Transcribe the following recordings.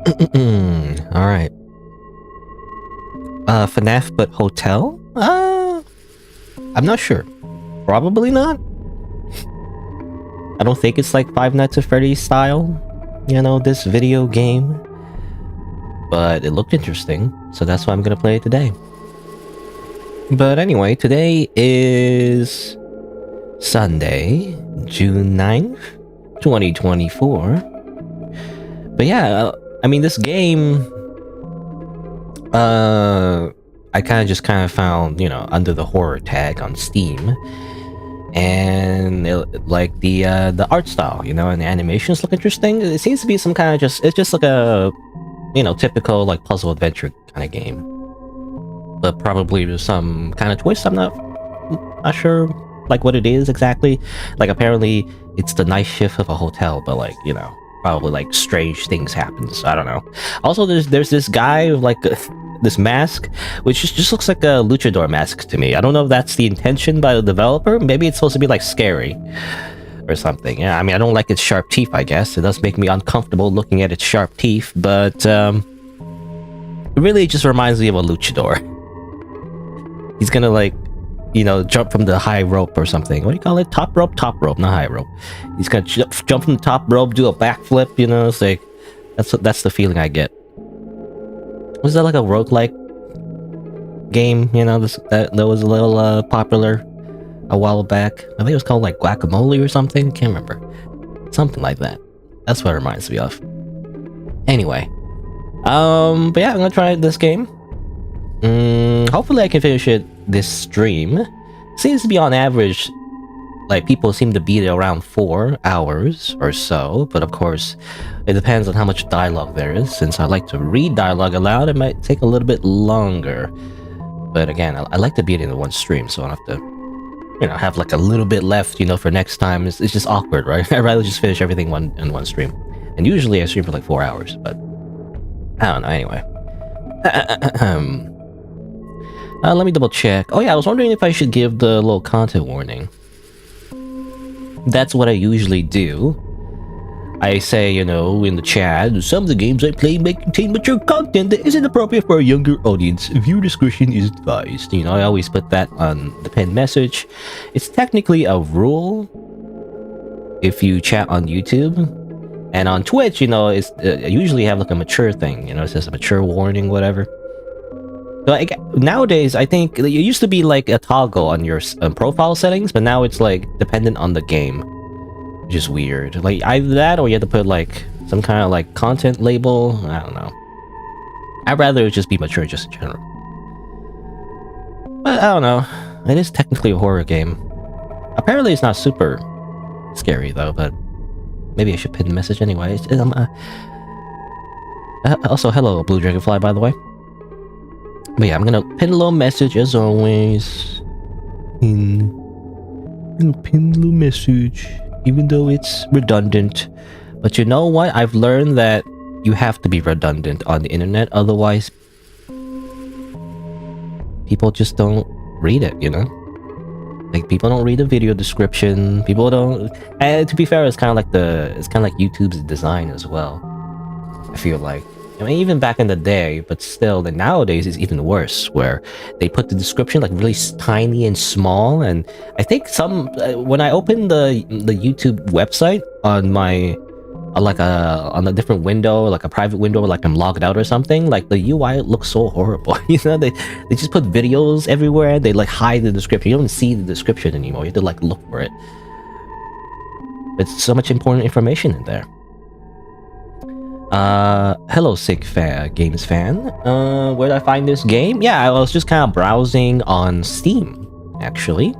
All right. FNAF but hotel? I'm not sure. Probably not. I don't think it's like Five Nights at Freddy's style, you know, this video game. But it looked interesting, so that's why I'm gonna play it today. But anyway, today is Sunday, June 9th, 2024. But yeah, I mean, this game, I kind of found, you know, under the horror tag on Steam. And like the art style, you know, and the animations look interesting. It seems to be some kind of it's just like a, you know, typical like puzzle adventure kind of game, but probably with some kind of twist. I'm not sure like what it is exactly. Like apparently it's the night shift of a hotel, but like, you know, probably like strange things happen. So I don't know. Also, there's this guy with like this mask, which just looks like a luchador mask to me. I don't know if that's the intention by the developer. Maybe it's supposed to be like scary or something. Yeah, I mean, I don't like its sharp teeth, I guess. It does make me uncomfortable looking at its sharp teeth, but it really just reminds me of a luchador. He's gonna like, you know, jump from the high rope or something. What do you call it? Top rope, not high rope. He's gonna jump from the top rope, do a backflip, you know. It's like that's the feeling I get. Was that like a roguelike game? You know, that was a little popular a while back. I think it was called like Guacamole or something. Can't remember. Something like that. That's what it reminds me of. Anyway, but yeah, I'm gonna try this game. Hopefully I can finish it this stream. Seems to be on average, like people seem to beat it around 4 hours or so, but of course it depends on how much dialogue there is. Since I like to read dialogue aloud, it might take a little bit longer. But again, I like to beat it in one stream, so I don't have to, you know, have like a little bit left, you know, for next time. It's just awkward, right? I'd rather just finish everything in one stream. And usually I stream for like 4 hours, but I don't know, anyway. Let me double check. Oh yeah, I was wondering if I should give the little content warning. That's what I usually do. I say, you know, in the chat, some of the games I play may contain mature content that isn't appropriate for a younger audience. Viewer discretion is advised. You know, I always put that on the pinned message. It's technically a rule if you chat on YouTube. And on Twitch, you know, it's I usually have like a mature thing. You know, it says a mature warning, whatever. Like nowadays, I think it used to be like a toggle on your profile settings, but now it's like dependent on the game, which is weird. Like either that, or you have to put like some kind of like content label. I don't know. I'd rather it just be mature, just in general. But I don't know. It is technically a horror game. Apparently, it's not super scary though. But maybe I should pin the message anyway. Also, hello, Blue Dragonfly, by the way. But yeah, I'm gonna pin a little message as always. Pin a little message, even though it's redundant. But you know what? I've learned that you have to be redundant on the internet, otherwise people just don't read it, you know? Like people don't read the video description, people don't, and to be fair, it's kind of like YouTube's design as well, I feel like. I mean, even back in the day, but still, nowadays it's even worse, where they put the description like really tiny and small. And I think when I open the YouTube website on my on a different window, like a private window, like I'm logged out or something, like the UI looks so horrible. You know, they just put videos everywhere. They like hide the description. You don't see the description anymore. You have to like look for it. It's so much important information in there. Hello, Sick Games fan. Where did I find this game? Yeah, I was just kind of browsing on Steam, actually.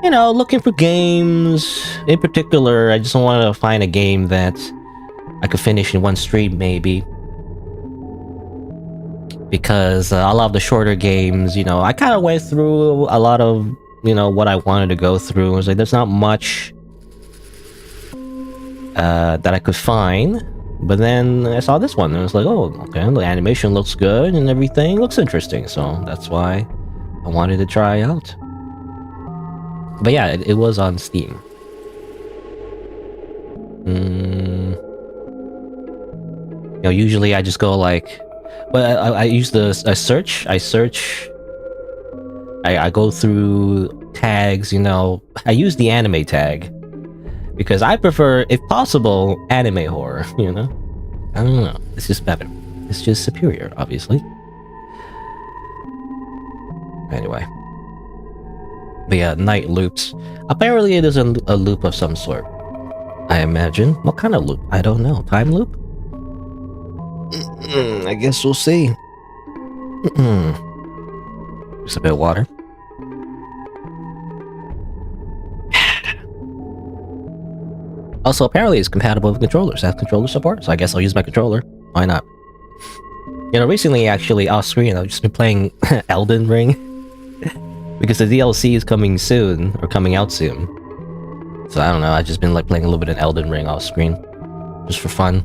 You know, looking for games. In particular, I just wanted to find a game that I could finish in one stream, maybe. Because a lot of the shorter games, you know, I kind of went through a lot of, you know, what I wanted to go through. I was like, there's not much that I could find. But then I saw this one, and I was like, oh, okay, the animation looks good, and everything looks interesting, so that's why I wanted to try out. But yeah, it was on Steam. You know, usually I just go like, well, I use I search. I go through tags. You know, I use the anime tag because I prefer, if possible, anime horror. You know, I don't know. It's just better. It's just superior, obviously. Anyway. But yeah, night loops. Apparently it is a loop of some sort. I imagine. What kind of loop? I don't know. Time loop? I guess we'll see. Just a bit of water. Also, apparently it's compatible with controllers. It has controller support, so I guess I'll use my controller. Why not? You know, recently, actually, off screen, I've just been playing Elden Ring. Because the DLC is coming soon, or coming out soon. So I don't know, I've just been like playing a little bit of Elden Ring off screen. Just for fun.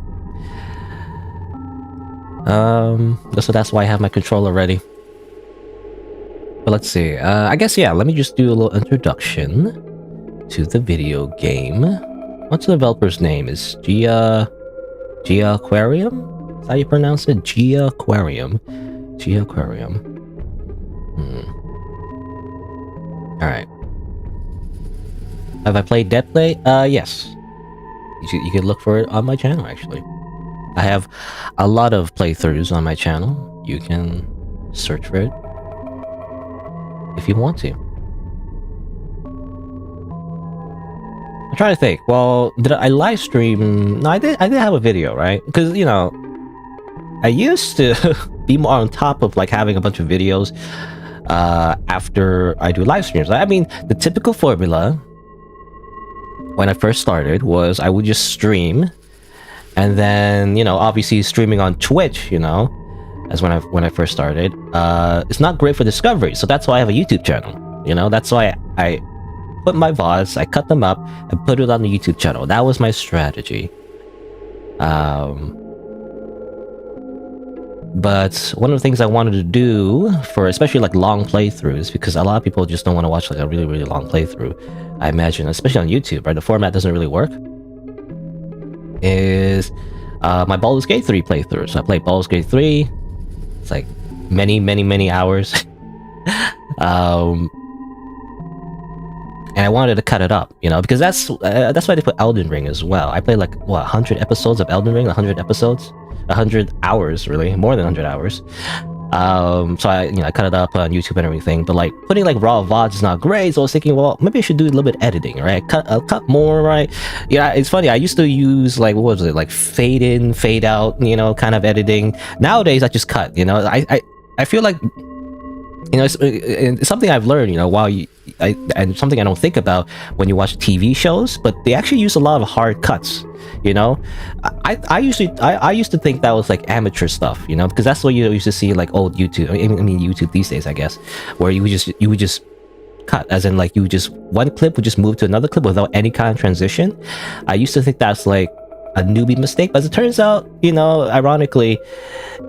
So that's why I have my controller ready. But let's see, I guess, yeah, let me just do a little introduction to the video game. What's the developer's name? Is Gia Aquarium? Is that how you pronounce it? Gia Aquarium. Alright. Have I played Dead Play? Yes. You could look for it on my channel, actually. I have a lot of playthroughs on my channel. You can search for it if you want to. I'm trying to think. Well, did I live stream? No, I did have a video, right? Because, you know, I used to be more on top of like having a bunch of videos after I do live streams. I mean, the typical formula when I first started was I would just stream, and then, you know, obviously streaming on Twitch, you know, as when I first started, it's not great for discovery. So that's why I have a YouTube channel. You know, that's why I put my VODs, I cut them up, and put it on the YouTube channel. That was my strategy. But one of the things I wanted to do for especially like long playthroughs, because a lot of people just don't want to watch like a really, really long playthrough, I imagine, especially on YouTube, right? The format doesn't really work. Is my Baldur's Gate 3 playthrough. So I played Baldur's Gate 3. It's like many, many, many hours. And I wanted to cut it up, you know, because that's why they put Elden Ring as well. I played like, what, 100 episodes of Elden Ring? 100 episodes? 100 hours, really, more than 100 hours. So I cut it up on YouTube and everything, but like putting like raw VODs is not great. So I was thinking, well, maybe I should do a little bit of editing, right? Cut more, right? Yeah, it's funny. I used to use like, what was it, like fade in, fade out, you know, kind of editing. Nowadays, I just cut. You know, I feel like, you know, it's something I've learned, you know, and something I don't think about when you watch TV shows, but they actually use a lot of hard cuts. You know, I used to think that was like amateur stuff, you know, because that's what you used to see like old YouTube. I mean YouTube these days, I guess, where you would just cut, as in like one clip would just move to another clip without any kind of transition. I used to think that's like a newbie mistake, but as it turns out, you know, ironically,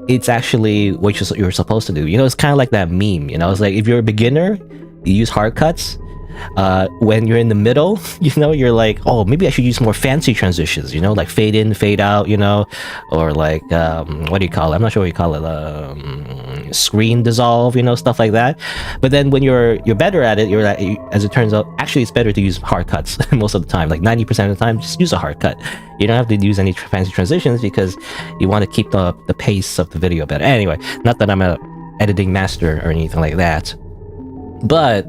it's actually what you're supposed to do. You know, it's kind of like that meme. You know, it's like if you're a beginner, you use hard cuts. When you're in the middle, you know, you're like, oh, maybe I should use more fancy transitions, you know, like fade in, fade out, you know, or like, what do you call it? I'm not sure what you call it, screen dissolve, you know, stuff like that. But then when you're better at it, you're like, as it turns out, actually it's better to use hard cuts most of the time, like 90% of the time, just use a hard cut. You don't have to use any fancy transitions because you want to keep the pace of the video better. Anyway, not that I'm a editing master or anything like that, but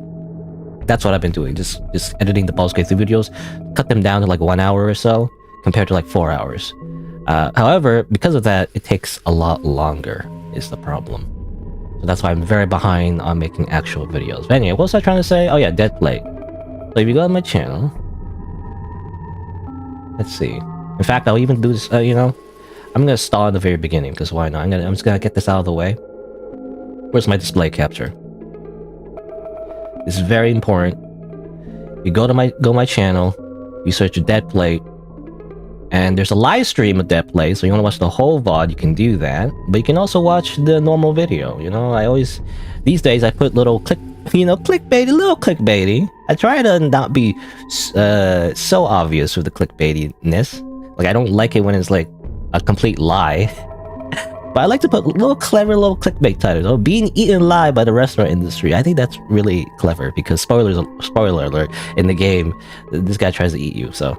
that's what I've been doing, just editing the Baldur's Gate 3 videos, cut them down to like 1 hour or so, compared to like 4 hours. However, because of that, it takes a lot longer, is the problem. So that's why I'm very behind on making actual videos. But anyway, what was I trying to say? Oh yeah, Dead Play. So if you go on my channel, let's see. In fact, I'll even do this, you know, I'm gonna start at the very beginning, because why not? I'm just gonna get this out of the way. Where's my display capture? This is very important. You go to my channel, you search Dead Play, and there's a live stream of Dead Play, so you want to watch the whole VOD, you can do that. But you can also watch the normal video, you know. These days I put little clickbaity, little clickbaity. I try to not be so obvious with the clickbaitiness. Like, I don't like it when it's like a complete lie. But I like to put little clever little clickbait titles. Oh, being eaten alive by the restaurant industry. I think that's really clever because spoiler alert, in the game, this guy tries to eat you. So,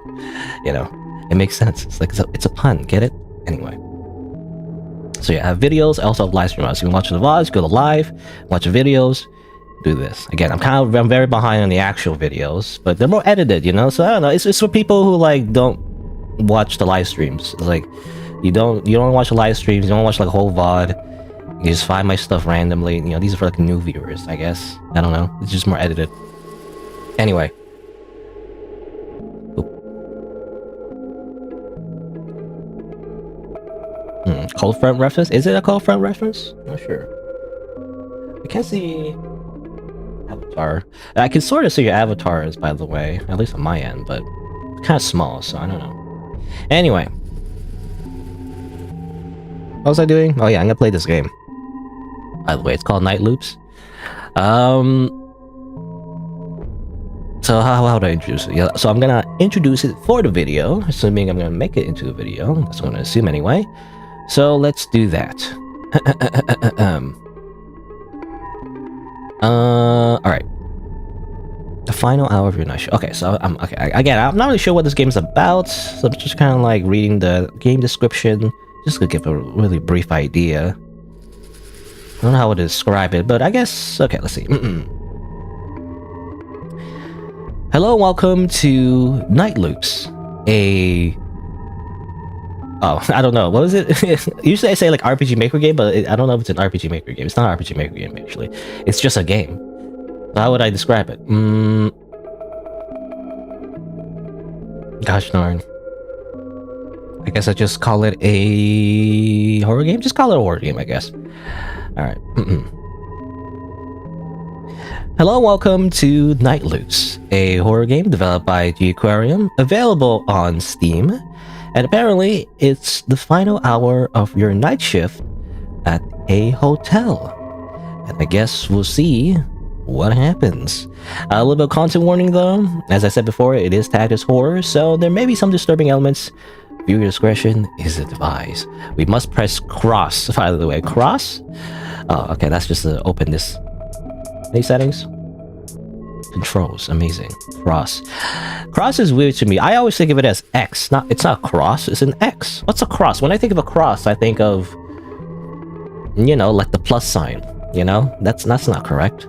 you know, it makes sense. It's like it's a pun. Get it? Anyway. So yeah, I have videos. I also have live streams. So you can watch the VODs, go to live, watch the videos, do this. Again, I'm very behind on the actual videos, but they're more edited, you know? So I don't know. It's for people who like don't watch the live streams. It's like you don't watch the live streams, you don't watch like a whole VOD. You just find my stuff randomly. You know, these are for like new viewers, I guess. I don't know. It's just more edited. Anyway. Cold front reference? Is it a cold front reference? Not sure. I can't see avatar. I can sort of see your avatars, by the way, at least on my end, but it's kind of small, so I don't know. Anyway, what was I doing? Oh yeah, I'm gonna play this game. By the way, it's called Night Loops. So how do I introduce it? Yeah, so I'm gonna introduce it for the video, assuming I'm gonna make it into a video. That's what I'm gonna assume anyway. So let's do that. All right. The final hour of your night show. Okay, so I'm not really sure what this game is about. So I'm just kind of like reading the game description, just to give a really brief idea. I don't know how to describe it, but I guess okay. Let's see. Hello, welcome to Night Loops. I don't know. What was it? Usually I say like RPG Maker game, but I don't know if it's an RPG Maker game. It's not an RPG Maker game, actually. It's just a game. So how would I describe it? Gosh darn. I guess I just call it a horror game? Just call it a horror game, I guess. Alright. Hello, welcome to Night Loops, a horror game developed by The Aquarium, available on Steam. And apparently, it's the final hour of your night shift at a hotel. And I guess we'll see what happens. A little bit of content warning though. As I said before, it is tagged as horror, so there may be some disturbing elements. Viewer discretion is advised. We must press cross, by the way. Cross? Oh, okay, that's just to open this. Any settings? Controls, amazing. Cross. Cross is weird to me. I always think of it as X. It's not cross, it's an X. What's a cross? When I think of a cross, I think of, you know, like the plus sign. You know? That's not correct.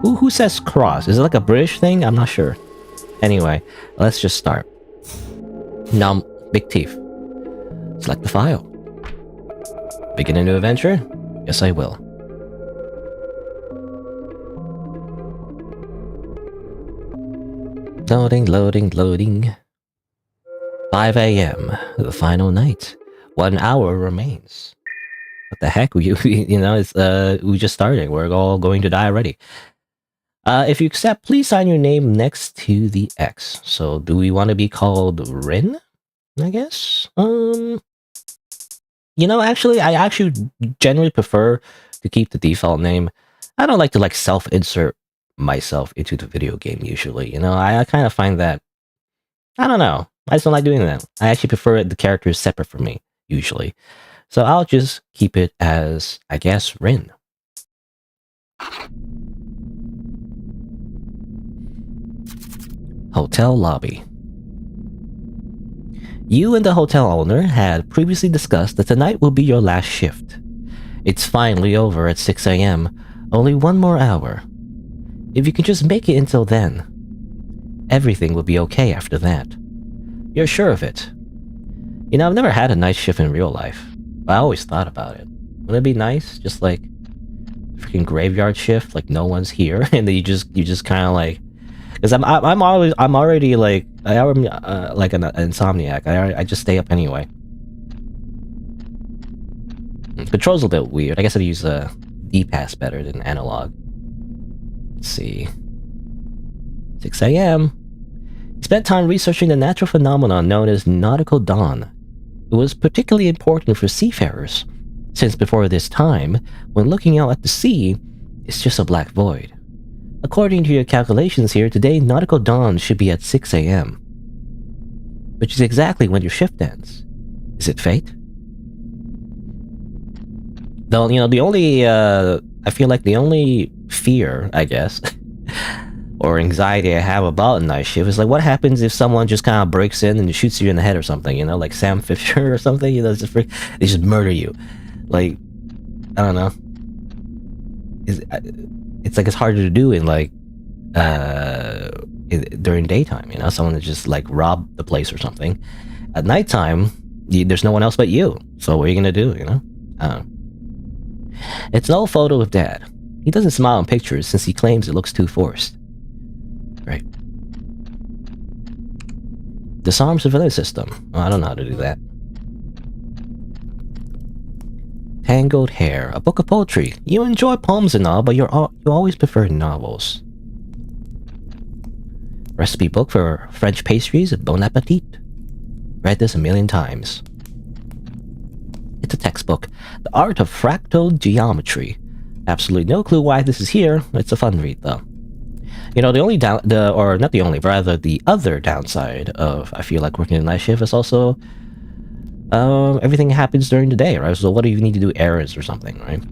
Who says cross? Is it like a British thing? I'm not sure. Anyway, let's just start. Now, big teeth. Select the file. Begin a new adventure? Yes, I will. Loading. 5 a.m. The final night. 1 hour remains. What the heck? You know, it's we just started. We're all going to die already. If you accept, please sign your name next to the X. So, do we want to be called Rin? I guess. You know, actually, I actually generally prefer to keep the default name. I don't like to like self-insert myself into the video game usually. You know, I kind of find that, I don't know. I just don't like doing that. I actually prefer the characters separate from me usually. So I'll just keep it as, I guess, Rin. Hotel lobby. You and the hotel owner had previously discussed that tonight will be your last shift. It's finally over at 6 a.m. Only one more hour. If you can just make it until then, everything will be okay after that. You're sure of it. You know, I've never had a night shift in real life, but I always thought about it. Wouldn't it be nice? Just like freaking graveyard shift, like no one's here, and then you just kind of like, because I'm already like like an insomniac. I just stay up anyway. Controls a little bit weird. I guess I'd use a D-pad better than analog. Let's see. 6 a.m. He spent time researching the natural phenomenon known as nautical dawn. It was particularly important for seafarers, since before this time, when looking out at the sea, it's just a black void. According to your calculations here, today nautical dawn should be at 6 a.m. Which is exactly when your shift ends. Is it fate? Though, the only, I feel like the only fear, I guess, or anxiety I have about a night shift is like, what happens if someone just kind of breaks in and shoots you in the head or something, like Sam Fisher or something, they just murder you. Like, I don't know. It's like, it's harder to do in like, during daytime, someone to just like rob the place or something. At nighttime, there's no one else but you. So what are you gonna do, It's an old photo of Dad. He doesn't smile in pictures since he claims it looks too forced. Right. Disarms the village system. Oh, I don't know how to do that. Tangled Hair, a book of poetry. You enjoy poems and all, but you always prefer novels. Recipe book for French pastries. Bon appetit. Read this a million times. It's a textbook. The Art of Fractal Geometry. Absolutely no clue why this is here. It's a fun read, though. The only the other downside of, I feel like, working a night shift is also, everything happens during the day, right? So what do you need to do? Errands or something, right?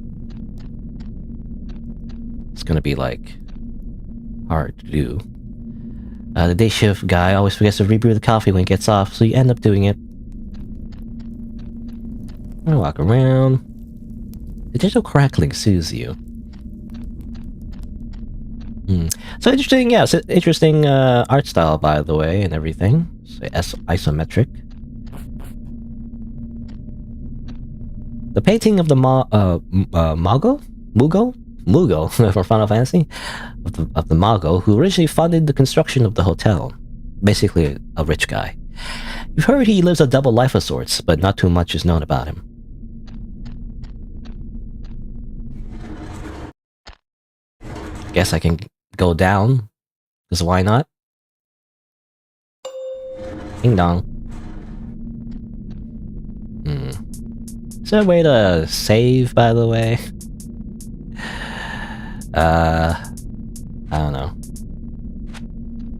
It's gonna be, like, hard to do. The day shift guy always forgets to rebrew the coffee when he gets off, so you end up doing it. I walk around. The gentle crackling soothes you. So interesting, yeah, so interesting art style, by the way, and everything. So isometric. The painting of the Mugo for Final Fantasy, of the Mago, who originally funded the construction of the hotel. Basically, a rich guy. You've heard he lives a double life of sorts, but not too much is known about him. Guess I can go down, because why not? Ding dong. Is there a way to save, by the way? I don't know.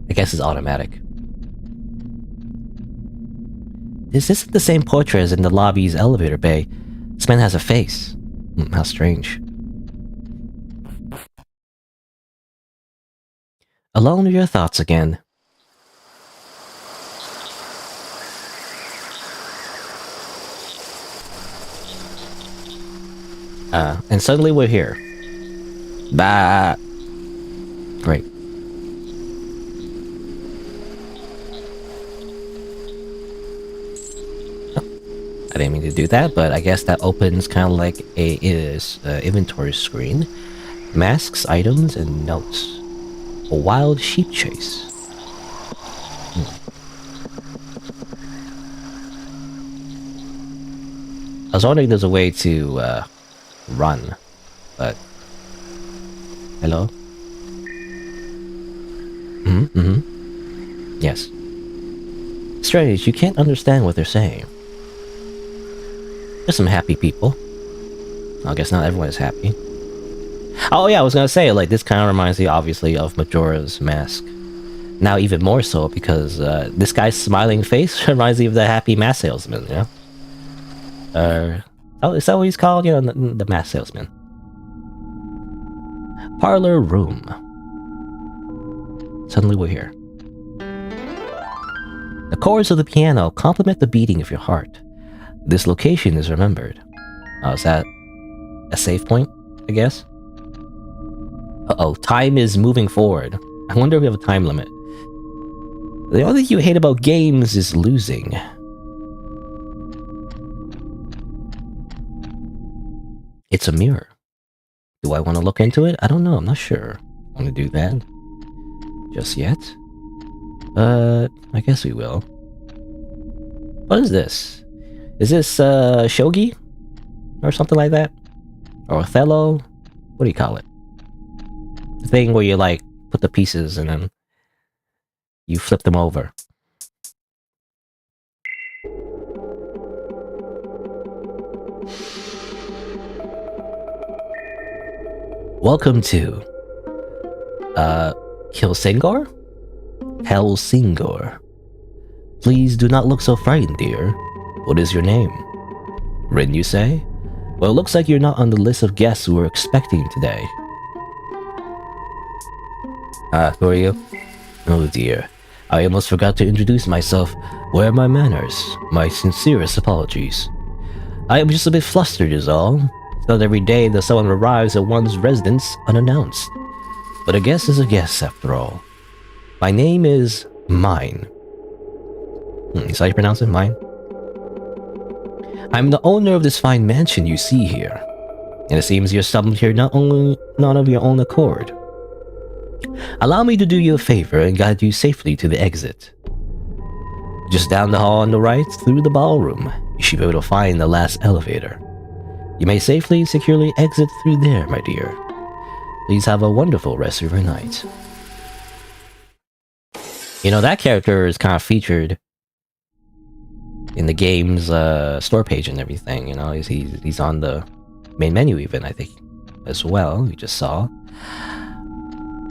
I guess it's automatic. This isn't the same portrait as in the lobby's elevator bay. This man has a face. How strange. Alone with your thoughts again. And suddenly we're here. Bah. Great. Oh, I didn't mean to do that, but I guess that opens kind of like a inventory screen. Masks, items, and notes. A wild sheep chase. I was wondering if there's a way to run, but... Hello? Yes. Strange, you can't understand what they're saying. There's some happy people. I guess not everyone is happy. Oh yeah, I was gonna say, like, this kind of reminds me, obviously, of Majora's Mask. Now even more so, because this guy's smiling face reminds me of the happy mask salesman, you know? Oh, is that what he's called? You know, the mask salesman. Parlor room. Suddenly we're here. The chords of the piano complement the beating of your heart. This location is remembered. Oh, is that a save point, I guess? Uh-oh, time is moving forward. I wonder if we have a time limit. The only thing you hate about games is losing. It's a mirror. Do I want to look into it? I don't know, I'm not sure. I want to do that just yet. I guess we will. What is this? Is this, shogi? Or something like that? Or Othello? What do you call it? The thing where you, like, put the pieces and then you flip them over. Welcome to, Helsingor? Helsingor. Please do not look so frightened, dear. What is your name? Rin, you say? Well, it looks like you're not on the list of guests we were expecting today. Who are you? Oh dear. I almost forgot to introduce myself. Where are my manners? My sincerest apologies. I am just a bit flustered is all. It's not every day that someone arrives at one's residence unannounced. But a guest is a guest after all. My name is Mine. Is that how you pronounce it? Mine? I'm the owner of this fine mansion you see here. And it seems you're summoned here not of your own accord. Allow me to do you a favor and guide you safely to the exit. Just down the hall on the right, through the ballroom, you should be able to find the last elevator. You may safely, securely exit through there, my dear. Please have a wonderful rest of your night. You know, that character is kind of featured in the game's store page and everything. You know, he's on the main menu even, I think, as well. We just saw.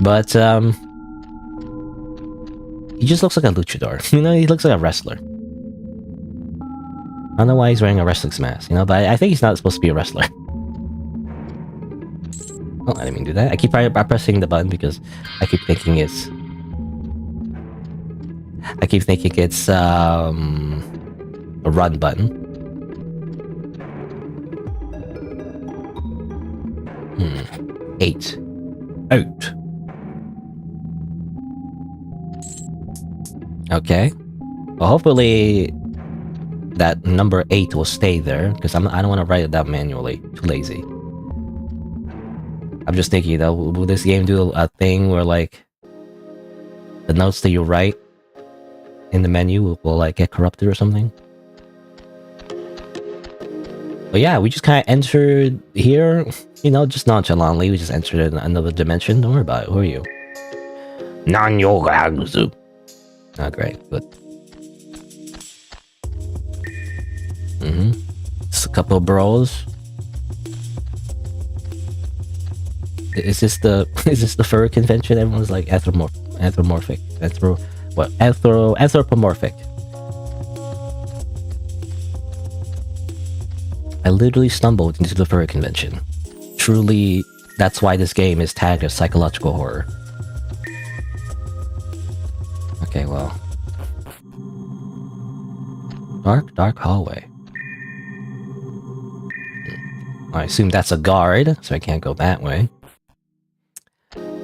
But, he just looks like a luchador. You know, he looks like a wrestler. I don't know why he's wearing a wrestling mask, you know, but I think he's not supposed to be a wrestler. Oh, I didn't mean to do that. I keep pressing the button because I keep thinking it's... a run button. 8. Out. Okay. Well, hopefully that number 8 will stay there, because I don't want to write it down manually. Too lazy. I'm just thinking, though, will this game do a thing where, like, the notes that you write in the menu will like, get corrupted or something? But yeah, we just kind of entered here, you know, just nonchalantly. We just entered another dimension. Don't worry about it. Who are you? Non-yoga Haguzu. Oh, great. Good. Just a couple of bros. Is this the furry convention? Everyone's like anthropomorphic. Anthropomorphic. I literally stumbled into the furry convention. Truly, that's why this game is tagged as psychological horror. Okay, well. Dark hallway. I assume that's a guard, so I can't go that way.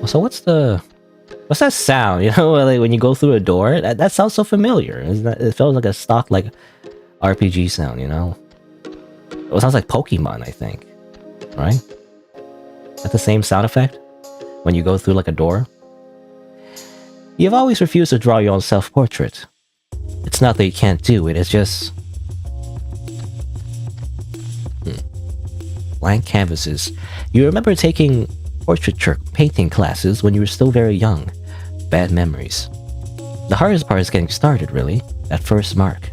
So what's that sound? You know, like when you go through a door? That sounds so familiar. It feels like a stock, like, RPG sound, you know? It sounds like Pokemon, I think. Right? Is that the same sound effect? When you go through, like, a door? You've always refused to draw your own self-portrait. It's not that you can't do it, it's just... Blank canvases. You remember taking portraiture painting classes when you were still very young. Bad memories. The hardest part is getting started, really. That first mark.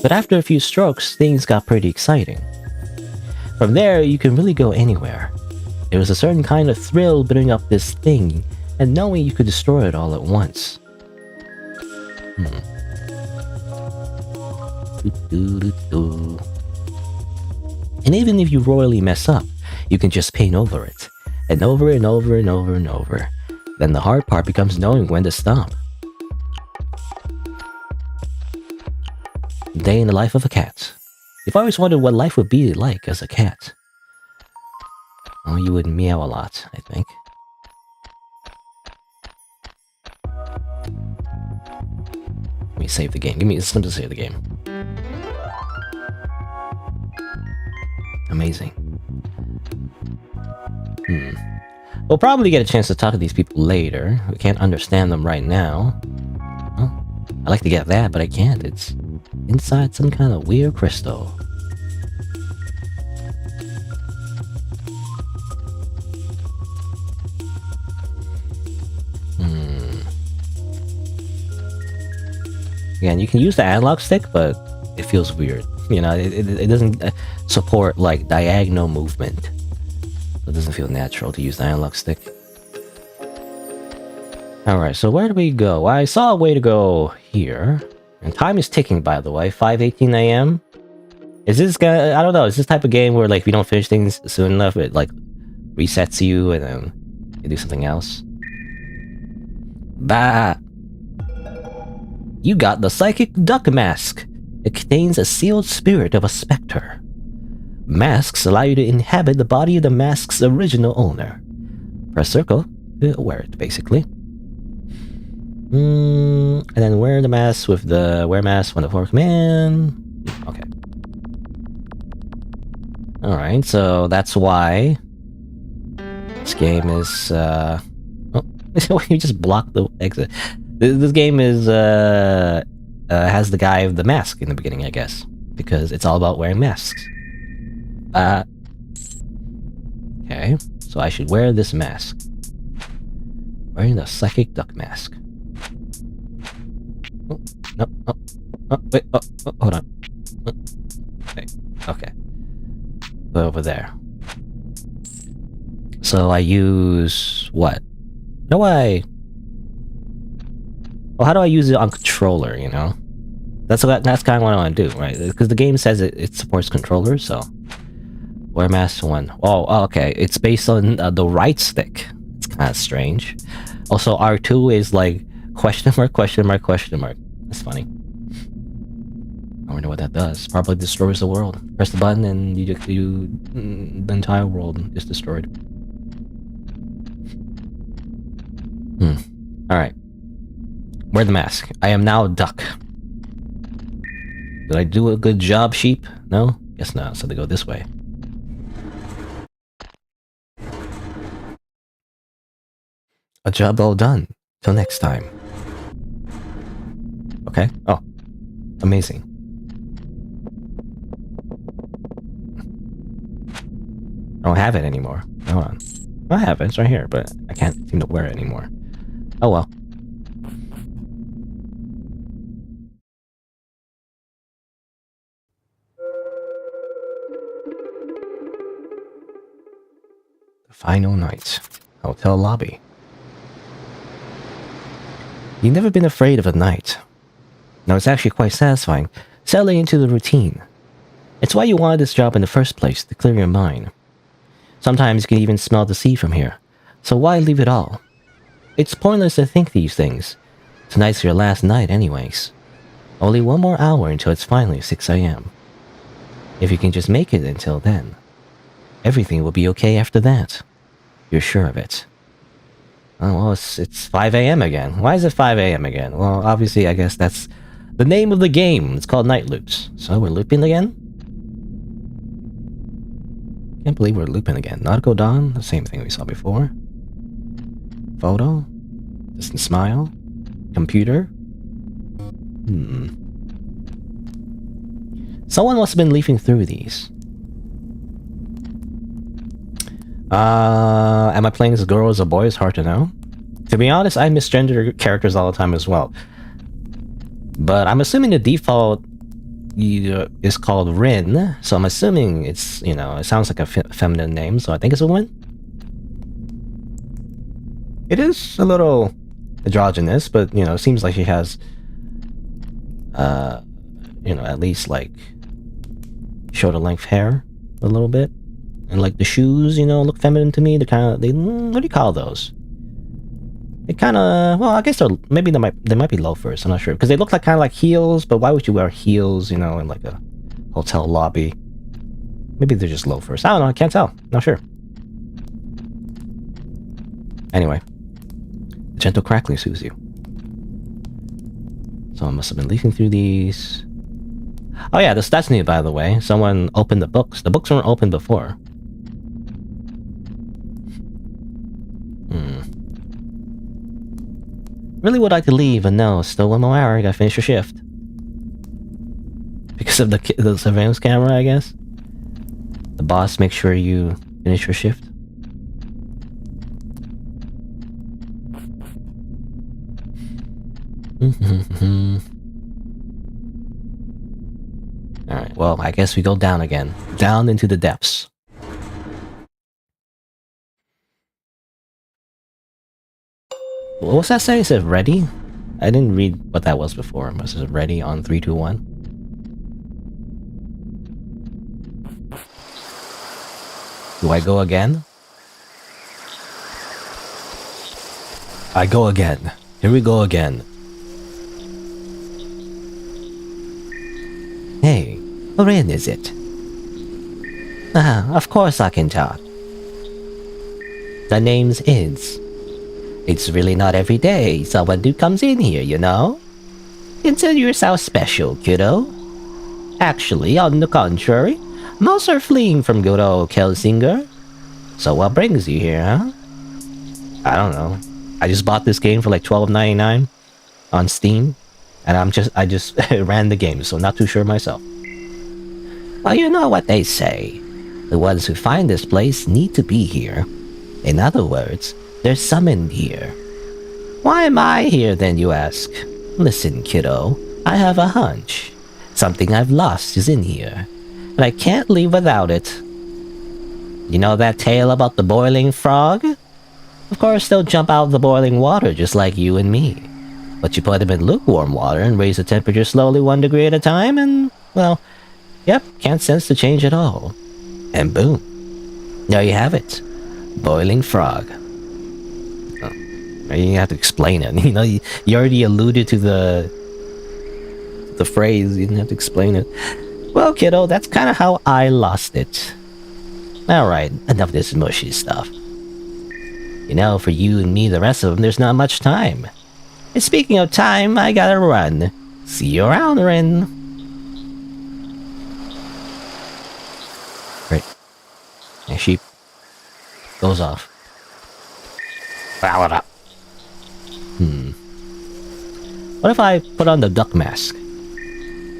But after a few strokes, things got pretty exciting. From there, you can really go anywhere. There was a certain kind of thrill building up this thing, and knowing you could destroy it all at once. And even if you royally mess up, you can just paint over it. And over and over and over and over. Then the hard part becomes knowing when to stop. Day in the life of a cat. You've always wondered what life would be like as a cat. Oh, you would meow a lot, I think. Let me save the game. Give me a second to save the game. Amazing. We'll probably get a chance to talk to these people later. We can't understand them right now. Well, I'd like to get that, but I can't. It's inside some kind of weird crystal. Again, you can use the analog stick, but it feels weird. You know, it doesn't support, like, diagonal movement. It doesn't feel natural to use the analog stick. Alright, so where do we go? I saw a way to go here. And time is ticking, by the way. 5:18 a.m. Is this guy? I don't know. Is this type of game where like if you don't finish things soon enough, it like resets you and then you do something else? Bah! You got the Psychic Duck Mask. It contains a sealed spirit of a specter. Masks allow you to inhabit the body of the mask's original owner. Press circle to wear it, basically. And then wear the mask with the wear mask when the fork command. Okay. Alright, so that's why this game is oh, you just blocked the exit. This game is has the guy with the mask in the beginning, I guess. Because it's all about wearing masks. Okay, so I should wear this mask. Wearing the Psychic Duck Mask. Oh, no, wait, hold on. Okay. Go over there. So I use what? How do I... Well, how do I use it on controller, you know? That's kind of what I want to do, right? Because the game says it supports controllers, so... Wear mask 1. Oh, okay. It's based on the right stick. It's kind of strange. Also, R2 is like question mark, question mark, question mark. That's funny. I wonder what that does. Probably destroys the world. Press the button and the entire world is destroyed. Alright. Wear the mask. I am now a duck. Did I do a good job, sheep? No? Guess not, so they go this way. A job well done. Till next time. Okay. Oh. Amazing. I don't have it anymore. Hold on. I have it. It's right here, but I can't seem to wear it anymore. Oh well. The final night. Hotel lobby. You've never been afraid of a night. No, it's actually quite satisfying, settling into the routine. It's why you wanted this job in the first place, to clear your mind. Sometimes you can even smell the sea from here, so why leave it all? It's pointless to think these things. Tonight's your last night anyways. Only one more hour until it's finally 6 a.m. If you can just make it until then, everything will be okay after that. You're sure of it. Oh, well, it's 5 a.m. again. Why is it 5 a.m. again? Well, obviously, I guess that's the name of the game. It's called Night Loops. So we're looping again? Can't believe we're looping again. Nautical Dawn, the same thing we saw before. Photo. Distant smile. Computer. Someone must have been leafing through these. Am I playing as a girl or as a boy? It's hard to know. To be honest, I misgender characters all the time as well. But I'm assuming the default is called Rin, so I'm assuming it's, you know, it sounds like a feminine name, so I think it's a woman. It is a little androgynous, but, you know, it seems like she has, you know, at least, like, shoulder-length hair a little bit. And, like, the shoes, you know, look feminine to me. They're kind of, what do you call those? They kind of, well, I guess maybe they might be loafers. I'm not sure. Because they look like kind of like heels, but why would you wear heels, you know, in, like, a hotel lobby? Maybe they're just loafers. I don't know. I can't tell. Not sure. Anyway. The gentle crackling soothes you. Someone must have been leafing through these. Oh yeah, that's new, by the way. Someone opened the books. The books weren't open before. Really would like to leave, but no, still 1 more hour. You gotta finish your shift. Because of the surveillance camera, I guess. The boss makes sure you finish your shift. Alright, well, I guess we go down again. Down into the depths. What was that say? It said ready? I didn't read what that was before. Was it ready on 3, 2, 1? Do I go again? I go again. Here we go again. Hey, when is it? Of course I can talk. The name's Ids. It's really not every day someone new comes in here, you know? Consider yourself special, kiddo. Actually, on the contrary, most are fleeing from good old Kelsinger. So what brings you here, huh? I don't know. I just bought this game for like $12.99 on Steam, and I just ran the game, so not too sure myself. Well, you know what they say. The ones who find this place need to be here. In other words, they're summoned here. Why am I here then, you ask? Listen, kiddo, I have a hunch. Something I've lost is in here, and I can't leave without it. You know that tale about the boiling frog? Of course, they'll jump out of the boiling water just like you and me. But you put them in lukewarm water and raise the temperature slowly 1 degree at a time and, well, yep, can't sense the change at all. And boom. There you have it. Boiling frog. Oh, you have to explain it. You know, you already alluded to the phrase. You didn't have to explain it. Well, kiddo, that's kind of how I lost it. Alright, enough of this mushy stuff. You know, for you and me, the rest of them, there's not much time. And speaking of time, I gotta run. See you around, Rin. Great. And sheep goes off. What if I put on the duck mask?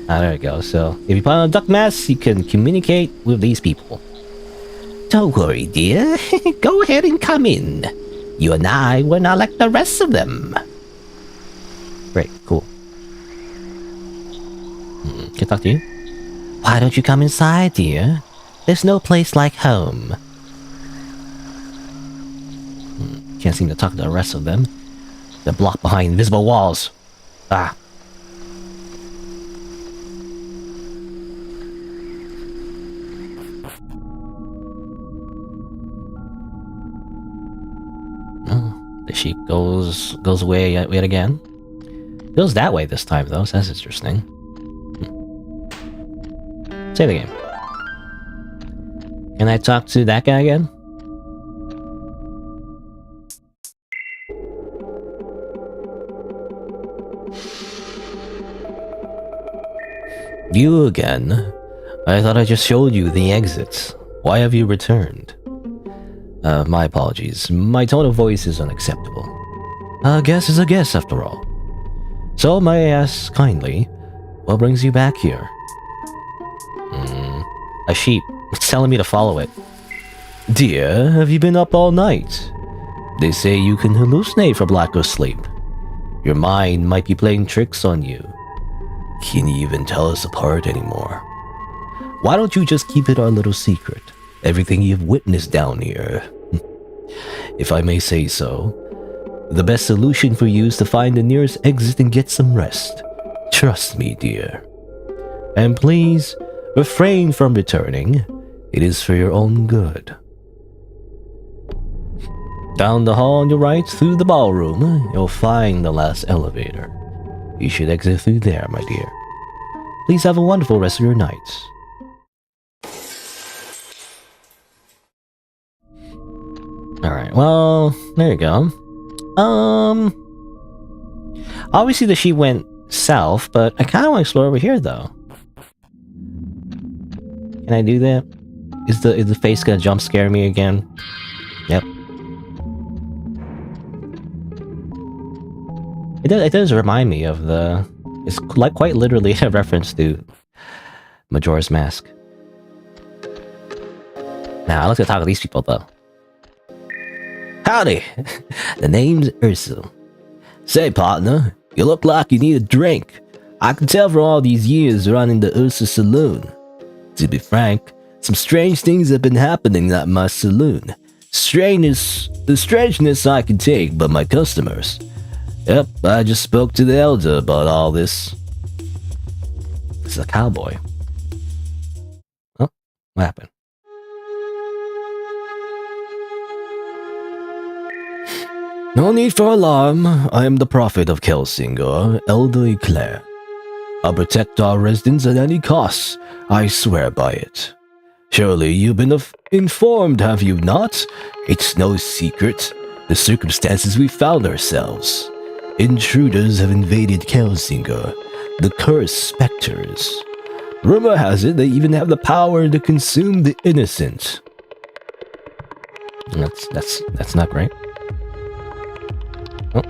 Ah, there we go. So, if you put on a duck mask, you can communicate with these people. Don't worry, dear. Go ahead and come in. You and I were not like the rest of them. Great, cool. Can I talk to you? Why don't you come inside, dear? There's no place like home. Can't seem to talk to the rest of them. They're blocked behind invisible walls. Ah. The sheep goes away yet again. Goes that way this time though, so that's interesting. Save the game. Can I talk to that guy again? You again? I thought I just showed you the exits. Why have you returned? My apologies. My tone of voice is unacceptable. A guess is a guess, after all. So, may I ask kindly, what brings you back here? A sheep. It's telling me to follow it. Dear, have you been up all night? They say you can hallucinate from lack of sleep. Your mind might be playing tricks on you. Can you even tell us apart anymore? Why don't you just keep it our little secret? Everything you've witnessed down here. If I may say so, the best solution for you is to find the nearest exit and get some rest. Trust me, dear. And please, refrain from returning. It is for your own good. Down the hall on your right, through the ballroom, you'll find the last elevator. You should exit through there, my dear. Please have a wonderful rest of your night. Alright, well, there you go. Obviously the sheep went south, but I kind of want to explore over here, though. Can I do that? Is the face gonna jump scare me again? Yep. It does remind me of the... It's like quite literally a reference to Majora's Mask. Now, let's go talk to these people, though. Howdy! The name's Ursul. Say, partner, you look like you need a drink. I can tell from all these years running the Ursul Saloon. To be frank, some strange things have been happening at my saloon. The strangeness I can take, but my customers, Yep, I just spoke to the elder about all this. This is a cowboy. Oh, what happened? No need for alarm. I am the prophet of Kelsinger, Elder Eclair. I'll protect our residents at any cost. I swear by it. Surely you've been informed, have you not? It's no secret. The circumstances we found ourselves. Intruders have invaded Kelsinger. The cursed specters. Rumor has it they even have the power to consume the innocent. That's not great. A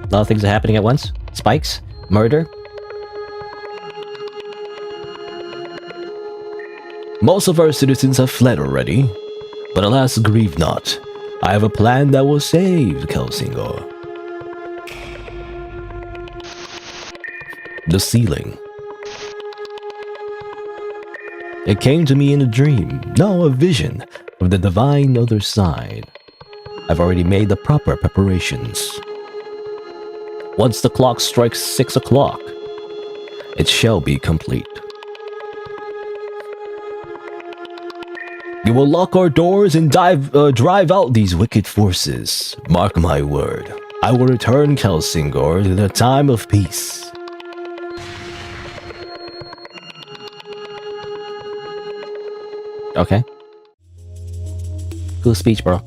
lot of things are happening at once. Spikes, murder. Most of our citizens have fled already, but alas, grieve not. I have a plan that will save Kelsinger. The ceiling. It came to me in a dream, no, a vision, of the divine other side. I've already made the proper preparations. Once the clock strikes 6 o'clock, it shall be complete. We will lock our doors and drive out these wicked forces. Mark my word, I will return Kelsinger to the time of peace. Okay. Cool speech, bro.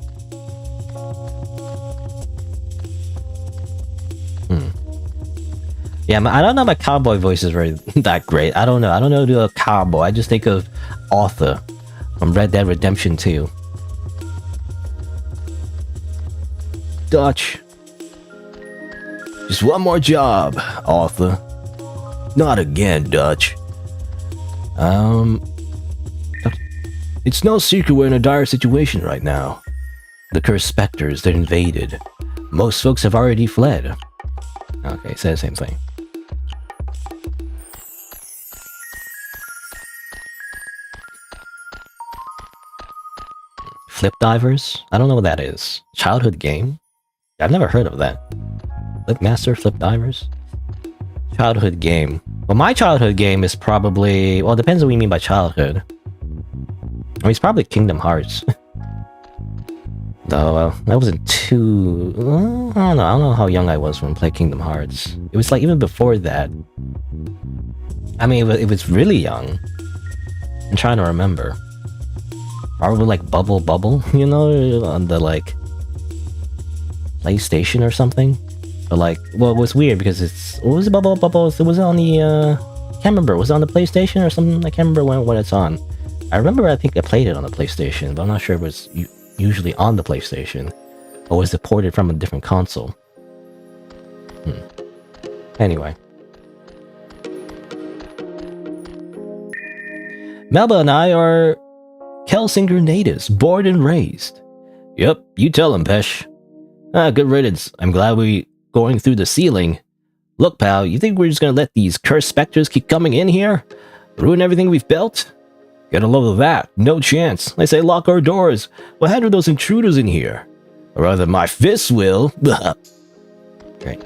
Yeah, I don't know, my cowboy voice is very that great. I don't know to a cowboy. I just think of Arthur from Red Dead Redemption 2. Dutch. Just one more job, Arthur. Not again, Dutch. It's no secret we're in a dire situation right now. The cursed specters, they're invaded. Most folks have already fled. Okay, say the same thing. Flip Divers? I don't know what that is. Childhood game? I've never heard of that. Flip Master, Flip Divers? Childhood game. Well, my childhood game is probably... Well, it depends on what you mean by childhood. I mean, it's probably Kingdom Hearts. Though, that wasn't too... I don't know how young I was when I played Kingdom Hearts. It was like even before that. I mean, it was really young. I'm trying to remember. Probably like Bubble, you know, on the like PlayStation or something. But like, well, it was weird because it's what was it, Bubble? It was on the can't remember. Was it on the PlayStation or something? I can't remember when it's on. I remember I think I played it on the PlayStation, but I'm not sure if it was usually on the PlayStation or was it ported from a different console. Anyway. Melba and I are Kelsinger natives, born and raised. Yep, you tell him, Pesh. Good riddance. I'm glad we going through the ceiling. Look, pal, you think we're just gonna let these cursed specters keep coming in here? Ruin everything we've built? Get a load of that. No chance. I say lock our doors. We'll handle those intruders in here. Or rather, my fists will. Great.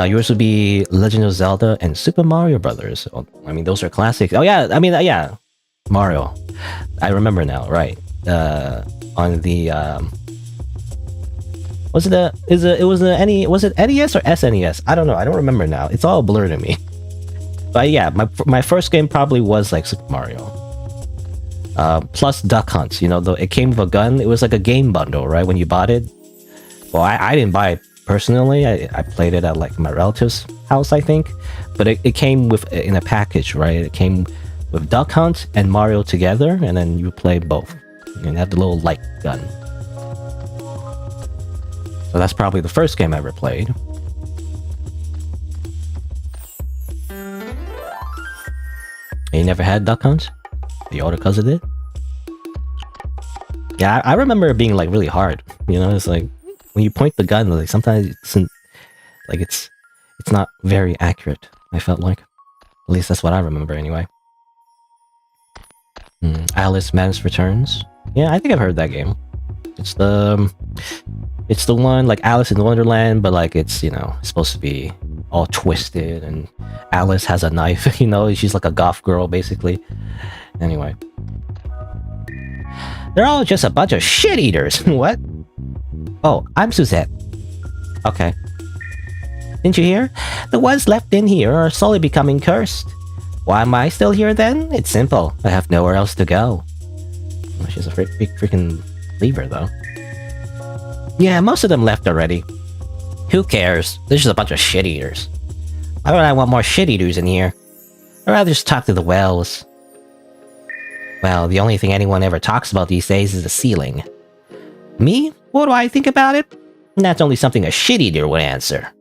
Yours would be Legend of Zelda and Super Mario Brothers. Oh, I mean, those are classics. Oh yeah, I mean, yeah. Mario. I remember now, right. On the, was it NES or SNES? I don't know, I don't remember now. It's all blurred to me. But yeah, my first game probably was like Super Mario. Plus Duck Hunt, you know, though it came with a gun. It was like a game bundle, right, when you bought it. Well, I didn't buy it personally. I played it at like my relative's house, I think. But it came with in a package, right? It came with Duck Hunt and Mario together, and then you play both. And have the little light gun. So that's probably the first game I ever played. You never had Duck Hunt? The older cousin did? Yeah, I remember it being like really hard. You know, it's like when you point the gun, like sometimes it doesn't, like it's not very accurate. I felt like, at least that's what I remember anyway. Alice Madness Returns. Yeah, I think I've heard that game. It's the one like Alice in Wonderland, but like it's, you know, it's supposed to be all twisted, and Alice has a knife. You know, she's like a goth girl basically. Anyway, they're all just a bunch of shit eaters. What? Oh, I'm Suzette. Okay. Didn't you hear? The ones left in here are slowly becoming cursed. Why am I still here then? It's simple. I have nowhere else to go. Oh, she's a big freaking lever though. Yeah, most of them left already. Who cares? They're just a bunch of shit eaters. Why would I want more shit eaters in here? I'd rather just talk to the wells. Well, the only thing anyone ever talks about these days is the ceiling. Me? What do I think about it? That's only something a shit eater would answer.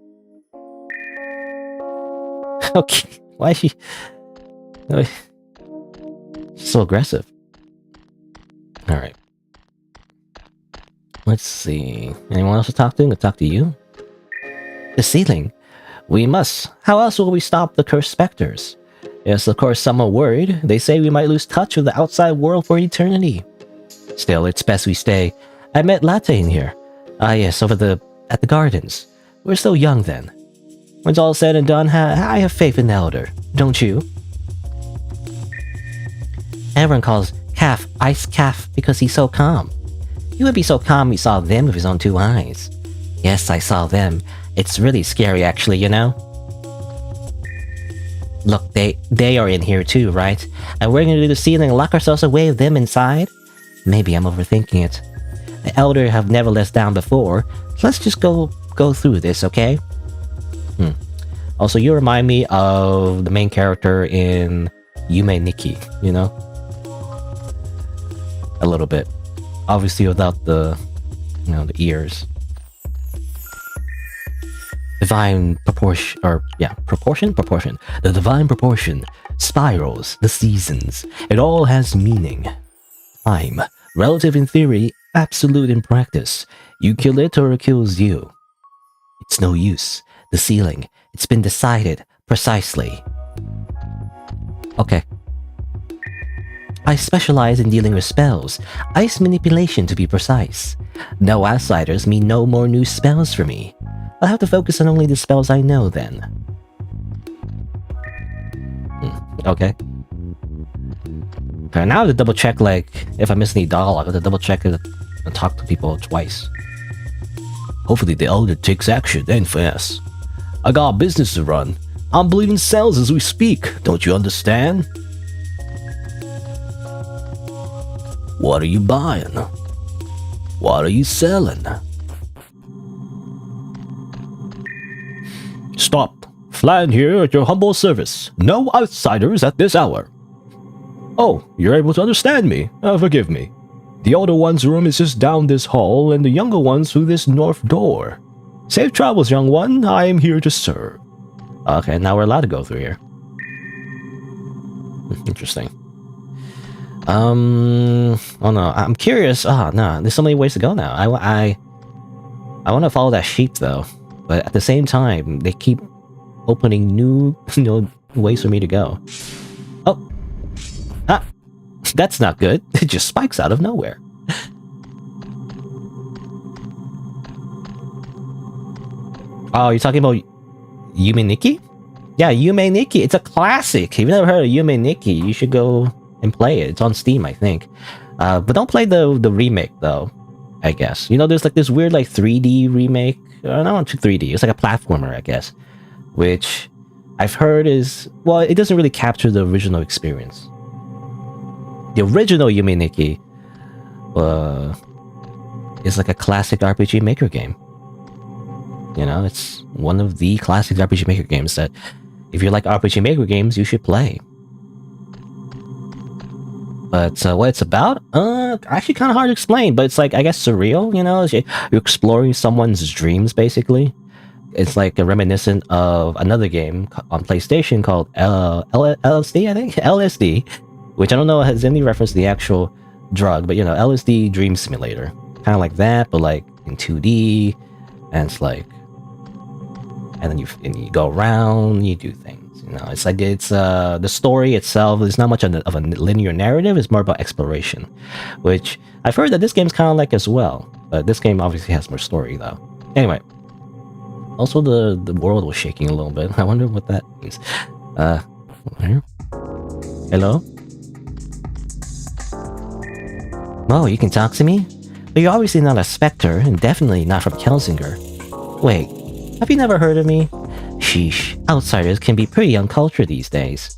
Okay, why is she... She's so aggressive. Alright. Let's see. Anyone else to talk to? I'm gonna talk to you. The ceiling. We must. How else will we stop the cursed specters? Yes, of course, some are worried. They say we might lose touch with the outside world for eternity. Still, it's best we stay. I met Latte in here. Ah, yes, at the gardens. We're still young then. When it's all said and done, I have faith in the Elder. Don't you? Everyone calls Calf Ice Calf because he's so calm. He would be so calm he saw them with his own 2 eyes. Yes, I saw them. It's really scary actually, you know? Look, they are in here too, right? And we're gonna do the ceiling and lock ourselves away with them inside? Maybe I'm overthinking it. The Elder have never let us down before, so let's just go through this, okay? Also, you remind me of the main character in Yume Nikki, you know? A little bit. Obviously without the, you know, the ears. Divine proportion, or yeah, proportion? The divine proportion, spirals, the seasons. It all has meaning. Time, relative in theory, absolute in practice. You kill it or it kills you. It's no use. The ceiling, it's been decided precisely. Okay. I specialize in dealing with spells, ice manipulation to be precise. No outsiders mean no more new spells for me. I'll have to focus on only the spells I know then. Okay. Okay, now I have to double check, like, if I miss any dialogue, I have to double check it and talk to people twice. Hopefully the Elder takes action, and fast. I got a business to run. I'm bleeding cells as we speak, don't you understand? What are you buying? What are you selling? Stop. Flan here at your humble service. No outsiders at this hour. Oh, you're able to understand me. Forgive me. The older one's room is just down this hall, and the younger one's through this north door. Safe travels, young one. I am here to serve. Okay, now we're allowed to go through here. Interesting. Oh no, I'm curious. Oh no, there's so many ways to go now. I want to follow that sheep though, but at the same time, they keep opening new, ways for me to go. Oh, that's not good. It just spikes out of nowhere. Oh, you're talking about Yume Nikki? Yeah, Yume Nikki. It's a classic. If you've never heard of Yume Nikki, you should go and play it. It's on Steam, I think. But don't play the remake though, I guess. You know, there's like this weird like 3D remake. Not 3D. It's like a platformer, I guess. Which I've heard is, well, it doesn't really capture the original experience. The original Yume Nikki is like a classic RPG Maker game. You know, it's one of the classic RPG Maker games that, if you like RPG Maker games, you should play. But what it's about, actually kind of hard to explain, but it's like, I guess, surreal, you know? You're exploring someone's dreams, basically. It's like a reminiscent of another game on PlayStation called LSD, I think? LSD, which I don't know has any reference to the actual drug, but, you know, LSD Dream Simulator. Kind of like that, but like in 2D, and it's like... And then you go around, you do things, You know, it's like the story itself is not much of a linear narrative. It's more about exploration, which I've heard that this game's kind of like as well. But this game obviously has more story though. Anyway, also the world was shaking a little bit. I wonder what that means. Hello? Oh, you can talk to me? But you're obviously not a Spectre, and definitely not from Kelsinger. Wait, have you never heard of me? Sheesh, outsiders can be pretty uncultured these days.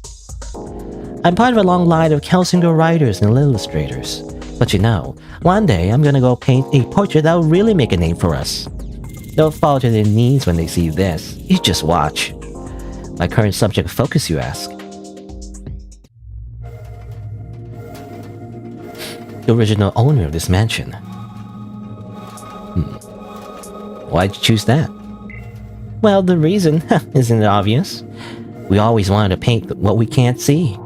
I'm part of a long line of Kelsinger writers and illustrators. But you know, one day I'm gonna go paint a portrait that will really make a name for us. They'll fall to their knees when they see this. You just watch. My current subject of focus, you ask? The original owner of this mansion. Why'd you choose that? Well, the reason isn't it obvious? We always wanted to paint what we can't see.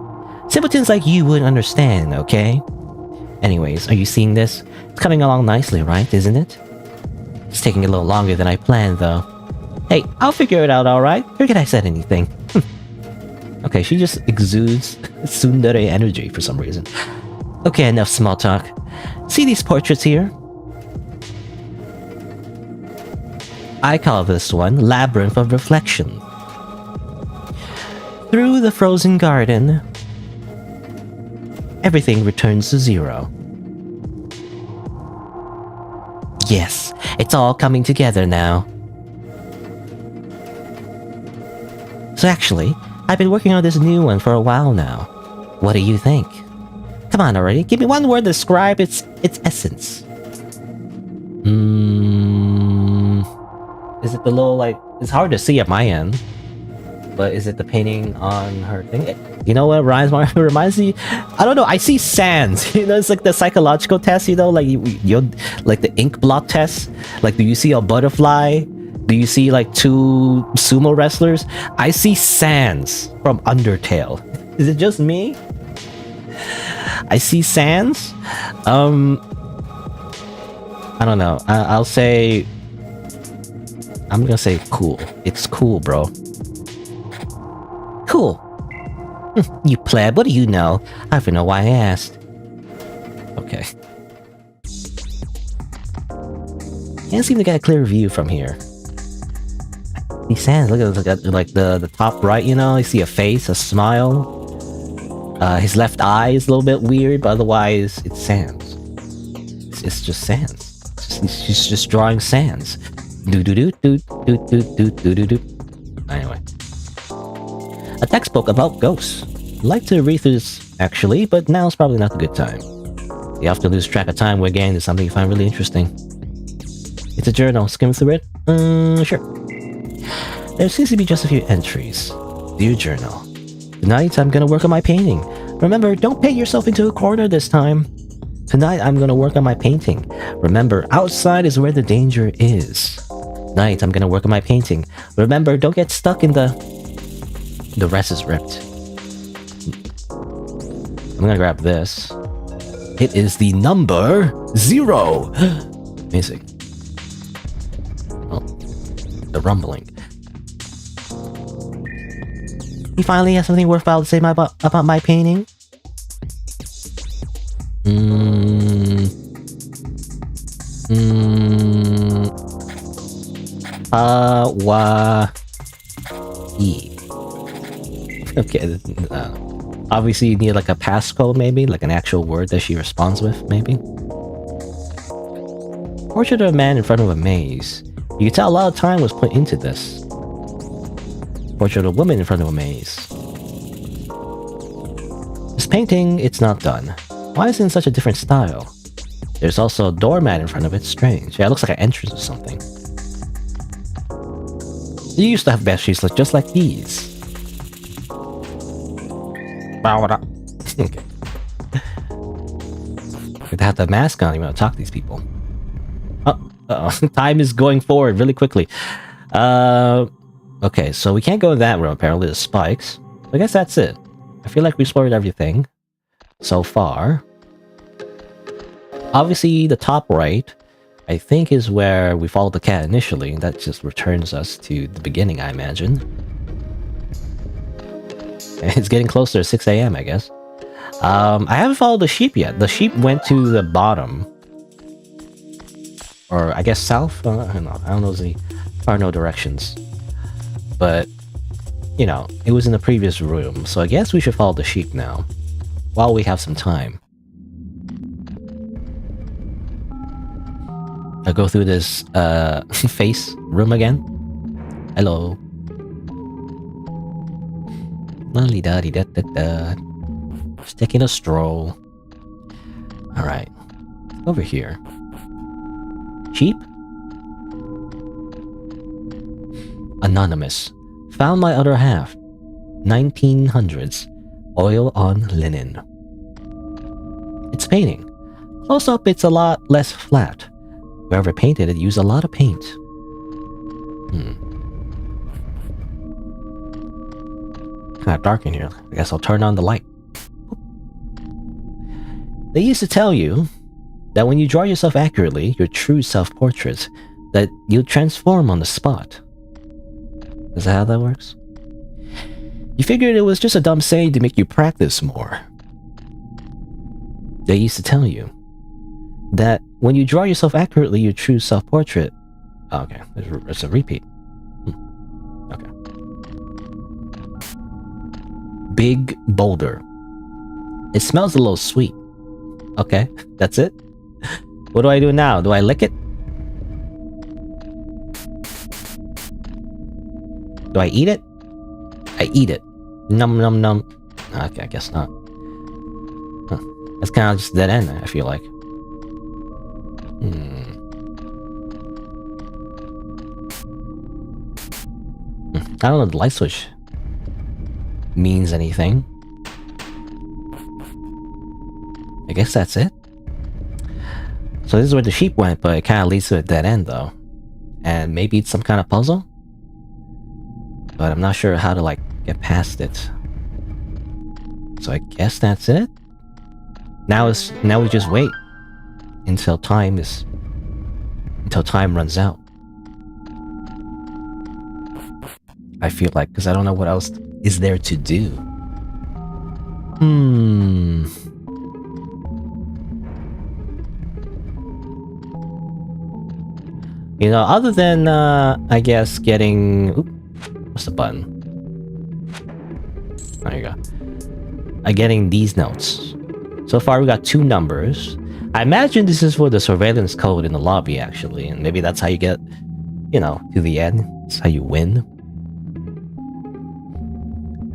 Simpletons like you wouldn't understand, okay? Anyways, are you seeing this? It's coming along nicely, right, isn't it? It's taking a little longer than I planned, though. Hey, I'll figure it out, alright? Forget I said anything. Okay, she just exudes tsundere energy for some reason. Okay, enough small talk. See these portraits here? I call this one Labyrinth of Reflection. Through the frozen garden, everything returns to zero. Yes, it's all coming together now. So actually, I've been working on this new one for a while now. What do you think? Come on already, give me one word to describe its essence. Is it the little, like, it's hard to see at my end, but is it the painting on her thing? You know what reminds me? I don't know, I see sands. You know, it's like the psychological test, you know, like you like the ink blot test. Like, do you see a butterfly? Do you see like two sumo wrestlers? I see sands from Undertale. Is it just me? I see sands. I don't know. I'll say. I'm gonna say cool. It's cool, bro. Cool. You pleb, what do you know? I don't even know why I asked. Okay. Can't seem to get a clear view from here. These sands, look at like the top right, you know? You see a face, a smile. His left eye is a little bit weird, but otherwise it's sands. It's just sands. She's just drawing sands. Anyway. A textbook about ghosts. I'd like to read through this, actually, but now's probably not the good time. You often lose track of time when getting into something you find really interesting. It's a journal. Skim through it? Sure. There seems to be just a few entries. Dear journal. Tonight, I'm gonna work on my painting. Remember, don't paint yourself into a corner this time. Tonight, I'm gonna work on my painting. Remember, outside is where the danger is. Tonight, I'm gonna work on my painting. Remember, don't get stuck in the rest is ripped. I'm gonna grab this. It is the number 0. Amazing. Oh, the rumbling. You finally have something worthwhile to say about my painting? Okay, obviously you need like a passcode maybe, like an actual word that she responds with, maybe? Portrait of a man in front of a maze. You can tell a lot of time was put into this. Portrait of a woman in front of a maze. This painting, it's not done. Why is it in such a different style? There's also a doormat in front of it, strange. Yeah, it looks like an entrance or something. You used to have bed sheets just like these. Okay. They have the mask on, you want to talk to these people. Time is going forward really quickly. Okay, so we can't go in that room, apparently. There's spikes. I guess that's it. I feel like we explored everything so far. Obviously, the top right, I think, is where we followed the cat initially. That just returns us to the beginning, I imagine. It's getting closer to 6 a.m., I guess. I haven't followed the sheep yet. The sheep went to the bottom. Or, I guess, south? I don't know. I don't know the cardinal directions. But, you know, it was in the previous room. So I guess we should follow the sheep now. While we have some time. I'll go through this, face room again. Hello. La-li-da-di-da-da-da. Just taking a stroll. Alright. Over here. Sheep? Anonymous. Found my other half. 1900s. Oil on linen. It's painting. Close up, it's a lot less flat. Whoever painted it used a lot of paint. Kinda dark in here. I guess I'll turn on the light. They used to tell you that when you draw yourself accurately, your true self-portrait, that you'll transform on the spot. Is that how that works? You figured it was just a dumb saying to make you practice more. They used to tell you that when you draw yourself accurately, your true self-portrait... Oh, okay, it's a repeat. Okay. Big boulder. It smells a little sweet. Okay, that's it. What do I do now? Do I lick it? Do I eat it? I eat it. Num num num. Okay, I guess not. Huh. That's kind of just dead end, I feel like. I don't know if the light switch means anything. I guess that's it. So this is where the sheep went, but it kind of leads to a dead end, though. And maybe it's some kind of puzzle? But I'm not sure how to, like, get past it. So I guess that's it? Now we just wait. Until time runs out. I feel like, because I don't know what else is there to do. You know, other than, I guess, getting... Oop, what's the button? There you go. Getting these notes. So far, we got 2 numbers. I imagine this is for the surveillance code in the lobby, actually. And maybe that's how you get, you know, to the end. That's how you win.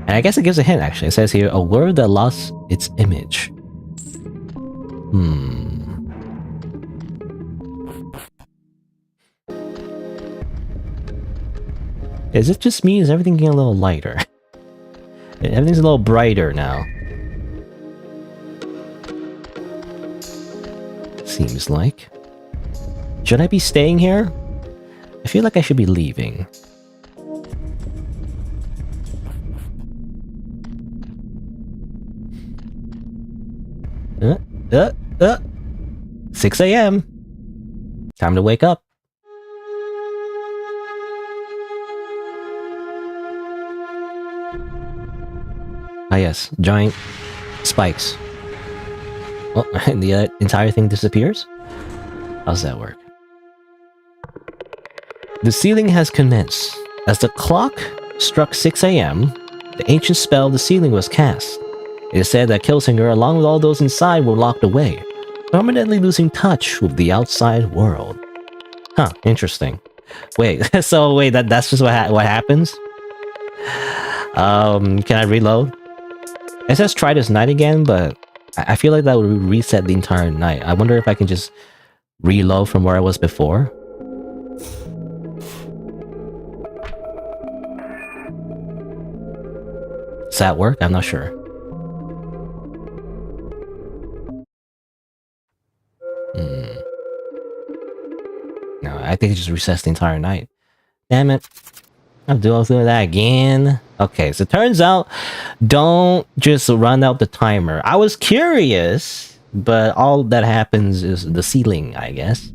And I guess it gives a hint, actually. It says here, a word that lost its image. Is it just me? Is everything getting a little lighter? Everything's a little brighter now. Seems like. Should I be staying here? I feel like I should be leaving. Uh, 6 a.m. Time to wake up. Ah yes, giant spikes. Oh, and the entire thing disappears? How's that work? The sealing has commenced. As the clock struck 6 a.m., the ancient spell of the sealing was cast. It is said that Killsinger, along with all those inside, were locked away, permanently losing touch with the outside world. Huh, interesting. Wait, so wait, that's just what happens? Can I reload? It says try this night again, but I feel like that would reset the entire night. I wonder if I can just reload from where I was before. Does that work? I'm not sure. No, I think it just resets the entire night. Damn it. I'll do that again. Okay, so it turns out, don't just run out the timer. I was curious, but all that happens is the ceiling, I guess.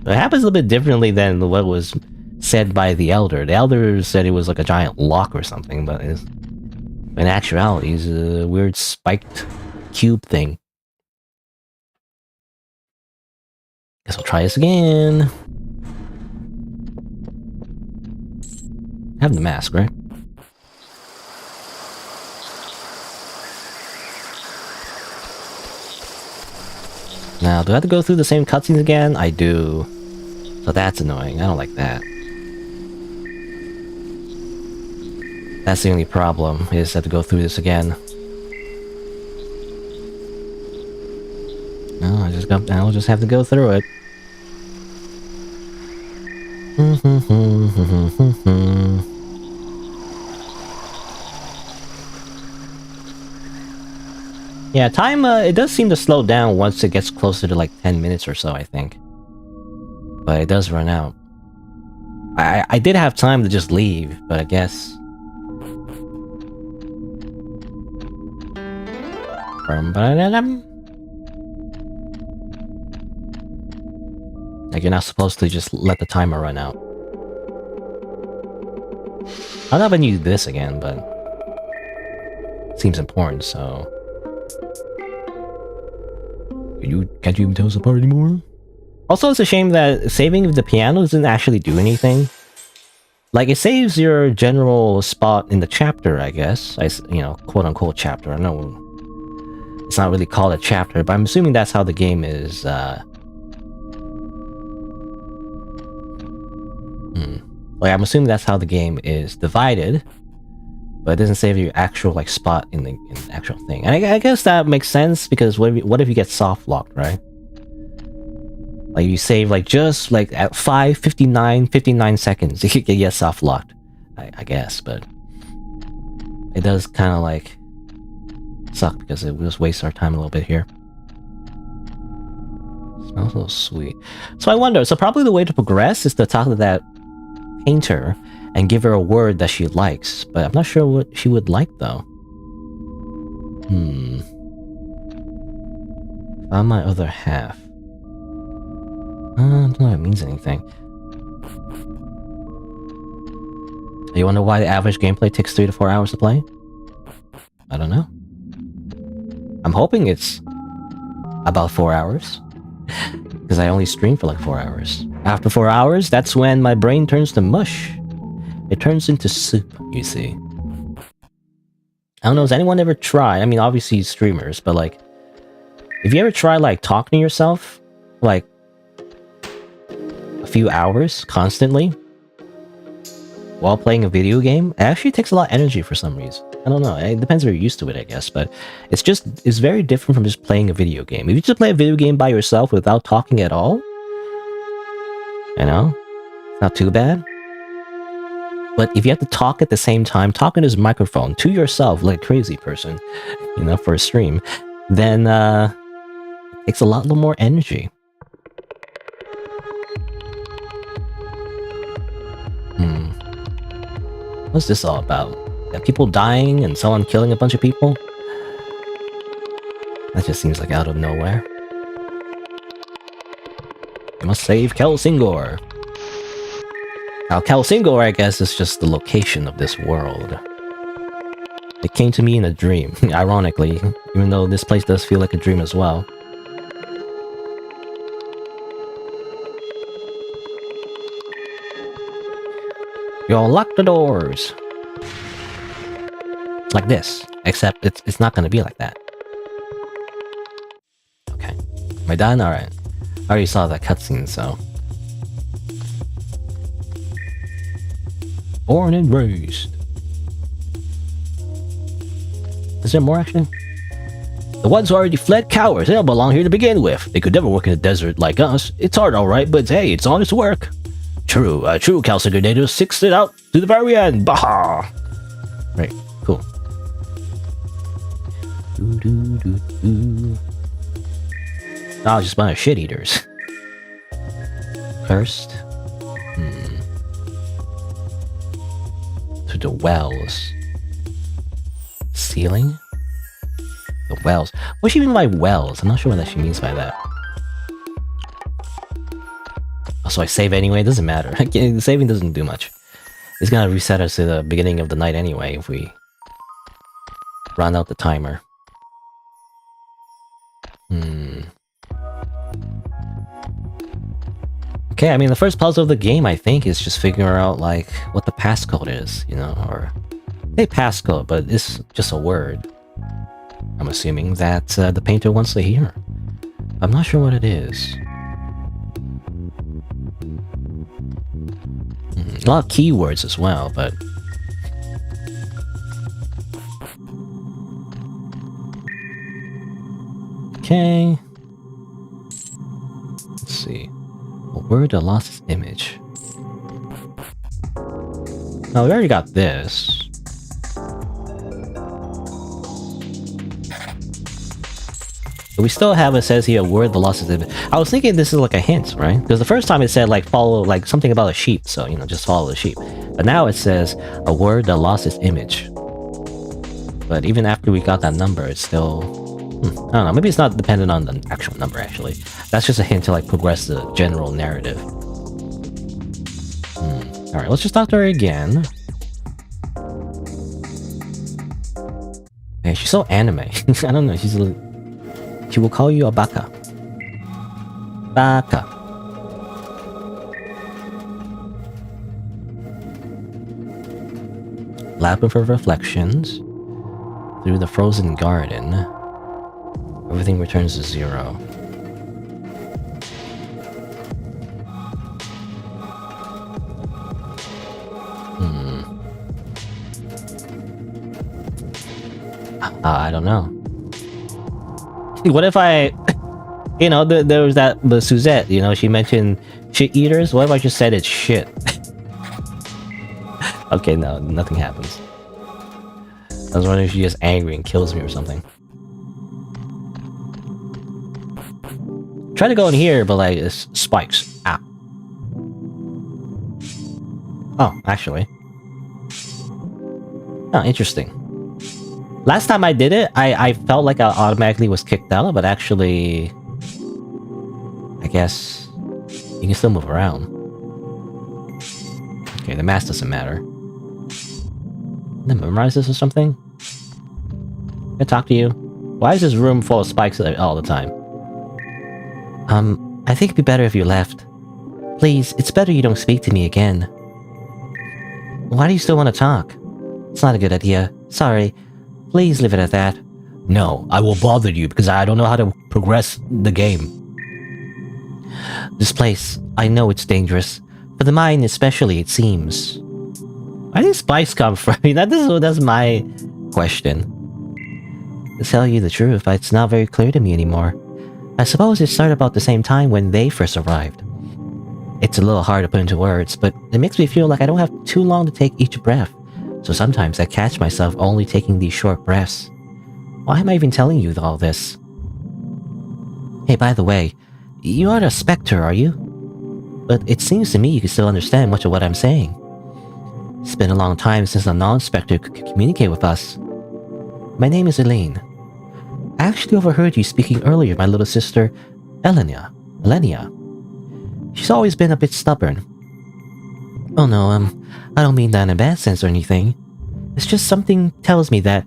It happens a little bit differently than what was said by the Elder. The Elder said it was like a giant lock or something, but In actuality, it's a weird spiked cube thing. Guess I'll try this again. I have the mask, right? Now, do I have to go through the same cutscenes again? I do. So that's annoying. I don't like that. That's the only problem, is I have to go through this again. No, I'll just have to go through it. Yeah, time, it does seem to slow down once it gets closer to like 10 minutes or so, I think. But it does run out. I did have time to just leave, but I guess... Like, you're not supposed to just let the timer run out. I don't know if I need to do this again, but... it seems important, so... Can't you even tell us apart anymore? Also, it's a shame that saving the piano doesn't actually do anything. Like, it saves your general spot in the chapter, I guess. You know, quote-unquote chapter. I know it's not really called a chapter, but I'm assuming that's how the game is, Like, I'm assuming that's how the game is divided, but it doesn't save your actual, like, spot in the actual thing. And I guess that makes sense, because what if you get soft-locked, right? Like, you save, like, just, like, at 5:59 seconds, you get soft-locked. I guess, but... it does kind of, like... suck, because it just wastes our time a little bit here. Smells a little sweet. So I wonder, so probably the way to progress is to talk to that painter and give her a word that she likes, but I'm not sure what she would like, though. Found my other half. I don't know if it means anything. You wonder why the average gameplay takes 3 to 4 hours to play? I don't know. I'm hoping it's about 4 hours. Because I only stream for like 4 hours. After 4 hours, that's when my brain turns to mush. It turns into soup, you see. I don't know, has anyone ever tried? I mean, obviously streamers, but like... if you ever try like talking to yourself, like... a few hours, constantly... while playing a video game, it actually takes a lot of energy for some reason. I don't know, it depends if you're used to it, I guess, but... it's very different from just playing a video game. If you just play a video game by yourself without talking at all... you know? Not too bad. But if you have to talk at the same time, talk in this microphone to yourself like a crazy person, you know, for a stream, then it takes a lot more energy. What's this all about? Got people dying and someone killing a bunch of people? That just seems like out of nowhere. You must save Kelsingor. Now, Kelsingor, I guess, is just the location of this world. It came to me in a dream, ironically, even though this place does feel like a dream as well. You'll lock the doors! Like this, except it's not gonna be like that. Okay. Am I done? Alright. I already saw that cutscene, so... Born and raised. Is there more, actually? The ones who already fled cowards. They don't belong here to begin with. They could never work in a desert like us. It's hard, alright, but hey, it's honest work. True, true Kelsingor native sticks it out to the very end. Baha! Right, cool. Oh, just a bunch of shit eaters. First. To the wells. Ceiling? The wells. What does she mean by wells? I'm not sure what she means by that. Oh, so I save anyway? It doesn't matter. The saving doesn't do much. It's gonna reset us to the beginning of the night anyway if we run out the timer. Okay, I mean, the first puzzle of the game, I think, is just figuring out, like, what the passcode is, you know, or... Say passcode, but it's just a word. I'm assuming that the painter wants to hear. I'm not sure what it is. A lot of keywords as well, but... Okay... Let's see... A word that lost its image. Oh, we already got this. But we still have, it says here, a word that lost its image. I was thinking this is like a hint, right? Because the first time it said, like, follow, like, something about a sheep. So, you know, just follow the sheep. But now it says, a word that lost its image. But even after we got that number, it's still... I don't know, maybe it's not dependent on the actual number, actually. That's just a hint to, like, progress the general narrative. Alright, let's just talk to her again. Hey, she's so anime. I don't know, she's a... She will call you a baka. Baka. Lap of her reflections. Through the frozen garden. Everything returns to 0. I don't know. What if I... You know, there was the Suzette, you know, she mentioned shit eaters. What if I just said it's shit? Okay, no, nothing happens. I was wondering if she's just angry and kills me or something. Try to go in here, but like, it's spikes. Ah. Oh, actually. Oh, interesting. Last time I did it, I felt like I automatically was kicked out, but actually... I guess... You can still move around. Okay, the mask doesn't matter. Did I memorize this or something? Can I talk to you? Why is this room full of spikes all the time? I think it'd be better if you left. Please, it's better you don't speak to me again. Why do you still want to talk? It's not a good idea. Sorry. Please leave it at that. No, I will bother you because I don't know how to progress the game. This place, I know it's dangerous. For the mind especially, it seems. Where do these spikes come from? I mean, that's my question. To tell you the truth, it's not very clear to me anymore. I suppose it started about the same time when they first arrived. It's a little hard to put into words, but it makes me feel like I don't have too long to take each breath. So sometimes I catch myself only taking these short breaths. Why am I even telling you all this? Hey, by the way, you aren't a Spectre, are you? But it seems to me you can still understand much of what I'm saying. It's been a long time since a non-Spectre could communicate with us. My name is Elaine. I actually overheard you speaking earlier with my little sister, Elenia. She's always been a bit stubborn. Oh no, I don't mean that in a bad sense or anything. It's just something tells me that,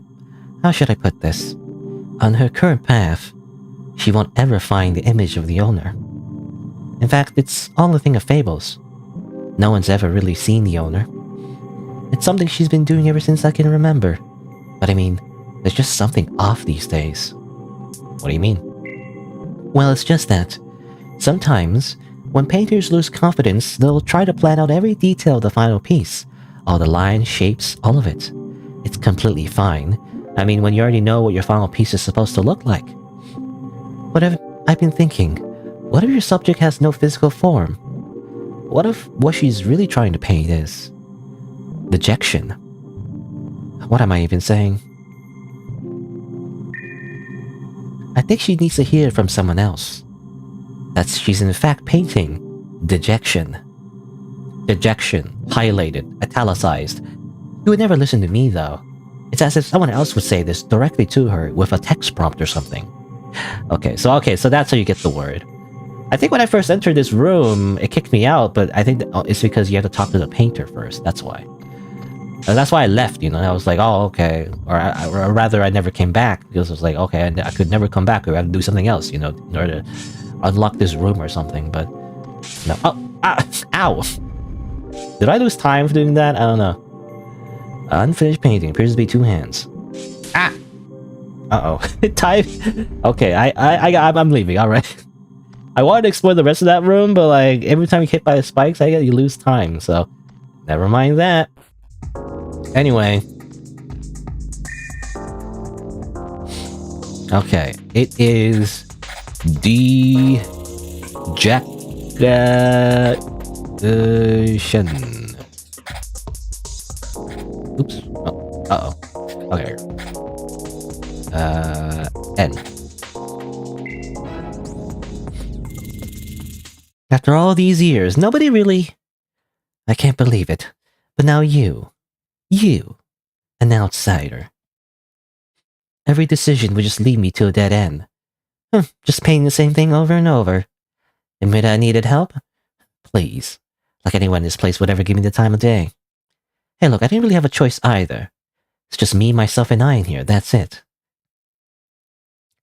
how should I put this? On her current path, she won't ever find the image of the owner. In fact, it's all a thing of fables. No one's ever really seen the owner. It's something she's been doing ever since I can remember. But I mean, there's just something off these days. What do you mean? Well, it's just that sometimes, when painters lose confidence, they'll try to plan out every detail of the final piece. All the lines, shapes, all of it. It's completely fine. I mean, when you already know what your final piece is supposed to look like. But I've been thinking, what if your subject has no physical form? What if what she's really trying to paint is... dejection? What am I even saying? I think she needs to hear it from someone else. That she's in fact painting dejection. Dejection, highlighted, italicized. You would never listen to me though. It's as if someone else would say this directly to her with a text prompt or something. Okay, so that's how you get the word. I think when I first entered this room, it kicked me out, but I think it's because you have to talk to the painter first, that's why. And that's why I left, you know. I was like, oh, okay. Or rather, I never came back because I was like, okay, I could never come back. I had to do something else, you know, in order to unlock this room or something. But no. Oh, ow! Did I lose time for doing that? I don't know. Unfinished painting appears to be 2 hands. Ah! Uh-oh. Time. Okay, I'm leaving. All right. I wanted to explore the rest of that room, but like every time you hit by the spikes, you lose time. So never mind that. Anyway. Okay, it is dejection. Oops. Oh. Uh-oh. Okay. N. After all these years, nobody really... I can't believe it. But now you, an outsider. Every decision would just lead me to a dead end. Just painting the same thing over and over. Admit I needed help? Please. Like anyone in this place would ever give me the time of day. Hey look, I didn't really have a choice either. It's just me, myself, and I in here, that's it.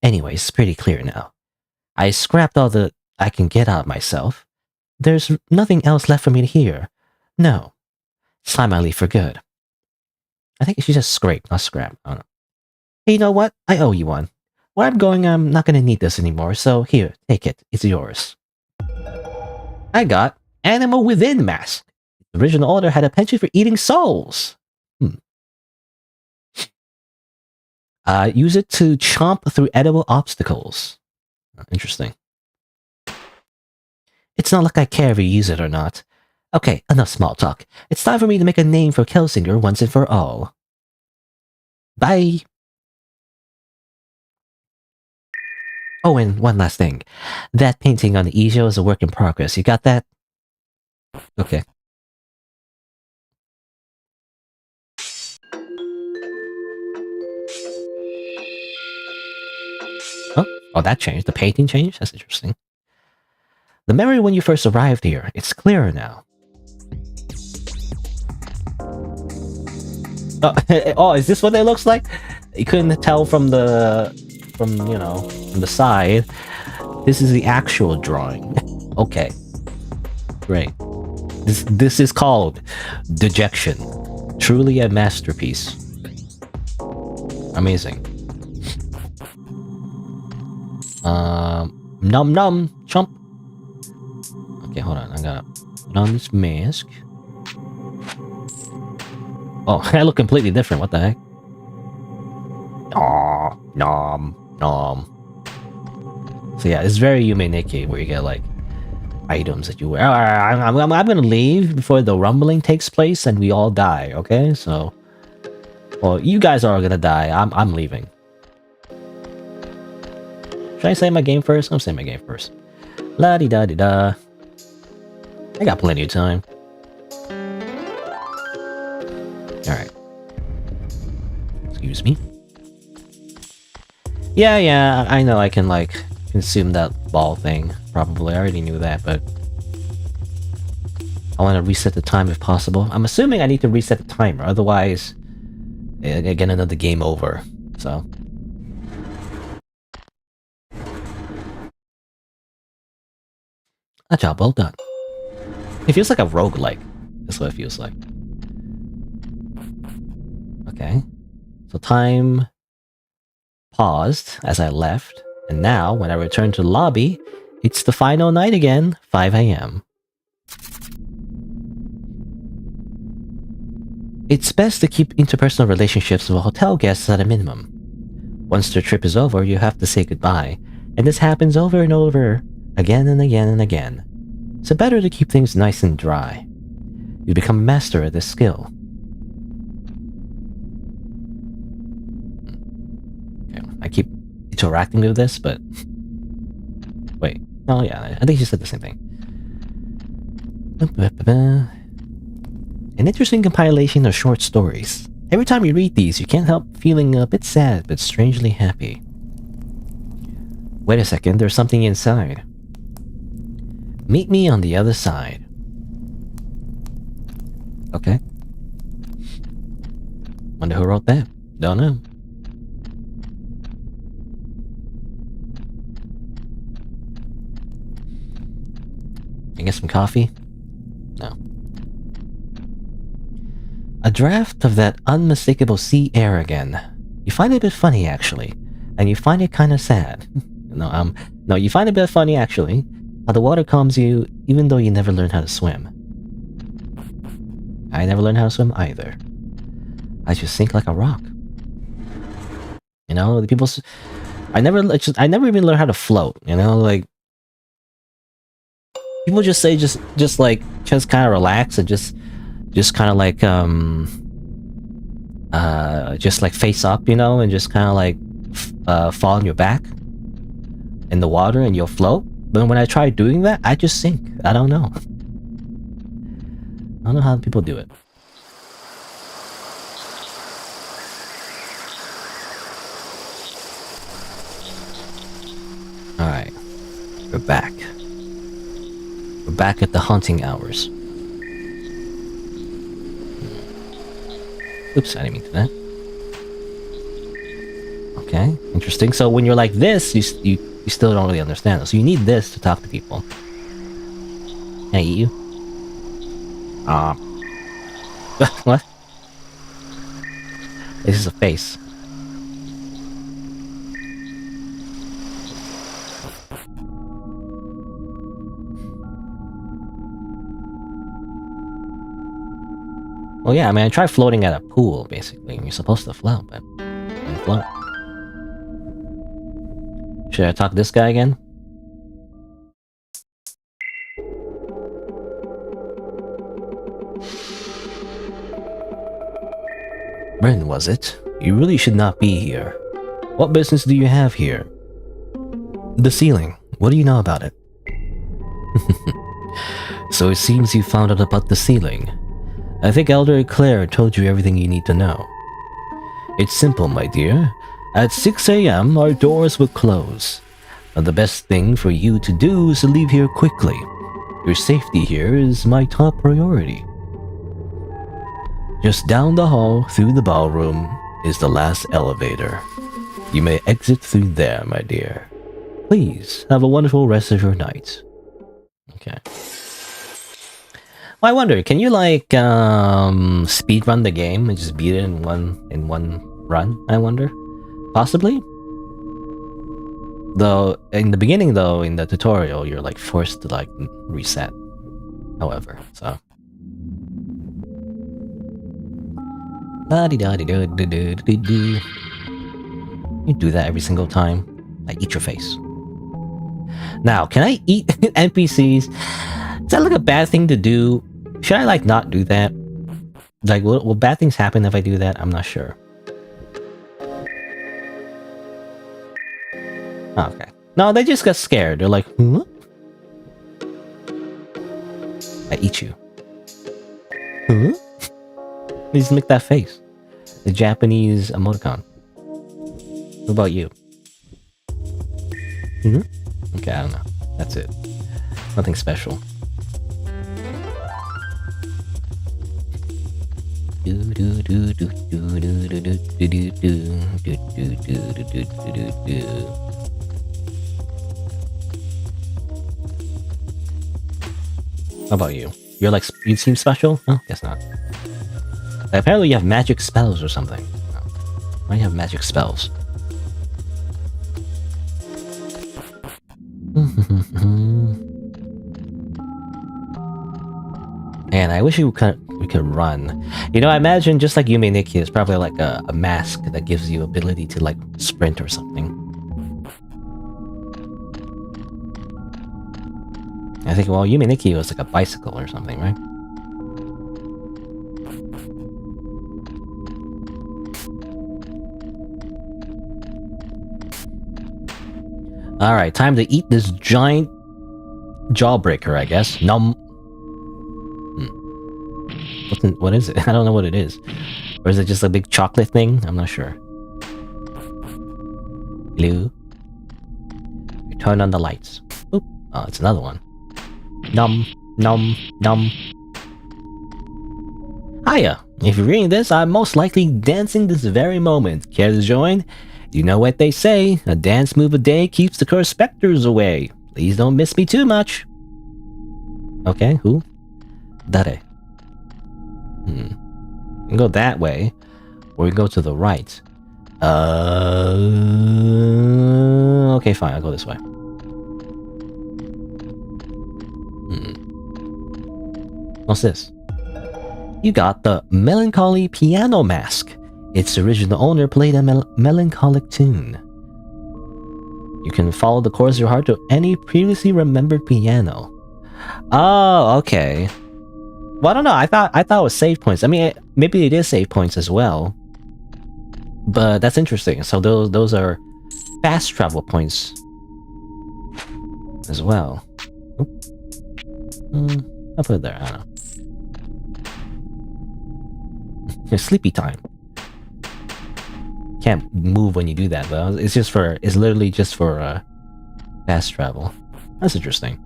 Anyways, it's pretty clear now. I scrapped all the I can get out of myself. There's nothing else left for me to hear. No. It's time I leave for good. I think she just scraped, not scrap. I don't know. Hey, you know what? I owe you one. Where I'm going, I'm not gonna need this anymore, so here, take it. It's yours. I got Animal Within Mask. The original order had a penchant for eating souls. Use it to chomp through edible obstacles. Interesting. It's not like I care if you use it or not. Okay, enough small talk. It's time for me to make a name for Kelsinger once and for all. Bye! Oh, and one last thing. That painting on the Ijo is a work in progress. You got that? Okay. Oh, that changed. The painting changed? That's interesting. The memory when you first arrived here, it's clearer now. Oh, is this what it looks like? You couldn't tell from the side. This is the actual drawing. Okay. Great. This is called Dejection. Truly a masterpiece. Amazing. Num num chomp. Okay, hold on. I gotta put on this mask. Oh, I look completely different. What the heck? Aw, nom, nom. So yeah, it's very Yume Nikki, where you get like items that you wear. I'm gonna leave before the rumbling takes place and we all die. Okay, so well, you guys are all gonna die. I'm leaving. Should I say my game first? I'm saying my game first. La di da di da. I got plenty of time. Alright. Excuse me. Yeah, I know I can, like, consume that ball thing. Probably, I already knew that, but... I want to reset the time if possible. I'm assuming I need to reset the timer, otherwise... I get another game over, so... A job well done. It feels like a roguelike. That's what it feels like. Okay. So time paused as I left, and now, when I return to the lobby, it's the final night again, 5 AM. It's best to keep interpersonal relationships with hotel guests at a minimum. Once their trip is over, you have to say goodbye, and this happens over and over, again and again and again. So better to keep things nice and dry. You become a master at this skill. Okay, I keep interacting with this, but... Wait. Oh yeah, I think she said the same thing. An interesting compilation of short stories. Every time you read these, you can't help feeling a bit sad, but strangely happy. Wait a second, there's something inside. Meet me on the other side. Okay. Wonder who wrote that? Don't know. Can I get some coffee? No. A draft of that unmistakable sea air again. You find it a bit funny, actually. And you find it kind of sad. No, you find it a bit funny, actually. How the water calms you, even though you never learned how to swim. I never learned how to swim either. I just sink like a rock. You know, the people... I never even learned how to float, you know, like... People just say just kind of relax and just kind of like, just like face up, you know, and just kind of like, fall on your back in the water and you'll float. But when I try doing that, I just sink. I don't know. I don't know how people do it. Alright. We're back. We're back at the hunting hours. Oops, I didn't mean to do that. Okay, interesting. So when you're like this, you still don't really understand it. So you need this to talk to people. Can I eat you? What? This is a face. Well, yeah, I mean, I tried floating at a pool, basically. You're supposed to float, but I didn't float. Should I talk to this guy again? Bryn, was it? You really should not be here. What business do you have here? The ceiling. What do you know about it? So it seems you found out about the ceiling. I think Elder Eclair told you everything you need to know. It's simple, my dear. At 6 a.m., our doors will close. And the best thing for you to do is to leave here quickly. Your safety here is my top priority. Just down the hall, through the ballroom, is the last elevator. You may exit through there, my dear. Please, have a wonderful rest of your night. Okay. Well, I wonder, can you like speed run the game and just beat it in one run? I wonder, possibly. Though in the beginning, though in the tutorial, you're like forced to like reset. However, so. You do that every single time. I eat your face. Now, can I eat NPCs? Is that like a bad thing to do? Should I like not do that? Like, will bad things happen if I do that? I'm not sure. Oh, okay. No, they just got scared. They're like, huh? I eat you. Huh? They just make that face. The Japanese emoticon. What about you? Hmm? Okay, I don't know. That's it. Nothing special. How about you? You're like, you seem special? Oh, guess not. Apparently you have magic spells or something. Why do you have magic spells? Man, I wish we could run. You know, I imagine just like Yume Nikki, there's probably like a mask that gives you ability to like sprint or something. I think, well, Yume Nikki was like a bicycle or something, right? Alright, time to eat this giant jawbreaker, I guess. Nom. What is it? I don't know what it is. Or is it just a big chocolate thing? I'm not sure. Hello? Turn on the lights. Oop. Oh, it's another one. Nom. Nom. Nom. Hiya. If you're reading this, I'm most likely dancing this very moment. Care to join? You know what they say, a dance move a day keeps the cursed specters away. Please don't miss me too much. Okay, who? Dare. We can go that way, or we can go to the right. Okay, fine, I'll go this way. What's this? You got the Melancholy Piano Mask. Its original owner played a melancholic tune. You can follow the chords of your heart to any previously remembered piano. Oh, okay. Well, I don't know. I thought it was save points. I mean, maybe it is save points as well. But that's interesting. So those are fast travel points as well. I'll put it there. I don't know. Sleepy time. Can't move when you do that, though. It's literally just for fast travel. That's interesting.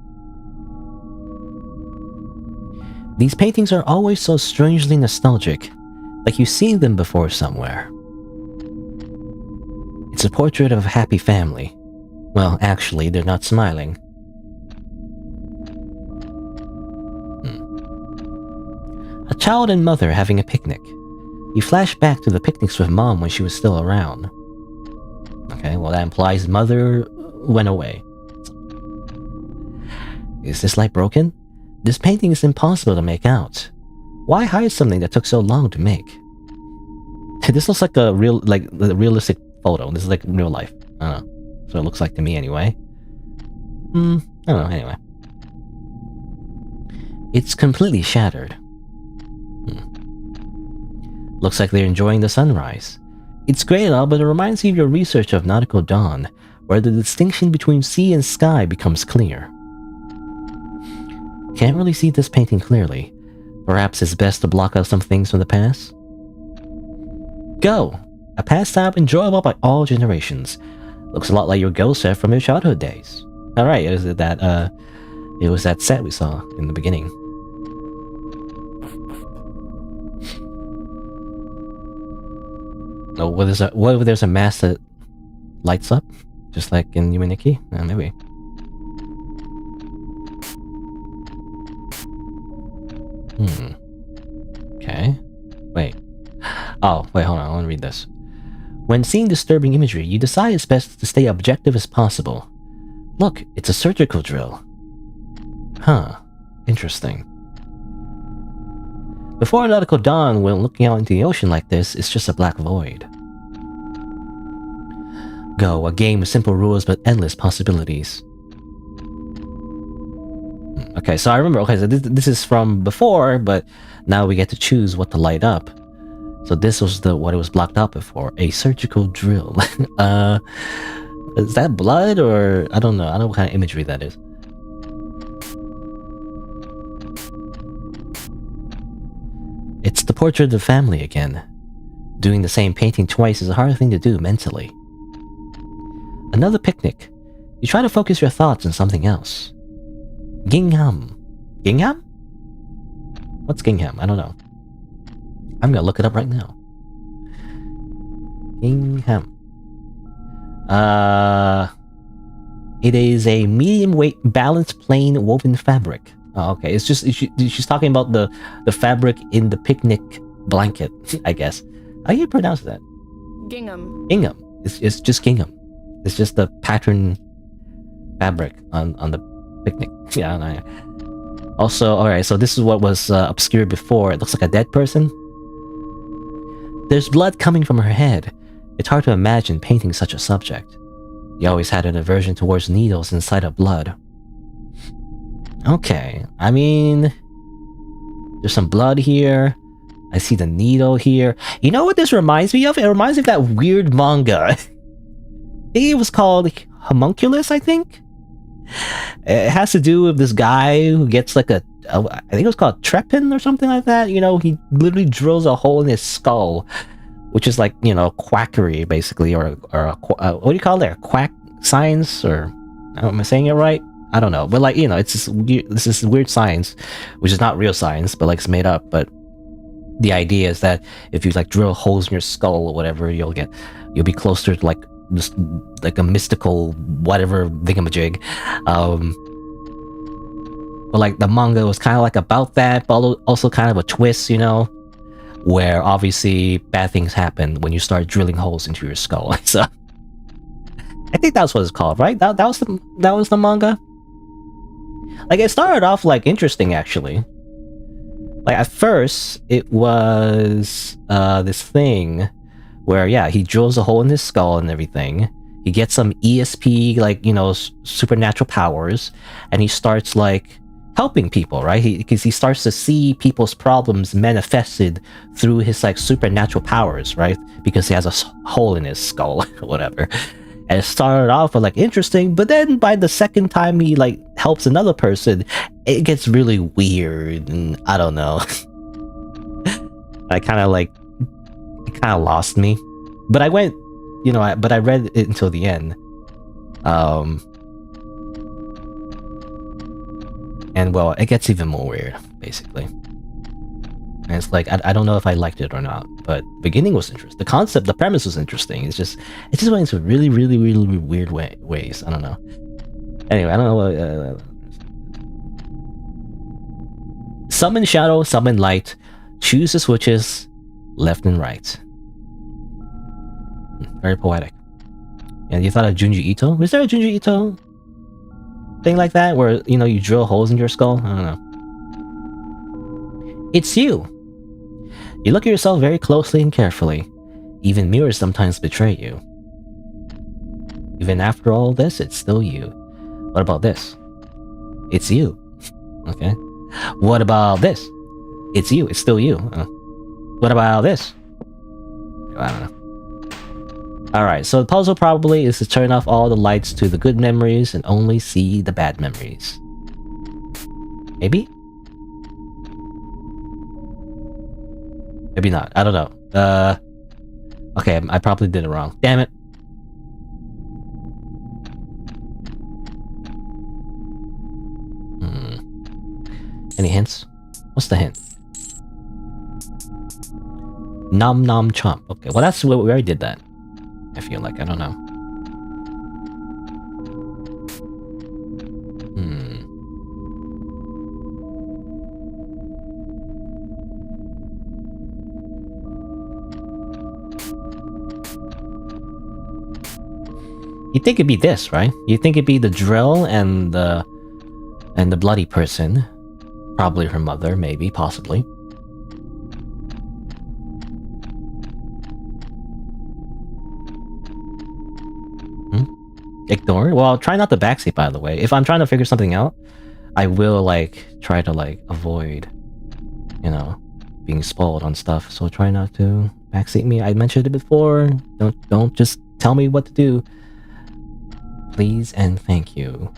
These paintings are always so strangely nostalgic, like you've seen them before somewhere. It's a portrait of a happy family. Well, actually, they're not smiling. A child and mother having a picnic. You flash back to the picnics with Mom when she was still around. Okay, well that implies Mother went away. Is this light broken? This painting is impossible to make out. Why hide something that took so long to make? This looks like a realistic photo. This is like real life. I don't know. So it looks like to me anyway. I don't know, anyway. It's completely shattered. Looks like they're enjoying the sunrise. It's great and all, but it reminds me of your research of Nautical Dawn, where the distinction between sea and sky becomes clear. Can't really see this painting clearly. Perhaps it's best to block out some things from the past? Go! A pastime enjoyable by all generations. Looks a lot like your ghost set from your childhood days. Alright, it was that set we saw in the beginning. Oh, what if there's a mask that lights up? Just like in Yumeniki? Maybe. Okay. Wait. Oh, wait, hold on. I want to read this. When seeing disturbing imagery, you decide it's best to stay objective as possible. Look, it's a surgical drill. Huh. Interesting. Before Nautical Dawn, when looking out into the ocean like this, it's just a black void. Go, a game with simple rules but endless possibilities. Okay, so I remember, so this is from before, but now we get to choose what to light up. So this was what it was blocked out before, a surgical drill. Is that blood or, I don't know what kind of imagery that is. It's the portrait of the family again. Doing the same painting twice is a hard thing to do mentally. Another picnic. You try to focus your thoughts on something else. Gingham. Gingham? What's Gingham? I don't know. I'm gonna look it up right now. Gingham. It is a medium weight balanced plain woven fabric. Oh, okay. It's just she's talking about the fabric in the picnic blanket, I guess. How do you pronounce that? Gingham. Gingham. It's just gingham. It's just the pattern fabric on the picnic. Yeah. Also, alright, so this is what was obscured before. It looks like a dead person. There's blood coming from her head. It's hard to imagine painting such a subject. You always had an aversion towards needles inside of blood. Okay, I mean, there's some blood here. I see the needle here. You know what this reminds me of? It reminds me of that weird manga. I think it was called Homunculus, I think? It has to do with this guy who gets like I think it was called Trepin or something like that. You know, he literally drills a hole in his skull, which is like, you know, quackery basically, or what do you call it? Quack science, or am I saying it right? I don't know, but like, you know, it's this is weird science, which is not real science, but like it's made up. But the idea is that if you like drill holes in your skull or whatever, you'll be closer to like just like a mystical whatever thingamajig. But like the manga was kind of like about that, but also kind of a twist, where obviously bad things happen when you start drilling holes into your skull. So I think that's what it's called, right? That was the manga. Like it started off like interesting actually. Like at first it was this thing where he drills a hole in his skull and everything. He gets some ESP like supernatural powers, and he starts like helping people, right? Because he starts to see people's problems manifested through his like supernatural powers, right? Because he has a hole in his skull or whatever. And it started off with like interesting, but then by the second time he like helps another person, it gets really weird, and I don't know. It kind of lost me. But I went, but I read it until the end. And well, it gets even more weird, basically. And it's like, I don't know if I liked it or not, but beginning was interesting. The concept, the premise was interesting. It just went into really, really, really weird ways. I don't know. Anyway, I don't know. Summon shadow, summon light. Choose the switches, left and right. Very poetic. And you thought of Junji Ito? Was there a Junji Ito thing like that where you drill holes in your skull? I don't know. It's you. You look at yourself very closely and carefully. Even mirrors sometimes betray you. Even after all this, it's still you. What about this? It's you. Okay. What about this? It's you. It's still you. What about this? I don't know. Alright, so the puzzle probably is to turn off all the lights to the good memories and only see the bad memories. Maybe? Maybe not. I don't know. Okay, I probably did it wrong. Damn it. Any hints? What's the hint? Nom nom chomp. Okay, well that's what we already did that. I feel like, I don't know. You'd think it'd be this, right? You'd think it'd be the drill and the bloody person. Probably her mother, maybe, possibly. Ignore? Well, try not to backseat, by the way. If I'm trying to figure something out, I will, like, try to, like, avoid, being spoiled on stuff. So try not to backseat me. I mentioned it before. Don't just tell me what to do. Please and thank you.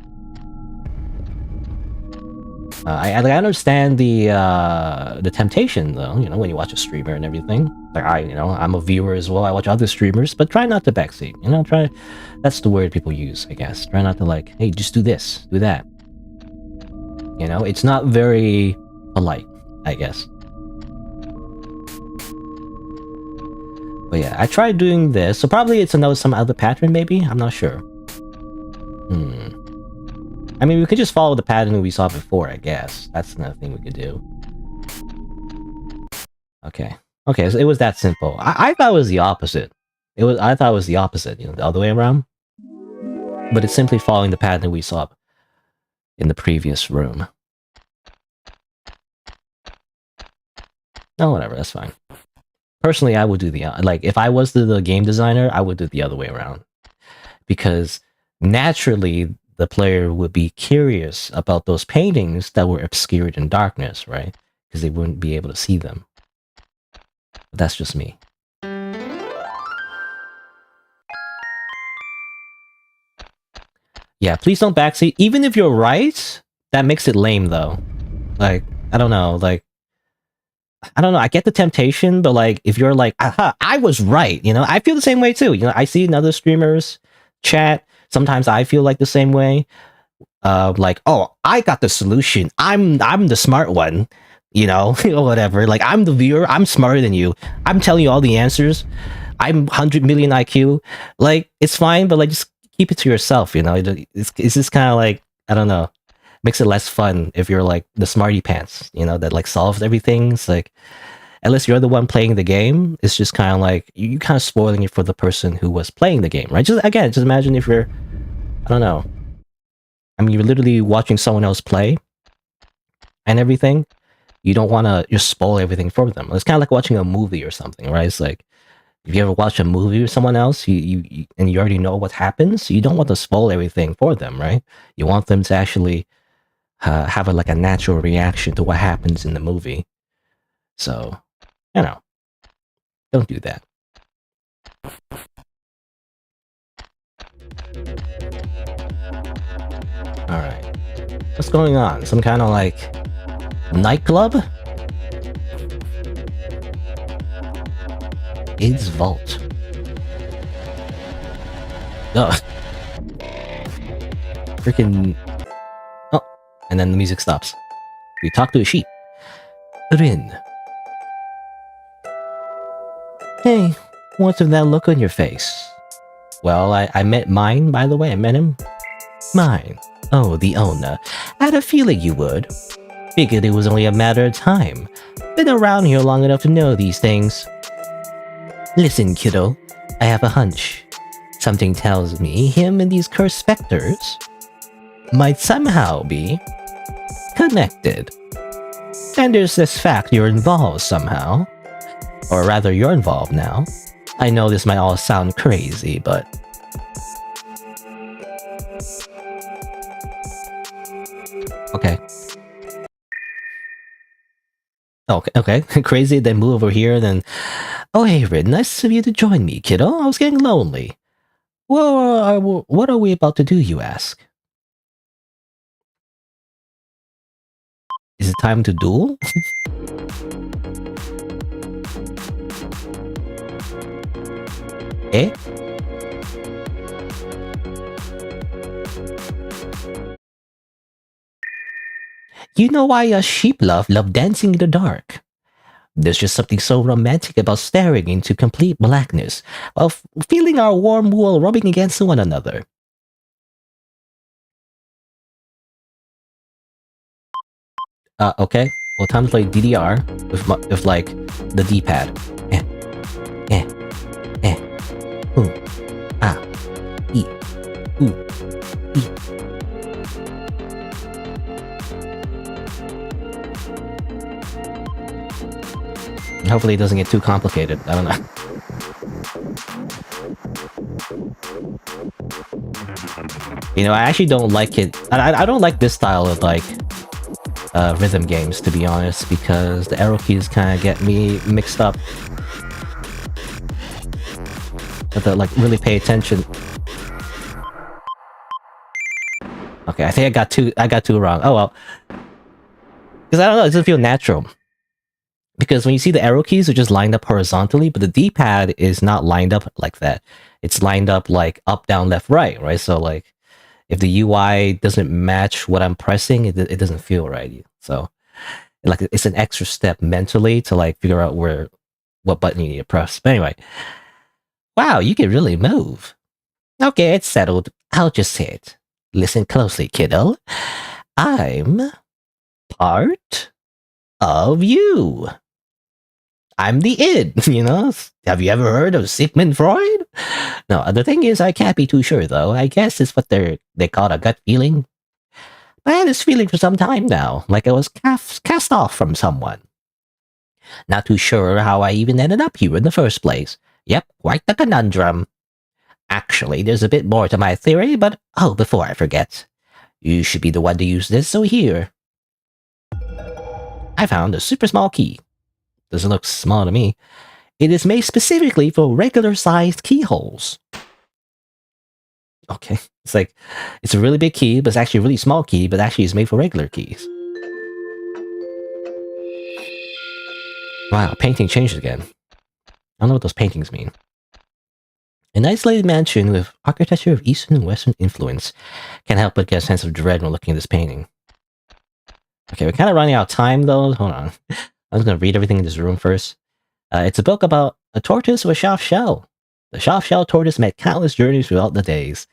I understand the temptation, though, when you watch a streamer and everything. Like, I'm a viewer as well. I watch other streamers, but try not to backseat. That's the word people use, I guess. Try not to like, hey, just do this, do that. It's not very polite, I guess. But yeah, I tried doing this, so probably it's some other pattern, maybe? I'm not sure. I mean, we could just follow the pattern we saw before, I guess. That's another thing we could do. Okay. Okay, so it was that simple. I thought it was the opposite. I thought it was the opposite, the other way around. But it's simply following the pattern we saw in the previous room. Oh, whatever, that's fine. Personally, I would do if I was the game designer, I would do it the other way around. Because naturally, the player would be curious about those paintings that were obscured in darkness, right? Because they wouldn't be able to see them. But that's just me. Yeah, please don't backseat. Even if you're right, that makes it lame, though. Like, I don't know, I get the temptation, but like, if you're like, aha, I was right, I feel the same way too. I see in other streamers chat, sometimes I feel like the same way. Like, oh, I got the solution. I'm the smart one. you know, or whatever. Like, I'm the viewer, I'm smarter than you. I'm telling you all the answers. I'm 100 million IQ. Like, it's fine, but like, just keep it to yourself, you know? It's just kind of like, I don't know, makes it less fun if you're like the smarty pants, you know, that like solves everything. It's like, unless you're the one playing the game, it's just kind of like, you kind of spoiling it for the person who was playing the game, right? Just, again, just imagine if you're, I don't know, I mean, you're literally watching someone else play and everything. You don't want to just spoil everything for them. It's kind of like watching a movie or something, right? It's like, if you ever watch a movie with someone else, and you already know what happens, you don't want to spoil everything for them, right? You want them to actually have like a natural reaction to what happens in the movie. So, you know, don't do that. All right, what's going on? Some kind of like nightclub? Id's vault. Oh, freaking! Oh, and then the music stops. We talk to a sheep. Rin. Hey, what's with that look on your face? Well, I met Mine, by the way. I met him. Mine. Oh, the owner. I had a feeling you would. Figured it was only a matter of time. Been around here long enough to know these things. Listen, kiddo. I have a hunch. Something tells me him and these cursed specters might somehow be connected. And there's this fact you're involved somehow. Or rather, you're involved now. I know this might all sound crazy, but... Okay. Okay. Crazy, then move over here, then... Oh, hey, Rid, nice of you to join me, kiddo. I was getting lonely. Well, what are we about to do, you ask? Is it time to duel? Eh? You know why us sheep love dancing in the dark. There's just something so romantic about staring into complete blackness, while feeling our warm wool rubbing against one another. Okay. Well, time to play DDR with like, the D-pad. Eh. Eh. Eh. Ooh. Ah. E. Ooh. E. Hopefully it doesn't get too complicated. I don't know. You know, I actually don't like it. I don't like this style of, like, rhythm games, to be honest, because the arrow keys kind of get me mixed up. I have to, like, really pay attention. Okay, I think I got two wrong. Oh well. Because I don't know, it doesn't feel natural. Because when you see the arrow keys are just lined up horizontally, but the D-pad is not lined up like that. It's lined up like up, down, left, right? So like, if the UI doesn't match what I'm pressing, it doesn't feel right. So, like, it's an extra step mentally to like figure out what button you need to press. But anyway, wow, you can really move. Okay, it's settled. I'll just say it. Listen closely, kiddo. I'm part of you. I'm the id, you know? Have you ever heard of Sigmund Freud? No, the thing is, I can't be too sure, though. I guess it's what they call a gut feeling. I had this feeling for some time now, like I was cast off from someone. Not too sure how I even ended up here in the first place. Yep, quite the conundrum. Actually, there's a bit more to my theory, but oh, before I forget, you should be the one to use this, so here. I found a super small key. Doesn't look small to me. It is made specifically for regular-sized keyholes. Okay, it's like, it's a really big key, but it's actually a really small key, but actually it's made for regular keys. Wow, painting changed again. I don't know what those paintings mean. An isolated mansion with architecture of Eastern and Western influence can't help but get a sense of dread when looking at this painting. Okay, we're kind of running out of time though. Hold on. I'm just gonna read everything in this room first. It's a book about a tortoise with a soft shell. The soft shell tortoise made countless journeys throughout the days.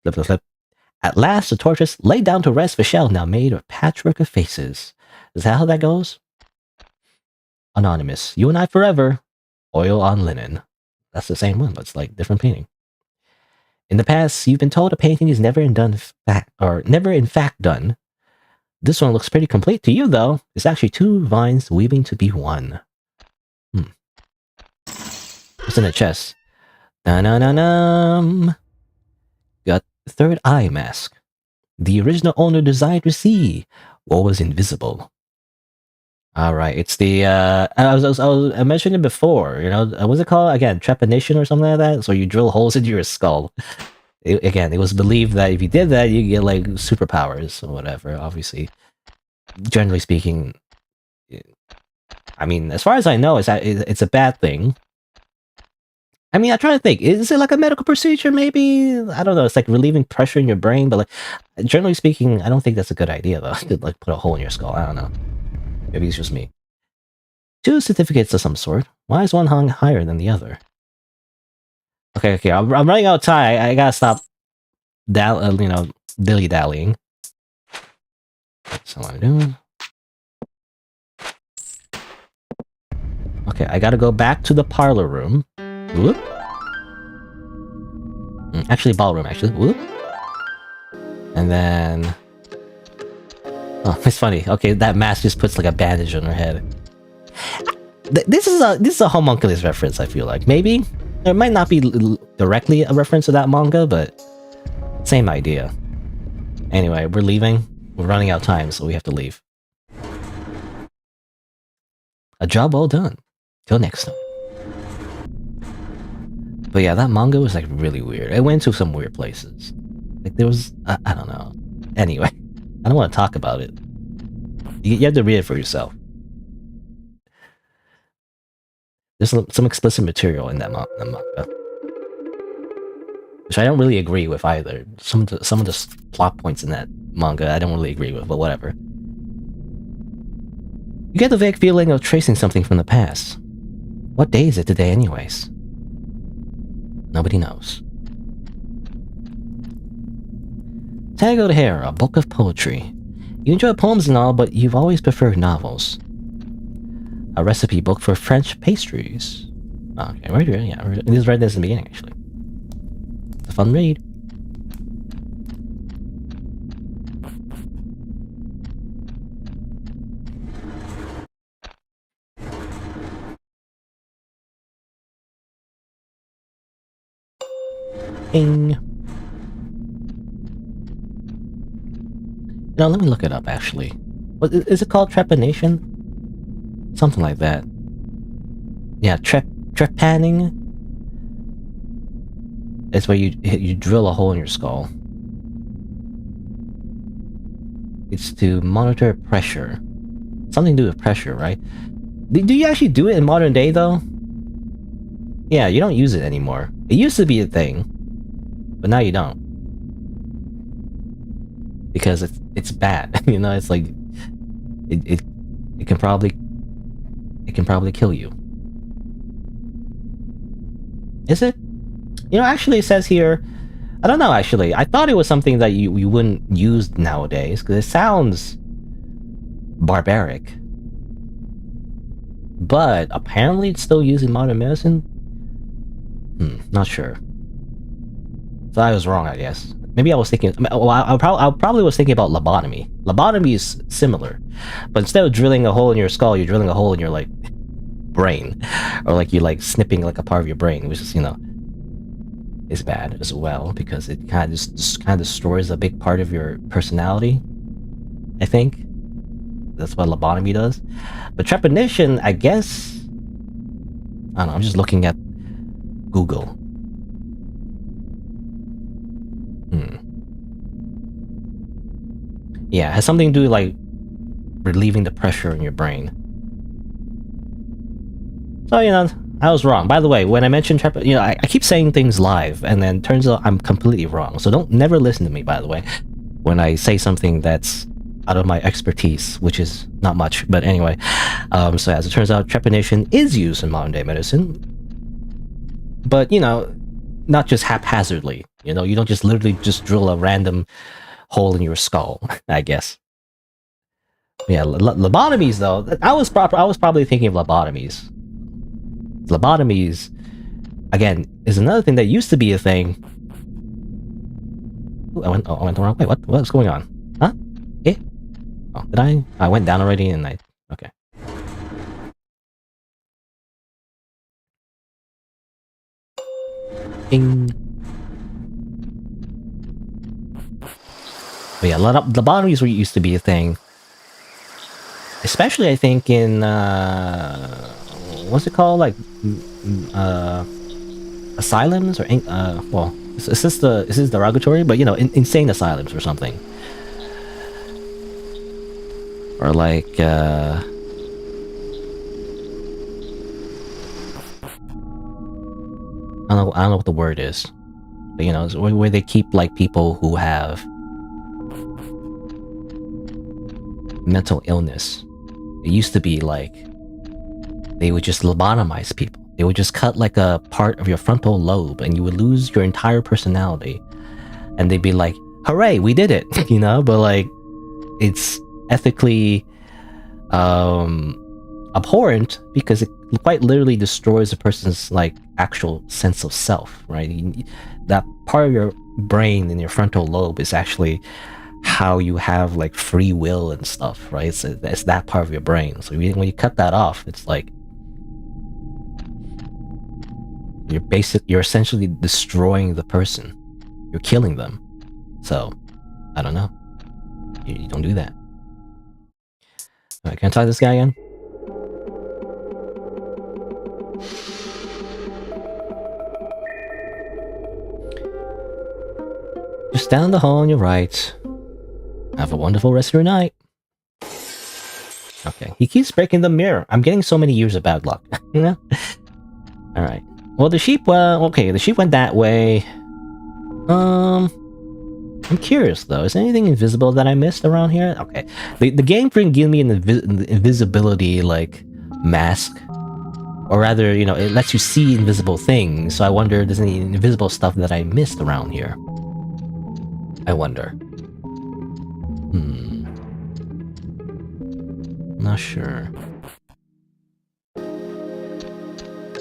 Flip, flip, flip. At last, the tortoise laid down to rest the shell, now made of a patchwork of faces. Is that how that goes? Anonymous. You and I forever. Oil on linen. That's the same one, but it's like different painting. In the past, you've been told a painting is never in fact done. This one looks pretty complete to you, though. It's actually two vines weaving to be one. What's in the chest? Da-na-na-nam. Got the third eye mask. The original owner desired to see what was invisible. All right, it's the I mentioned it before. You know, what's it called again? Trepanation or something like that. So you drill holes into your skull. It was believed that if you did that, you get like superpowers or whatever. Obviously, generally speaking, I mean, as far as I know, it's a bad thing. I mean, I'm trying to think. Is it like a medical procedure? Maybe, I don't know. It's like relieving pressure in your brain, but like generally speaking, I don't think that's a good idea though. To like put a hole in your skull. I don't know. Maybe it's just me. Two certificates of some sort. Why is one hung higher than the other? Okay. I'm running out of time. I gotta stop. Dilly dallying. That's what I'm doing. Okay, I gotta go back to the parlor room. Whoop. Actually, ballroom, actually. Whoop. And then... Oh, it's funny. Okay, that mask just puts like a bandage on her head. This is a homunculus reference, I feel like. Maybe? It might not be directly a reference to that manga, but... Same idea. Anyway, we're leaving. We're running out of time, so we have to leave. A job well done. Till next time. But yeah, that manga was like really weird. It went to some weird places. Like there was, I don't know. Anyway, I don't want to talk about it. You have to read it for yourself. There's some explicit material in that manga, which I don't really agree with either. Some of the plot points in that manga I don't really agree with, but whatever. You get the vague feeling of tracing something from the past. What day is it today anyways? Nobody knows. Tango the Hare, a book of poetry. You enjoy poems and all, but you've always preferred novels. A recipe book for French pastries. Okay, right here, yeah. This is right there in the beginning, actually. It's a fun read. Bing. Now let me look it up, actually. What is it called? Trepanation? Something like that. Yeah, trepanning. It's where you drill a hole in your skull. It's to monitor pressure. Something to do with pressure, right? Do you actually do it in modern day, though? Yeah, you don't use it anymore. It used to be a thing, but now you don't. Because it's bad. You know, it's like it can probably kill you. Is it? You know, actually it says here, I don't know actually. I thought it was something that you wouldn't use nowadays because it sounds barbaric. But apparently it's still used in modern medicine. Not sure. So I was wrong, I guess. Maybe I was thinking. I probably was thinking about lobotomy. Lobotomy is similar, but instead of drilling a hole in your skull, you're drilling a hole in your like brain, or like you're like snipping like a part of your brain, which is, you know, is bad as well because it kind of just kind of destroys a big part of your personality. I think that's what lobotomy does. But trepanation, I guess. I don't know. I'm just looking at Google. Yeah, it has something to do with, like, relieving the pressure in your brain. So, you know, I was wrong. By the way, when I mentioned you know, I keep saying things live, and then turns out I'm completely wrong. So never listen to me, by the way, when I say something that's out of my expertise, which is not much, but anyway. So as it turns out, trepanation is used in modern day medicine, but you know, not just haphazardly. You know, you don't just literally just drill a random hole in your skull, I guess. Yeah, lobotomies though. I was probably thinking of lobotomies. Lobotomies, again, is another thing that used to be a thing. Ooh, I went the wrong way. What's going on? Huh? Eh? Oh, did I? I went down already and I... Okay. Ding. But yeah, lobotomies used to be a thing. Especially, I think, in... what's it called? Like... asylums? Or... well... Is this derogatory? But, you know, insane asylums or something. Or like, I don't know what the word is. But, you know, it's where they keep, like, people who have mental illness. It used to be, like, they would just lobotomize people. They would just cut, like, a part of your frontal lobe, and you would lose your entire personality. And they'd be like, hooray, we did it! You know? But, like, it's ethically abhorrent because it quite literally destroys a person's, like, actual sense of self, right? That part of your brain in your frontal lobe is actually how you have, like, free will and stuff, right? So it's that part of your brain. So when you cut that off, it's like you're essentially destroying the person. You're killing them. So, I don't know. You don't do that. Alright, can I talk to this guy again? Just down the hall on your right. Have a wonderful rest of your night. Okay, he keeps breaking the mirror. I'm getting so many years of bad luck, you know? Alright. Well, the sheep, okay, the sheep went that way. I'm curious, though. Is there anything invisible that I missed around here? Okay. The game didn't give me an invisibility, like, mask. Or rather, you know, it lets you see invisible things, so I wonder if there's any invisible stuff that I missed around here. I wonder. Not sure.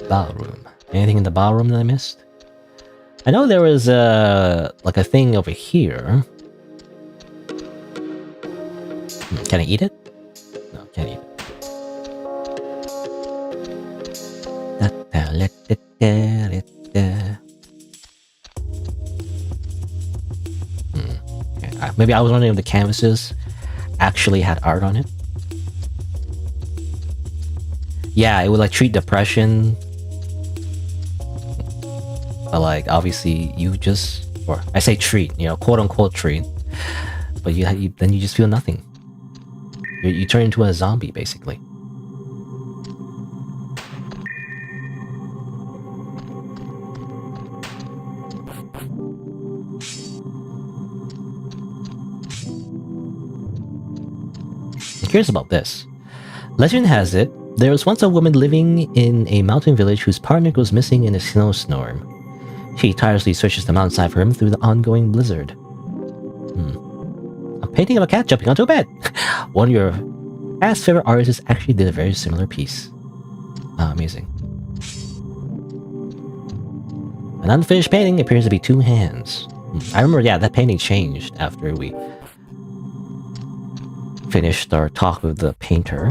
Ballroom. Anything in the ballroom that I missed? I know there was like a thing over here. Can I eat it? No, can't eat it. Okay. Maybe I was wondering if the canvases actually had art on it. Yeah, it would like treat depression. But like, obviously, you just, or I say treat, you know, quote unquote treat. But then you just feel nothing. You turn into a zombie, basically. I'm curious about this. Legend has it, there was once a woman living in a mountain village whose partner goes missing in a snowstorm. She tirelessly searches the mountainside for him through the ongoing blizzard. A painting of a cat jumping onto a bed. One of your past favorite artists actually did a very similar piece. Amazing. An unfinished painting appears to be two hands. I remember, yeah, that painting changed after we finished our talk with the painter.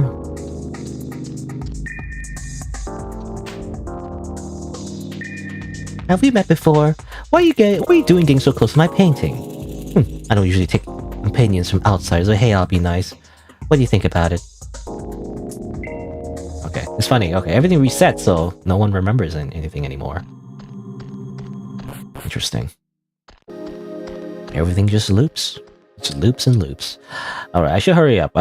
Have we met before? What are you doing getting so close to my painting? I don't usually take opinions from outsiders, but hey, I'll be nice. What do you think about it? Okay, it's funny. Okay, everything resets, so no one remembers anything anymore. Interesting. Everything just loops. Just loops and loops. Alright, I should hurry up.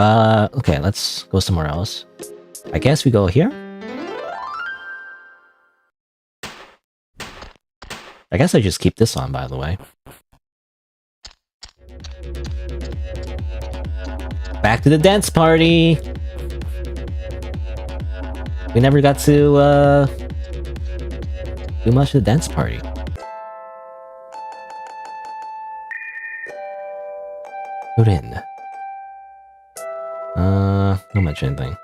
Okay, let's go somewhere else. I guess we go here? I guess I just keep this on, by the way. Back to the dance party! We never got to, do much of the dance party. Put in. Not much anything.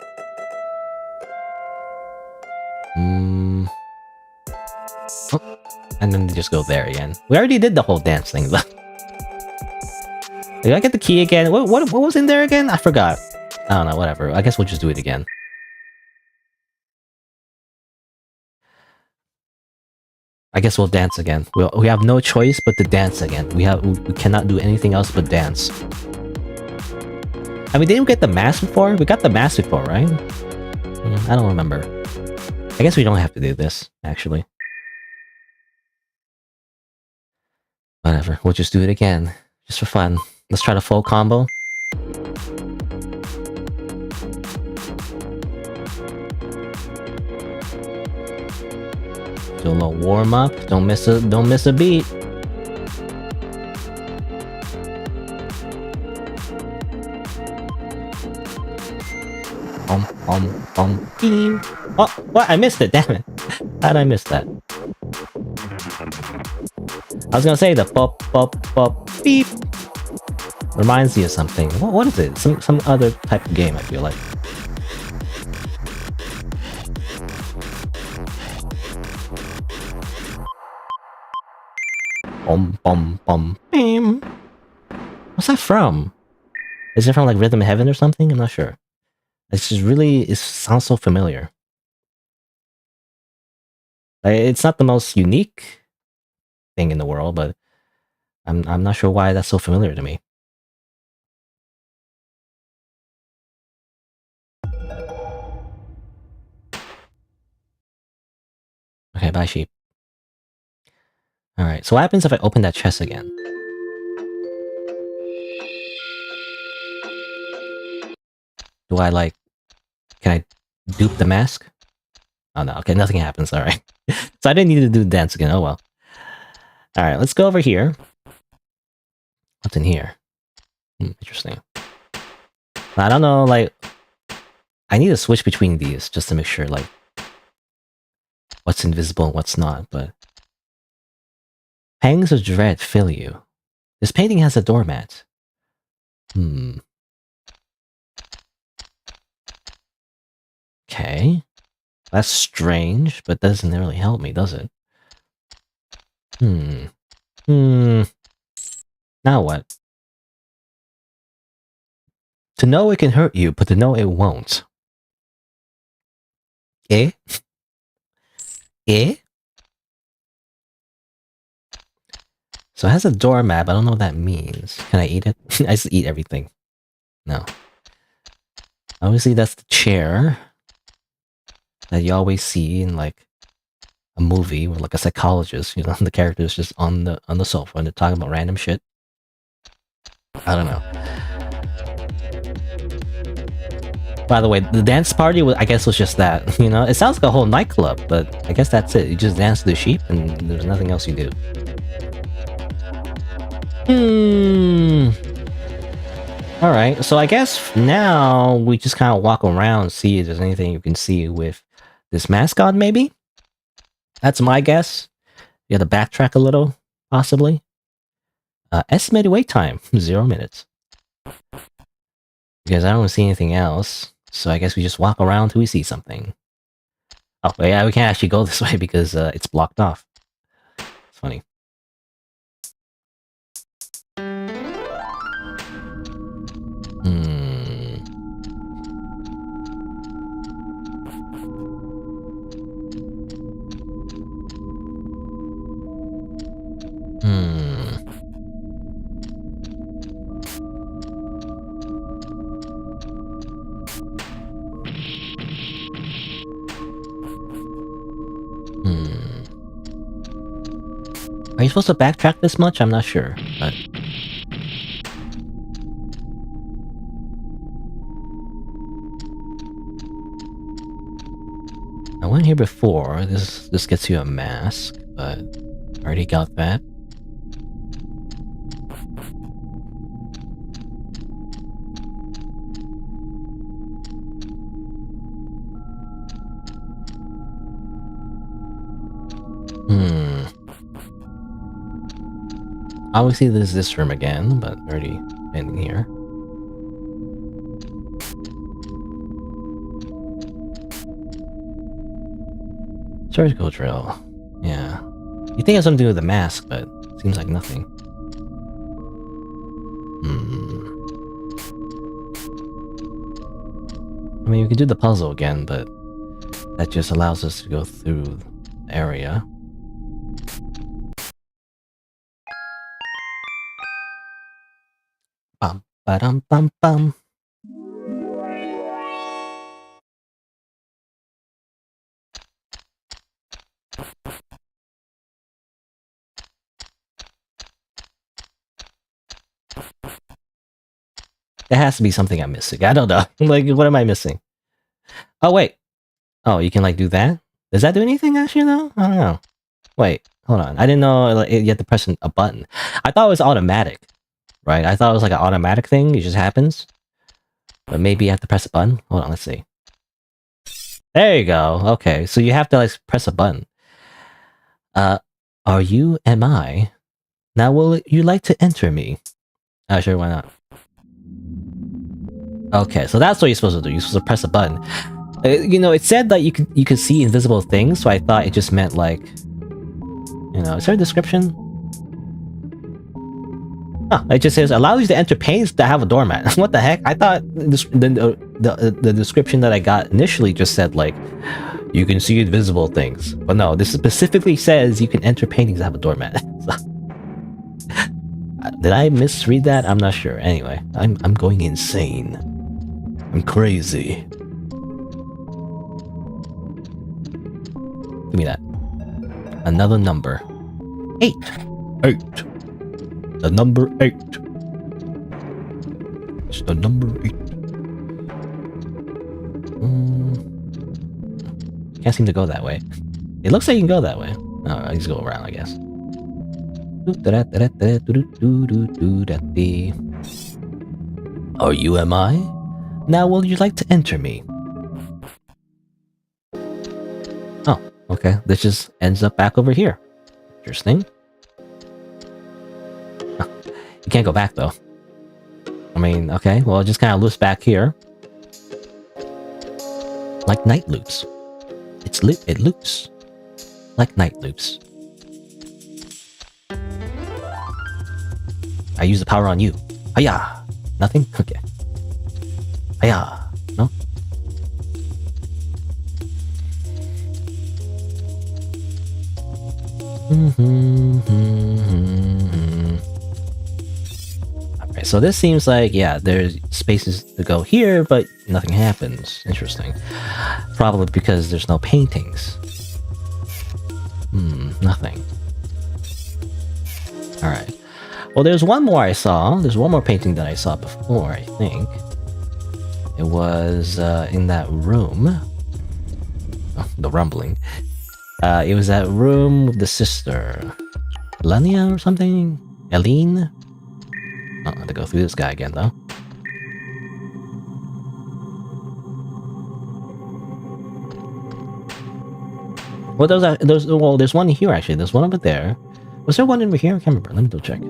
Oh, and then they just go there again. We already did the whole dance thing, though. Did I get the key again? What was in there again? I forgot. I don't know, whatever. I guess we'll just do it again. I guess we'll dance again. We have no choice but to dance again. We cannot do anything else but dance. I mean, didn't we get the mask before? We got the mask before, right? I don't remember. I guess we don't have to do this, actually. Whatever, we'll just do it again. Just for fun. Let's try the full combo. Do a little warm up. Don't miss a beat. Beam. Oh, what? I missed it. Damn it. How did I miss that? I was gonna say the pop beep reminds me of something. What is it? Some other type of game, I feel like. Beam. What's that from? Is it from like Rhythm Heaven or something? I'm not sure. It's just really, it sounds so familiar. It's not the most unique thing in the world, but I'm not sure why that's so familiar to me. Okay, bye sheep. Alright, so what happens if I open that chest again? Do I like... Can I dupe the mask? Oh no, okay, nothing happens, alright. So I didn't need to do the dance again, oh well. Alright, let's go over here. What's in here? Interesting. I don't know, like... I need to switch between these, just to make sure, like... what's invisible and what's not, but... Pangs of dread fill you. This painting has a doormat. Okay. That's strange, but doesn't really help me, does it? Now what? To know it can hurt you, but to know it won't. Eh? Eh? So it has a doormat, but I don't know what that means. Can I eat it? I just eat everything. No. Obviously that's the chair that you always see in like a movie with like a psychologist, you know, the character is just on the sofa and they're talking about random shit. I don't know. By the way, the dance party, I guess, was just that, you know? It sounds like a whole nightclub, but I guess that's it. You just dance to the sheep and there's nothing else you do. Alright, so I guess now we just kind of walk around, see if there's anything you can see with this mascot, maybe? That's my guess. You have to backtrack a little, possibly. Estimated wait time, 0 minutes. Because I don't see anything else, so I guess we just walk around till we see something. Oh, yeah, we can't actually go this way because it's blocked off. It's funny. Are you supposed to backtrack this much? I'm not sure, but... I went here before. This gets you a mask, but I already got that. Obviously, there's this room again, but already been here. Surgical drill. Yeah. You think it has something to do with the mask, but seems like nothing. I mean, we could do the puzzle again, but that just allows us to go through the area. Bum ba dum bum bum. There has to be something I'm missing. I don't know. Like, what am I missing? Oh, wait. Oh, you can, like, do that? Does that do anything, actually, though? I don't know. Wait, hold on. I didn't know like, you had to press a button. I thought it was automatic, right? I thought it was like an automatic thing. It just happens. But maybe you have to press a button? Hold on, let's see. There you go. Okay, so you have to, like, press a button. Are you, am I? Now, will you like to enter me? Sure, why not? Okay, so that's what you're supposed to do. You're supposed to press a button. You know, it said that you could see invisible things, so I thought it just meant like, you know, is there a description? Oh, it just says allows you to enter paintings that have a doormat. What the heck? I thought the description that I got initially just said like, you can see invisible things, but no, this specifically says you can enter paintings that have a doormat. Did I misread that? I'm not sure. Anyway, I'm going insane. I'm crazy. Give me that. Another number. 8. 8. The number 8. It's the number 8. Can't seem to go that way. It looks like you can go that way. Oh, I just go around, I guess. Are you am I? Now will you like to enter me? Oh, okay. This just ends up back over here. Interesting. Oh, you can't go back though. I mean, okay, well it just kind of loops back here. Like night loops. It loops. Like night loops. I use the power on you. Hiya! Nothing? Okay. Hiya! No? Alright, so this seems like, yeah, there's spaces to go here, but nothing happens. Interesting. Probably because there's no paintings. Nothing. Alright. Well, there's one more I saw. There's one more painting that I saw before, I think. It was in that room. Oh, the rumbling. It was that room with the sister. Lenia or something? Eileen? Oh, I have to go through this guy again, though. Well, there's one here, actually. There's one over there. Was there one over here? I can't remember. Let me double check.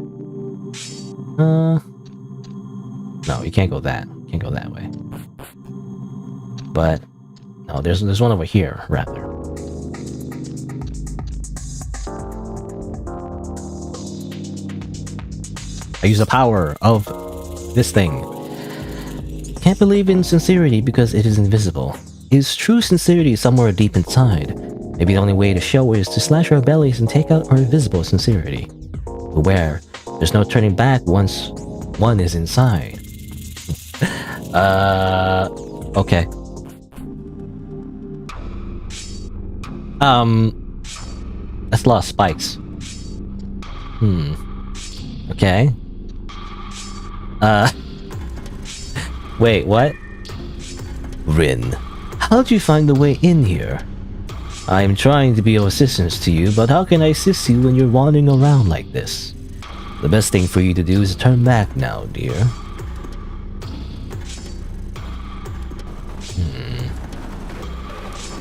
No, you can't go that. You can't go that way. But no, there's one over here, rather. I use the power of this thing. Can't believe in sincerity because it is invisible. Is true sincerity somewhere deep inside? Maybe the only way to show is to slash our bellies and take out our invisible sincerity. Beware, there's no turning back once one is inside. Okay. That's a lot of spikes. Okay. Wait, what? Rin, how'd you find the way in here? I am trying to be of assistance to you, but how can I assist you when you're wandering around like this? The best thing for you to do is turn back now, dear.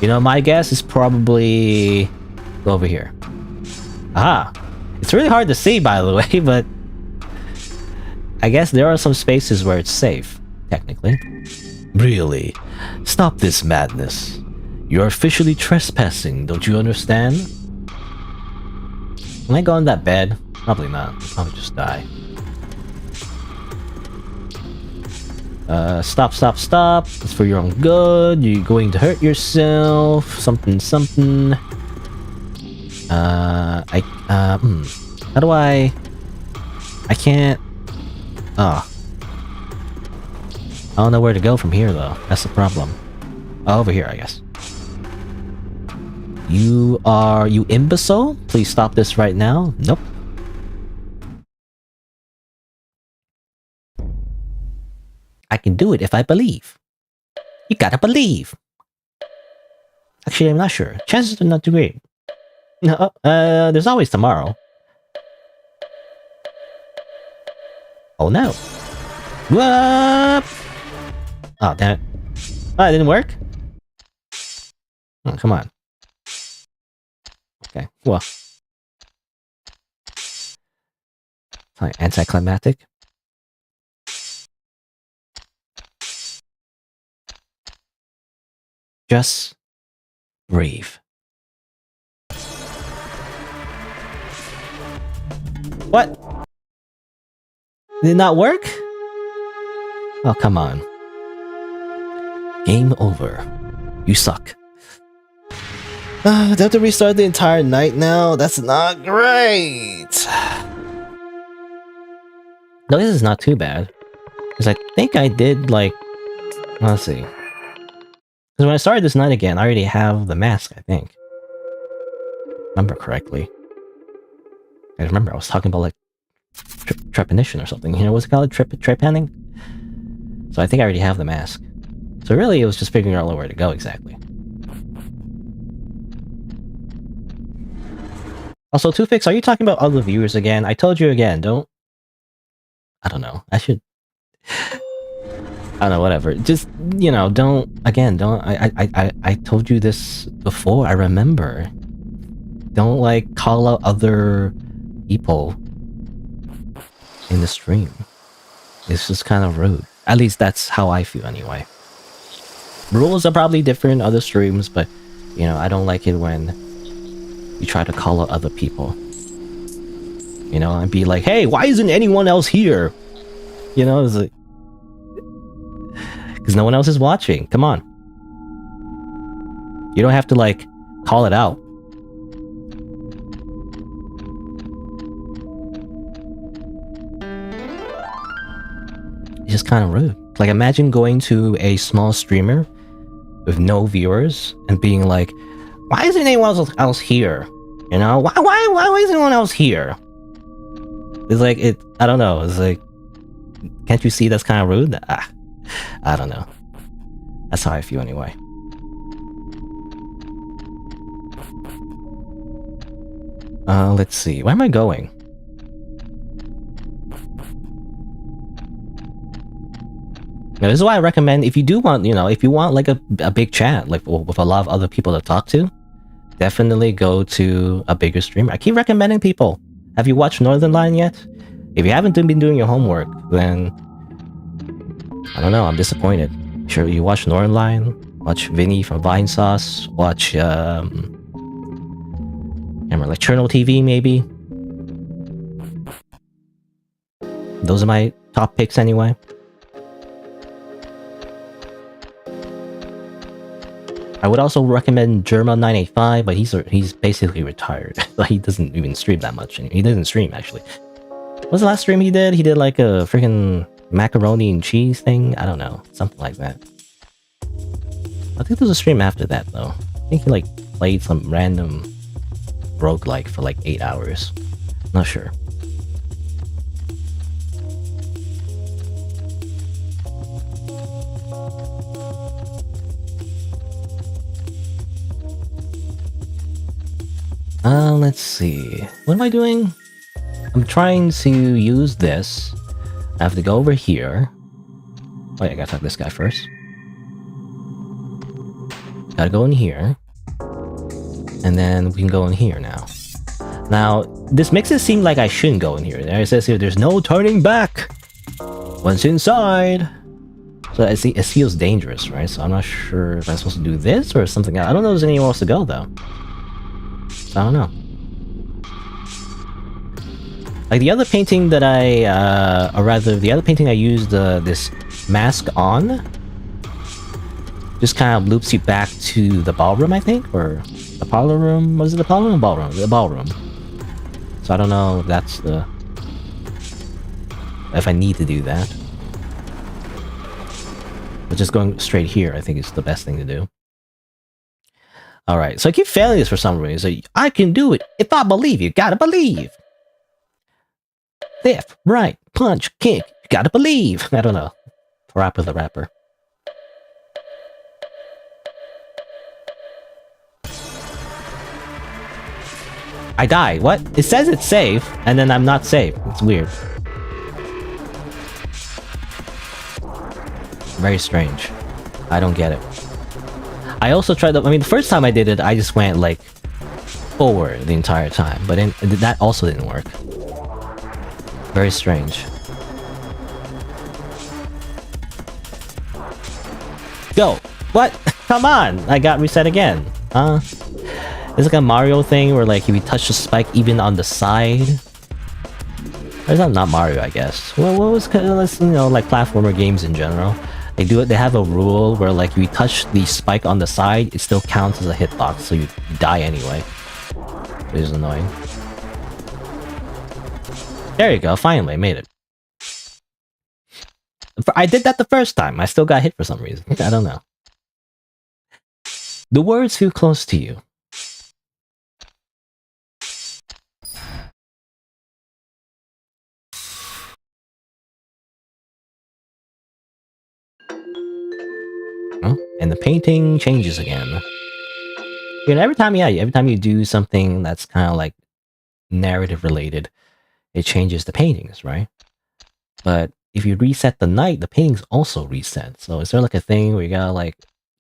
You know, my guess is probably over here. Aha! It's really hard to see, by the way, but I guess there are some spaces where it's safe, technically. Really? Stop this madness. You're officially trespassing, don't you understand? Can I go on that bed? Probably not. I'll just die. Stop, stop, stop. It's for your own good. You're going to hurt yourself. Something, something. How do I can't... Oh. I don't know where to go from here, though. That's the problem. Oh, over here, I guess. You imbecile? Please stop this right now. Nope. I can do it if I believe. You gotta believe. Actually, I'm not sure. Chances are not too great. No, there's always tomorrow. Oh no. What? Oh, damn it. Oh, it didn't work? Oh, come on. Okay, well. Sorry, anticlimactic. Just breathe. What? Did it not work? Oh, come on. Game over. You suck. Do I have to restart the entire night now? That's not great. No, this is not too bad. Because I think I did, like... Let's see. Because when I started this night again, I already have the mask, I think. Remember correctly. I remember I was talking about, like, trepidation or something. You know, what's it called? Trepanning? So I think I already have the mask. So really, it was just figuring out where to go exactly. Also, Two-Fix, are you talking about other viewers again? I told you again, don't... I don't know. I should... I don't know, whatever. Just, you know, don't... Again, don't... I told you this before, I remember. Don't, like, call out other people in the stream. It's just kind of rude. At least that's how I feel anyway. Rules are probably different in other streams, but, you know, I don't like it when you try to call out other people. You know, and be like, hey, why isn't anyone else here? You know, it's like... Because no one else is watching. Come on. You don't have to, like, call it out. It's just kind of rude. Like, imagine going to a small streamer with no viewers and being like, why isn't anyone else here? You know, why isn't anyone else here? It's like, I don't know, it's like, can't you see that's kind of rude? I don't know. That's how I feel anyway. Let's see, where am I going? Now, this is why I recommend, if you do want, you know, if you want like a big chat, like with a lot of other people to talk to, definitely go to a bigger streamer. I keep recommending people. Have you watched Northernlion yet? If you haven't been doing your homework, then I don't know, I'm disappointed. Sure, you watch Northernlion, watch Vinny from Vinesauce, watch remember, like Chernal TV maybe. Those are my top picks anyway. I would also recommend Germa985, but he's basically retired. He doesn't even stream that much. He doesn't stream, actually. What was the last stream he did? He did like a freaking macaroni and cheese thing? I don't know. Something like that. I think there was a stream after that, though. I think he like played some random roguelike for like 8 hours. Not sure. Let's see. What am I doing? I'm trying to use this. I have to go over here. Oh yeah, I gotta talk to this guy first. Gotta go in here. And then we can go in here now. Now, this makes it seem like I shouldn't go in here. It says here, there's no turning back. Once inside! So it feels dangerous, right? So I'm not sure if I'm supposed to do this or something else. I don't know if there's anywhere else to go, though. So I don't know. Like the other painting that or rather, the other painting I used this mask on just kind of loops you back to the ballroom, I think? Or the parlor room? Was it the parlor room or ballroom? The ballroom. So I don't know if that's the... if I need to do that. But just going straight here, I think is the best thing to do. Alright, so I keep failing this for some reason. So I can do it. If I believe, you gotta believe. Left, right, punch, kick. You gotta believe. I don't know. Rapper the rapper. I die. What? It says it's safe, and then I'm not safe. It's weird. Very strange. I don't get it. I also tried the... I mean, the first time I did it, I just went, like, forward the entire time. But that also didn't work. Very strange. Go! What? Come on! I got reset again. Huh? It's like a Mario thing where, like, if you touch the spike even on the side... It's not Mario, I guess. Well, what was, you know, like platformer games in general. They do it. They have a rule where, like, if you touch the spike on the side, it still counts as a hitbox, so you die anyway. Which is annoying. There you go. Finally, I made it. I did that the first time. I still got hit for some reason. I don't know. The words feel close to you. And the painting changes again. And every time you do something that's kind of like narrative related, it changes the paintings, right? But if you reset the night, the paintings also reset. So is there like a thing where you gotta like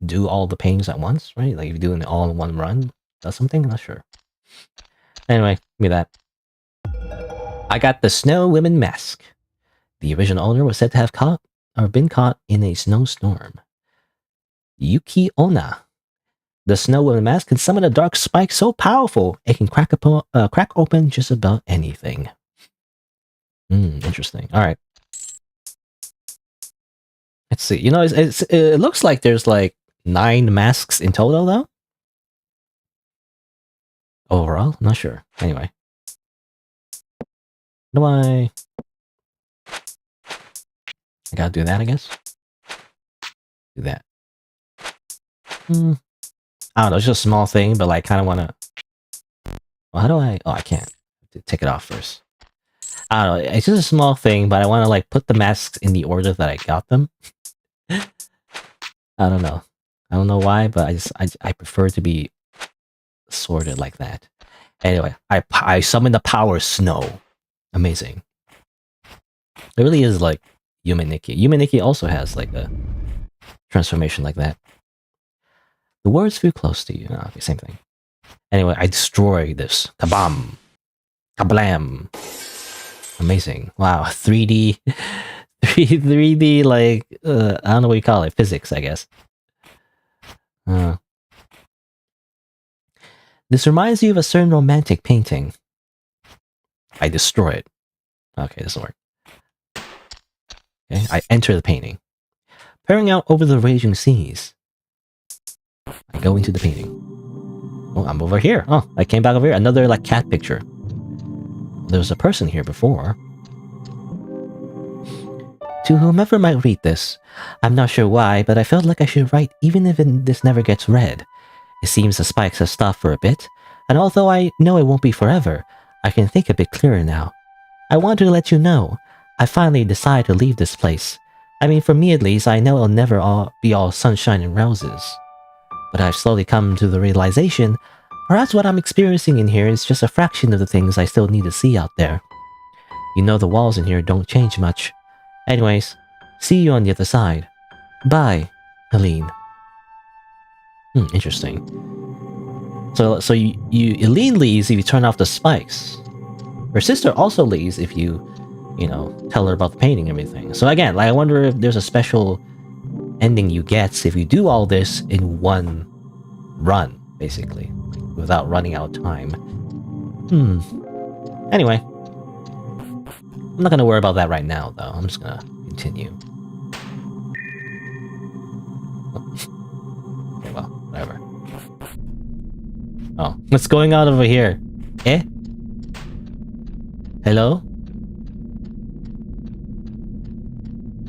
do all the paintings at once, right? Like if you're doing it all in one run, does something? I'm not sure. Anyway, give me that. I got the Snow Women mask. The original owner was said to have been caught in a snowstorm. Yuki Onna. The Snow Woman mask can summon a dark spike so powerful it can crack open just about anything. Interesting. All right. Let's see. You know, it looks like there's like 9 masks in total, though. Overall, I'm not sure. Anyway, how do I gotta do that, I guess. Do that. I don't know. It's just a small thing, but like, kind of want to. Well, how do I? Oh, I can't. Take it off first. I don't know. It's just a small thing, but I want to like put the masks in the order that I got them. I don't know. I don't know why, but I prefer to be sorted like that. Anyway, I summon the power snow. Amazing. It really is like Yumeniki. Yumeniki also has like a transformation like that. The words feel close to you. Okay, same thing. Anyway, I destroy this. Kabam! Kablam! Amazing. Wow, 3D... 3D, like... I don't know what you call it. Physics, I guess. This reminds you of a certain romantic painting. I destroy it. Okay, this doesn't work. Okay, I enter the painting. Peering out over the raging seas. I go into the painting. Oh, I'm over here. Oh, I came back over here. Another, like, cat picture. There was a person here before. To whomever might read this, I'm not sure why, but I felt like I should write even if this never gets read. It seems the spikes have stopped for a bit, and although I know it won't be forever, I can think a bit clearer now. I want to let you know, I finally decided to leave this place. I mean, for me at least, I know it'll never be all sunshine and roses. But I've slowly come to the realization, perhaps what I'm experiencing in here is just a fraction of the things I still need to see out there. You know the walls in here don't change much. Anyways, see you on the other side. Bye, Helene. Interesting. So Helene leaves if you turn off the spikes. Her sister also leaves if you you know, tell her about the painting and everything. So again, like I wonder if there's a special ending you get if you do all this in one run, basically, without running out of time. Anyway, I'm not gonna worry about that right now, though. I'm just gonna continue. Okay, well, whatever. Oh, what's going on over here? Eh? Hello?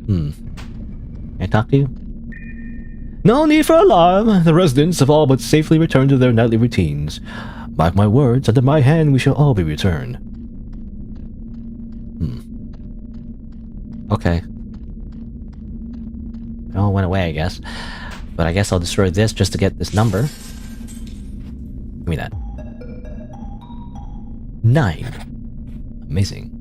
Can I talk to you? No need for alarm. The residents have all but safely returned to their nightly routines. Mark my words, under my hand we shall all be returned. Okay. It all went away, I guess. But I guess I'll destroy this just to get this number. Give me that. 9. Amazing.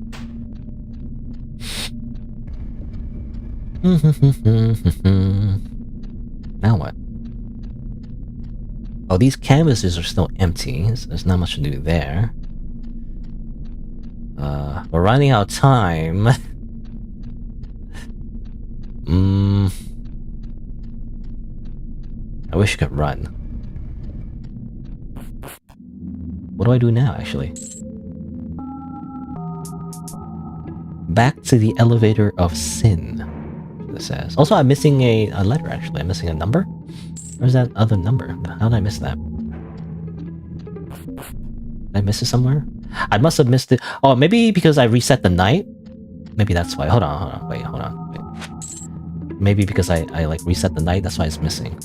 Now what? Oh, these canvases are still empty, so there's not much to do there. We're running out of time. I wish I could run. What do I do now, actually? Back to the elevator of sin, this says. Also, I'm missing a letter, actually. I'm missing a number? Where's that other number? How did I miss that? Did I miss it somewhere? I must have missed it. Oh, maybe because I reset the night? Maybe that's why. Hold on. Wait. Maybe because I like reset the night, that's why it's missing.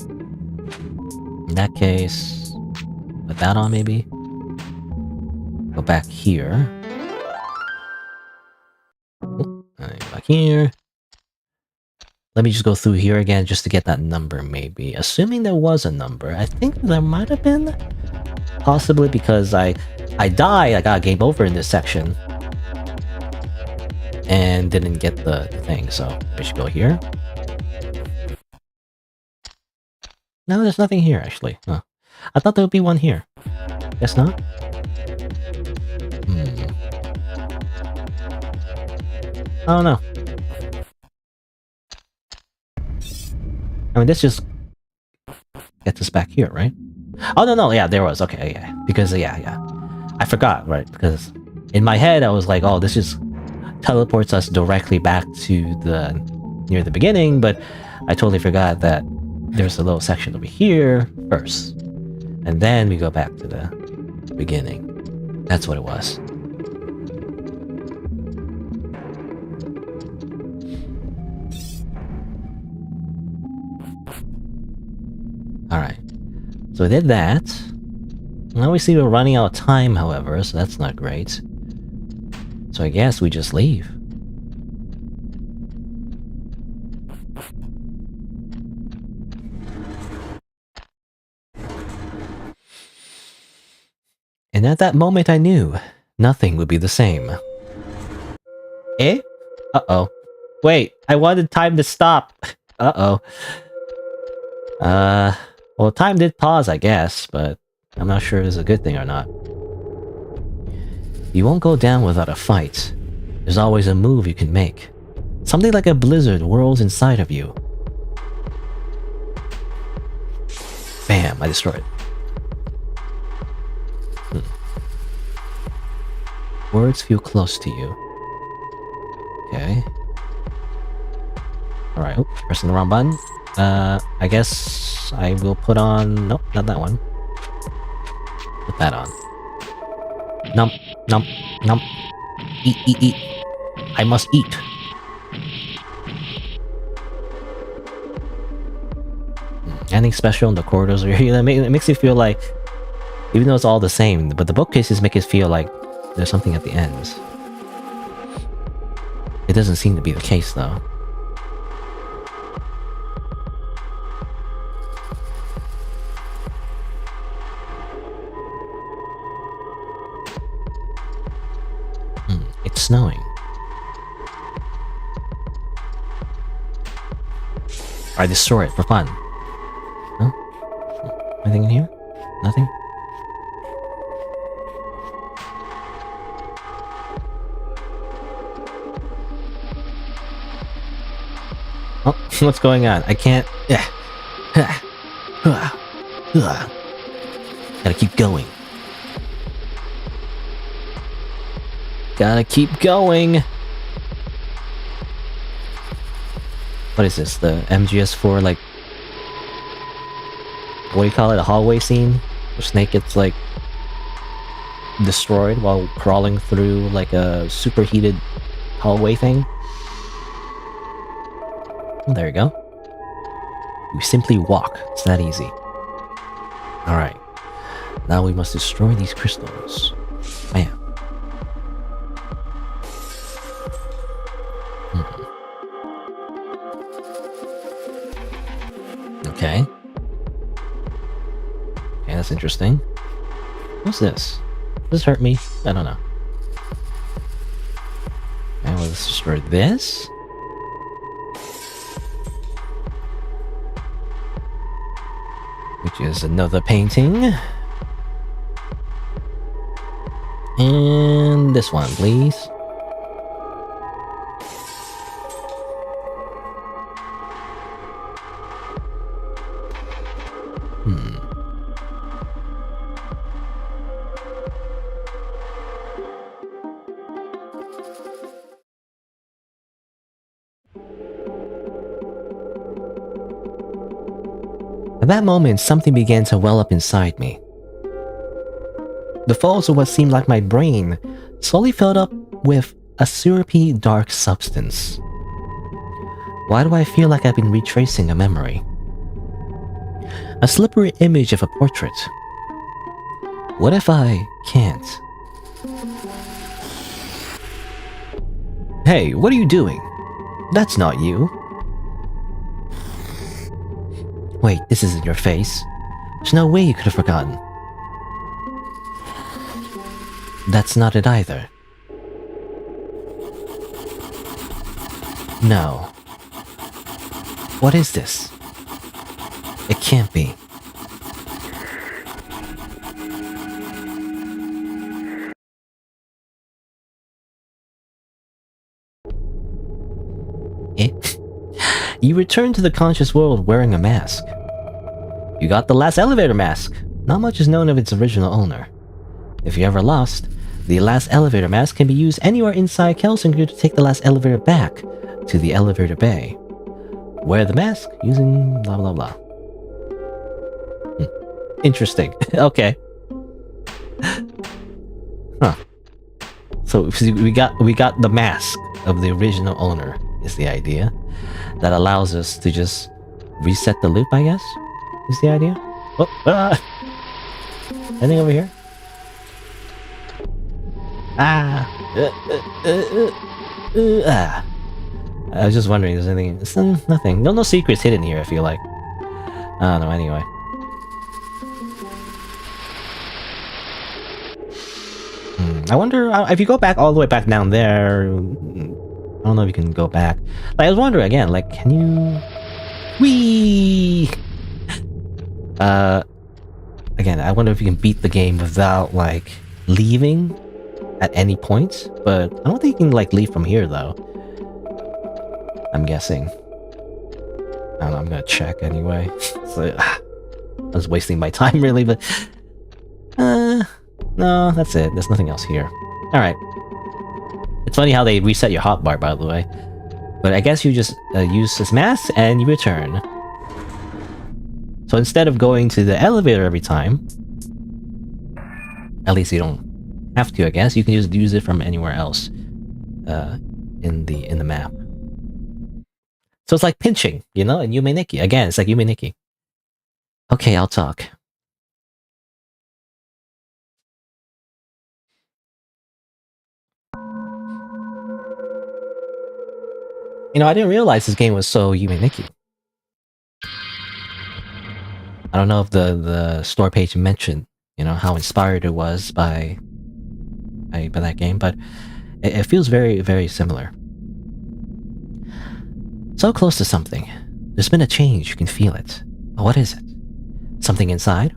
In that case, put that on maybe. Go back here. Back here. Let me just go through here again just to get that number maybe. Assuming there was a number. I think there might have been. Possibly because I died, I got a game over in this section. And didn't get the thing, so we should go here. No, there's nothing here actually. Huh. I thought there would be one here. Guess not? I don't know. I mean, this just gets us back here, right? Oh, no, yeah, there was. Okay, yeah. Because, yeah. I forgot, right? Because in my head, I was like, oh, this just teleports us directly back to near the beginning, but I totally forgot that there's a little section over here first. And then we go back to the beginning. That's what it was. Alright. So I did that. Now we see we're running out of time, however, so that's not great. So I guess we just leave. And at that moment I knew nothing would be the same. Eh? Uh-oh. Wait, I wanted time to stop. Uh-oh. Well, time did pause, I guess, but I'm not sure if it's a good thing or not. You won't go down without a fight. There's always a move you can make. Something like a blizzard whirls inside of you. Bam, I destroyed. Words feel close to you. Okay. Alright, pressing the wrong button. I guess I will put on... Nope, not that one. Put that on. Nump. Eat. I must eat. Anything special in the corridors over here? It makes you feel like... Even though it's all the same, but the bookcases make it feel like there's something at the ends. It doesn't seem to be the case, though. It's snowing. I destroy it for fun. Huh? Anything in here? Nothing? Oh, what's going on? I can't... Gotta keep going. Gotta keep going! What is this? The MGS4, like... What do you call it? A hallway scene? Where Snake gets, like... destroyed while crawling through, like, a superheated hallway thing? Oh, there you go. You simply walk. It's that easy. Alright. Now we must destroy these crystals. Bam. Okay. Okay, that's interesting. What's this? Does this hurt me? I don't know. And we'll just destroy this. Which is another painting. And this one, please. At that moment, something began to well up inside me. The folds of what seemed like my brain slowly filled up with a syrupy, dark substance. Why do I feel like I've been retracing a memory? A slippery image of a portrait. What if I can't? Hey, what are you doing? That's not you. Wait, this isn't your face. There's no way you could have forgotten. That's not it either. No. What is this? It can't be. You return to the conscious world wearing a mask. You got the last elevator mask. Not much is known of its original owner. If you're ever lost, the last elevator mask can be used anywhere inside Kelsinger to take the last elevator back to the elevator bay. Wear the mask using blah blah blah. Interesting. Okay. Huh. So we got the mask of the original owner is the idea. That allows us to just reset the loop, I guess, is the idea. Oh, anything over here? I was just wondering if there's anything. It's nothing. No secrets hidden here, I feel like. I don't know, anyway. I wonder if you go back all the way back down there. I don't know if you can go back. Like, I was wondering again, like, can you... Whee! Again, I wonder if you can beat the game without, like, leaving at any point. But I don't think you can, like, leave from here, though. I'm guessing. I don't know, I'm gonna check anyway. So, I was wasting my time, really, but... no, that's it. There's nothing else here. Alright. It's funny how they reset your hotbar, by the way. But I guess you just use this mask and you return. So instead of going to the elevator every time, at least you don't have to, I guess. You can just use it from anywhere else in the map. So it's like pinching, you know, in Yume Nikki. Again, it's like Yume Nikki. Okay, I'll talk. You know, I didn't realize this game was so Yume Nikki. I don't know if the store page mentioned, you know, how inspired it was by that game, but it feels very, very similar. So close to something. There's been a change, you can feel it. But what is it? Something inside?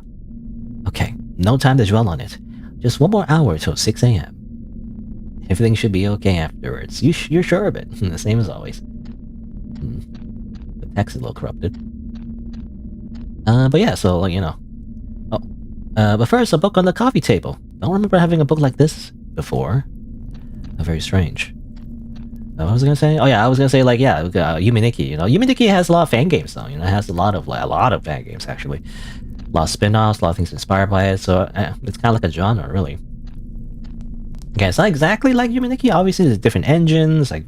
Okay, no time to dwell on it. Just one more hour till 6 a.m. Everything should be okay afterwards. You're sure of it? The same as always. text is a little corrupted. But yeah, so like, you know. Oh, but first, a book on the coffee table. Don't remember having a book like this before. Very strange. What was I gonna say? Oh yeah, I was gonna say like yeah, Yume Nikki. You know, Yume Nikki has a lot of fan games though. You know, it has a lot of fan games actually. A lot of spin-offs, a lot of things inspired by it. So it's kind of like a genre, really. Okay, it's not exactly like Yume Nikki. Obviously, there's different engines. Like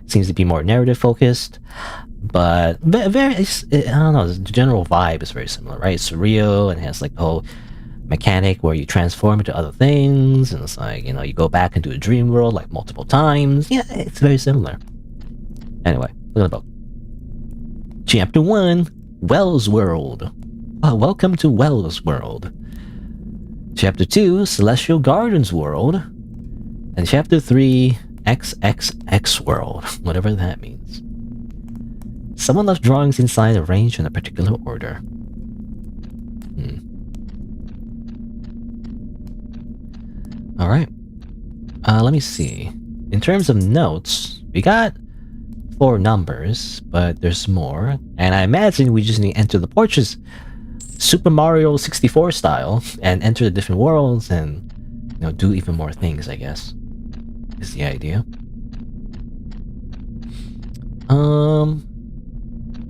seems to be more narrative focused. But very, I don't know. The general vibe is very similar, right? It's surreal and has like the whole mechanic where you transform into other things, and it's like, you know, you go back into a dream world like multiple times. Yeah, it's very similar. Anyway, look at the book. Chapter 1, Wells World. Welcome to Wells World. Chapter 2, Celestial Gardens World. And Chapter 3, XXX World, whatever that means. Someone left drawings inside arranged in a particular order. Alright. Let me see. In terms of notes, we got 4 numbers, but there's more. And I imagine we just need to enter the portraits Super Mario 64 style and enter the different worlds and, you know, do even more things, I guess. Is the idea.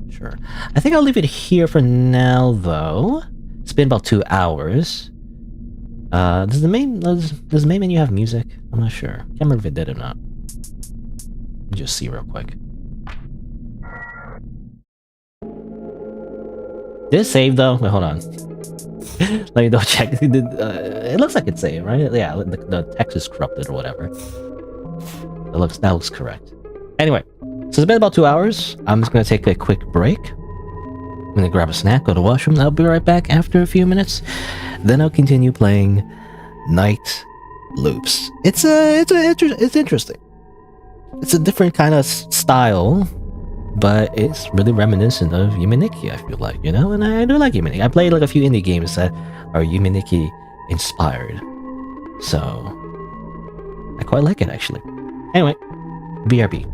Sure. I think I'll leave it here for now, though. It's been about 2 hours. Does the main menu have music? I'm not sure. Can't remember if it did or not. Let me just see real quick. Did it save though? Wait, hold on. Let me double check. It looks like it saved, right? Yeah, the text is corrupted or whatever. That looks correct. Anyway, so it's been about 2 hours. I'm just gonna take a quick break. I'm gonna grab a snack, go to the washroom. I'll be right back after a few minutes. Then I'll continue playing Night Loops. It's interesting. It's a different kind of style, but it's really reminiscent of Yume Nikki, I feel like, you know? And I do like Yume Nikki. I played like a few indie games that are Yume Nikki inspired. So, I quite like it, actually. Anyway, BRB.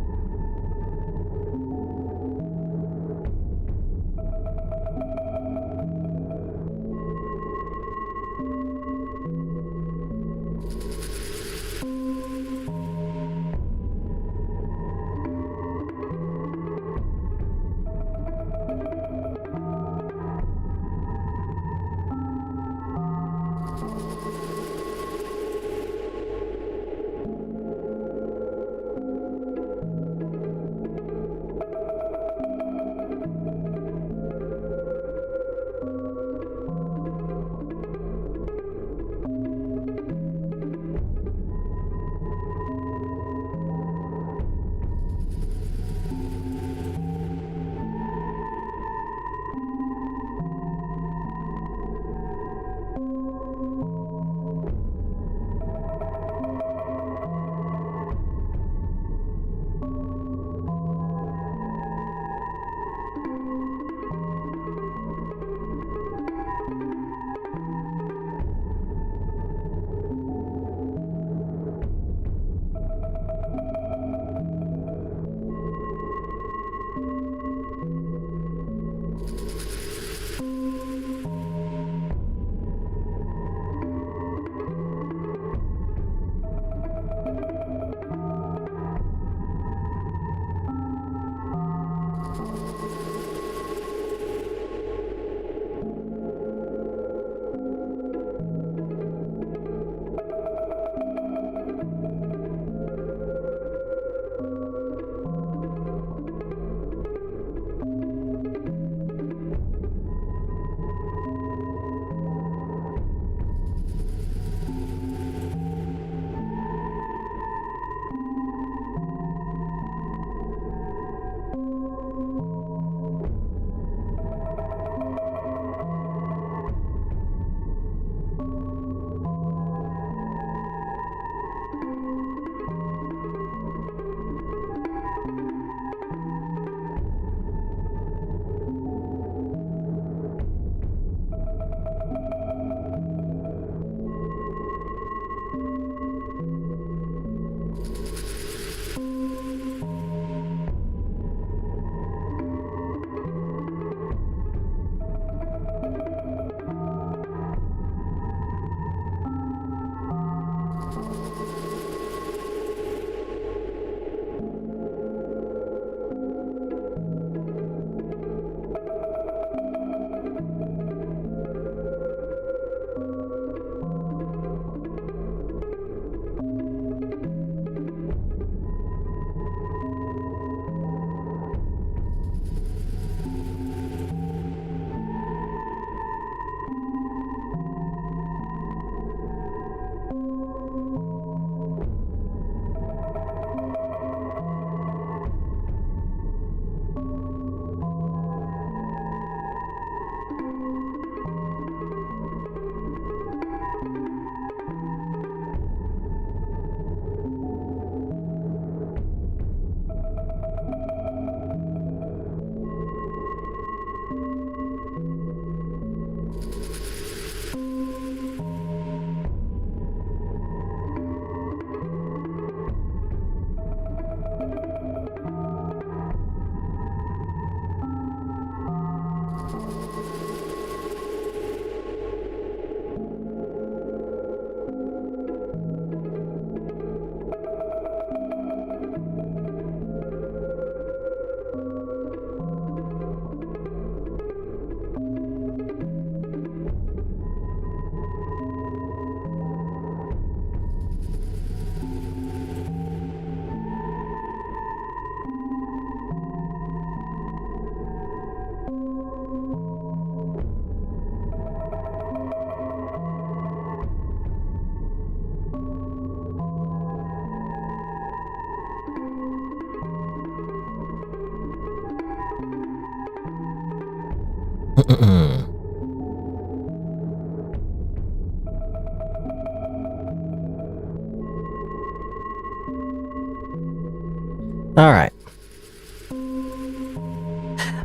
All right.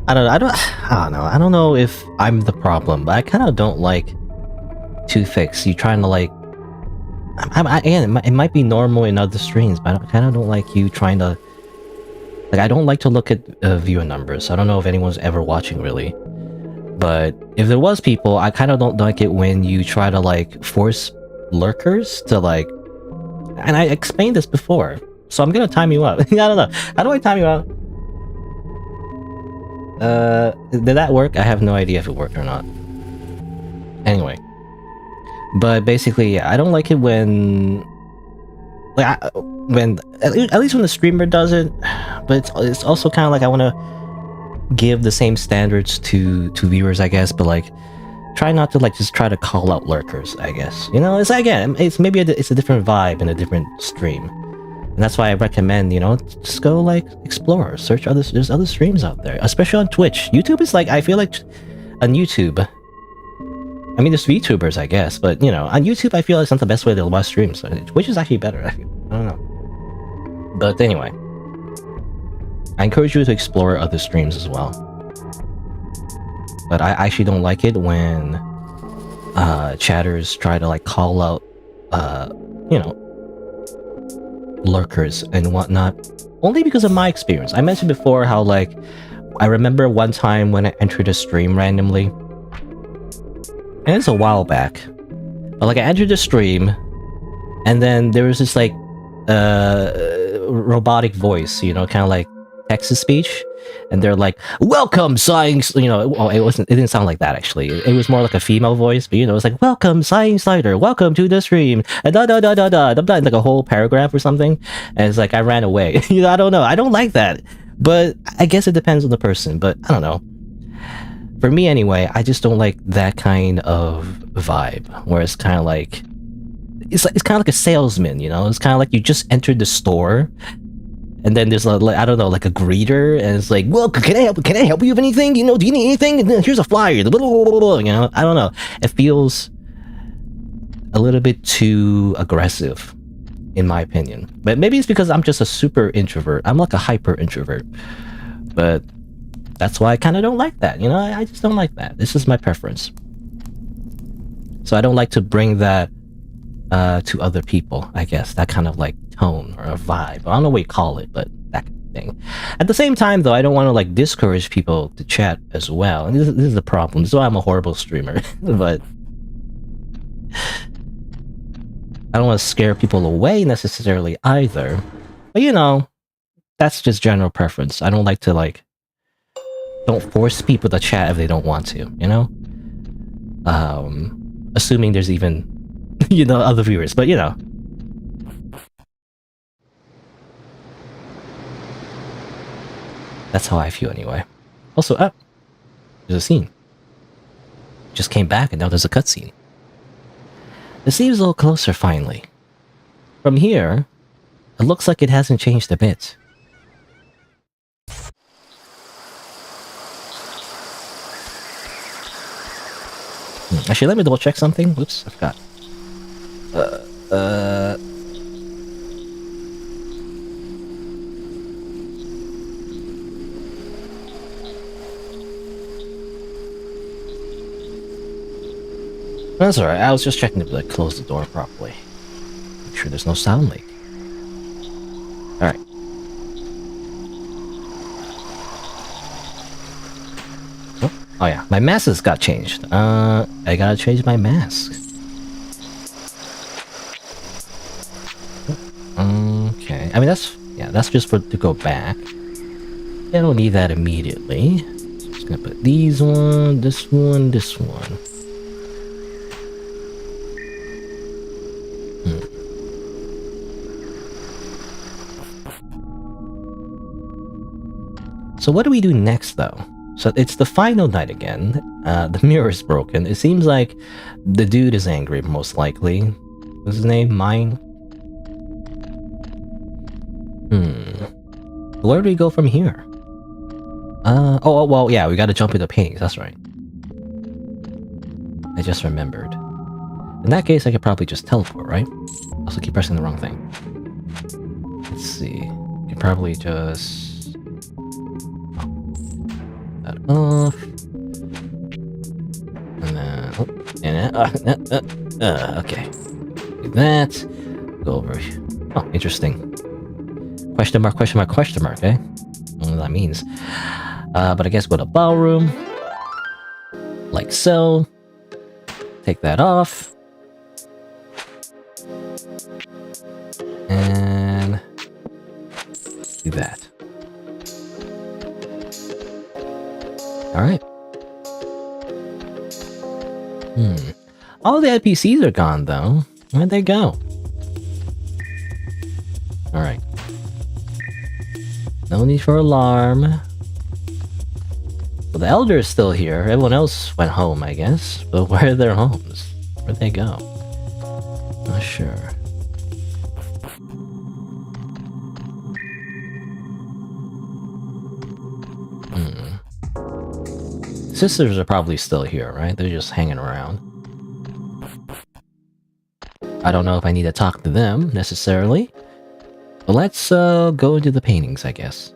I don't know. I don't know if I'm the problem, but I kind of don't like Toothfix. You trying to like. Again, it might be normal in other streams, but I kind of don't like you trying to. Like, I don't like to look at viewer numbers. I don't know if anyone's ever watching really, but if there was people, I kind of don't like it when you try to like force lurkers to like. And I explained this before, so I'm gonna time you out. I don't know. How do I time you out? Did that work? I have no idea if it worked or not. Anyway, but basically, yeah, I don't like it when, like, at least when the streamer does it. But it's also kind of like I want to give the same standards to viewers, I guess. But like, try not to like just try to call out lurkers, I guess. You know, it's again, it's maybe it's a different vibe in a different stream. And that's why I recommend, you know, just go like explore, search there's other streams out there, especially on Twitch. YouTube is like, I feel like on YouTube, I mean, there's VTubers, I guess, but you know, on YouTube, I feel like it's not the best way to watch streams. So Twitch is actually better. I don't know. But anyway, I encourage you to explore other streams as well. But I actually don't like it when chatters try to like call out, you know, lurkers and whatnot, only because of my experience. I mentioned before how like I remember one time when I entered a stream randomly, and it's a while back, but like I entered the stream and then there was this like robotic voice, you know, kind of like text-to-speech, and they're like, welcome Science, you know. Oh, it didn't sound like that actually. It was more like a female voice, but you know, it's like, welcome Science Slider, welcome to the stream, and like a whole paragraph or something. And it's like I ran away. You know, I don't know, I don't like that, but I guess it depends on the person. But I don't know, for me anyway, I just don't like that kind of vibe where it's kind of like it's kind of like a salesman, you know. It's kind of like you just entered the store and then there's like, I don't know, like a greeter, and it's like, well, can I help you with anything? You know, do you need anything? Here's a flyer. You know, I don't know. It feels a little bit too aggressive, in my opinion. But maybe it's because I'm just a super introvert. I'm like a hyper introvert. But that's why I kind of don't like that. You know, I just don't like that. This is my preference. So I don't like to bring that to other people, I guess. That kind of like tone or a vibe. I don't know what you call it, but that kind of thing. At the same time, though, I don't want to like discourage people to chat as well. And this is the problem. This is why I'm a horrible streamer. But I don't want to scare people away necessarily either. But you know, that's just general preference. I don't like to like, don't force people to chat if they don't want to, you know? Assuming there's even, you know, other viewers, but you know. That's how I feel anyway. Also, there's a scene. Just came back and now there's a cutscene. It seems a little closer finally. From here, it looks like it hasn't changed a bit. Actually, let me double check something. Whoops, I forgot. That's alright, I was just checking to like, close the door properly. Make sure there's no sound leak. Alright. Oh yeah, my mask has got changed. I gotta change my mask. Okay, I mean that's just for to go back. I don't need that immediately. So I'm just gonna put these one, this one, this one. So what do we do next though? So it's the final night again. The mirror is broken. It seems like the dude is angry, most likely. What's his name? Mine? Where do we go from here? Oh, well, yeah, we gotta jump into paintings, that's right. I just remembered. In that case, I could probably just teleport, right? Also keep pressing the wrong thing. Let's see. can probably just... that off. And then... oh, and then... okay. Do that. Go over... oh, interesting. Question mark, question mark, question mark, eh? I don't know what that means. But I guess go to ballroom. Like so. Take that off. And... do that. Alright. All the NPCs are gone, though. Where'd they go? Alright. No need for alarm. Well, the Elder is still here. Everyone else went home, I guess. But where are their homes? Where'd they go? Not sure. Sisters are probably still here, right? They're just hanging around. I don't know if I need to talk to them, necessarily. But let's go into the paintings, I guess.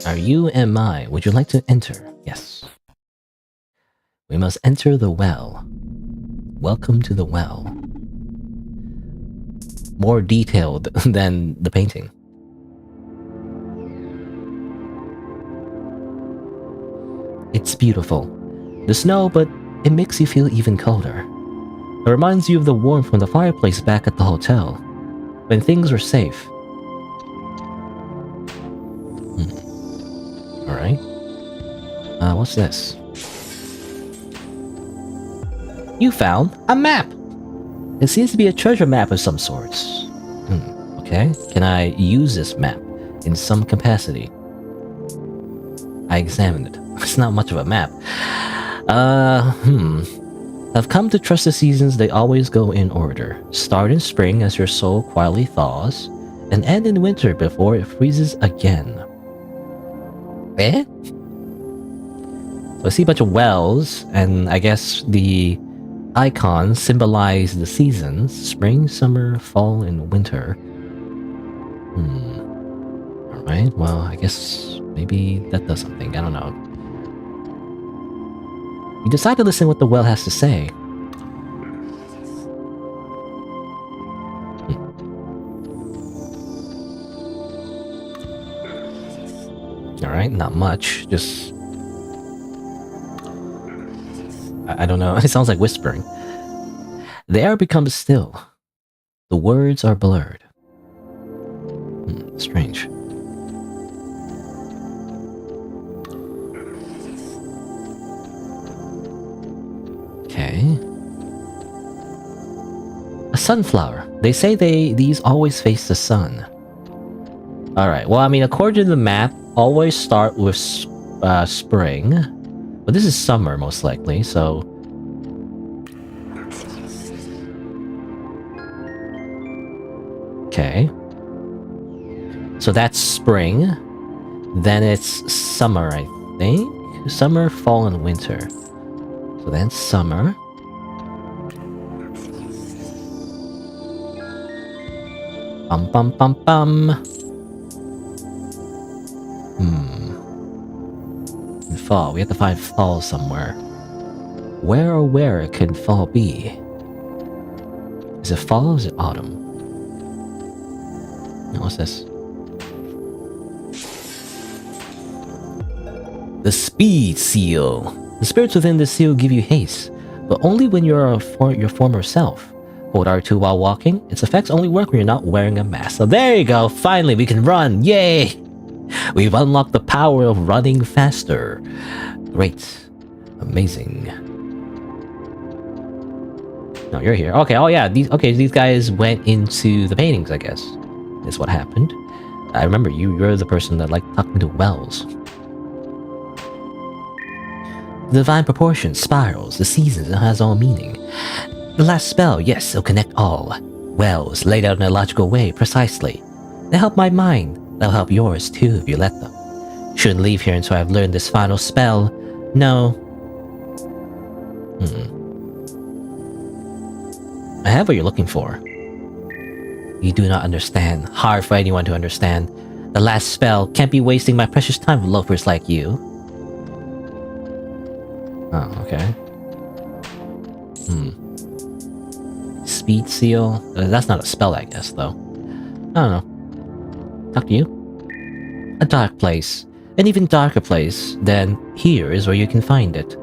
Are you M.I.? Would you like to enter? Yes. We must enter the well. Welcome to the well. More detailed than the painting. It's beautiful. The snow, but it makes you feel even colder. It reminds you of the warmth from the fireplace back at the hotel, when things were safe. Alright. What's this? You found a map! It seems to be a treasure map of some sorts. Okay. Can I use this map in some capacity? I examined it. It's not much of a map. I've come to trust the seasons. They always go in order. Start in spring as your soul quietly thaws, and end in winter before it freezes again. Eh? So I see a bunch of wells, and I guess the icons symbolize the seasons: spring, summer, fall, and winter. Alright, well, I guess maybe that does something. I don't know. You decide to listen to what the well has to say. Alright, not much. Just... I don't know. It sounds like whispering. The air becomes still. The words are blurred. Strange. Okay. A sunflower. They say these always face the sun. Alright, well, I mean, according to the map, always start with spring. But this is summer, most likely, so... Okay. So that's spring. Then it's summer, I think? Summer, fall, and winter. So then summer. Bum bum bum bum. And fall. We have to find fall somewhere. Where could fall be? Is it fall or is it autumn? What's this? The Speed Seal. The spirits within the seal give you haste, but only when you're your former self. Hold R2 while walking. Its effects only work when you're not wearing a mask. So there you go. Finally, we can run. Yay! We've unlocked the power of running faster. Great. Amazing. No, you're here. Okay, oh yeah. These guys went into the paintings, I guess. Is what happened. I remember you're the person that liked talking to wells. The divine proportions, spirals, the seasons, it has all meaning. The last spell, yes, it'll connect all. Wells, laid out in a logical way, precisely. They help my mind. They'll help yours too if you let them. Shouldn't leave here until I've learned this final spell. No. I have what you're looking for. You do not understand. Hard for anyone to understand. The last spell can't be wasting my precious time with loafers like you. Oh, okay. Speed seal? That's not a spell, I guess, though. I don't know. Talk to you. A dark place. An even darker place than here is where you can find it.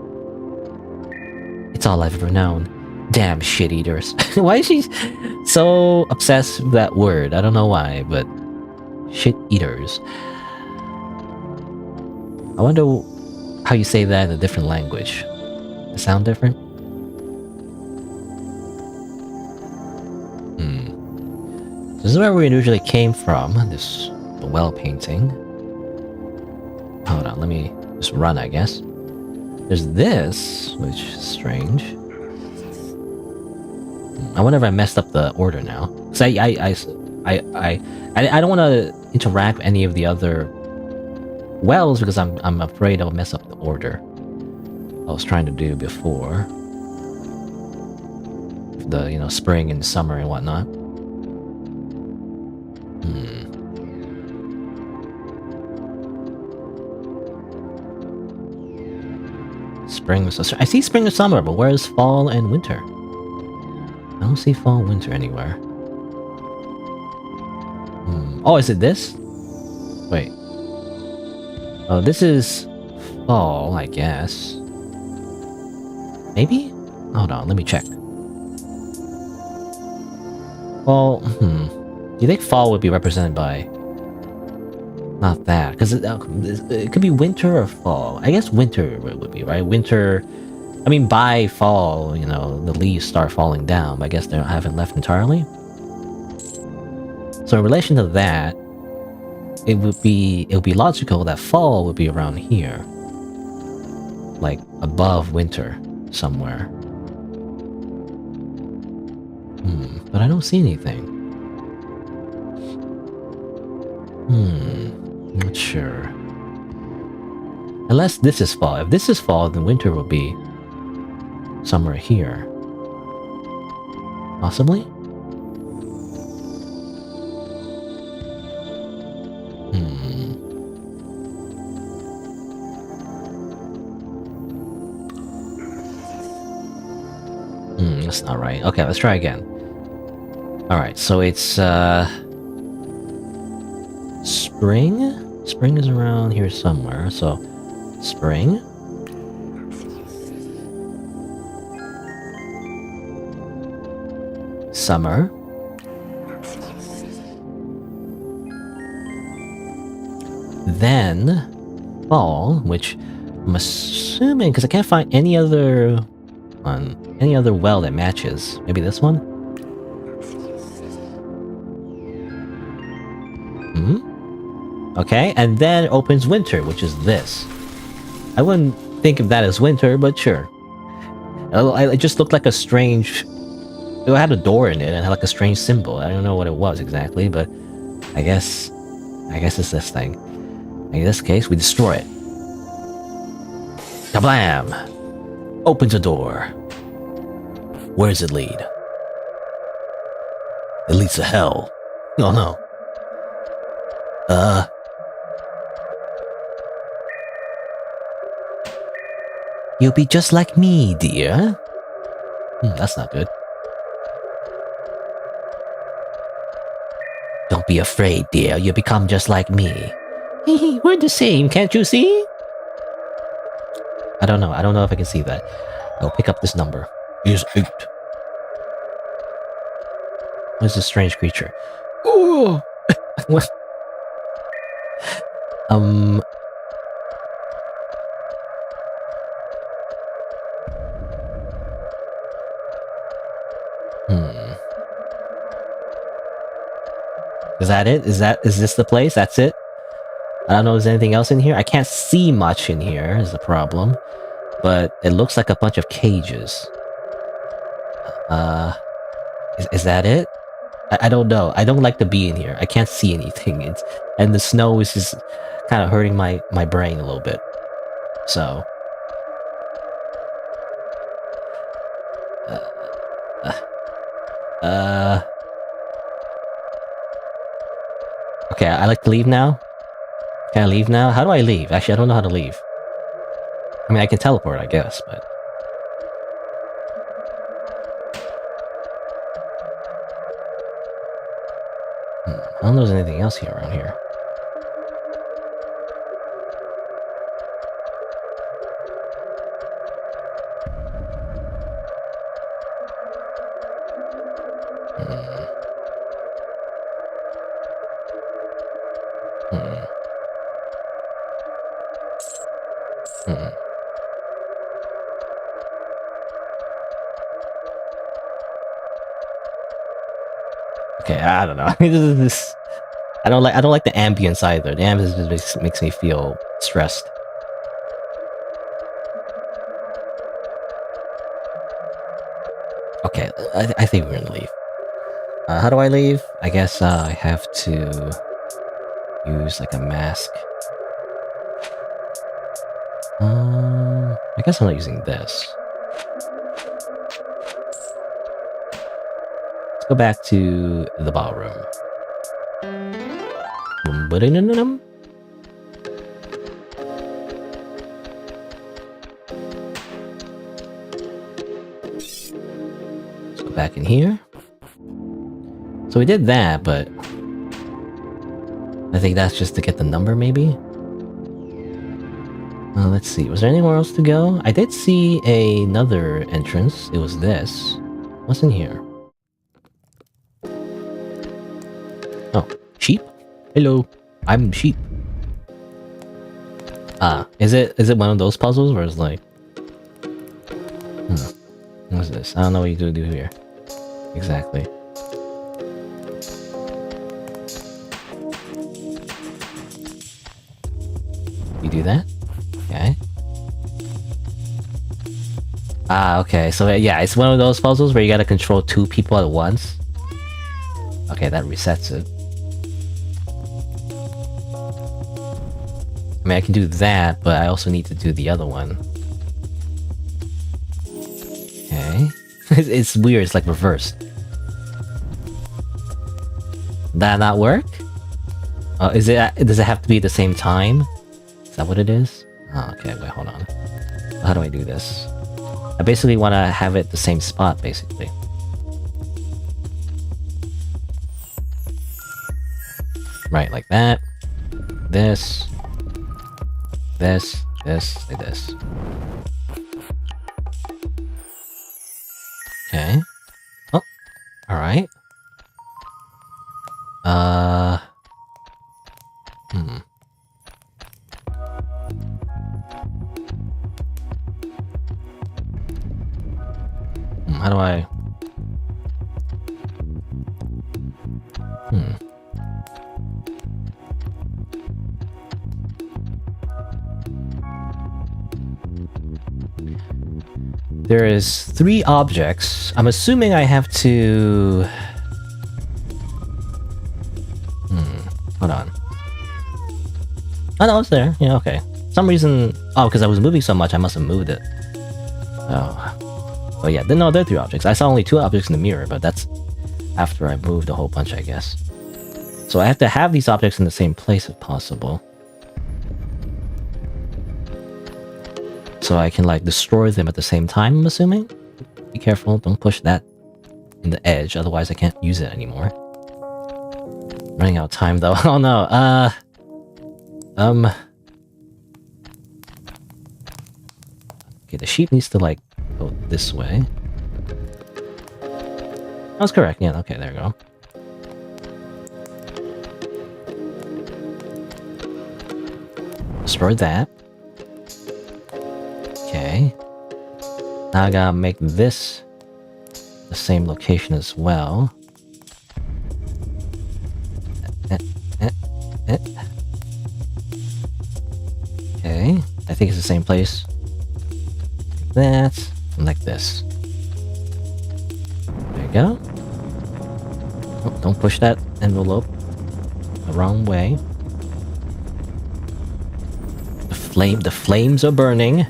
It's all I've ever known. Damn shit eaters. Why is she so obsessed with that word? I don't know why, but shit eaters. I wonder how you say that in a different language. Does it sound different? This is where we usually came from, the well painting. Hold on, let me just run, I guess. There's this, which is strange. I wonder if I messed up the order now. Cause I don't want to interact with any of the other wells because I'm afraid I'll mess up the order I was trying to do before. The spring and summer and whatnot. Spring, I see spring and summer, but where's fall and winter? I don't see fall and winter anywhere. Oh, is it this? Wait. Oh, this is fall, I guess. Maybe? Hold on, let me check. Well, do you think fall would be represented by... Not that, because it could be winter or fall. I guess winter it would be, right? Winter... I mean, by fall, the leaves start falling down, but I guess they haven't left entirely. So in relation to that, it would be logical that fall would be around here. Like, above winter, somewhere. But I don't see anything. Not sure. Unless this is fall. If this is fall, then winter will be somewhere here. Possibly? That's not right. Okay, let's try again. Alright, so it's, spring? Spring is around here somewhere, so... Spring? Summer? Then... Fall, which I'm assuming... Because I can't find any other... one. Any other well that matches. Maybe this one? Okay, and then opens winter, which is this. I wouldn't think of that as winter, but sure. It just looked like a strange... It had a door in it and had like a strange symbol. I don't know what it was exactly, but I guess it's this thing. In this case, we destroy it. Kablam! Opens a door. Where does it lead? It leads to hell. Oh no. You'll be just like me, dear. That's not good. Don't be afraid, dear. You'll become just like me. We're the same, can't you see? I don't know. I don't know if I can see that. I'll pick up this number. Is 8. What's this strange creature? Ooh! What? Is that it? Is this the place? That's it? I don't know if there's anything else in here. I can't see much in here is the problem. But it looks like a bunch of cages. Is that it? I don't know. I don't like to be in here. I can't see anything. And the snow is just kind of hurting my brain a little bit. So Uh. Okay, I like to leave now. Can I leave now? How do I leave? Actually, I don't know how to leave. I mean, I can teleport, I guess, but... I don't know if there's anything else here around here. Okay, I don't know. I don't like the ambience either. The ambience just makes me feel stressed. Okay, I think we're gonna leave. How do I leave? I guess I have to use like a mask. I guess I'm not using this. Let's go back to the ballroom. Let's go back in here. So we did that, but I think that's just to get the number, maybe? Let's see. Was there anywhere else to go? I did see another entrance. It was this. What's in here? Oh, sheep? Hello, I'm sheep. Is it one of those puzzles where it's like... What's this? I don't know what you do here. Exactly. You do that? Okay. Okay, so yeah, it's one of those puzzles where you gotta control two people at once. Okay, that resets it. I mean, I can do that, but I also need to do the other one. Okay. It's weird, it's like reversed. That not work? Does it have to be at the same time? Is that what it is? Oh, okay, wait, hold on. How do I do this? I basically want to have it the same spot, basically. Right, like that. This. This. This. Like this. Okay. Oh. Alright. How do I... There is 3 objects. I'm assuming I have to... Hold on. Oh no, it's there. Yeah, okay. Some reason... Oh, because I was moving so much, I must have moved it. Oh. But yeah, no, there are 3 objects. I saw only 2 objects in the mirror, but that's after I moved a whole bunch, I guess. So I have to have these objects in the same place if possible. So I can, like, destroy them at the same time, I'm assuming? Be careful, don't push that in the edge, otherwise I can't use it anymore. Running out of time, though. Oh no, Okay, the sheep needs to, like, go this way. That's correct, yeah, okay, there we go. Destroy that. Okay. Now I gotta make this the same location as well. Okay. I think it's the same place. Like that. And like this. There you go. Oh, don't push that envelope the wrong way. The flames are burning.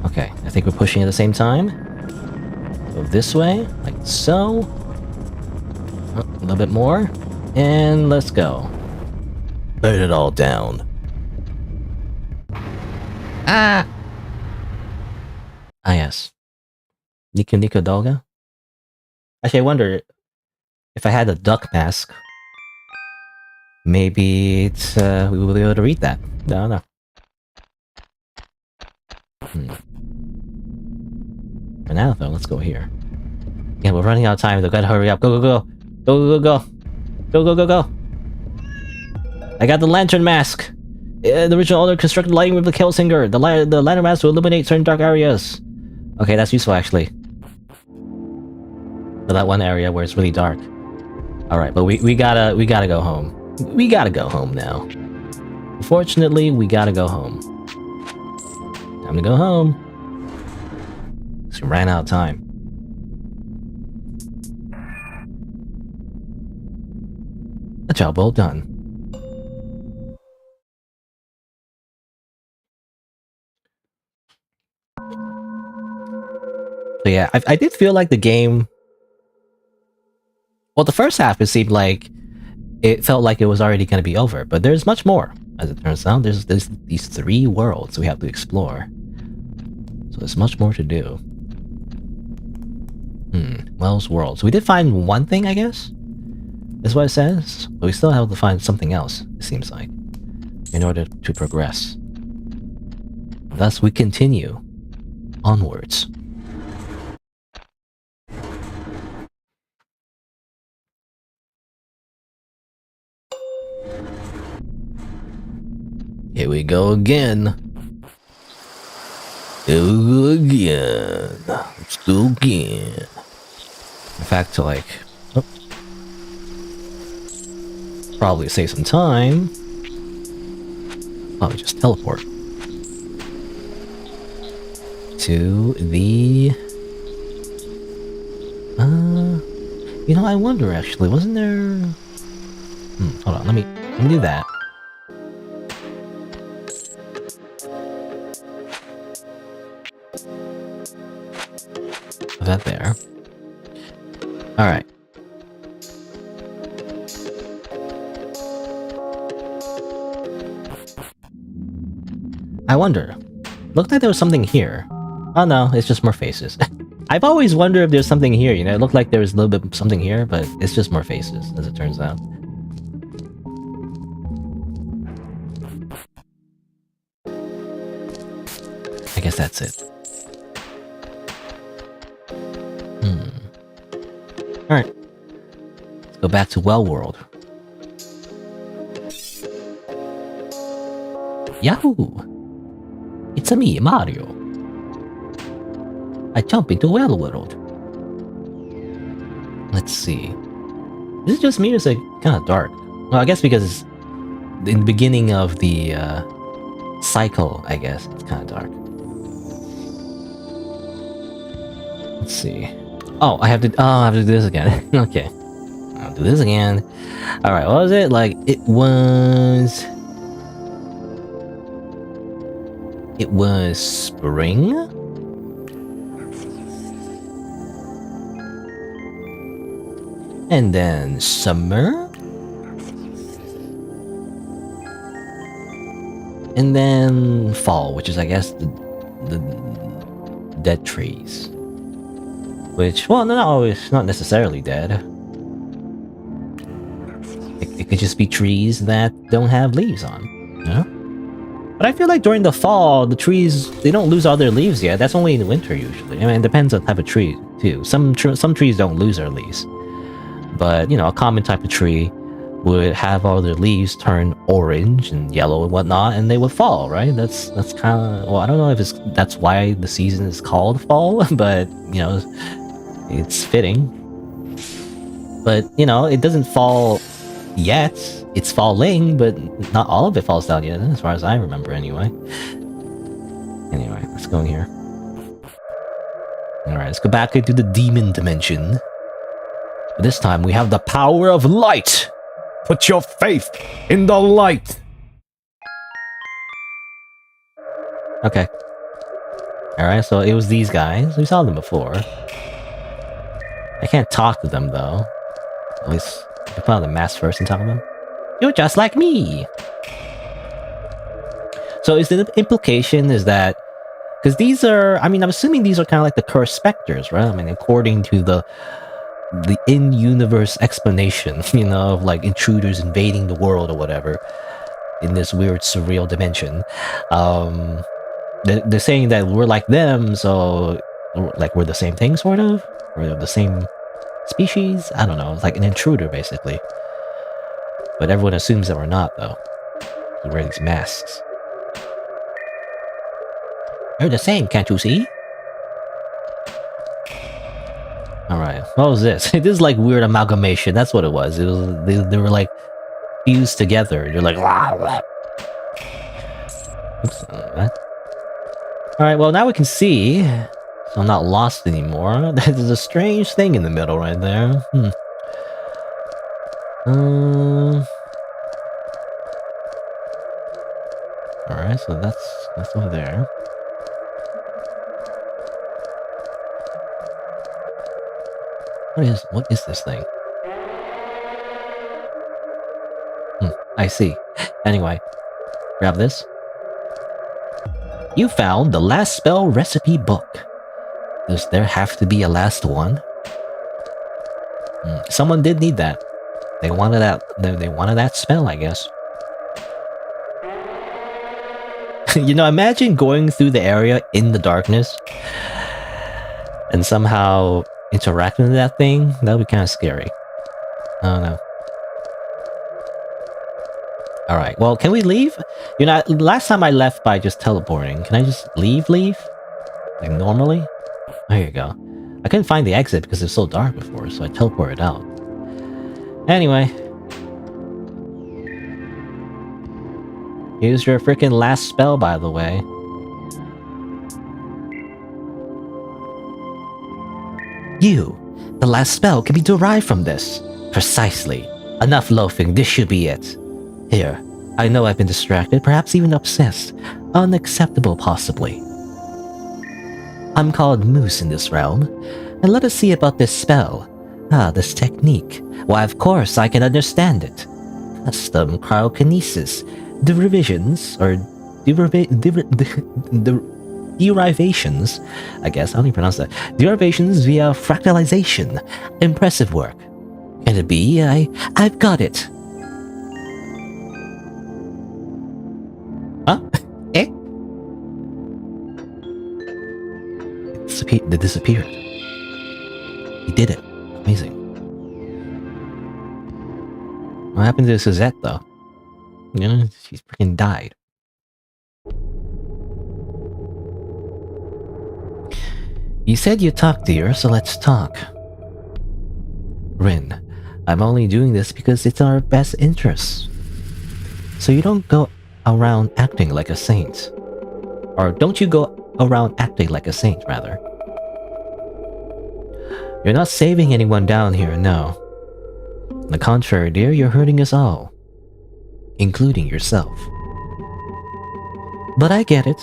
Okay, I think we're pushing at the same time. Go this way, like so. Oh, a little bit more. And let's go. Burn it all down. Ah! Ah, yes. Niku Niku Dolga? Actually, I wonder if I had a duck mask. Maybe it's, we will be able to read that. No, no. For now, though, let's go here. Yeah, we're running out of time, though. Gotta hurry up. Go, go, go. Go, go, go, go. Go, go, go, go. I got the lantern mask. The original owner constructed lighting with the Kelsinger. The lantern mask will illuminate certain dark areas. Okay, that's useful, actually. For that one area where it's really dark. Alright, but we gotta go home. We gotta go home now. Unfortunately, we gotta go home. Time to go home. We ran out of time. A job well done. So yeah, I did feel like the game... Well, the first half, it seemed like... It felt like it was already going to be over, but there's much more, as it turns out. There's these 3 worlds we have to explore. So there's much more to do. Wells World. So we did find one thing, I guess? Is what it says? But we still have to find something else, it seems like, in order to progress. Thus, we continue onwards. Here we go again. Here we go again. Let's go again. In fact, to like... Oh, probably save some time. Probably just teleport. To the... You know, I wonder actually, wasn't there... hold on, let me do that. That there. Alright. I wonder. Looked like there was something here. Oh no, it's just more faces. I've always wondered if there's something here, you know? It looked like there was a little bit something here, but it's just more faces, as it turns out. I guess that's it. Alright. Let's go back to Well World. Yahoo! It's me, Mario. I jump into Well World. Let's see. Is it just me or is it kind of dark? Well, I guess because it's in the beginning of the cycle, I guess. It's kind of dark. Let's see. Oh, I have to do this again. Okay. I'll do this again. Alright, what was it? Like, it was spring? And then summer? And then fall, which is, I guess, the dead trees. Which, well, not always, not necessarily dead. It could just be trees that don't have leaves on, you know? But I feel like during the fall, the trees, they don't lose all their leaves yet. That's only in the winter, usually. I mean, it depends on the type of tree, too. Some trees don't lose their leaves. But, you know, a common type of tree would have all their leaves turn orange and yellow and whatnot, and they would fall, right? That's kind of... Well, I don't know if that's why the season is called fall, but, you know... It's fitting. But, you know, it doesn't fall yet. It's falling, but not all of it falls down yet, as far as I remember anyway. Anyway, let's go in here. Alright, let's go back into the demon dimension. But this time we have the power of light! Put your faith in the light! Okay. Alright, so it was these guys. We saw them before. I can't talk to them, though. At least, I can put on the mask first and talk to them. You're just like me! So is the implication is that... Because these are... I mean, I'm assuming these are kind of like the cursed specters, right? I mean, according to the in-universe explanation, you know, of like intruders invading the world or whatever in this weird surreal dimension. They're saying that we're like them, so like we're the same thing, sort of, or the same species. I don't know. It's like an intruder, basically. But everyone assumes that we're not, though. We wear these masks. They're the same, can't you see? Alright, what was this? This is like weird amalgamation, that's what it was. It was they were like fused together. You're like... Oops, alright, well now we can see. So I'm not lost anymore. There's a strange thing in the middle right there. Alright, so that's over there. What is this thing? I see. Anyway, grab this. You found the last spell recipe book. Does there have to be a last one? Someone did need that. They wanted that. They wanted that spell, I guess. You know, imagine going through the area in the darkness and somehow interacting with that thing. That would be kind of scary. I don't know. Alright, well, can we leave? You know, last time I left by just teleporting. Can I just leave? Like normally? There you go. I couldn't find the exit because it was so dark before, so I teleported out. Anyway. Here's your freaking last spell, by the way. The last spell can be derived from this. Precisely. Enough loafing, this should be it. Here, I know I've been distracted, perhaps even obsessed. Unacceptable, possibly. I'm called Moose in this realm, and let us see about this spell. This technique. Why, of course, I can understand it. Custom cryokinesis. Derivations, or derivations, I guess, I don't even pronounce that. Derivations via fractalization. Impressive work. Can it be? I've got it. Huh? Eh? They disappeared. He did it. Amazing. What happened to Suzette, though? You know, she's freaking died. You said you talked, dear, so let's talk. Rin, I'm only doing this because it's in our best interests. So you don't go around acting like a saint. Or don't you go around acting like a saint, rather. You're not saving anyone down here, no. On the contrary, dear, you're hurting us all. Including yourself. But I get it.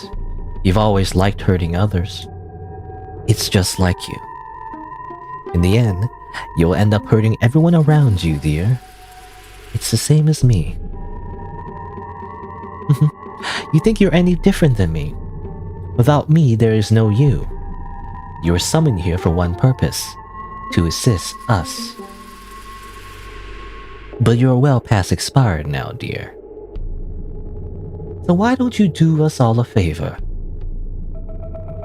You've always liked hurting others. It's just like you. In the end, you'll end up hurting everyone around you, dear. It's the same as me. You think you're any different than me. Without me, there is no you. You were summoned here for one purpose. To assist us. But you're well past expired now, dear. So why don't you do us all a favor?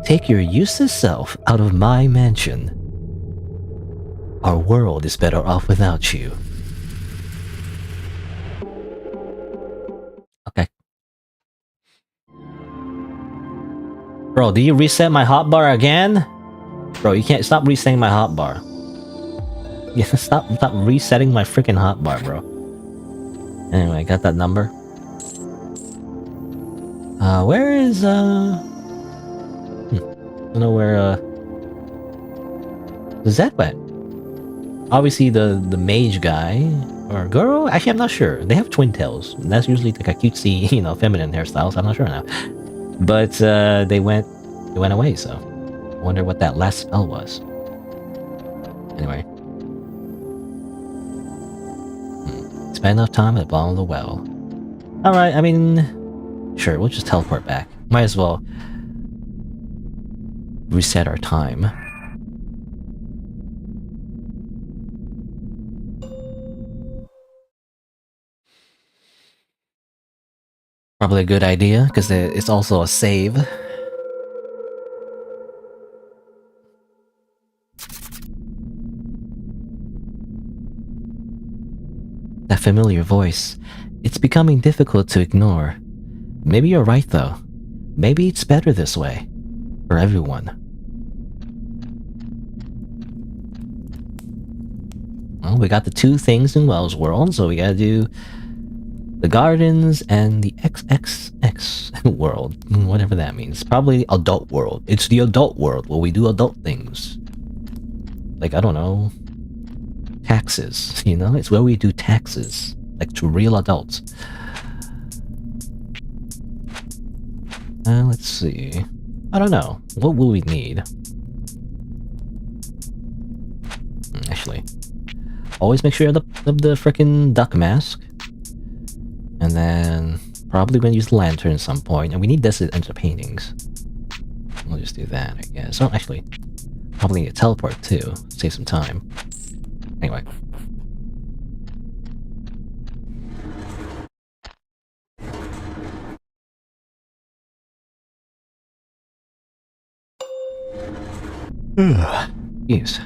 Take your useless self out of my mansion. Our world is better off without you. Okay. Bro, do you reset my hotbar again? Bro, you can't stop resetting my hotbar. Yeah, stop resetting my freaking hotbar, bro. Anyway, got that number. Where is I don't know where Zed went. Obviously the mage guy or girl. Actually, I'm not sure. They have twin tails. That's usually like a cutesy, you know, feminine hairstyle. So I'm not sure now. But they went it went away, so I wonder what that last spell was. Anyway. Spend enough time at the bottom of the well. Alright, I mean... Sure, we'll just teleport back. Might as well... reset our time. Probably a good idea, because it's also a save. That familiar voice. It's becoming difficult to ignore. Maybe you're right, though. Maybe it's better this way. For everyone. Well, we got the two things in Wells World, so we gotta do the gardens and the XXX world. Whatever that means. Probably adult world. It's the adult world where we do adult things. Like, I don't know... taxes, you know? It's where we do taxes. Like to real adults. Let's see. I don't know. What will we need? Actually, always make sure you have the frickin' duck mask. And then probably gonna use the lantern at some point. And we need this to enter paintings. We'll just do that, I guess. Oh, actually, probably need a teleport too. Save some time. Anyway. Yes.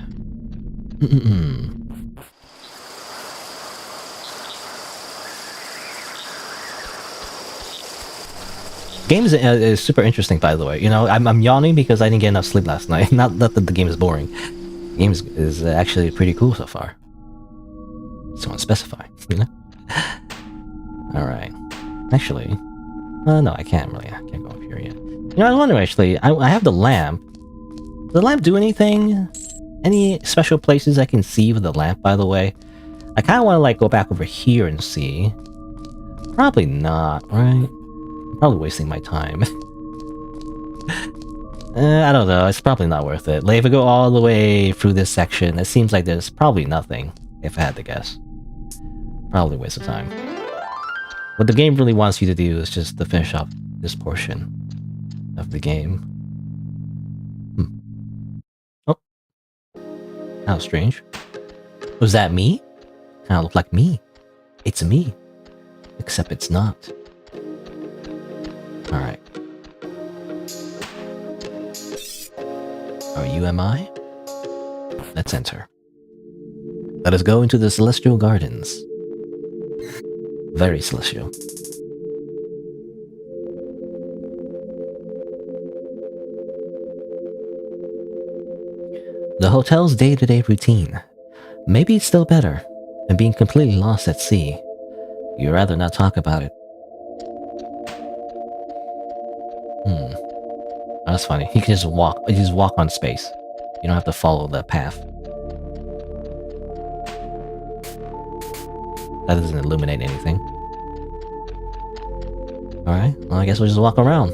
Game is super interesting, by the way. You know, I'm yawning because I didn't get enough sleep last night. Not that the game is boring. The game is actually pretty cool so far. Someone specify, you know? Alright. Actually... no, I can't really. I can't go up here yet. You know, I wonder actually, I have the lamp. Does the lamp do anything? Any special places I can see with the lamp, by the way? I kind of want to like go back over here and see. Probably not, right? I'm probably wasting my time. I don't know, it's probably not worth it. Like if I go all the way through this section, it seems like there's probably nothing, if I had to guess. Probably a waste of time. What the game really wants you to do is just to finish up this portion of the game. Oh. How strange. Was that me? Kinda look like me. It's me. Except it's not. Alright. Are you MI? Let's enter. Let us go into the Celestial Gardens. Very celestial. The hotel's day-to-day routine. Maybe it's still better than being completely lost at sea. You'd rather not talk about it. Oh, that's funny. You can just walk. You just walk on space. You don't have to follow the path. That doesn't illuminate anything. Alright, well I guess we'll just walk around.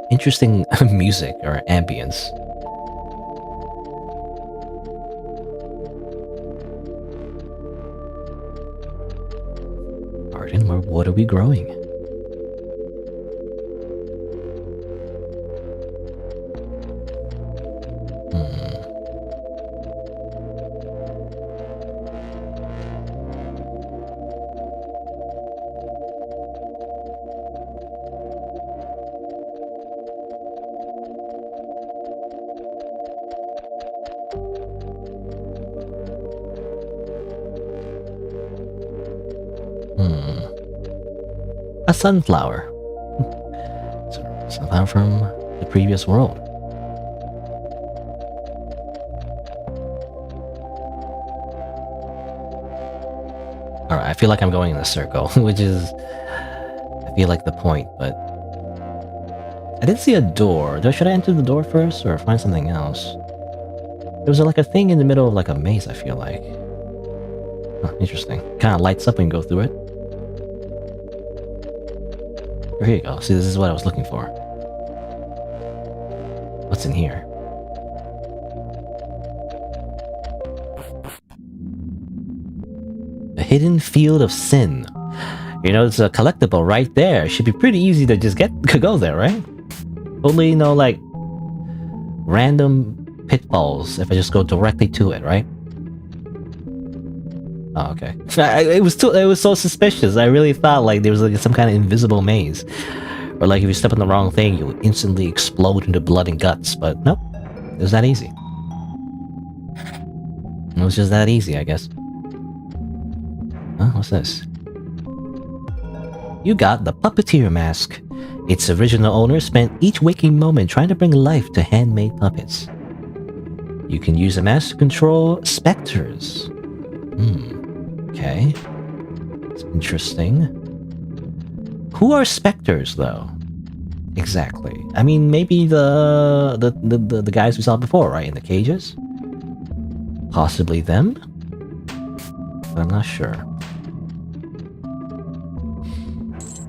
Interesting music or ambience. Garden, what are we growing? A sunflower. Sunflower from the previous world. Alright, I feel like I'm going in a circle, which is... I feel like the point, but... I did see a door. Should I enter the door first or find something else? There was like a thing in the middle of like a maze, I feel like. Huh, interesting. Kind of lights up when you go through it. Here you go. See, this is what I was looking for. What's in here? A hidden field of sin. You know, it's a collectible right there. It should be pretty easy to just go there, right? Totally no like random pitfalls if I just go directly to it, right? Oh, okay. It was so suspicious. I really thought like there was like some kind of invisible maze, or like if you step on the wrong thing, you would instantly explode into blood and guts. But nope, it was that easy. It was just that easy, I guess. Huh? What's this? You got the Puppeteer Mask. Its original owner spent each waking moment trying to bring life to handmade puppets. You can use the mask to control specters. Okay. It's interesting. Who are specters, though? Exactly. I mean, maybe the guys we saw before, right? In the cages? Possibly them? But I'm not sure.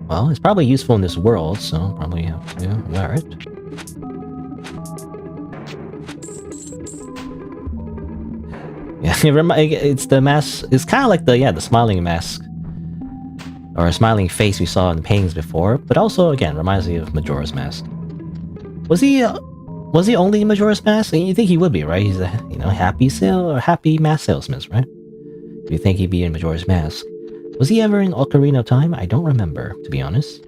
Well, it's probably useful in this world, so probably have to wear it. Yeah, it's the mask. It's kind of like the smiling mask or a smiling face we saw in the paintings before, but also again reminds me of Majora's Mask. Was he only Majora's Mask? You think he would be, right? He's a happy mask salesman, right? You think he'd be in Majora's Mask? Was he ever in Ocarina of Time? I don't remember, to be honest.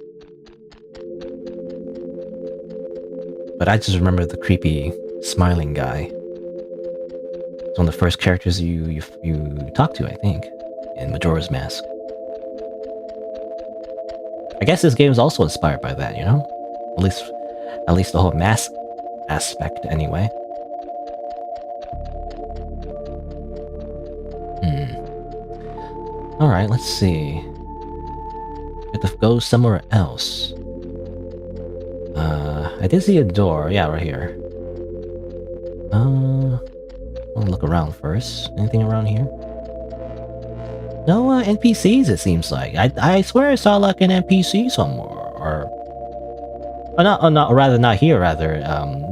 But I just remember the creepy smiling guy. It's one of the first characters you talk to, I think, in Majora's Mask. I guess this game is also inspired by that, you know? At least the whole mask aspect, anyway. Alright, let's see. We have to go somewhere else. I did see a door. Yeah, right here. I'll look around first. Anything around here? No NPCs, it seems like. I swear I saw like an NPC somewhere. Not here, rather.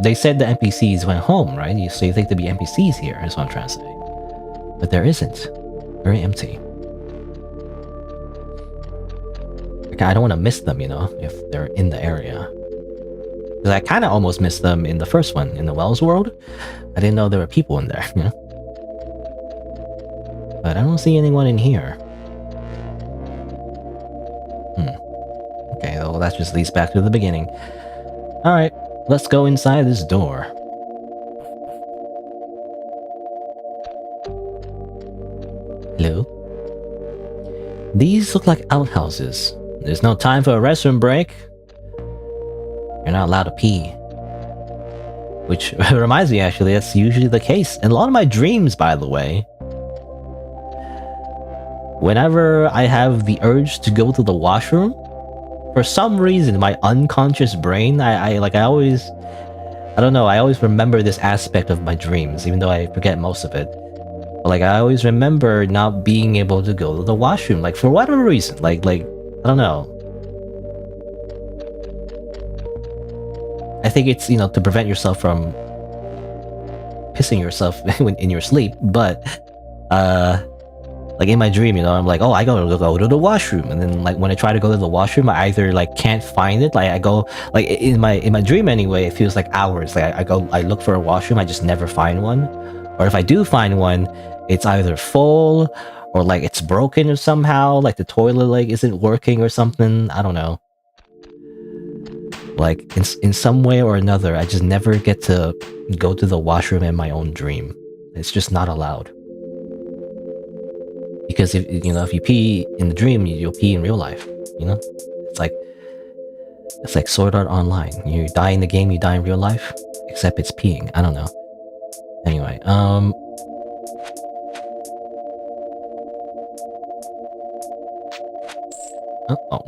They said the NPCs went home, right? So you think there'd be NPCs here, is what I'm trying to say. But there isn't. Very empty. I don't want to miss them, you know, if they're in the area. Because I kind of almost missed them in the first one, in the Wells world. I didn't know there were people in there, you know? But I don't see anyone in here. Okay, well that just leads back to the beginning. Alright, let's go inside this door. Hello? These look like outhouses. There's no time for a restroom break. You're not allowed to pee. Which reminds me, actually, that's usually the case. In a lot of my dreams, by the way, whenever I have the urge to go to the washroom, for some reason, my unconscious brain, I always remember this aspect of my dreams, even though I forget most of it. But, like, I always remember not being able to go to the washroom, like, for whatever reason, like, I don't know. I think it's, you know, to prevent yourself from pissing yourself in your sleep, but, like in my dream, you know, I'm like, oh, I gotta go to the washroom, and then like when I try to go to the washroom, I either like can't find it, like I go, like in my dream anyway, it feels like hours, like I look for a washroom, I just never find one, or if I do find one, it's either full, or like it's broken or somehow, like the toilet like isn't working or something, I don't know. Like, in some way or another, I just never get to go to the washroom in my own dream. It's just not allowed. Because if you pee in the dream, you'll pee in real life, you know? It's like Sword Art Online. You die in the game, you die in real life, except it's peeing. I don't know. Anyway, oh,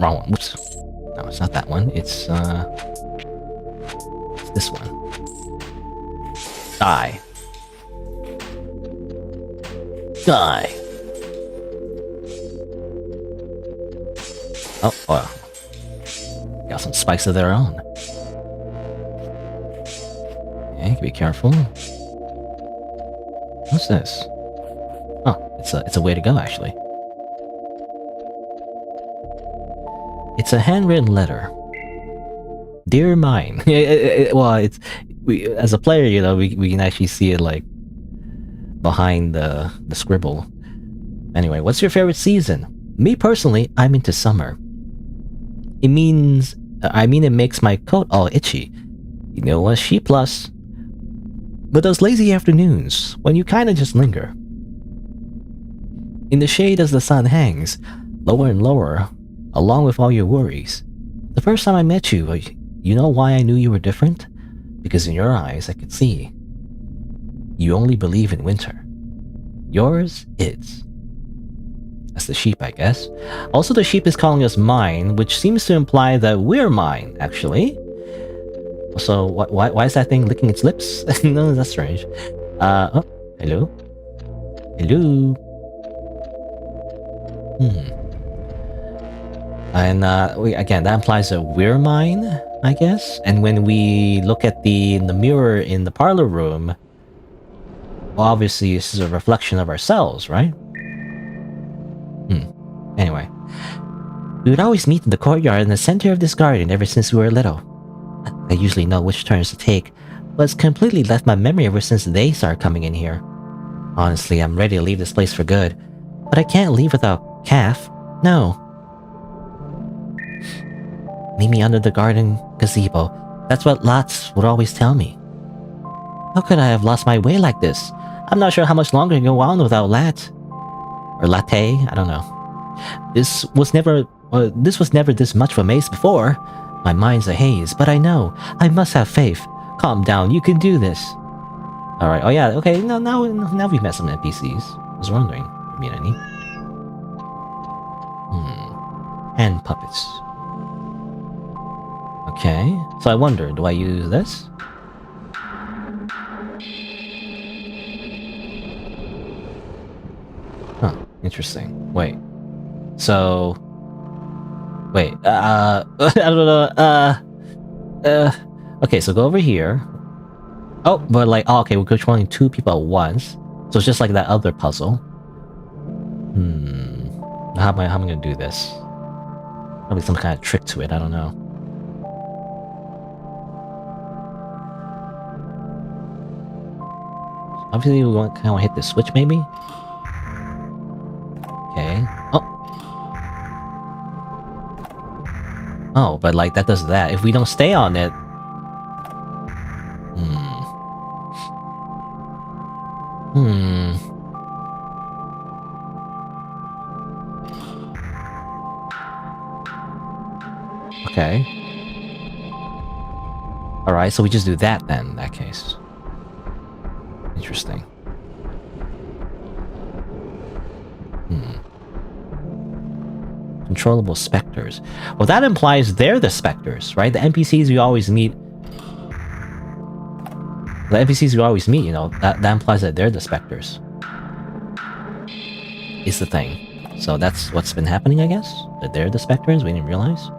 wrong one. Whoops. No, it's not that one. It's, It's this one. Die. Die. Oh, well. Got some spikes of their own. Okay, be careful. What's this? Oh, it's a way to go, actually. It's a handwritten letter. Dear mine. Well, as a player, you know, we can actually see it like behind the scribble. Anyway, what's your favorite season? Me personally, I'm into summer. It makes my coat all itchy. You know what? She plus. But those lazy afternoons, when you kinda just linger. In the shade as the sun hangs, lower and lower, along with all your worries. The first time I met you, you know why I knew you were different? Because in your eyes I could see. You only believe in winter. Yours, it's. That's the sheep, I guess. Also, the sheep is calling us mine, which seems to imply that we're mine, actually. So, why is that thing licking its lips? No, that's strange. Oh, hello? Hello? And, again, that implies that we're mine, I guess? And when we look at the mirror in the parlor room, well, obviously this is a reflection of ourselves, right? Anyway. We would always meet in the courtyard in the center of this garden ever since we were little. I usually know which turns to take, but it's completely left my memory ever since they started coming in here. Honestly, I'm ready to leave this place for good, but I can't leave without Calf. No. Meet me under the garden gazebo. That's what Lots would always tell me. How could I have lost my way like this? I'm not sure how much longer I can go on without Lat. Or Latte, I don't know. This was never this much of a maze before. My mind's a haze, but I know. I must have faith. Calm down, you can do this. Alright, oh yeah, okay, now we've met some NPCs. I was wondering, if you mean any? Hand puppets. Okay, so I wonder, do I use this? Huh, interesting. Wait. So... Wait, I don't know, okay, so go over here. Oh, but like, oh, okay, we're controlling two people at once. So it's just like that other puzzle. How am I gonna do this? Probably some kind of trick to it, I don't know. Obviously, we kind of want to hit the switch, maybe? Okay. Oh, but like, that does that. If we don't stay on it... Okay. Alright, so we just do that then, in that case. Interesting. Controllable specters. Well, that implies they're the specters, right? The NPCs we always meet... The NPCs we always meet, you know, that implies that they're the specters. Is the thing. So that's what's been happening, I guess? That they're the specters? We didn't realize?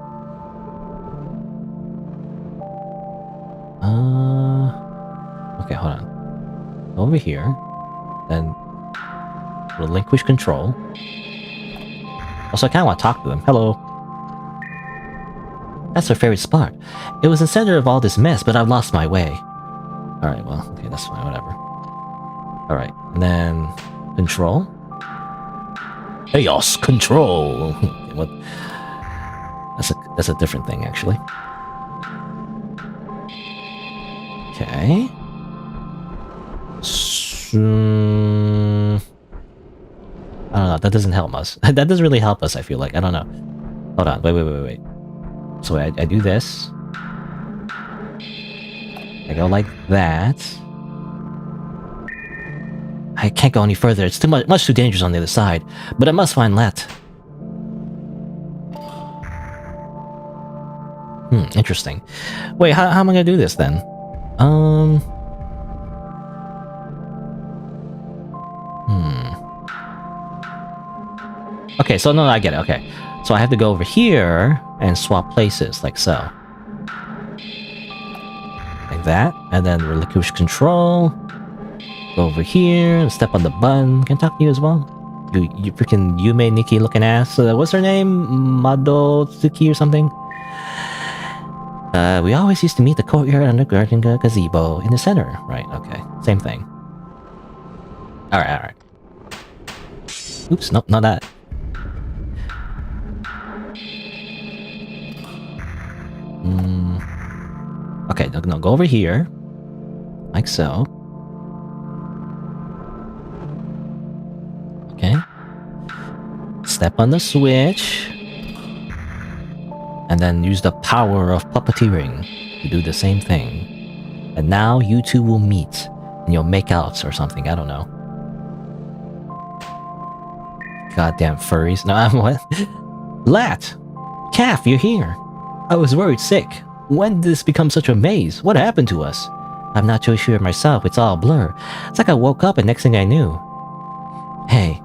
Okay, hold on. Over here. Then... relinquish control. Also, I kind of want to talk to them. Hello. That's our favorite spot. It was the center of all this mess, but I've lost my way. Alright, well, okay, that's fine, whatever. Alright, and then... control? Chaos control! Okay, what? That's a different thing, actually. Okay. I don't know, that doesn't help us. That doesn't really help us, I feel like. I don't know. Hold on, wait. So I do this. I go like that. I can't go any further. It's much too dangerous on the other side. But I must find Lat. Interesting. Wait, how am I gonna do this then? Okay, so no, I get it. Okay, so I have to go over here and swap places, like so. Like that, and then relinquish control. Go over here and step on the button. Can I talk to you as well? You freaking Yume Nikki looking ass. What's her name? Madotsuki or something? We always used to meet the courtyard and the garden gazebo in the center. Right, okay. Same thing. Alright. Oops, nope, not that. Okay, no, go over here. Like so. Okay. Step on the switch. And then use the power of puppeteering to do the same thing. And now you two will meet. And you'll make out or something, I don't know. Goddamn furries. No, I'm what? Lat! Calf, you're here. I was worried sick. When did this become such a maze? What happened to us? I'm not too sure myself, it's all a blur. It's like I woke up and next thing I knew. Hey.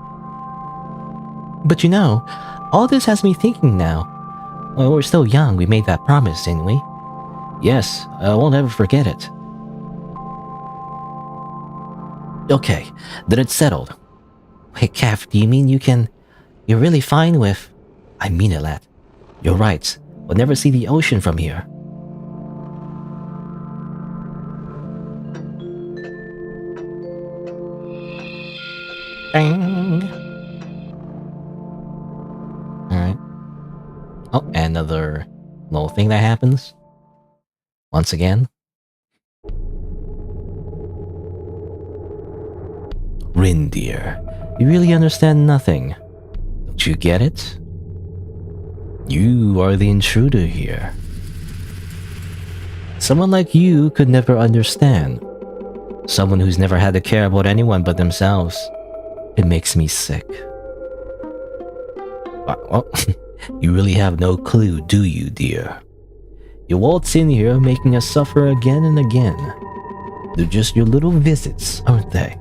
But you know, all this has me thinking now. When we were still young, we made that promise, didn't we? Yes, I won't ever forget it. Okay, then it's settled. Wait, Calf, do you mean you're really fine with... I mean it, lad. You're right. We'll never see the ocean from here. Bang. Alright. Oh, and another little thing that happens. Once again. Rin, dear, you really understand nothing. Don't you get it? You are the intruder here. Someone like you could never understand. Someone who's never had to care about anyone but themselves. It makes me sick. Well, you really have no clue, do you, dear? You waltz in here making us suffer again and again. They're just your little visits, aren't they?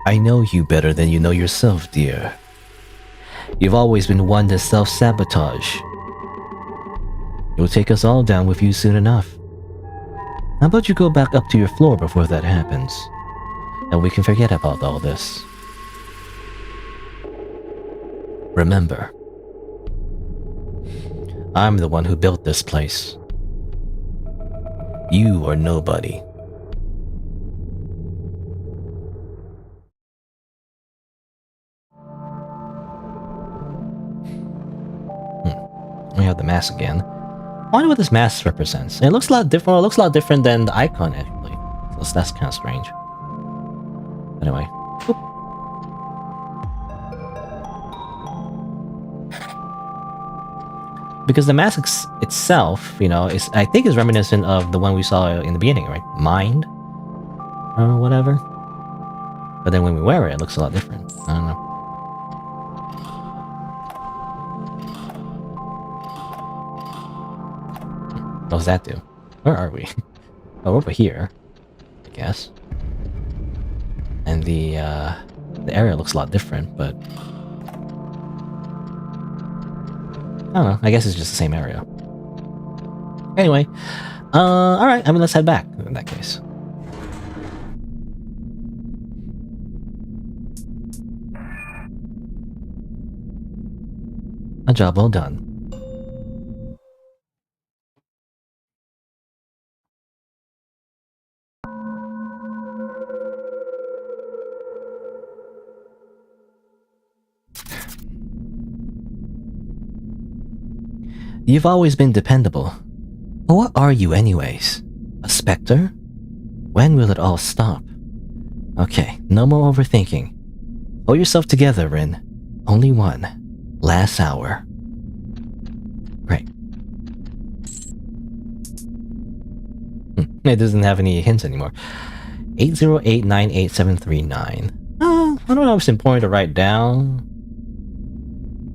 I know you better than you know yourself, dear. You've always been one to self-sabotage. You'll take us all down with you soon enough. How about you go back up to your floor before that happens? And we can forget about all this. Remember, I'm the one who built this place. You are nobody. We have the mask again. I wonder what this mask represents. It looks a lot different. Well, it looks a lot different than the icon, actually. So that's kind of strange. Anyway. Oop. Because the mask itself, you know, I think is reminiscent of the one we saw in the beginning, right? Mind? Or whatever. But then when we wear it, it looks a lot different. I don't know. What does that do? Where are we? Oh, we're over here, I guess. And the area looks a lot different, but I don't know. I guess it's just the same area. Anyway, all right. I mean, let's head back in that case. A job well done. You've always been dependable. But what are you anyways? A specter? When will it all stop? Okay, no more overthinking. Hold yourself together, Rin. Only one. Last hour. Great. It doesn't have any hints anymore. 808-98739. I don't know if it's important to write down.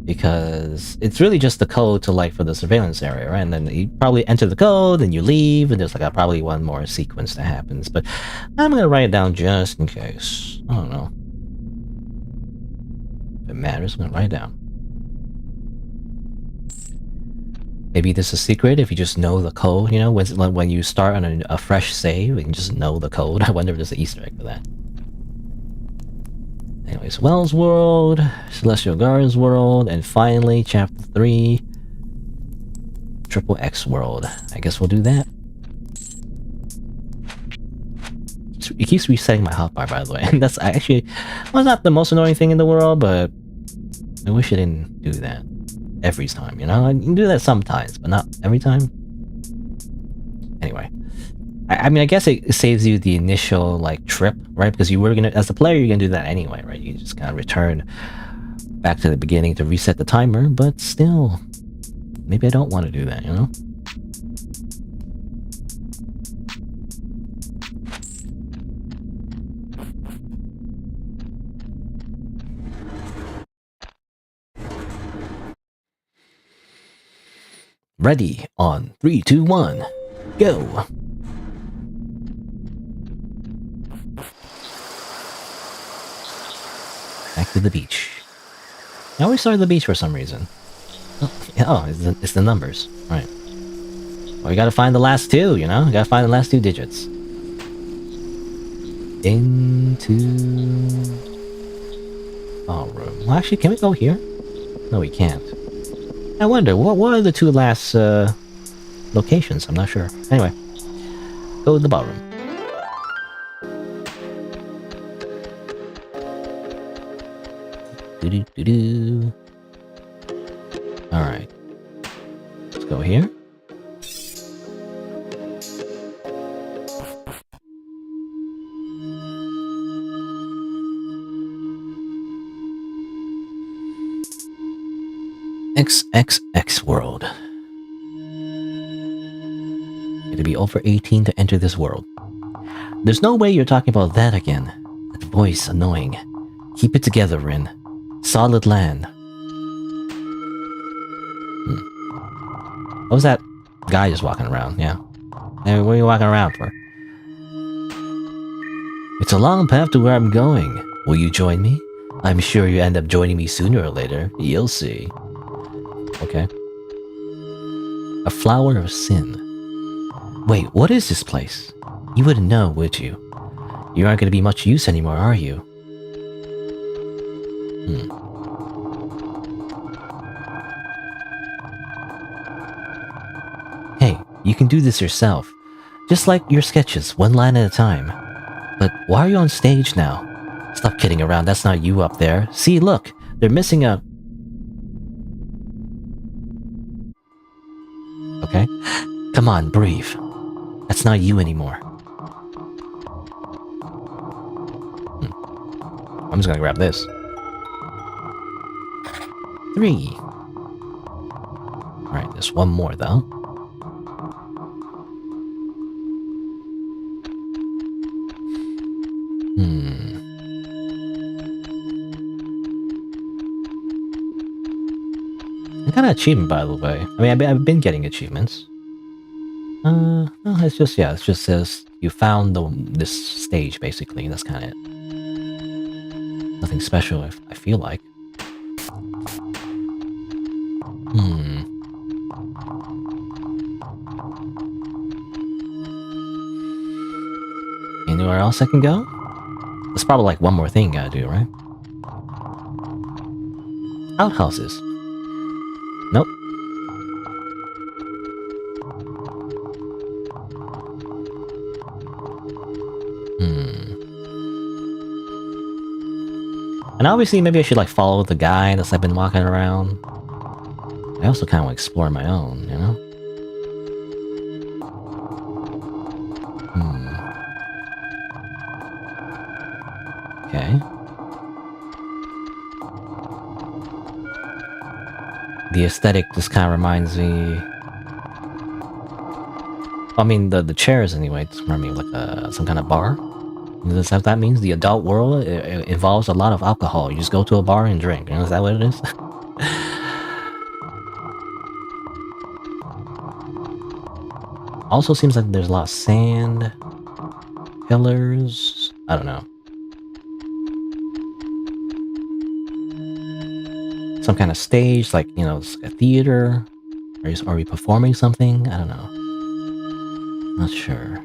because it's really just the code to like for the surveillance area, right? And then you probably enter the code and you leave, and there's like probably one more sequence that happens. But I'm gonna write it down just in case. I don't know if it matters. I'm gonna write it down. Maybe this is a secret if you just know the code. You know, when you start on a fresh save, you can just know the code. I wonder if there's an Easter egg for that. Anyways, Wells World, Celestial Gardens World, and finally, Chapter 3, Triple X World. I guess we'll do that. It keeps resetting my hotbar, by the way. And that's actually, well, not the most annoying thing in the world, but I wish it didn't do that every time, you know? I can do that sometimes, but not every time. Anyway. I mean, I guess it saves you the initial, like, trip, right? Because you were gonna, as a player, you're gonna do that anyway, right? You just kind of return back to the beginning to reset the timer, but still, maybe I don't want to do that, you know? Ready on 3, 2, 1, go! Back to the beach. I always start at the beach for some reason. Oh, it's the numbers. Right. Well, you gotta find the last two, you know? You gotta find the last two digits. Into... ballroom. Well, actually, can we go here? No, we can't. I wonder, what are the two last, locations? I'm not sure. Anyway. Go to the ballroom. Do-do-do-do. Alright. Let's go here. XXX World. You have to be over 18 to enter this world. There's no way you're talking about that again. That voice annoying. Keep it together, Rin. Solid land. What was that guy just walking around? Yeah. Hey, what are you walking around for? It's a long path to where I'm going. Will you join me? I'm sure you end up joining me sooner or later. You'll see. Okay. A flower of sin. Wait, what is this place? You wouldn't know, would you? You aren't going to be much use anymore, are you? Hey, you can do this yourself. Just like your sketches, one line at a time. But why are you on stage now? Stop kidding around, that's not you up there. See, look, they're missing a... Okay? Come on, breathe. That's not you anymore. I'm just gonna grab this. 3. Alright, there's one more though. I got an achievement, by the way. I mean, I've been getting achievements. No, it's just, yeah, it just says you found this stage, basically. That's kind of it. Nothing special, I feel like. Anywhere else I can go? There's probably like one more thing you gotta do, right? Outhouses. Nope. And obviously, maybe I should like follow the guide as I've been walking around. I also kind of want to explore my own, you know? Okay. The aesthetic just kind of reminds me... I mean, the chairs anyway, just remind me of like some kind of bar. Is that what that means? The adult world it involves a lot of alcohol. You just go to a bar and drink. You know, is that what it is? Also seems like there's a lot of sand, pillars. I don't know. Some kind of stage, like, you know, it's a theater. Are we performing something? I don't know. Not sure.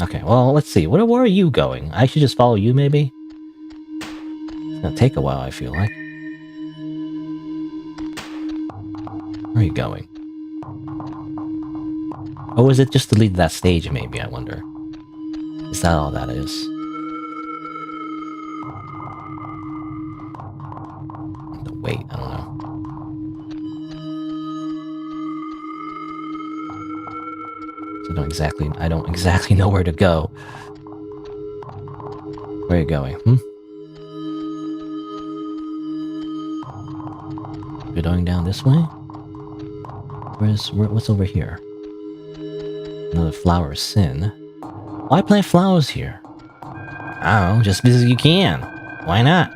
Okay, well, let's see. Where are you going? I should just follow you, maybe? It's gonna take a while, I feel like. Where are you going? Oh, is it just to lead that stage, maybe, I wonder? Is that all that is? Wait, I don't know. So I don't exactly know where to go. Where are you going? You're going down this way? What's over here? Another flower sin. Why plant flowers here? I don't know, just because you can. Why not?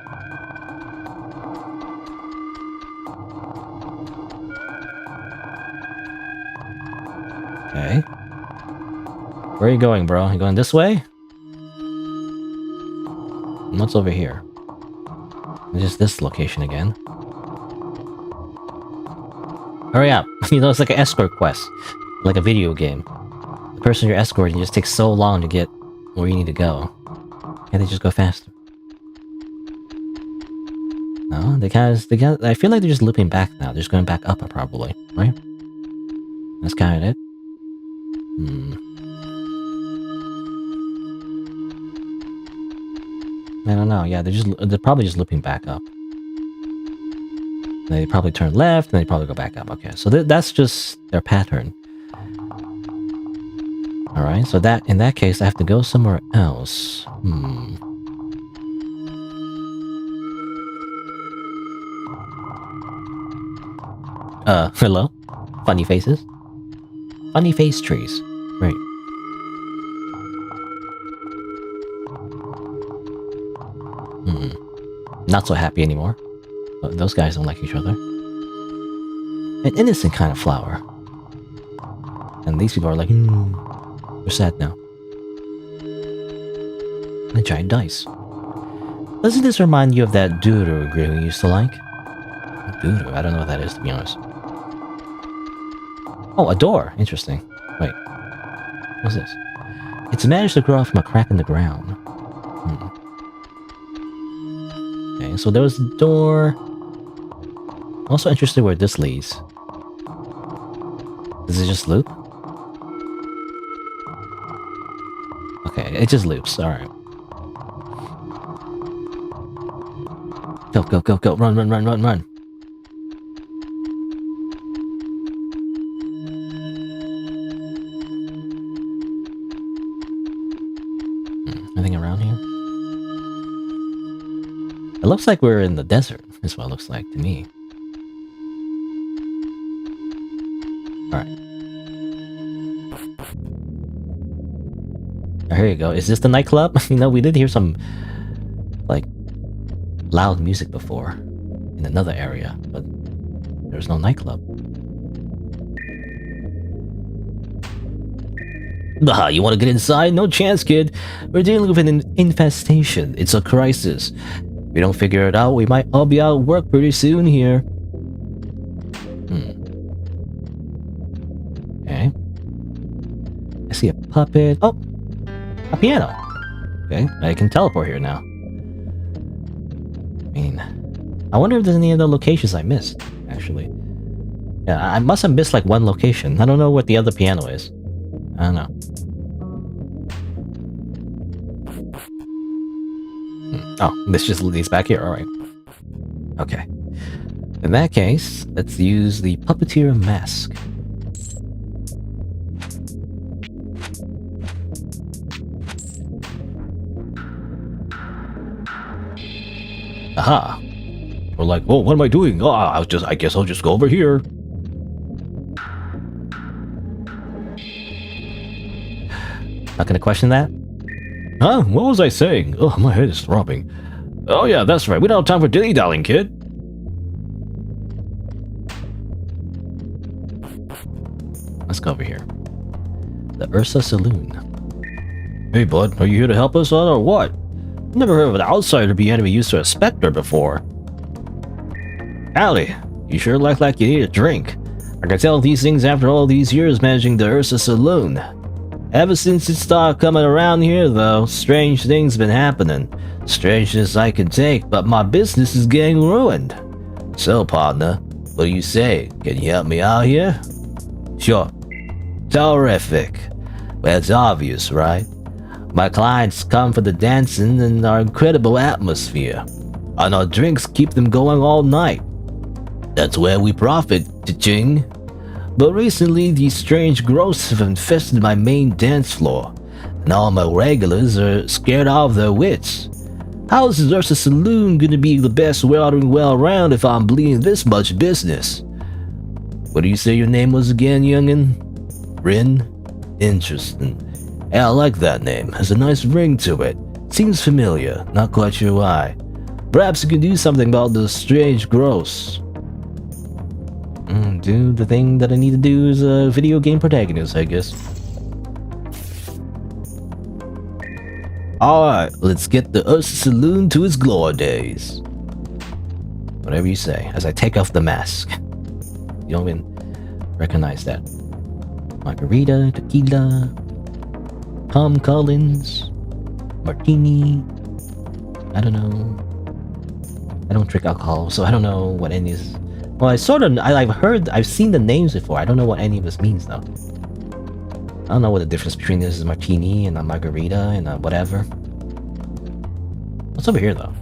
Okay. Where are you going, bro? You going this way? What's over here? Just this location again. Hurry up! You know, it's like an escort quest. Like a video game. The person you're escorting just takes so long to get where you need to go. Can't they just go faster? No, I feel like they're just looping back now. They're just going back up, probably, right? That's kind of it. I don't know. Yeah, they're probably just looping back up. They probably turn left, and they probably go back up. Okay, so that's just their pattern. All right, so in that case, I have to go somewhere else. Hello? Funny faces? Funny face trees. Right. Not so happy anymore. Those guys don't like each other. An innocent kind of flower. And these people are like, they're sad now. And a giant dice. Doesn't this remind you of that Duru game we used to like? Duru? I don't know what that is, to be honest. Oh, a door. Interesting. Wait. What's this? It's managed to grow from a crack in the ground. Okay, so there was the door. I'm also interested where this leads. Does it just loop? Okay, it just loops. Alright. Go, go, go, go. Run, run, run, run, run. Anything around here? It looks like we're in the desert, is what it looks like to me. Alright. Here you go. Is this the nightclub? You know, we did hear some, like, loud music before in another area, but there's no nightclub. Ah, you want to get inside? No chance, kid. We're dealing with an infestation. It's a crisis. If we don't figure it out, we might all be out of work pretty soon here. Okay. I see a puppet. Oh! A piano. Okay, I can teleport here now. I wonder if there's any other locations I missed, actually. Yeah, I must have missed like one location. I don't know what the other piano is. I don't know. Oh, this just leads back here. Alright. Okay. In that case, let's use the puppeteer mask. Aha! We're like, oh, what am I doing? Oh, I guess I'll just go over here. Not gonna question that? Huh? What was I saying? Oh, my head is throbbing. Oh yeah, that's right. We don't have time for dilly-dallying, kid. Let's go over here. The Ursa Saloon. Hey bud, are you here to help us out or what? Never heard of an outsider be enemy used to a specter before. Howdy, you sure look like you need a drink. I can tell these things after all these years managing the Ursa Saloon. Ever since it started coming around here though, strange things been happening. Strangeness I can take, but my business is getting ruined. So partner, what do you say? Can you help me out here? Sure. Terrific. Well, it's obvious, right? My clients come for the dancing and our incredible atmosphere. And our drinks keep them going all night. That's where we profit, cha-ching. But recently, these strange growths have infested my main dance floor, and all my regulars are scared out of their wits. How is the Ursa Saloon gonna be the best watering well around if I'm bleeding this much business? What do you say your name was again, youngin'? Rin? Interesting. Yeah, I like that name. Has a nice ring to it. Seems familiar, not quite sure why. Perhaps you can do something about the strange growths. Do the thing that I need to do as a video game protagonist, I guess. Alright, let's get the Ursa Saloon to its glory days. Whatever you say, as I take off the mask. You don't even recognize that. Margarita, tequila, Tom Collins, martini. I don't know. I don't drink alcohol, so I don't know what any is. Well, I've seen the names before. I don't know what any of this means though. I don't know what the difference between this is martini and a margarita and a whatever. What's over here though?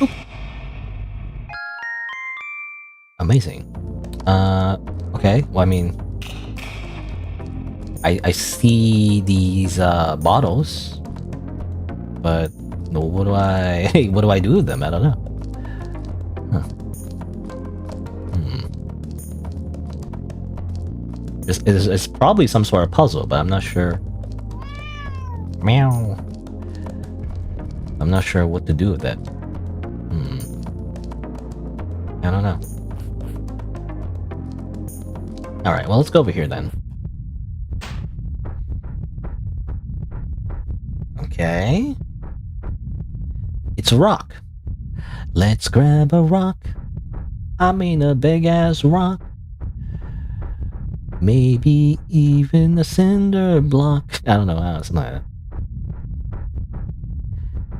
Oop. Amazing. Okay. Well, I mean, I see these bottles, but no, what do I do with them? I don't know. Huh. It's probably some sort of puzzle, but I'm not sure. Meow. I'm not sure what to do with that. I don't know. Alright, well, let's go over here then. Okay. It's a rock. Let's grab a rock. I mean a big ass rock. Maybe even a cinder block. I don't know how it's not.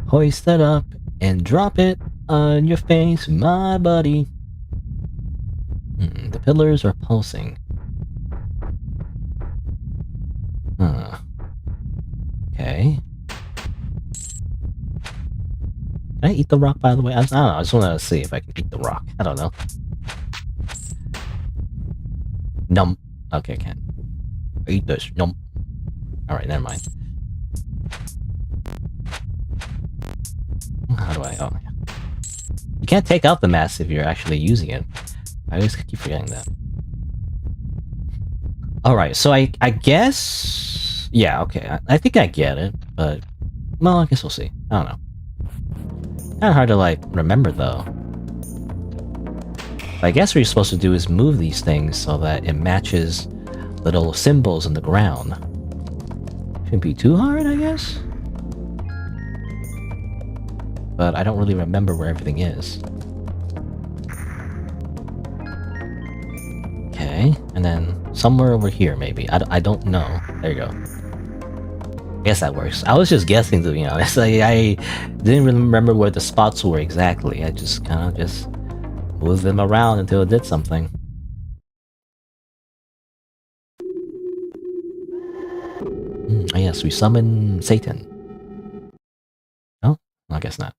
Hoist it up and drop it on your face, my buddy. The pillars are pulsing. Okay. Can I eat the rock, by the way? I don't know. I just want to see if I can eat the rock. I don't know. Num. Okay, I can't. Eat this. Num. Alright, never mind. How do I? Oh, yeah. You can't take out the mask if you're actually using it. I always keep forgetting that. Alright, so I guess... Yeah, okay. I think I get it, but... Well, I guess we'll see. I don't know. Kinda hard to, like, remember, though. But I guess what you're supposed to do is move these things so that it matches little symbols in the ground. Shouldn't be too hard, I guess? But I don't really remember where everything is. Okay, and then somewhere over here, maybe. I don't know. There you go. I guess that works. I was just guessing, to be honest. I didn't remember where the spots were exactly. I just kind of just moved them around until it did something. Oh yes, we summon Satan. Oh? I guess not.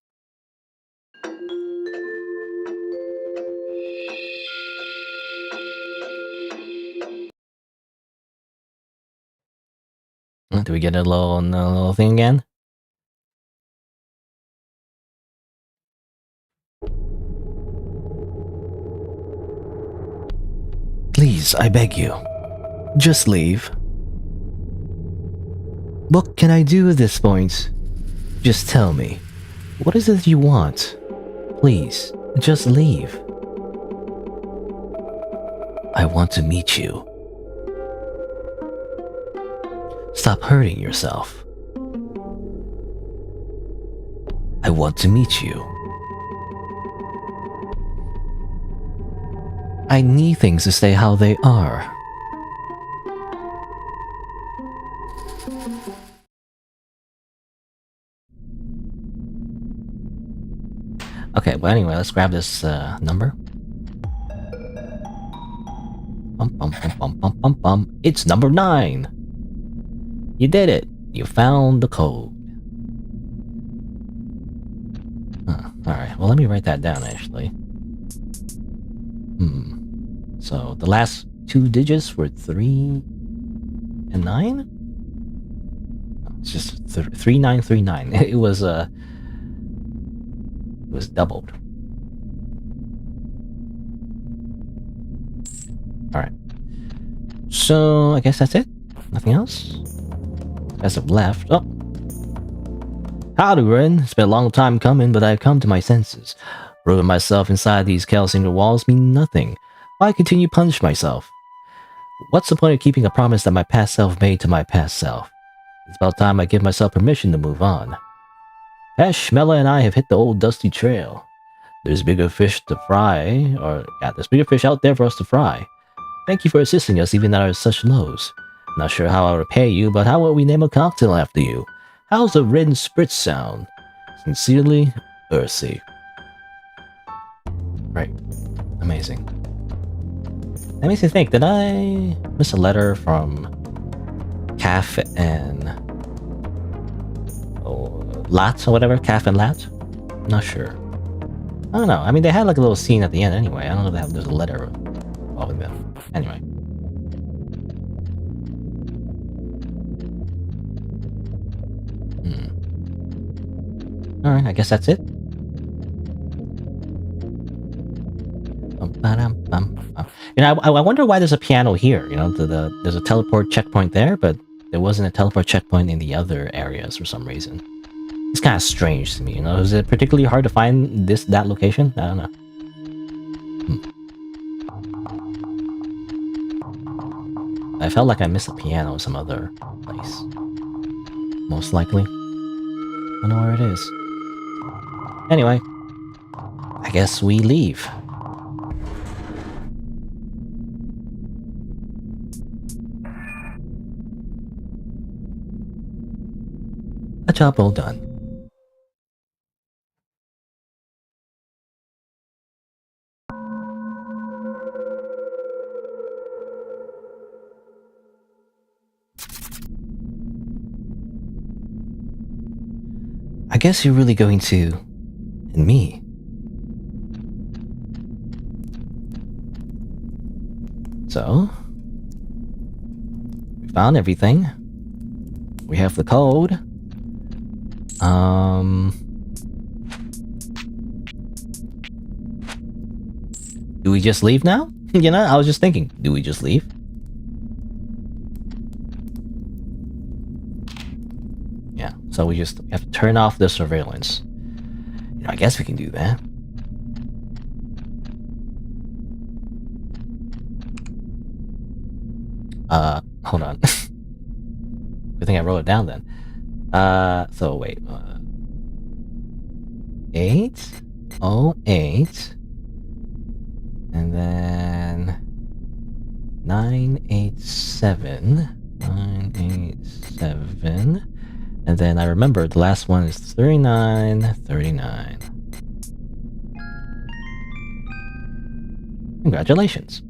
Do we get a little thing again? Please, I beg you. Just leave. What can I do at this point? Just tell me. What is it you want? Please, just leave. I want to meet you. Stop hurting yourself. I want to meet you. I need things to stay how they are. Okay, well anyway, let's grab this number. It's number 9! You did it! You found the code. Alright, well let me write that down actually. So the last 2 digits were 3 and 9? No, it's just 3939. It was doubled. Alright. So I guess that's it? Nothing else? As of left. Oh! Howdy, Ren. It's been a long time coming, but I've come to my senses. Ruling myself inside these calcium walls mean nothing. Why continue to punish myself? What's the point of keeping a promise that my past self made to my past self? It's about time I give myself permission to move on. Pesh, Mela, and I have hit the old dusty trail. There's bigger fish to fry, there's bigger fish out there for us to fry. Thank you for assisting us even at our such lows. Not sure how I'll repay you, but how will we name a cocktail after you? How's a red spritz sound? Sincerely, Ursi. Right. Amazing. That makes me think, did I miss a letter from Calf and Lat or whatever? Calf and Lat? Not sure. I don't know. I mean, they had like a little scene at the end anyway. I don't know if there's a letter involving them. Anyway. Alright, I guess that's it. You know, I wonder why there's a piano here. You know, there's a teleport checkpoint there, but there wasn't a teleport checkpoint in the other areas for some reason. It's kind of strange to me, you know. Is it particularly hard to find that location? I don't know. I felt like I missed a piano in some other place. Most likely. I don't know where it is. Anyway, I guess we leave. A job well done. I guess you're really going to... and me. So... we found everything. We have the code. Do we just leave now? You know, I was just thinking, do we just leave? Yeah, so we just have to turn off the surveillance. You know, I guess we can do that. Hold on. Good thing I wrote it down then. So wait. 808 and then 987 and then I remember the last one is 3939. Congratulations.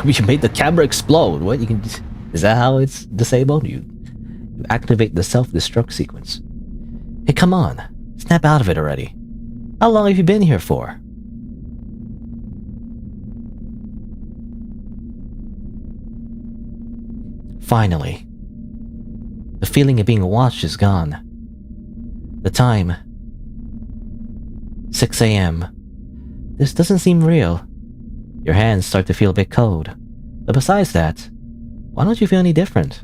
You made the camera explode. What? You can... is that how it's disabled? You activate the self-destruct sequence. Hey, come on. Snap out of it already. How long have you been here for? Finally. The feeling of being watched is gone. The time. 6 a.m. This doesn't seem real. Your hands start to feel a bit cold. But besides that, why don't you feel any different?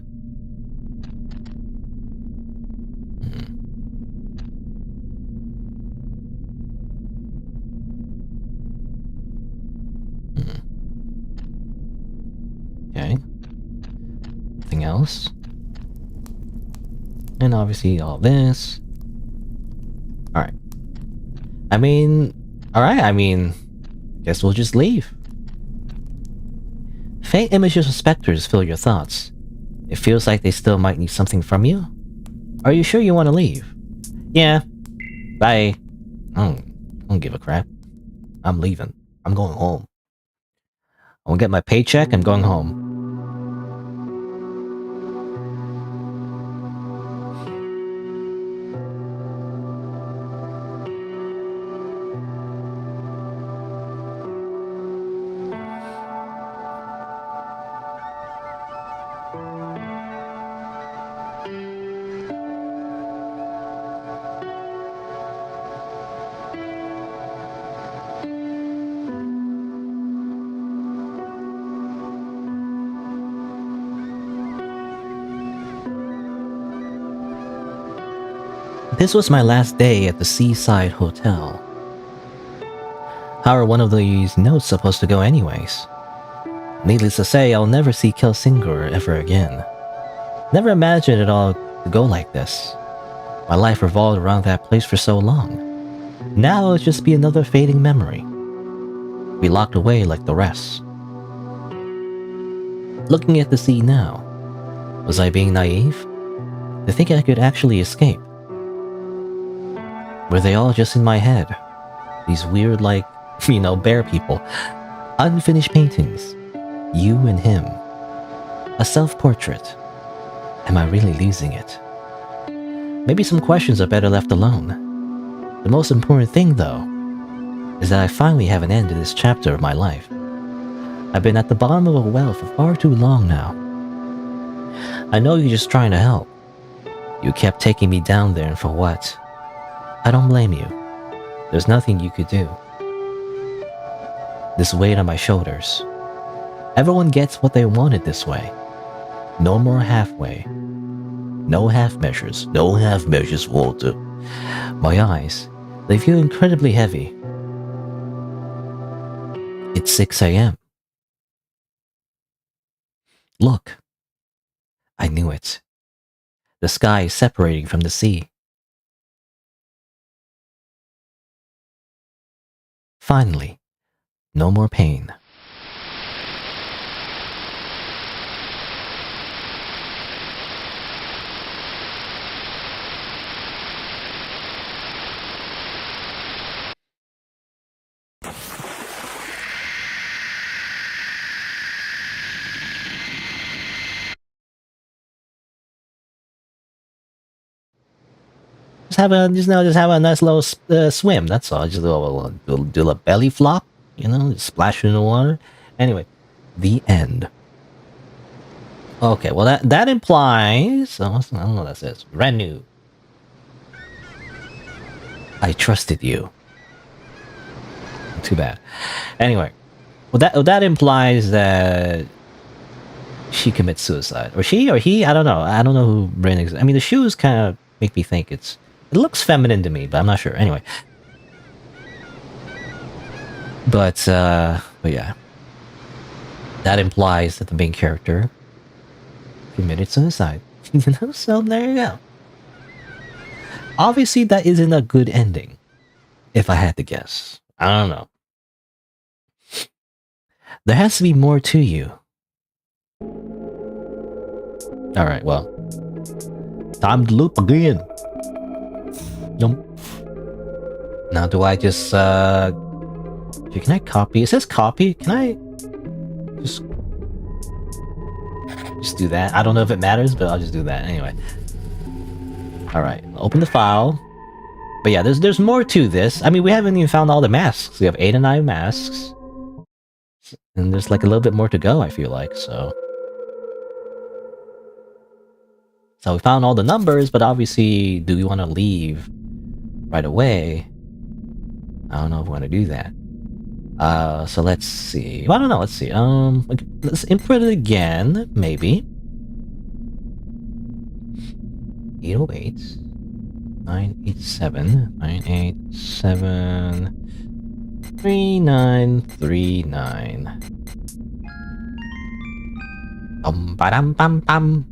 everything else. And obviously all this. Alright. Alright, guess we'll just leave. Faint images of specters fill your thoughts. It feels like they still might need something from you. Are you sure you want to leave? Yeah. Bye. I don't give a crap. I'm leaving. I'm going home. I'm gonna get my paycheck, I'm going home. This was my last day at the Seaside Hotel. How are one of these notes supposed to go anyways? Needless to say, I'll never see Kelsingur ever again. Never imagined it all to go like this. My life revolved around that place for so long. Now it'll just be another fading memory. Be locked away like the rest. Looking at the sea now, was I being naive? To think I could actually escape? Were they all just in my head? These weird, bear people. Unfinished paintings. You and him. A self-portrait. Am I really losing it? Maybe some questions are better left alone. The most important thing, though, is that I finally have an end to this chapter of my life. I've been at the bottom of a well for far too long now. I know you're just trying to help. You kept taking me down there, and for what? I don't blame you. There's nothing you could do. This weight on my shoulders. Everyone gets what they wanted this way. No more halfway. No half measures. No half measures, Walter. My eyes, they feel incredibly heavy. It's 6 a.m. Look. I knew it. The sky is separating from the sea. Finally, no more pain. Just have a nice little swim. That's all. Just do a belly flop, just splash in the water. Anyway, the end. Okay, well that implies. I don't know what that says. Brand new. I trusted you. Too bad. Anyway, well that implies that she commits suicide, or she or he. I don't know. I don't know who Bryn is. I mean, the shoes kind of make me think it looks feminine to me, but I'm not sure. Anyway. But yeah. That implies that the main character committed suicide. So there you go. Obviously, that isn't a good ending. If I had to guess. I don't know. There has to be more to you. Alright, well. Time to loop again. Now do I just can I copy? It says copy. Can I just do that? I don't know if it matters, but I'll just do that anyway. Alright, open the file. But yeah, there's more to this. I mean, we haven't even found all the masks. We have 8 and 9 masks. And there's like a little bit more to go, I feel like, so. So we found all the numbers, but obviously, do we want to leave right away? I don't know if we want to do that. So let's see. Well, I don't know. Let's see. Let's input it again, maybe. 808 987 987 3939. Ba dum bum bum.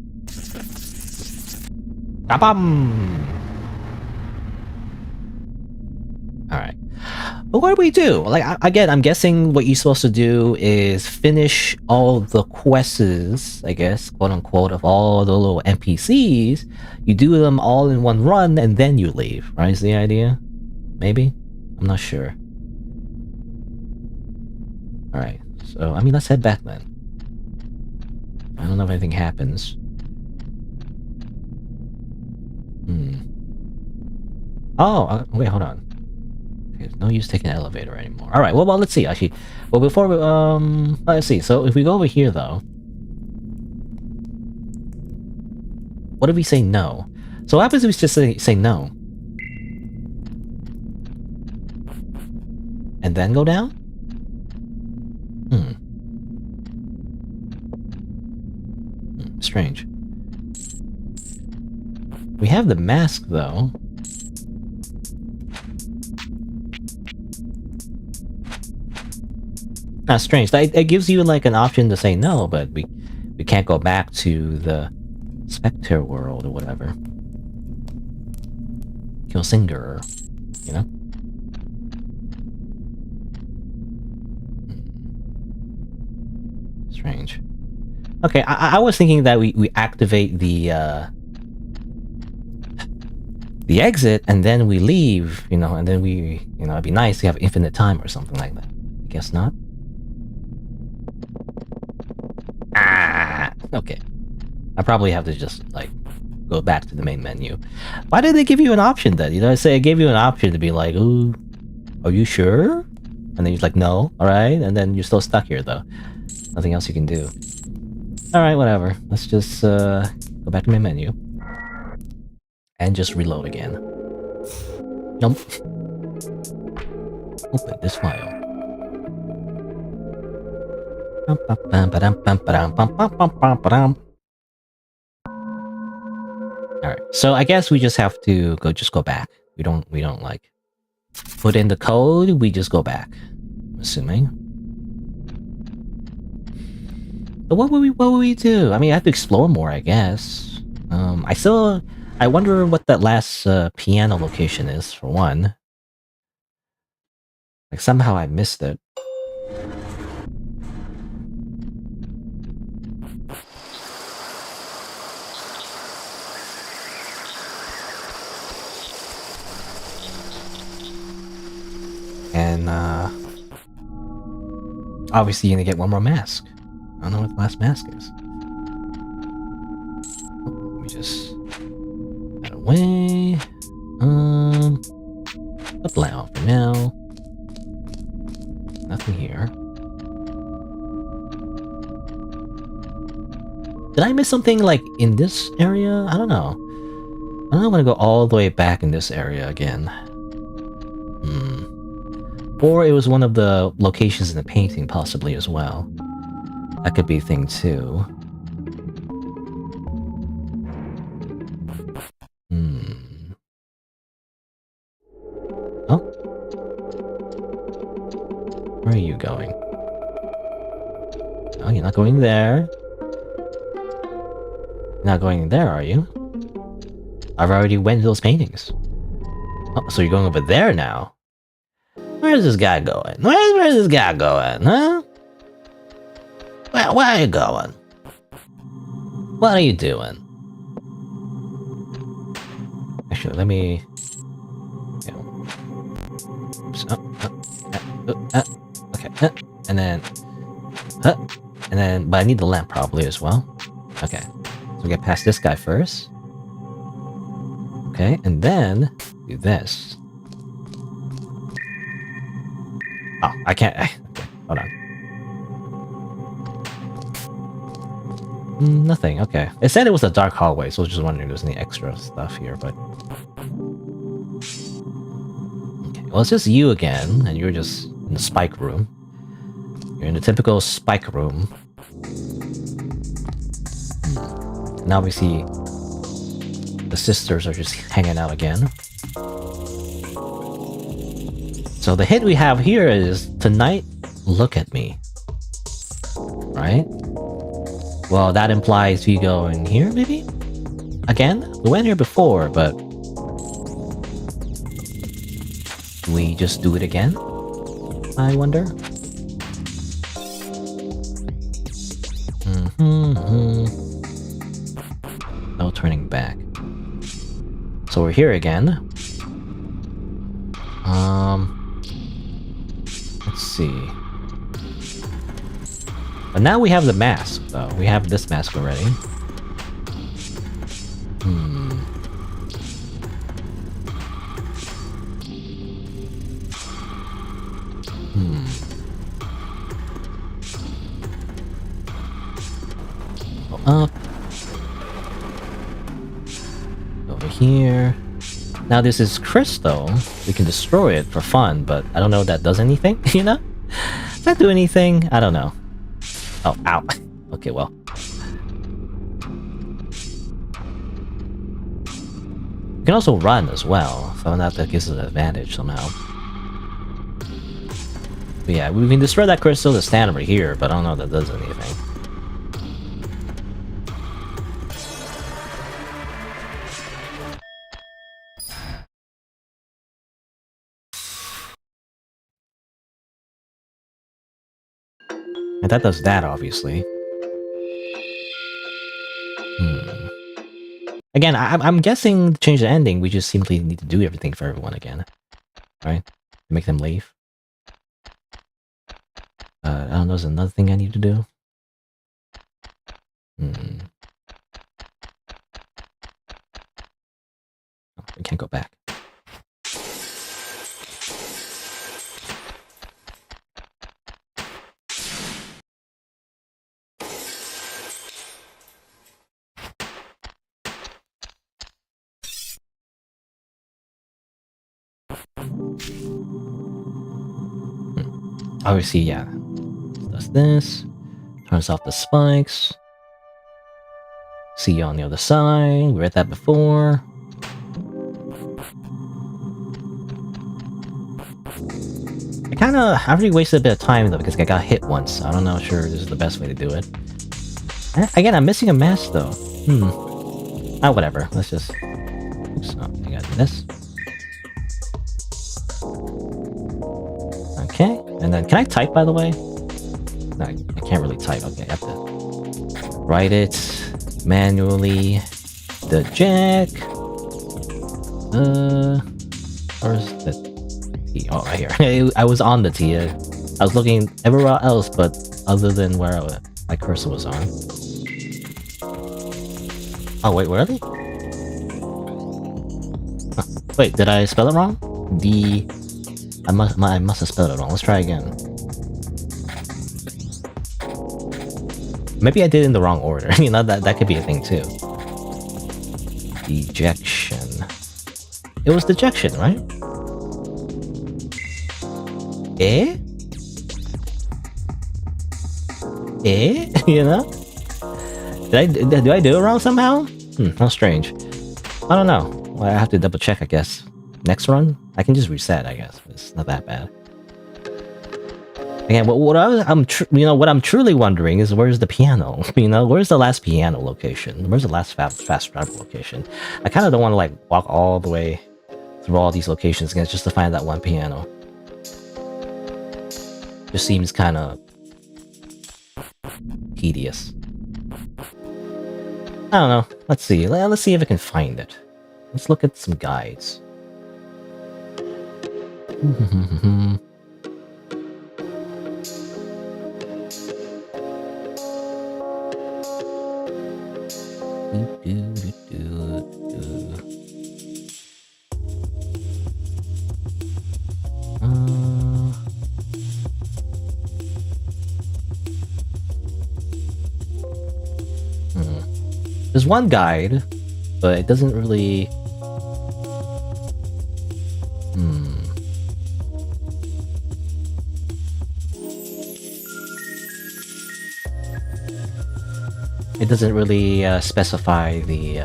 Ba bum. All right. But what do we do? Like, again, I'm guessing what you're supposed to do is finish all the quests, I guess, quote unquote, of all the little NPCs. You do them all in one run, and then you leave, right? Is the idea? Maybe? I'm not sure. Alright, so, I mean, let's head back then. I don't know if anything happens. Oh, wait, hold on. There's no use taking an elevator anymore. Alright, well, let's see, actually. Well, before we, let's see. So, if we go over here, though... What if we say no? So what happens if we just say no? And then go down? Strange. We have the mask, though. Strange. It gives you, like, an option to say no, but we can't go back to the Spectre world or whatever. Kill Singer, you know? Strange. Okay, I was thinking that we activate the exit and then we leave, you know, and then we, you know, it'd be nice to have infinite time or something like that. I guess not. Okay. I probably have to just, like, go back to the main menu. Why did they give you an option then? You know, I gave you an option to be like, ooh, are you sure? And then you're like, no, alright? And then you're still stuck here, though. Nothing else you can do. Alright, whatever. Let's just, go back to main menu. And just reload again. Nope. Open this file. Alright, so I guess we just have to go back. We don't like put in the code, we just go back. I'm assuming. But what would we do? I mean, I have to explore more, I guess. I wonder what that last piano location is, for one. Like, somehow I missed it. And, obviously you're gonna get one more mask. I don't know what the last mask is. Let me just... That away... Put the light on for now. Nothing here. Did I miss something, like, in this area? I don't know. I don't know, I'm gonna go all the way back in this area again. Or it was one of the locations in the painting, possibly, as well. That could be a thing, too. Oh? Where are you going? Oh, you're not going there. You're not going there, are you? I've already went to those paintings. Oh, so you're going over there now? Where's this guy going? Where's this guy going, huh? Where are you going? What are you doing? Actually, let me... Okay, and then... but I need the lamp probably as well. Okay, so we get past this guy first. Okay, and then do this. Oh, I can't... Okay, hold on. Nothing, okay. It said it was a dark hallway, so I was just wondering if there's any extra stuff here, but... Okay, well, it's just you again, and you're just in the spike room. You're in the typical spike room. And obviously, the sisters are just hanging out again. So the hit we have here is, tonight, look at me. Right? Well, that implies we go in here, maybe? Again? We went here before, but... we just do it again? I wonder? No turning back. So we're here again. Let's see. But now we have the mask, though. We have this mask already. Go up. Over here. Now this is crystal. We can destroy it for fun, but I don't know if that does anything, you know? Does that do anything? I don't know. Oh, ow. Okay, well. We can also run as well, so that gives us an advantage somehow. But yeah, we can destroy that crystal to stand over here, but I don't know if that does anything. And that does that, obviously. Again, I'm guessing to change the ending, we just simply need to do everything for everyone again. Right? To make them leave. I don't know, there's another thing I need to do. Oh, we can't go back. Obviously, yeah. Does this. Turns off the spikes. See you on the other side. We read that before. I already wasted a bit of time though because I got hit once. I'm not sure this is the best way to do it. Again, I'm missing a mask though. Ah, whatever. Let's just... Oops, oh, I gotta do this. Okay, and then can I type by the way? No, I can't really type. Okay, I have to write it manually. The jack. Where's the T? Oh, right here. I was on the T. I was looking everywhere else, but other than where my cursor was on. Oh wait, really? Huh. Wait, did I spell it wrong? I must have spelled it wrong. Let's try again. Maybe I did it in the wrong order. You know, that could be a thing too. Dejection. It was dejection, right? Eh? Eh? You know? Do I do it wrong somehow? How strange. I don't know. Well, I have to double check, I guess. Next run? I can just reset, I guess. It's not that bad. Again, what I'm truly wondering is where's the piano? You know, where's the last piano location? Where's the last fast travel location? I kind of don't want to like walk all the way through all these locations again just to find that one piano. Just seems kind of tedious. I don't know. Let's see. Let's see if I can find it. Let's look at some guides. There's one guide, but it doesn't really... It doesn't really specify the...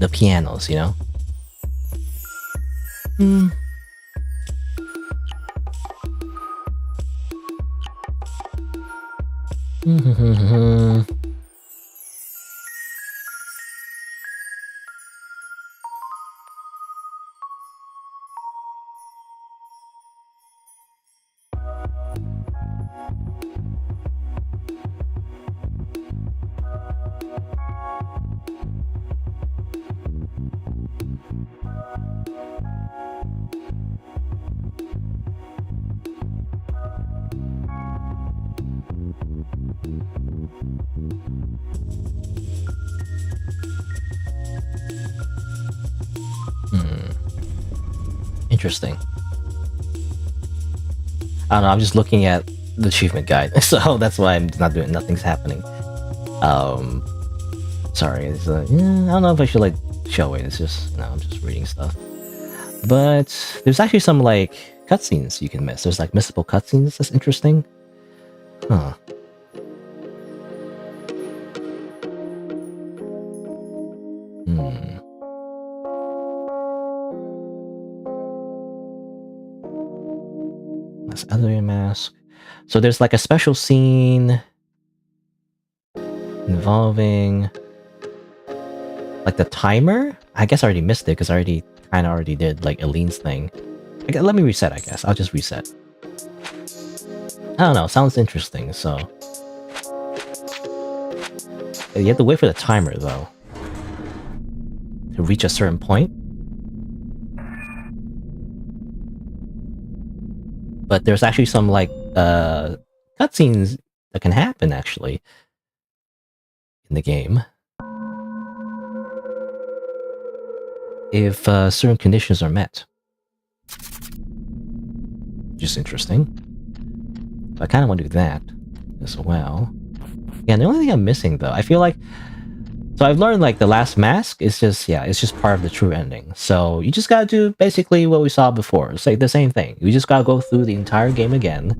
the pianos, you know? Hmm. Interesting. I don't know, I'm just looking at the achievement guide, so that's why I'm not doing, nothing's happening. Sorry, it's I don't know if I should like show it, it's just, no, I'm just reading stuff. But there's actually some like cutscenes you can miss. There's like missable cutscenes, that's interesting. Huh. That's Elder Mask. So there's like a special scene involving like the timer. I guess I already missed it because I already did like Eileen's thing. Okay, let me reset, I guess. I'll just reset. I don't know, sounds interesting, so. You have to wait for the timer though. To reach a certain point. But there's actually some like cutscenes that can happen actually in the game if certain conditions are met. Just interesting. I kind of want to do that as well. Yeah, the only thing I'm missing though, I feel like, so I've learned like the last mask is just, yeah, it's just part of the true ending. So you just gotta do basically what we saw before. It's like the same thing. You just gotta go through the entire game again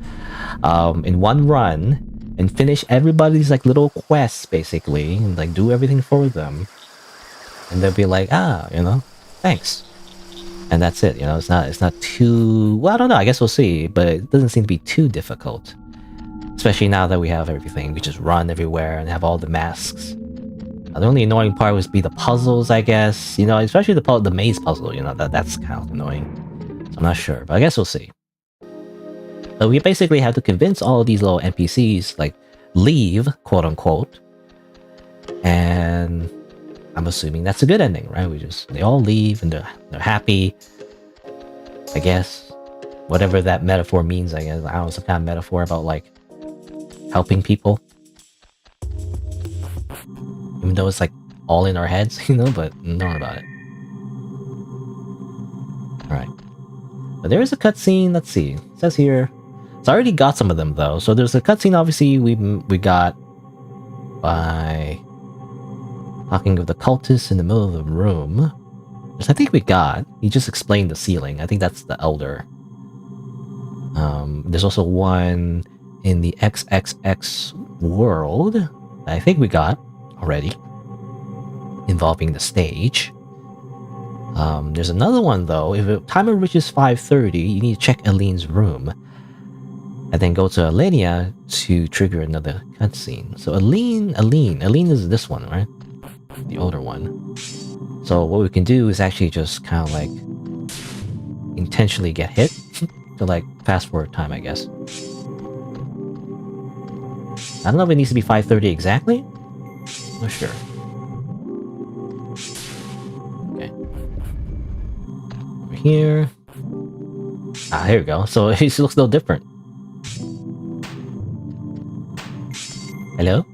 in one run and finish everybody's like little quests basically and like do everything for them. And they'll be like, ah, you know, thanks. And that's it, you know, it's not too, well, I don't know, I guess we'll see, but it doesn't seem to be too difficult. Especially now that we have everything, we just run everywhere and have all the masks. The only annoying part would be the puzzles, I guess. You know, especially the maze puzzle, you know, that's kind of annoying. So I'm not sure, but I guess we'll see. But we basically have to convince all of these little NPCs, like, leave, quote-unquote. And I'm assuming that's a good ending, right? They all leave and they're happy. I guess. Whatever that metaphor means, I guess. I don't know, some kind of metaphor about, like, helping people. Even though it's like all in our heads, you know, but don't worry about it. Alright. But there is a cutscene, let's see. It says here. So I already got some of them though. So there's a cutscene obviously we got by talking with the cultists in the middle of the room. Which I think we got. He just explained the ceiling. I think that's the Elder. There's also one in the XXX world. I think we got already, involving the stage. There's another one though. If a timer reaches 5:30, you need to check Eileen's room and then go to Alenia to trigger another cutscene. So Eileen is this one, right? The older one. So what we can do is actually just kind of like intentionally get hit to like fast forward time, I guess. I don't know if it needs to be 5:30 exactly. Not sure. Okay. Over here. Ah, here we go. So he looks a little different. Hello?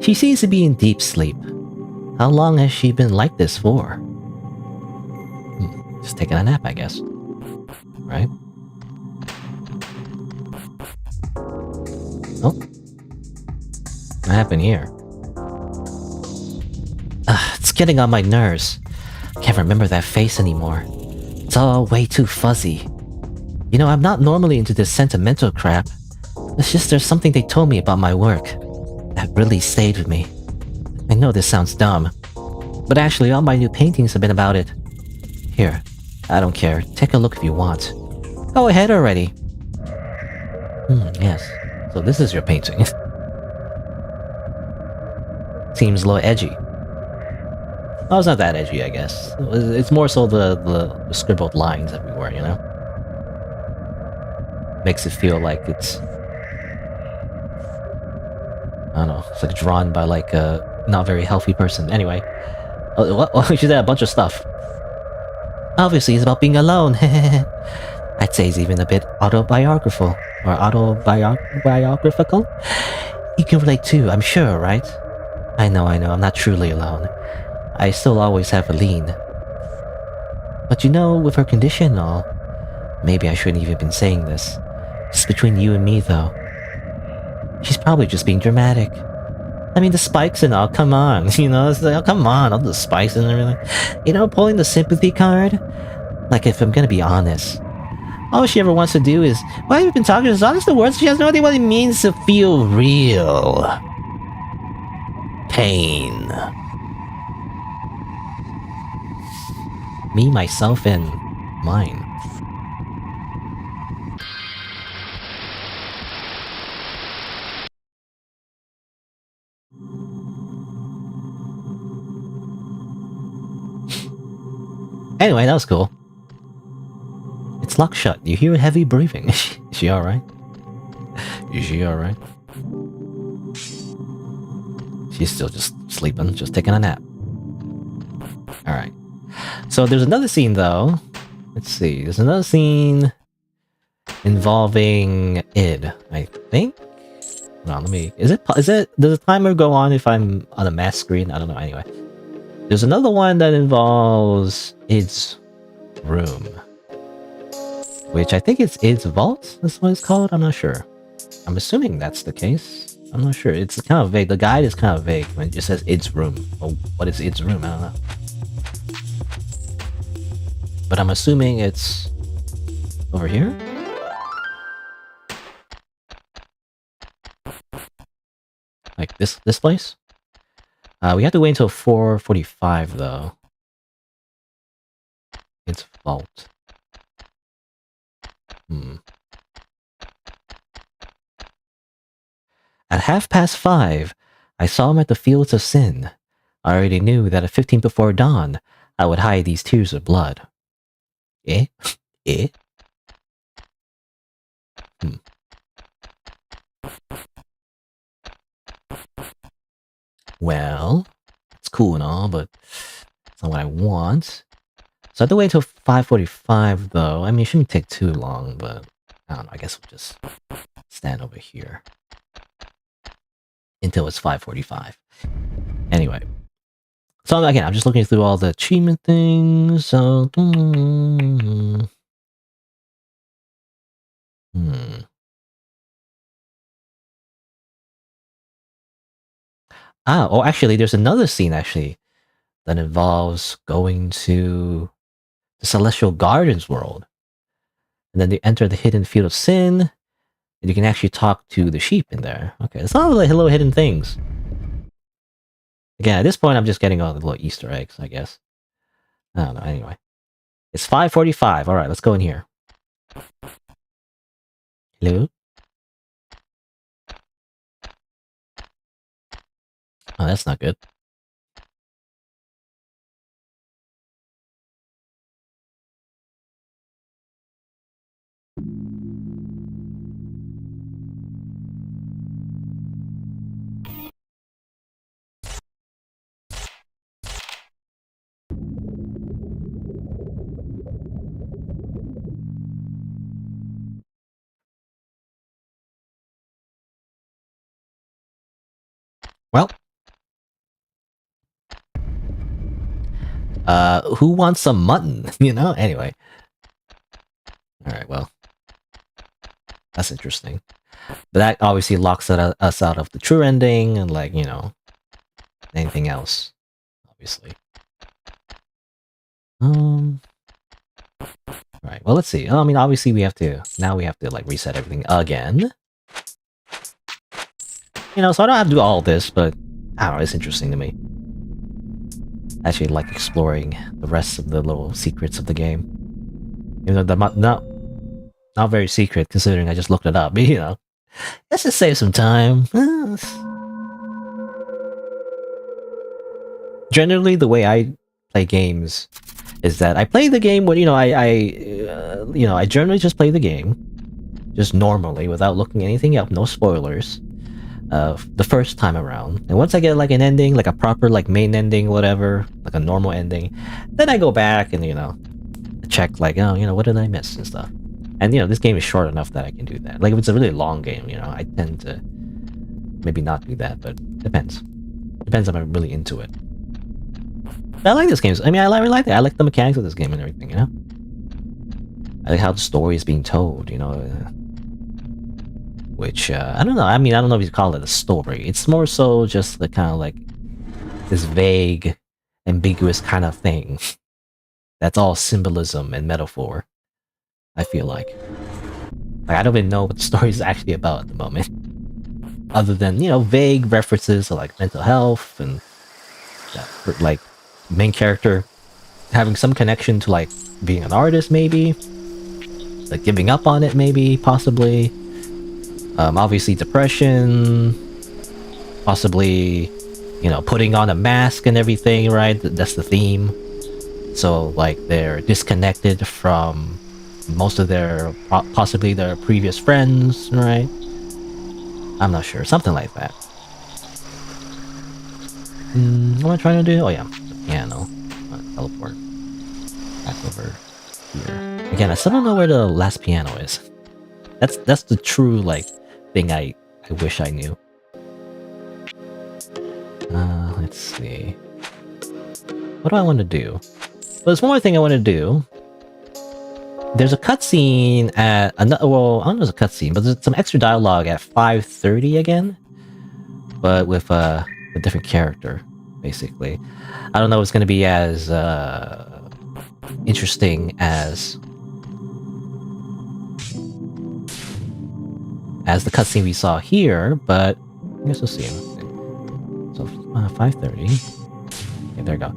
She seems to be in deep sleep. How long has she been like this for? Just taking a nap, I guess. Right? Oh. What happened here? It's getting on my nerves. Can't remember that face anymore. It's all way too fuzzy. You know, I'm not normally into this sentimental crap. It's just there's something they told me about my work that really stayed with me. I know this sounds dumb. But actually, all my new paintings have been about it. Here, I don't care. Take a look if you want. Go ahead already. Yes. So this is your painting. Seems a little edgy. Well, it's not that edgy, I guess. It's more so the scribbled lines everywhere, you know? Makes it feel like it's... I don't know, it's like drawn by like a not very healthy person. Anyway. She did a bunch of stuff. Obviously, it's about being alone. I'd say it's even a bit autobiographical. Or autobiographical? You can relate too, I'm sure, right? I know, I'm not truly alone. I still always have Aline. But you know, with her condition and all, maybe I shouldn't even been saying this. Just between you and me, though. She's probably just being dramatic. I mean, the spikes and all, come on, you know, it's like, oh, come on, all the spikes and everything. You know, pulling the sympathy card? Like, if I'm gonna be honest, all she ever wants to do is, well, you've been talking as honest the words, she has no idea what it means to feel real. Pain. Me, myself, and mine. Anyway, that was cool. It's locked shut. You hear heavy breathing. Is she alright? Is she alright? She's still just sleeping, just taking a nap. Alright. So there's another scene though. Let's see. There's another scene involving Id, I think? Hold on, let me... Is it... Does the timer go on if I'm on a mask screen? I don't know, anyway. There's another one that involves Id's room. Which I think it's Id's vault? That's what it's called? I'm not sure. I'm assuming that's the case. I'm not sure. It's kind of vague. The guide is kind of vague when it just says Id's room. Oh, what is Id's room? I don't know. But I'm assuming it's... over here? Like this place? We have to wait until 4:45 though. It's vault. At 5:30, I saw him at the Fields of Sin. I already knew that at 15 before dawn, I would hide these tears of blood. Eh? Eh? Well, it's cool and all, but it's not what I want. So I have to wait until 5:45 though. I mean, it shouldn't take too long, but I don't know. I guess we'll just stand over here until it's 5:45. Anyway. So again, I'm just looking through all the achievement things, so... Oh, actually, there's another scene, actually, that involves going to the Celestial Gardens world. And then they enter the hidden Field of Sin, and you can actually talk to the sheep in there. Okay, it's all like little hidden things. Again, at this point, I'm just getting all the little Easter eggs, I guess. I don't know, anyway. It's 5:45. Alright, let's go in here. Hello? Oh, that's not good. Well. Who wants some mutton? You know? Anyway. Alright, well. That's interesting. But that obviously locks us out of the true ending and, like, you know, anything else. Obviously. Right, well, let's see. I mean, obviously we have to... Now we have to, like, reset everything again. You know, so I don't have to do all this, but... I don't know, it's interesting to me. actually like exploring the rest of the little secrets of the game. Even though they're not very secret, considering I just looked it up. You know, let's just save some time. Generally, the way I play games is that I play the game when I generally just play the game just normally without looking anything up, no spoilers. The first time around, and once I get like an ending, like a proper like main ending, whatever, like a normal ending, then I go back and check like, oh, what did I miss and stuff. And this game is short enough that I can do that. Like if it's a really long game, I tend to maybe not do that, but depends if I'm really into it. But I like this game. I mean, I like it. I like the mechanics of this game and everything. I like how the story is being told. Which I don't know. I mean, I don't know if you call it a story. It's more so just the kind of like this vague, ambiguous kind of thing. That's all symbolism and metaphor. I feel like I don't even know what the story is actually about at the moment, other than vague references to like mental health and like main character having some connection to like being an artist, maybe like giving up on it, maybe possibly. Obviously depression, possibly putting on a mask and everything, right? That's the theme. So like they're disconnected from most of their possibly their previous friends, right? I'm not sure, something like that. What am I trying to do? Oh yeah, the piano. Teleport back over here. Again, I still don't know where the last piano is. That's the true like thing I wish I knew. Let's see. What do I want to do? Well, there's one more thing I want to do. There's a cutscene at another. Well, I don't know if there's a cutscene, but there's some extra dialogue at 5:30 again, but with a different character, basically. I don't know if it's going to be as interesting as the cutscene we saw here, but I guess we'll see. So 5:30. Okay, there we go.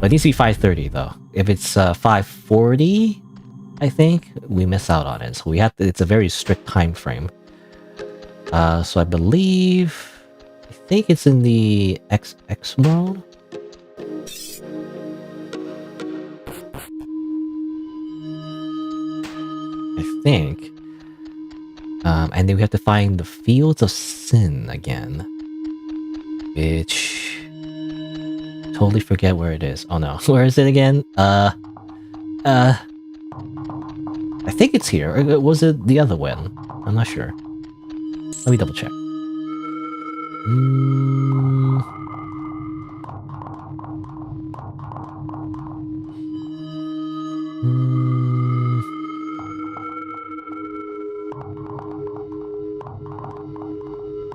But it needs to be 5:30 though. If it's 5:40, I think we miss out on it. So we have to. It's a very strict time frame. So I think it's in the XX world. I think. And then we have to find the Fields of Sin again. Which... totally forget where it is. Oh no. Where is it again? I think it's here. Or was it the other one? I'm not sure. Let me double check.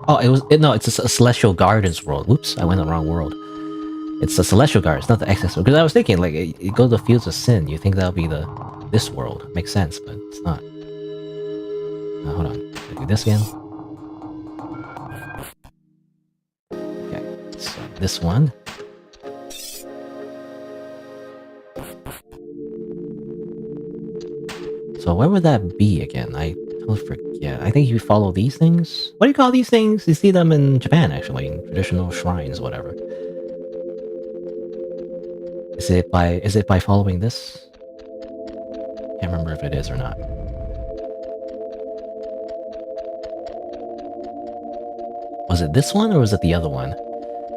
Oh, it's a Celestial Gardens world. Whoops, I went the wrong world. It's the Celestial Gardens, not the XS world. Because I was thinking, like, it goes to the Fields of Sin. You think that'll be this world. Makes sense, but it's not. Hold on. Can I do this again? Okay, so this one. So where would that be again? I totally forget. I think you follow these things? What do you call these things? You see them in Japan, actually, in traditional shrines, whatever. Is it by following this? Can't remember if it is or not. Was it this one or was it the other one?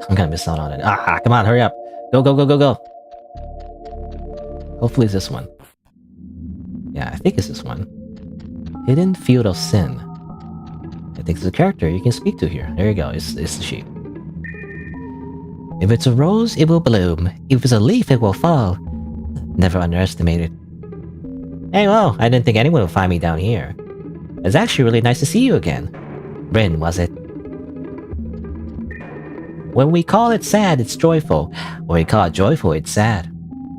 I'm gonna miss out on it. Ah, come on, hurry up. Go, go, go, go, go. Hopefully it's this one. Yeah, I think it's this one. Hidden Field of Sin. I think it's a character you can speak to here. There you go, it's the sheep. If it's a rose, it will bloom. If it's a leaf, it will fall. Never underestimate it. Hey, well, I didn't think anyone would find me down here. It's actually really nice to see you again. Rin, was it? When we call it sad, it's joyful. When we call it joyful, it's sad.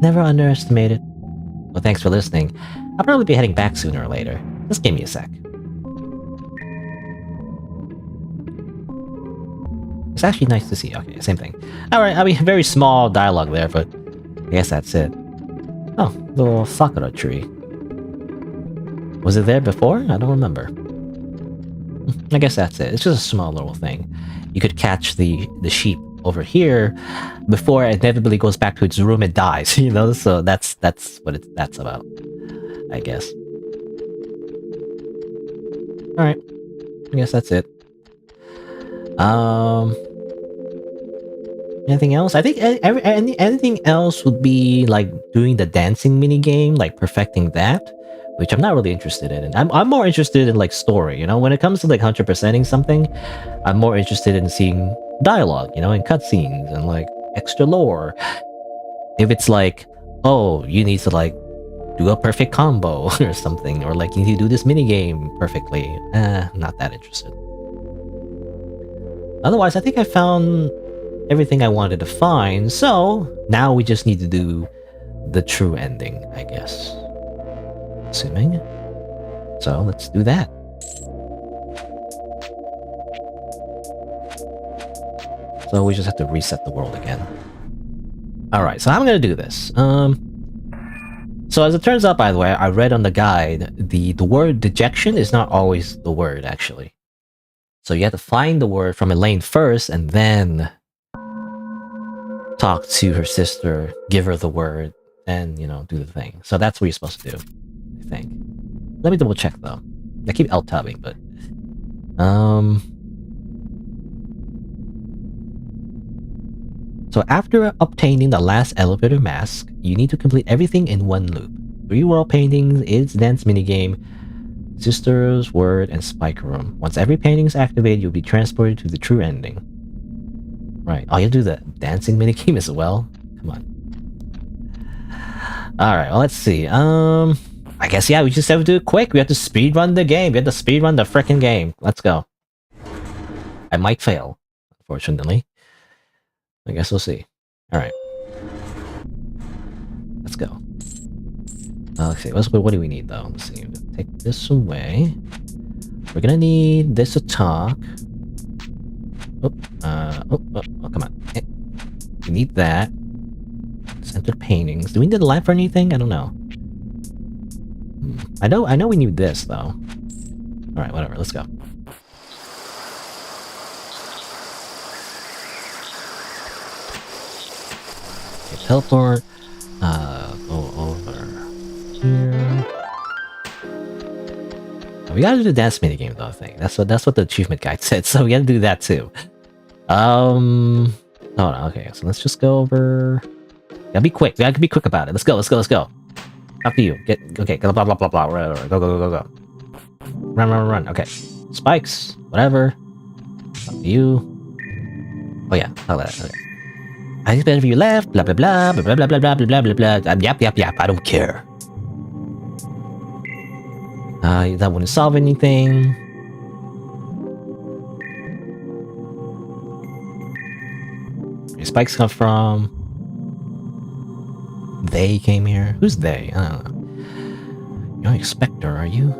Never underestimate it. Well, thanks for listening. I'll probably be heading back sooner or later. Just give me a sec. It's actually nice to see. Okay, same thing. Alright, I mean, very small dialogue there, but I guess that's it. Oh, little sakura tree. Was it there before? I don't remember. I guess that's it. It's just a small little thing. You could catch the sheep over here before it inevitably goes back to its room and dies, you know? So that's what that's about, I guess. Alright. I guess that's it. Anything else? I think anything else would be like doing the dancing mini game, like perfecting that, which I'm not really interested in. I'm more interested in like story, you know. When it comes to like 100%ing something, I'm more interested in seeing dialogue, you know, and cutscenes and like extra lore. If it's like, oh, you need to like do a perfect combo or something, or like you need to do this mini game perfectly, not that interested. Otherwise, I think I found everything I wanted to find, so now we just need to do the true ending, I guess. Assuming. So let's do that. So we just have to reset the world again. Alright, so I'm gonna do this. So as it turns out, by the way, I read on the guide, the word dejection is not always the word, actually. So you have to find the word from Elaine first, and then talk to her sister, give her the word, and, you know, do the thing. So that's what you're supposed to do, I think. Let me double check, though. I keep L-tubbing, but... So after obtaining the last elevator mask, you need to complete everything in one loop. 3 world paintings, its dance minigame, Sister's Word, and Spike Room. Once every painting is activated, you'll be transported to the true ending. Right. Oh, you do the dancing minigame as well? Come on. Alright, well, let's see. I guess, yeah, we just have to do it quick. We have to speedrun the game. We have to speedrun the frickin' game. Let's go. I might fail, unfortunately. I guess we'll see. Alright. Let's go. Let's see. What do we need, though? Let's see. Take this away. We're gonna need this to talk. Oh, come on. We need that. Center paintings. Do we need the lamp for anything? I don't know. I know we need this, though. Alright, whatever. Let's go. Okay, teleport. Go over here. We gotta do the dance minigame, though, I think. That's what the achievement guide said, so we gotta do that, too. Hold on, okay, so let's just go over... Gotta be quick, we gotta be quick about it. Let's go. After you. Okay, blah, blah, blah, blah. Go. Run. Okay. Spikes, whatever. Up to you. Oh, yeah, all that, okay. I expect you left, blah, blah, blah, blah, blah, blah, blah, blah, blah, blah, blah. Yap, I don't care. That wouldn't solve anything. Where spikes come from? They came here? Who's they? I don't know. You're not a Spectre, are you?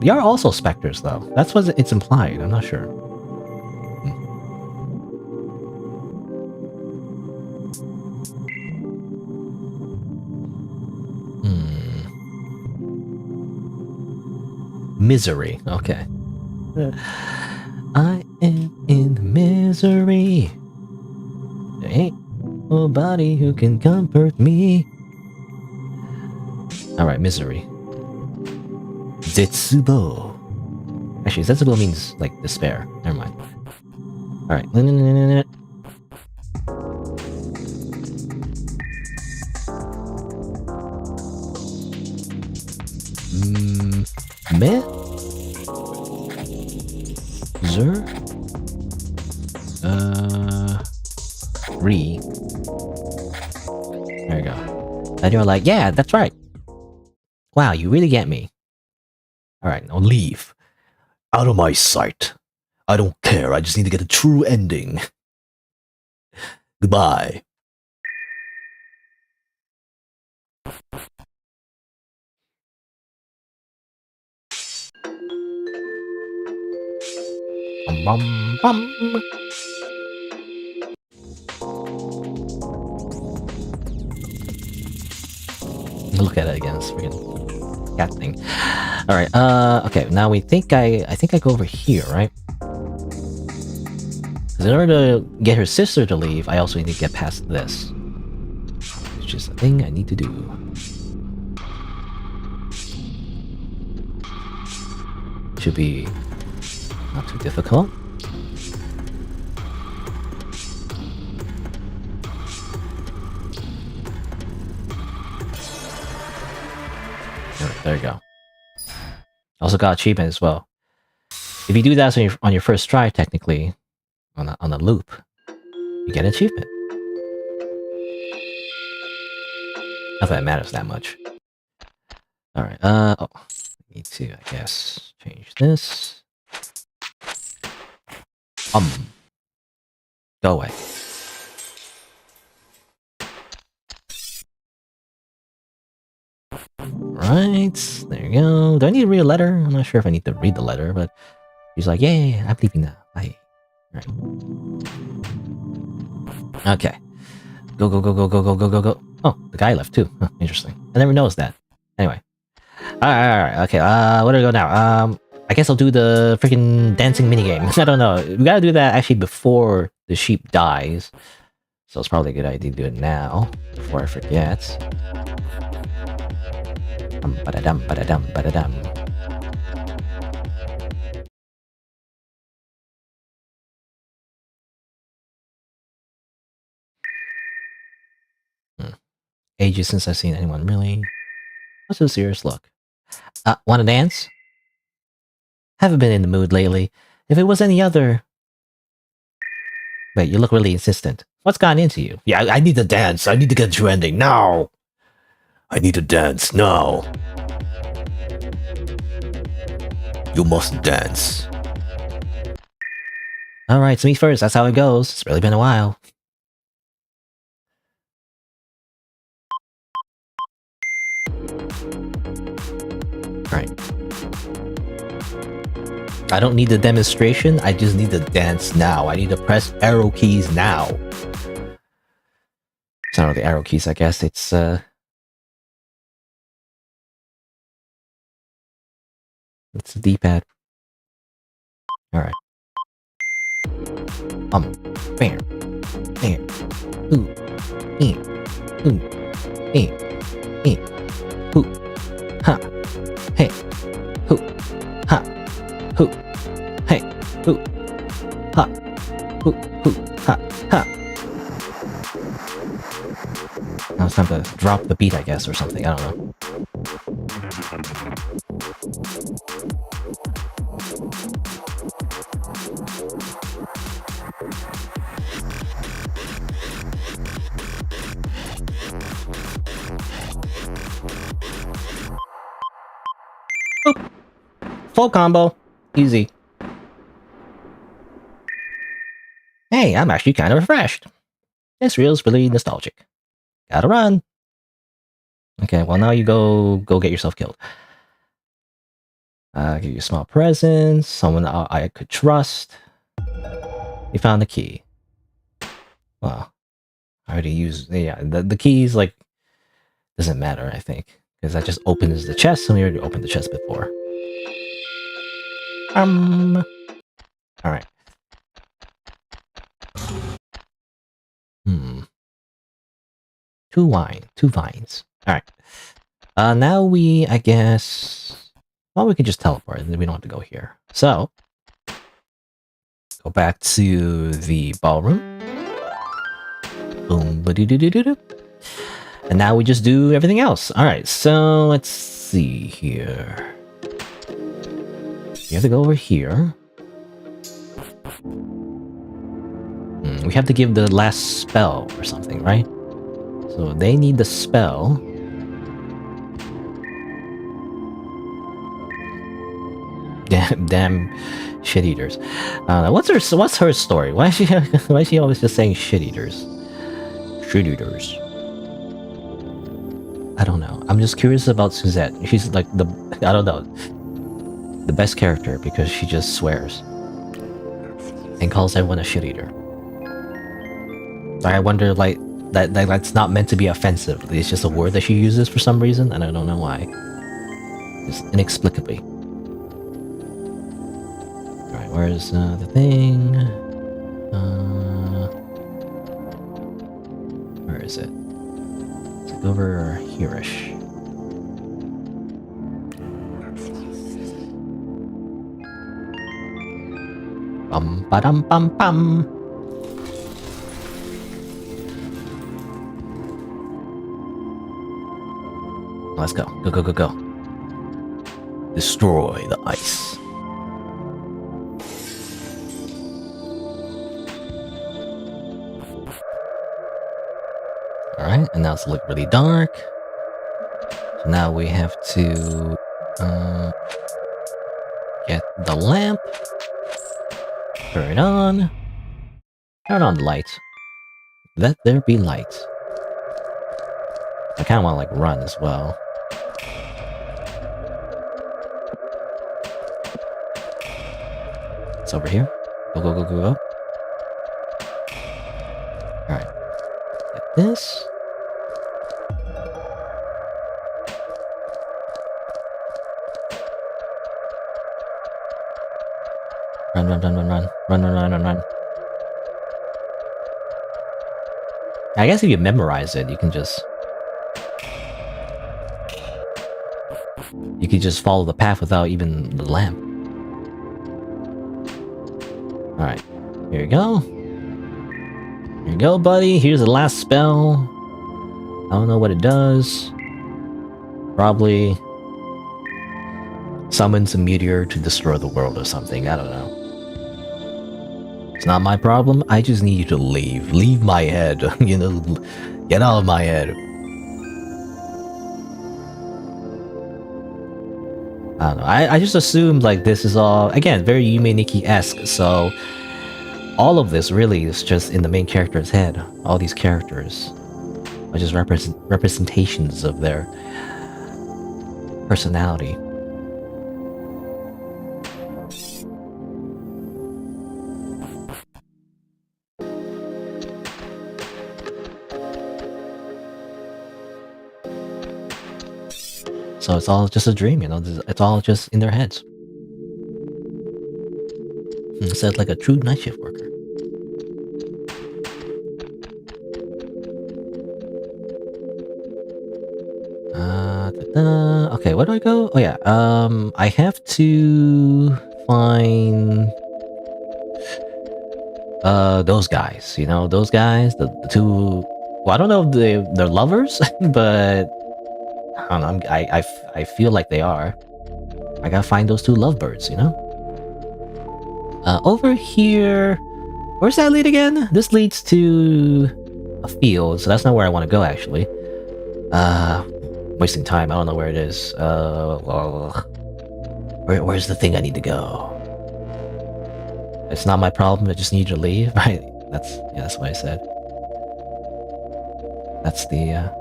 We are also Spectres, though. That's what it's implied. I'm not sure. Misery. Okay. I am in misery. There ain't nobody who can comfort me. Alright, misery. Zetsubo. Actually, Zetsubo means, like, despair. Never mind. Alright. Meh? Zer? Re. There you go. And you're like, yeah, that's right. Wow, you really get me. Alright, now leave. Out of my sight. I don't care, I just need to get a true ending. Goodbye. Bum, bum, bum. Look at it again. It's freaking cat thing. All right. Okay. Now we think I think I go over here, right? Because in order to get her sister to leave, I also need to get past this. It's just a thing I need to do. Should be not too difficult. Alright, there you go. Also got achievement as well. If you do that on your first try, technically, on a loop, you get an achievement. Not that it matters that much. Alright, oh. Need to, I guess, change this. Go away. Right, there you go. Do I need to read a letter? I'm not sure if I need to read the letter, but he's like, yeah, I'm leaving now. Bye. Right. Okay. Go, go, go, go, go, go, go, go, go. Oh, the guy left too. Huh, interesting. I never noticed that. Anyway. Alright, okay. Where do I go now? I guess I'll do the freaking dancing minigame. I don't know. We gotta do that actually before the sheep dies. So it's probably a good idea to do it now, before I forget. Ba-da-dum, ba-da-dum, ba-da-dum. Ages since I've seen anyone really. What's a serious look? Wanna dance? Haven't been in the mood lately. If it was any other... Wait, you look really insistent. What's gotten into you? Yeah, I need to dance. I need to get trending now. I need to dance now. You must dance. Alright, it's me first. That's how it goes. It's really been a while. Right. I don't need the demonstration, I just need to dance now. I need to press arrow keys now. It's not really arrow keys, I guess. It's the D-pad. Alright. Bam. Bam. Ooh. Ooh. Ooh. Ha. Hey. Hoo. Ha. Hoo. Hey. Hoo. Ha. Hoo. Hoo. Ha. Ha. Now it's time to drop the beat, I guess, or something. I don't know. Boop. Full combo. Easy. Hey, I'm actually kind of refreshed. This reel's really nostalgic. Gotta run. Okay, well now you go get yourself killed. Give you a small present. Someone I could trust. You found the key. Well, I already used... Yeah, the keys, like... Doesn't matter, I think. Because that just opens the chest, and we already opened the chest before. Alright. Two vines. Alright. Now we, I guess... Well, we can just teleport, and then we don't have to go here. So... Go back to the ballroom. Boom, ba-doo-doo-doo-doo-doo. And now we just do everything else. Alright, so let's see here. We have to go over here. We have to give the last spell or something, right? So they need the spell. Damn shit eaters. What's her story? Why is she always just saying shit eaters? Shit eaters. I don't know. I'm just curious about Suzette. She's like the best character because she just swears. and calls everyone a shit eater. I wonder, like, that's not meant to be offensive. It's just a word that she uses for some reason, and I don't know why. Just inexplicably. Alright, where's the thing? Where is it? It's like over here-ish. Bum ba dum bum bum. Let's go. Go, go, go, go. Destroy the ice. Alright, and now it's look really dark. So now we have to get the lamp. Turn it on. Turn on the light. Let there be light. I kinda wanna like run as well. It's over here. Go, go, go, go, go. Alright. Get this. Run, run, run, run, run. Run, run, run, run, run. I guess if you memorize it, you can just... You could just follow the path without even the lamp. Alright. Here you go. Here you go, buddy. Here's the last spell. I don't know what it does. Probably... summons a meteor to destroy the world or something. I don't know. It's not my problem. I just need you to leave. Leave my head. You know, get out of my head. I don't know. I just assumed like this is all, again, very Yume Nikki-esque, so all of this really is just in the main character's head. All these characters are just representations of their personality. So it's all just a dream, you know, it's all just in their heads. It said like a true night shift worker. Okay, where do I go? Oh yeah, I have to find those guys, you know, those guys, the two, well, I don't know if they're lovers, but I don't know, I feel like they are. I gotta find those two lovebirds, you know? Over here... Where's that lead again? This leads to a field, so that's not where I want to go, actually. Wasting time, I don't know where it is. Where's the thing I need to go? It's not my problem, I just need you to leave, right? That's what I said. That's the,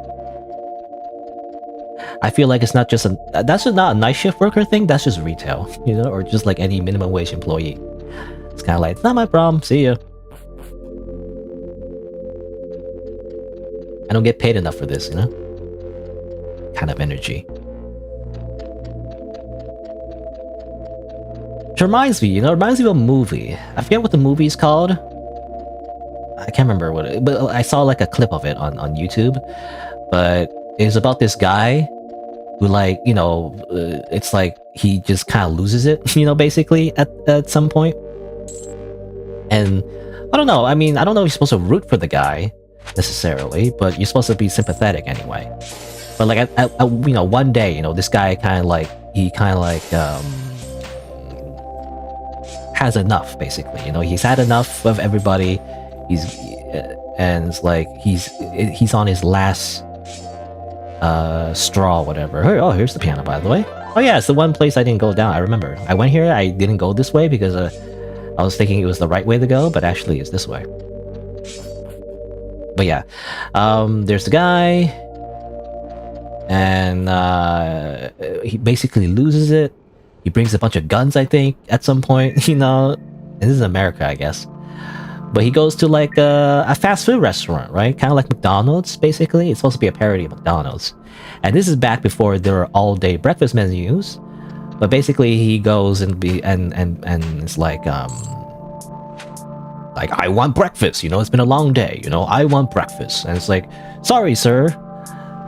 I feel like it's not just that's just not a night shift worker thing, that's just retail, you know, or just like any minimum wage employee. It's kind of like, it's not my problem, see ya. I don't get paid enough for this, you know? Kind of energy. Which reminds me, you know, it reminds me of a movie. I forget what the movie is called. I can't remember what it, but I saw like a clip of it on YouTube. But it's about this guy who, like, you know, it's like he just kind of loses it, you know, basically at some point. And I don't know, I mean, I don't know if you're supposed to root for the guy necessarily, but you're supposed to be sympathetic anyway. But like, you know, one day, you know, this guy kind of like, has enough, basically, you know, he's had enough of everybody. And it's like, he's on his last straw, whatever. Oh, here's the piano, by the way. Oh yeah, it's the one place I didn't go down. I remember. I went here, I didn't go this way because I was thinking it was the right way to go, but actually it's this way. But yeah, there's the guy, and he basically loses it. He brings a bunch of guns, I think, at some point, you know, this is America, I guess. But he goes to like a fast food restaurant, right? Kind of like McDonald's, basically. It's supposed to be a parody of McDonald's. And this is back before there were all-day breakfast menus. But basically, he goes and it's like I want breakfast. You know, it's been a long day. You know, I want breakfast. And it's like, sorry, sir,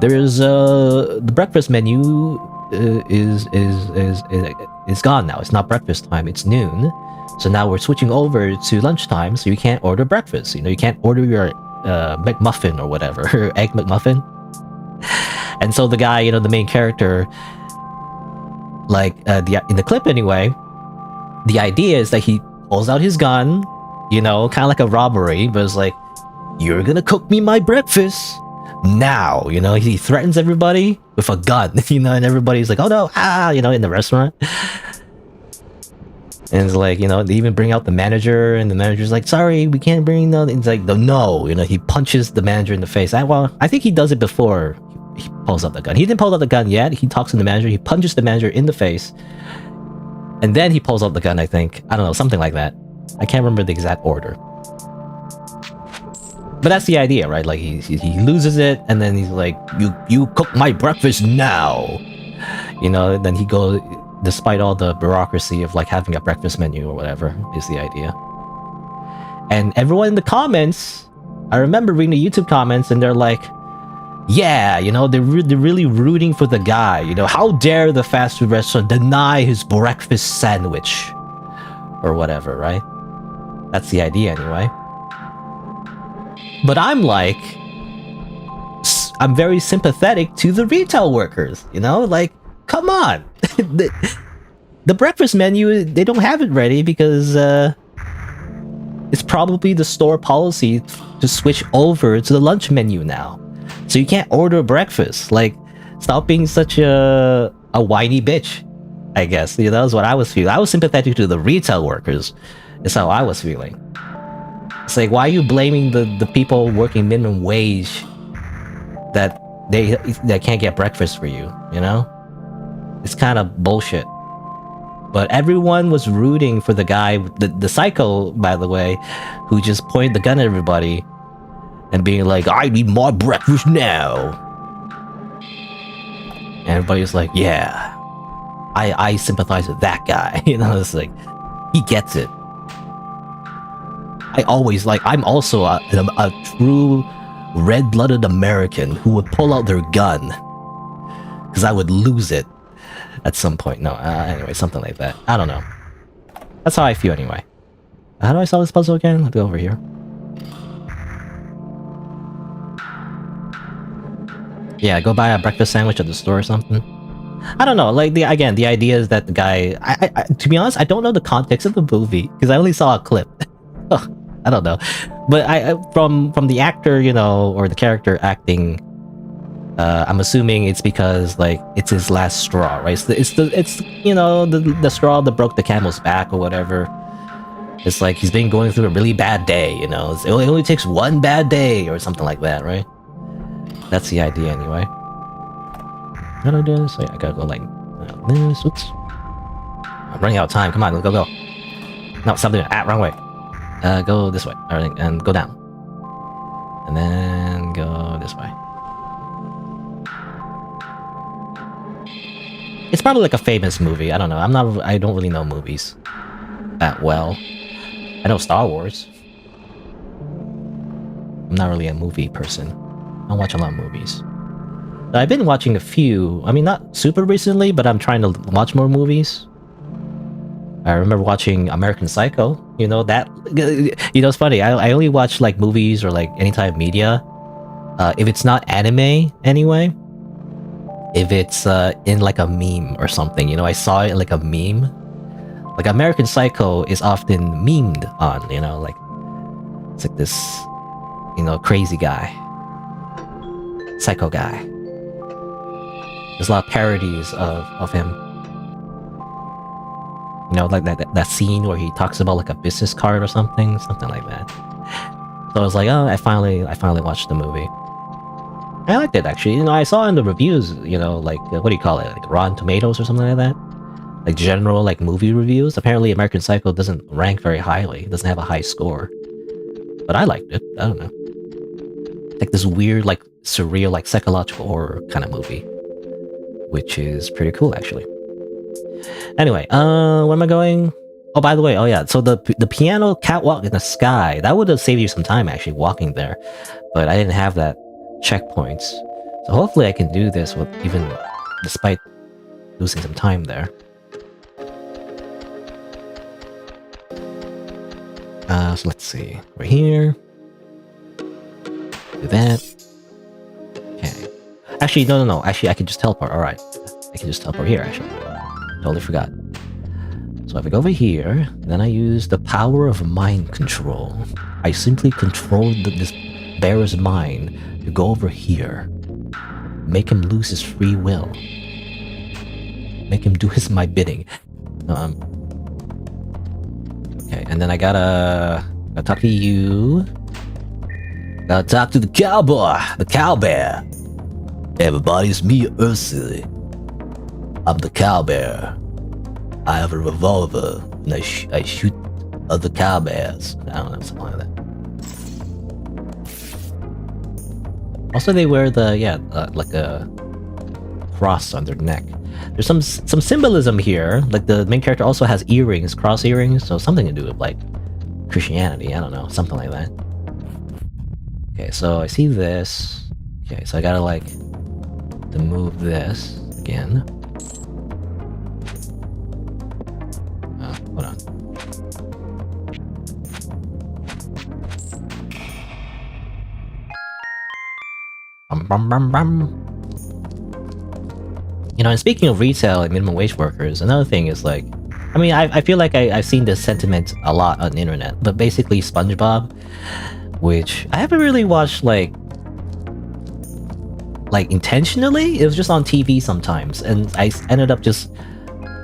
there's the breakfast menu is gone now. It's not breakfast time. It's noon. So now we're switching over to lunchtime, so you can't order breakfast. You know, you can't order your McMuffin or whatever, egg McMuffin. And so the guy, you know, the main character, like in the clip anyway, the idea is that he pulls out his gun, you know, kind of like a robbery, but it's like, you're gonna cook me my breakfast now. You know, he threatens everybody with a gun, you know, and everybody's like, oh no, you know, in the restaurant. And it's like, you know, they even bring out the manager, and the manager's like, sorry, we can't bring no. It's like, no, you know, he punches the manager in the face. I think he does it before he pulls out the gun. He didn't pull out the gun yet. He talks to the manager, he punches the manager in the face, and then he pulls out the gun, I think. I don't know, something like that. I can't remember the exact order. But that's the idea, right? Like, he loses it, and then he's like, you cook my breakfast now. You know, then he goes... Despite all the bureaucracy of like having a breakfast menu or whatever is the idea. And everyone in the comments, I remember reading the YouTube comments, and they're like, yeah, you know, they're really rooting for the guy. You know, how dare the fast food restaurant deny his breakfast sandwich or whatever, right? That's the idea anyway. But I'm like, I'm very sympathetic to the retail workers, you know, like, come on. the breakfast menu, they don't have it ready because it's probably the store policy to switch over to the lunch menu now. So you can't order breakfast. Like, stop being such a whiny bitch, I guess. You know, that's what I was feeling. I was sympathetic to the retail workers. That's how I was feeling. It's like, why are you blaming the people working minimum wage that they can't get breakfast for you, you know? It's kind of bullshit. But everyone was rooting for the guy, the psycho, by the way, who just pointed the gun at everybody and being like, I need more breakfast now. And everybody's like, yeah, I sympathize with that guy. You know, it's like, he gets it. I'm also a true red-blooded American who would pull out their gun because I would lose it at some point. No, anyway, something like that. I don't know. That's how I feel anyway. How do I solve this puzzle again? Let's go over here. Yeah, go buy a breakfast sandwich at the store or something. I don't know. Like, the idea is that the guy... I to be honest, I don't know the context of the movie because I only saw a clip. I don't know. But from the actor, you know, or the character acting... I'm assuming it's because like it's his last straw, right? It's you know, the straw that broke the camel's back or whatever. It's like he's been going through a really bad day, you know. It only takes one bad day or something like that, right? That's the idea anyway. How do I do this? Wait, I gotta go like this. Oops. I'm running out of time. Come on, let's go. No, stop doing it. Wrong way. Go this way. Alright, and go down. And then go this way. It's probably like a famous movie. I don't know. I don't really know movies that well. I know Star Wars. I'm not really a movie person. I don't watch a lot of movies. I've been watching a few. I mean, not super recently, but I'm trying to watch more movies. I remember watching American Psycho. You know that. You know, it's funny. I only watch like movies or like any type of media. If it's not anime, anyway. If it's in like a meme or something, you know, I saw it in like a meme. Like American Psycho is often memed on, you know, like it's like this, you know, crazy guy, psycho guy. There's a lot of parodies of him. You know, like that scene where he talks about like a business card or something like that. So I was like, oh, I finally watched the movie. I liked it, actually. You know, I saw in the reviews, you know, like, what do you call it? Like Rotten Tomatoes or something like that? like general like movie reviews. Apparently, American Psycho doesn't rank very highly. It doesn't have a high score, but I liked it. I don't know, like this weird, like surreal, like psychological horror kind of movie, which is pretty cool actually. Anyway, where am I going? Oh, by the way, oh yeah, so the piano catwalk in the sky, that would have saved you some time actually walking there, but I didn't have that checkpoints. So hopefully I can do this with even despite losing some time there. So let's see. We're here. Do that. Okay. Actually, no. Actually, I can just teleport. Alright. I can just teleport here, actually. Totally forgot. So if I go over here, then I use the power of mind control. I simply control this bear's mind to go over here. Make him lose his free will. Make him do my bidding. Okay, and then I gotta talk to you. Gotta talk to the cowboy, the cowbear. Everybody, it's me, Ursula. I'm the cowbear. I have a revolver, and I shoot other cowbears. I don't know, something like that. Also, they wear the, like a cross on their neck. There's some symbolism here. Like the main character also has earrings, cross earrings, so something to do with like Christianity. I don't know, something like that. Okay, so I see this. Okay, so I gotta like to move this again. Hold on. You know, and speaking of retail and minimum wage workers, another thing is like, I mean, I feel like I've seen this sentiment a lot on the internet, but basically SpongeBob, which I haven't really watched like intentionally. It was just on TV sometimes, and I ended up just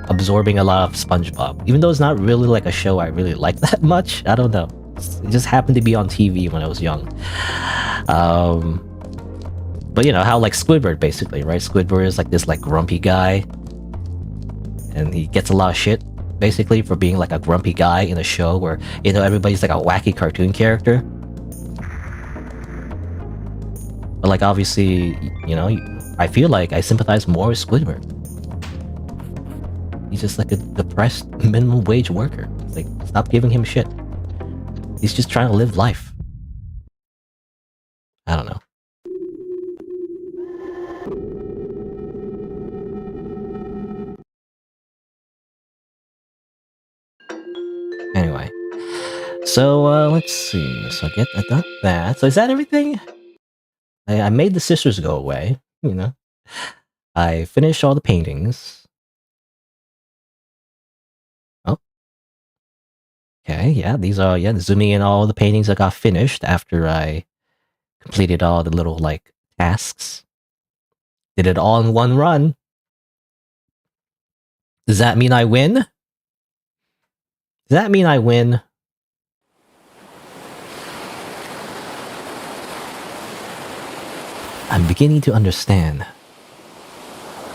absorbing a lot of SpongeBob, even though it's not really like a show I really like that much. I don't know. It just happened to be on TV when I was young. But you know how like Squidward basically, right? Squidward is like this like grumpy guy, and he gets a lot of shit basically for being like a grumpy guy in a show where, you know, everybody's like a wacky cartoon character. But like obviously, you know, I feel like I sympathize more with Squidward. He's just like a depressed minimum wage worker. Like, stop giving him shit. He's just trying to live life. I don't know. Anyway, so let's see. So I got that. So is that everything? I made the sisters go away. You know, I finished all the paintings. Oh, okay. Yeah, these are zooming in all the paintings that got finished after I completed all the little like tasks. Did it all in one run. Does that mean I win? Does that mean I win? I'm beginning to understand.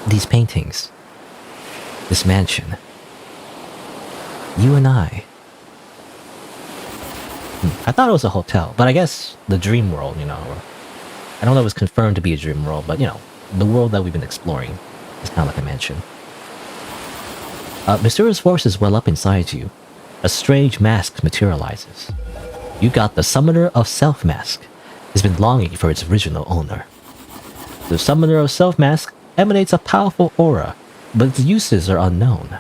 These paintings. This mansion. You and I. I thought it was a hotel, but I guess the dream world, you know. I don't know if it's confirmed to be a dream world, but you know, the world that we've been exploring is kind of like a mansion. Mysterious forces well up inside you. A strange mask materializes. You got the Summoner of Self mask. It's been longing for its original owner. The Summoner of Self mask emanates a powerful aura, but its uses are unknown.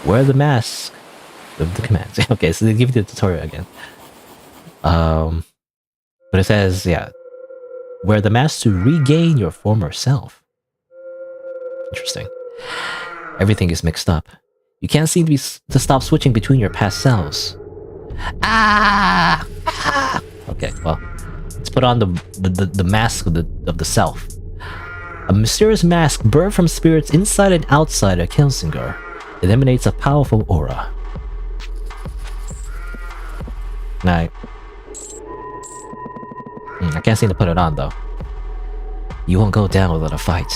Wear the mask with the commands. Okay, so they give you the tutorial again. But it says, yeah, wear the mask to regain your former self. Interesting. Everything is mixed up. You can't seem to stop switching between your past selves. Ah! Okay, well, let's put on the mask of the self. A mysterious mask birthed from spirits inside and outside of Kelsinger. It emanates a powerful aura. Now, I can't seem to put it on though. You won't go down without a fight.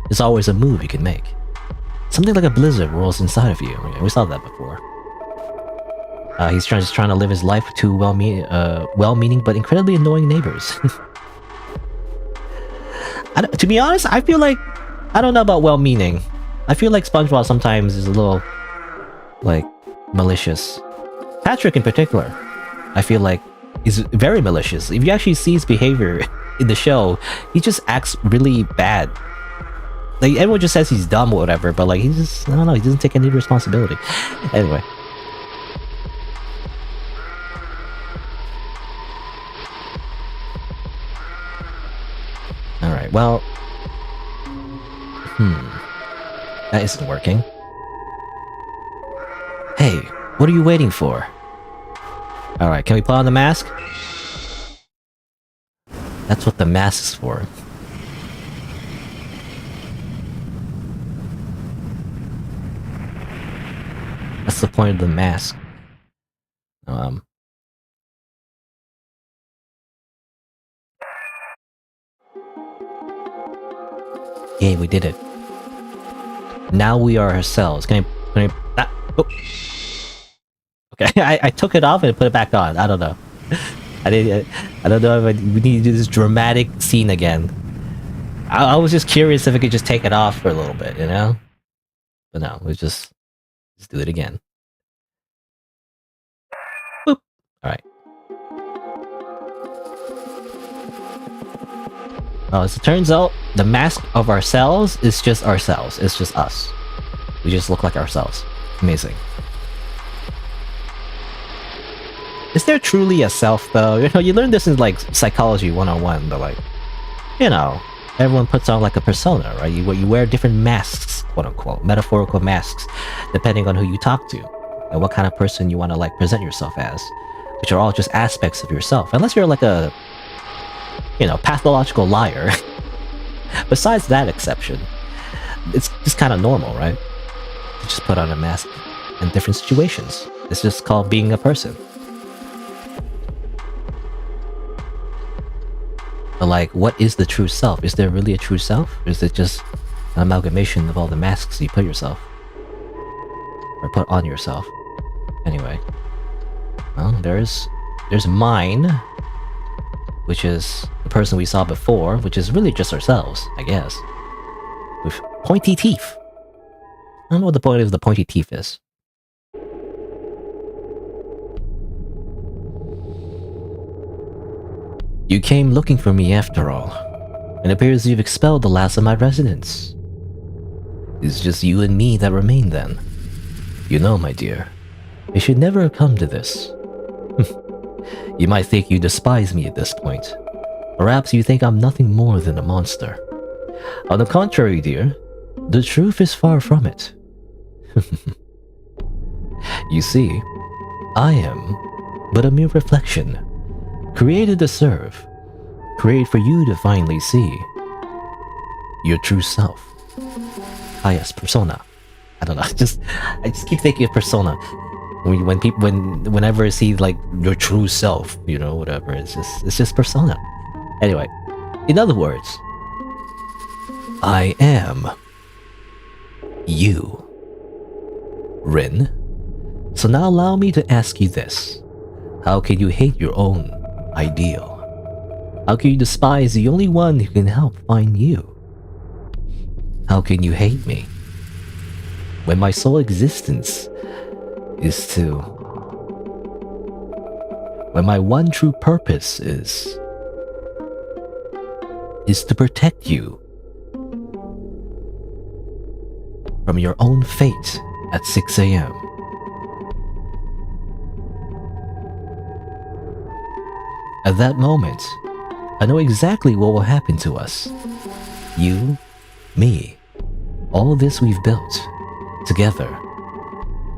There's always a move you can make. something like a blizzard rolls inside of you. Yeah, we saw that before. He's just trying to live his life with two well-meaning but incredibly annoying neighbors. To be honest, I feel like... I don't know about well-meaning. I feel like SpongeBob sometimes is a little... like, malicious. Patrick in particular, I feel like, is very malicious. If you actually see his behavior in the show, he just acts really bad. Like, everyone just says he's dumb or whatever, but like, he's just... I don't know, he doesn't take any responsibility. Anyway. Alright, well... That isn't working. Hey, what are you waiting for? Alright, can we put on the mask? That's what the mask is for. That's the point of the mask. Yay, we did it. Now we are ourselves. Can I oh. Okay, I took it off and put it back on. I don't know. I don't know if we need to do this dramatic scene again. I was just curious if I could just take it off for a little bit, you know? But no, let's just do it again. Boop. Alright. Oh, as it turns out, the mask of ourselves is just ourselves. It's just us. We just look like ourselves. Amazing. Is there truly a self, though? You know, you learn this in, like, Psychology 101, but, like, you know, everyone puts on, like, a persona, right? You wear different masks, quote-unquote, metaphorical masks, depending on who you talk to, and what kind of person you want to, like, present yourself as, which are all just aspects of yourself. Unless you're, like, a, you know, pathological liar. Besides that exception, it's just kind of normal, right? To just put on a mask in different situations. It's just called being a person. But like, what is the true self? Is there really a true self? Or is it just an amalgamation of all the masks you put yourself? Or put on yourself? Anyway. Well, there's mine, which is the person we saw before, which is really just ourselves, I guess. With pointy teeth. I don't know what the point of the pointy teeth is. You came looking for me after all. It appears you've expelled the last of my residents. It's just you and me that remain then. You know, my dear, it should never have come to this. You might think you despise me at this point. Perhaps you think I'm nothing more than a monster. On the contrary, dear, the truth is far from it. You see, I am but a mere reflection, created to serve, created for you to finally see your true self. Ah yes, persona. I don't know, I just keep thinking of persona. Whenever I see like your true self, you know, whatever, it's just persona. Anyway, in other words, I am you, Rin. So now allow me to ask you this. How can you hate your own ideal? How can you despise the only one who can help find you? How can you hate me when my sole existence is to... when my one true purpose is to protect you from your own fate at 6 a.m. At that moment, I know exactly what will happen to us. You, me, all this we've built, together.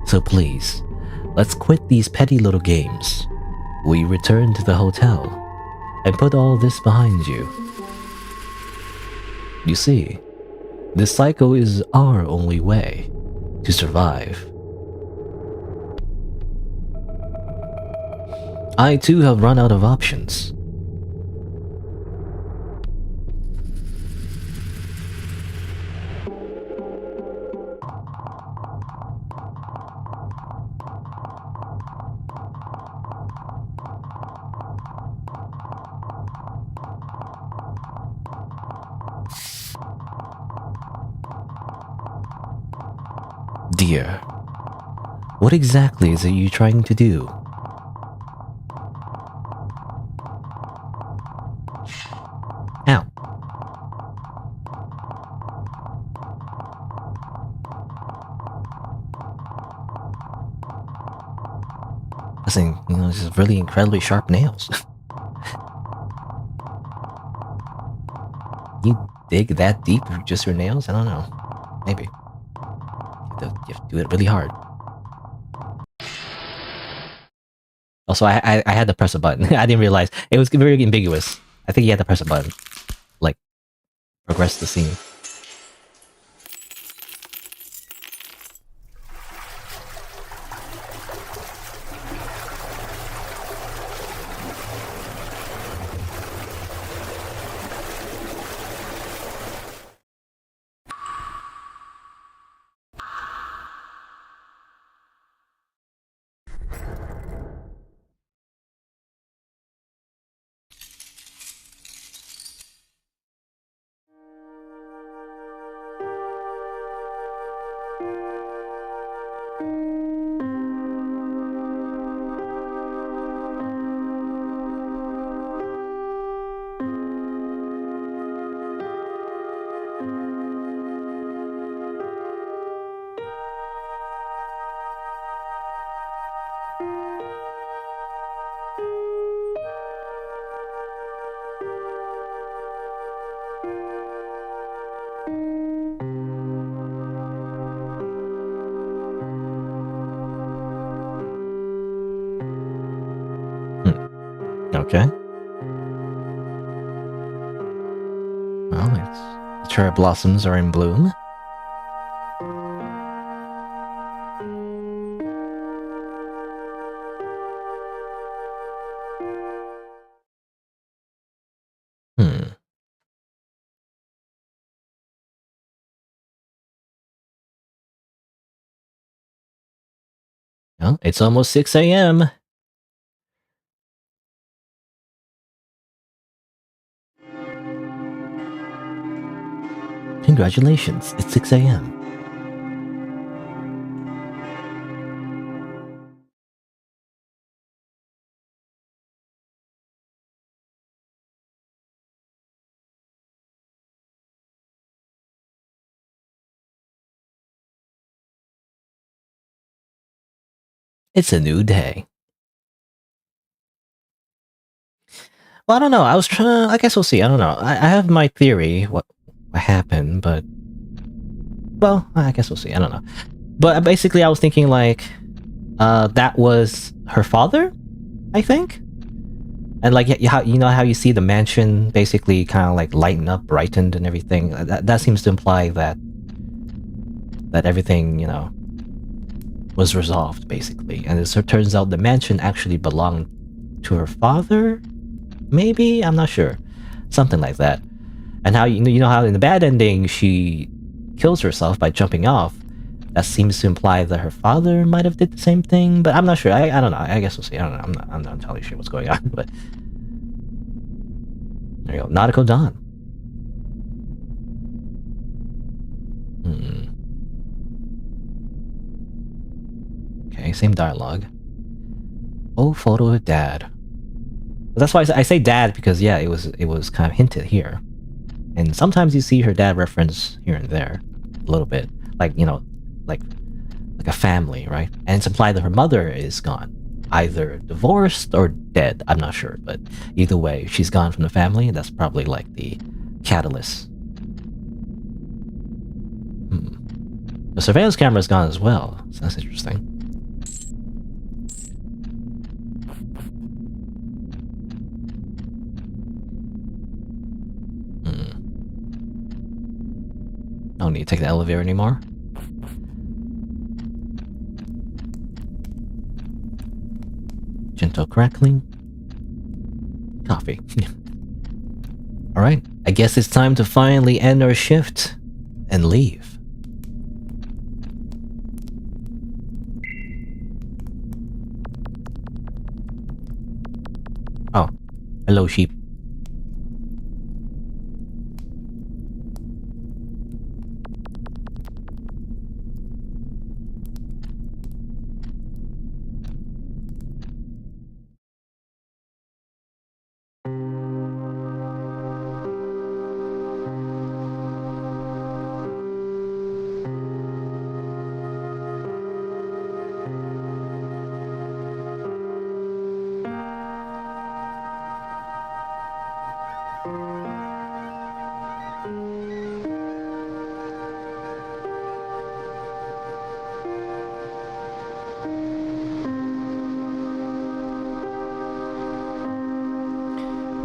So please, let's quit these petty little games. We return to the hotel and put all this behind you. You see, this cycle is our only way to survive. I too have run out of options. dear. What exactly is it you trying to do? Ow. This thing, just really incredibly sharp nails. You dig that deep with just your nails? I don't know. Maybe. You have to do it really hard. Also, I had to press a button. I didn't realize. It was very ambiguous. I think you had to press a button. Like, progress the scene. Okay. Well, the cherry blossoms are in bloom. Well, it's almost 6 a.m. Congratulations, it's 6 a.m. It's a new day. Well, I don't know. I was trying to... I guess we'll see. I don't know. I have my theory what happened, but... Well, I guess we'll see. I don't know. But basically, I was thinking, like... that was her father, I think? And, like, how how you see the mansion basically kind of, like, lighten up, brightened, and everything? That seems to imply that... that everything, was resolved, basically. And it turns out the mansion actually belonged to her father? Maybe? I'm not sure. Something like that. And how you know how in the bad ending she kills herself by jumping off. That seems to imply that her father might have did the same thing, but I'm not sure. I don't know. I guess we'll see. I don't know. I'm not entirely sure what's going on, but there you go. Nautical Dawn. Okay, same dialogue. Oh, photo of dad. That's why I say dad, because yeah, it was kind of hinted here. And sometimes you see her dad reference here and there, a little bit, like like a family, right? And it's implied that her mother is gone, either divorced or dead. I'm not sure, but either way, she's gone from the family, and that's probably like the catalyst. The surveillance camera is gone as well, so that's interesting. I don't need to take the elevator anymore. Gentle crackling. Coffee. Alright, I guess it's time to finally end our shift and leave. Oh, hello sheep.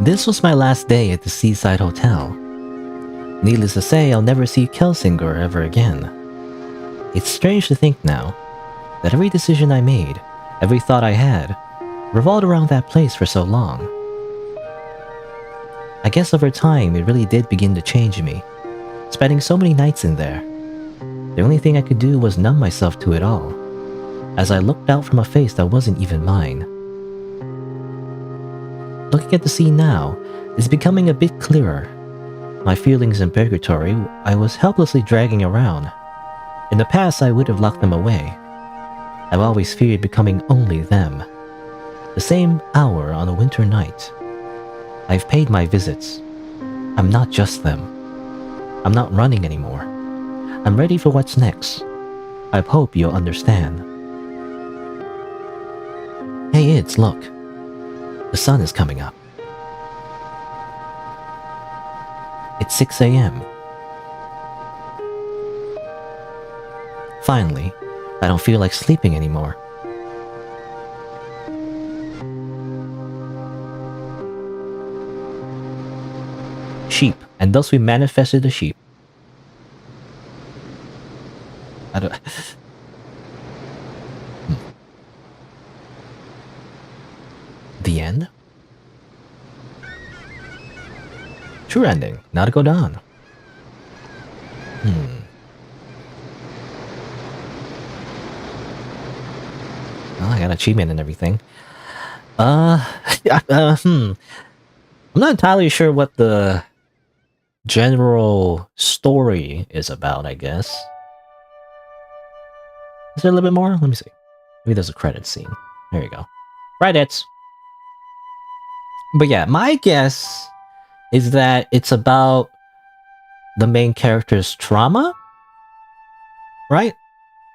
This was my last day at the Seaside Hotel. Needless to say, I'll never see Kelsinger ever again. It's strange to think now that every decision I made, every thought I had, revolved around that place for so long. I guess over time it really did begin to change me, spending so many nights in there. The only thing I could do was numb myself to it all, as I looked out from a face that wasn't even mine. Looking at the scene now, it's becoming a bit clearer. My feelings in purgatory, I was helplessly dragging around. In the past, I would have locked them away. I've always feared becoming only them. The same hour on a winter night. I've paid my visits. I'm not just them. I'm not running anymore. I'm ready for what's next. I hope you'll understand. Hey Ids, look. The sun is coming up. It's 6 a.m. Finally, I don't feel like sleeping anymore. Sheep, and thus we manifested the sheep. I don't... The end? True ending, not to go down. Well, I got an achievement and everything. I'm not entirely sure what the general story is about, I guess. Is there a little bit more? Let me see. Maybe there's a credit scene. There you go. Credits! But yeah, my guess is that it's about the main character's trauma? Right?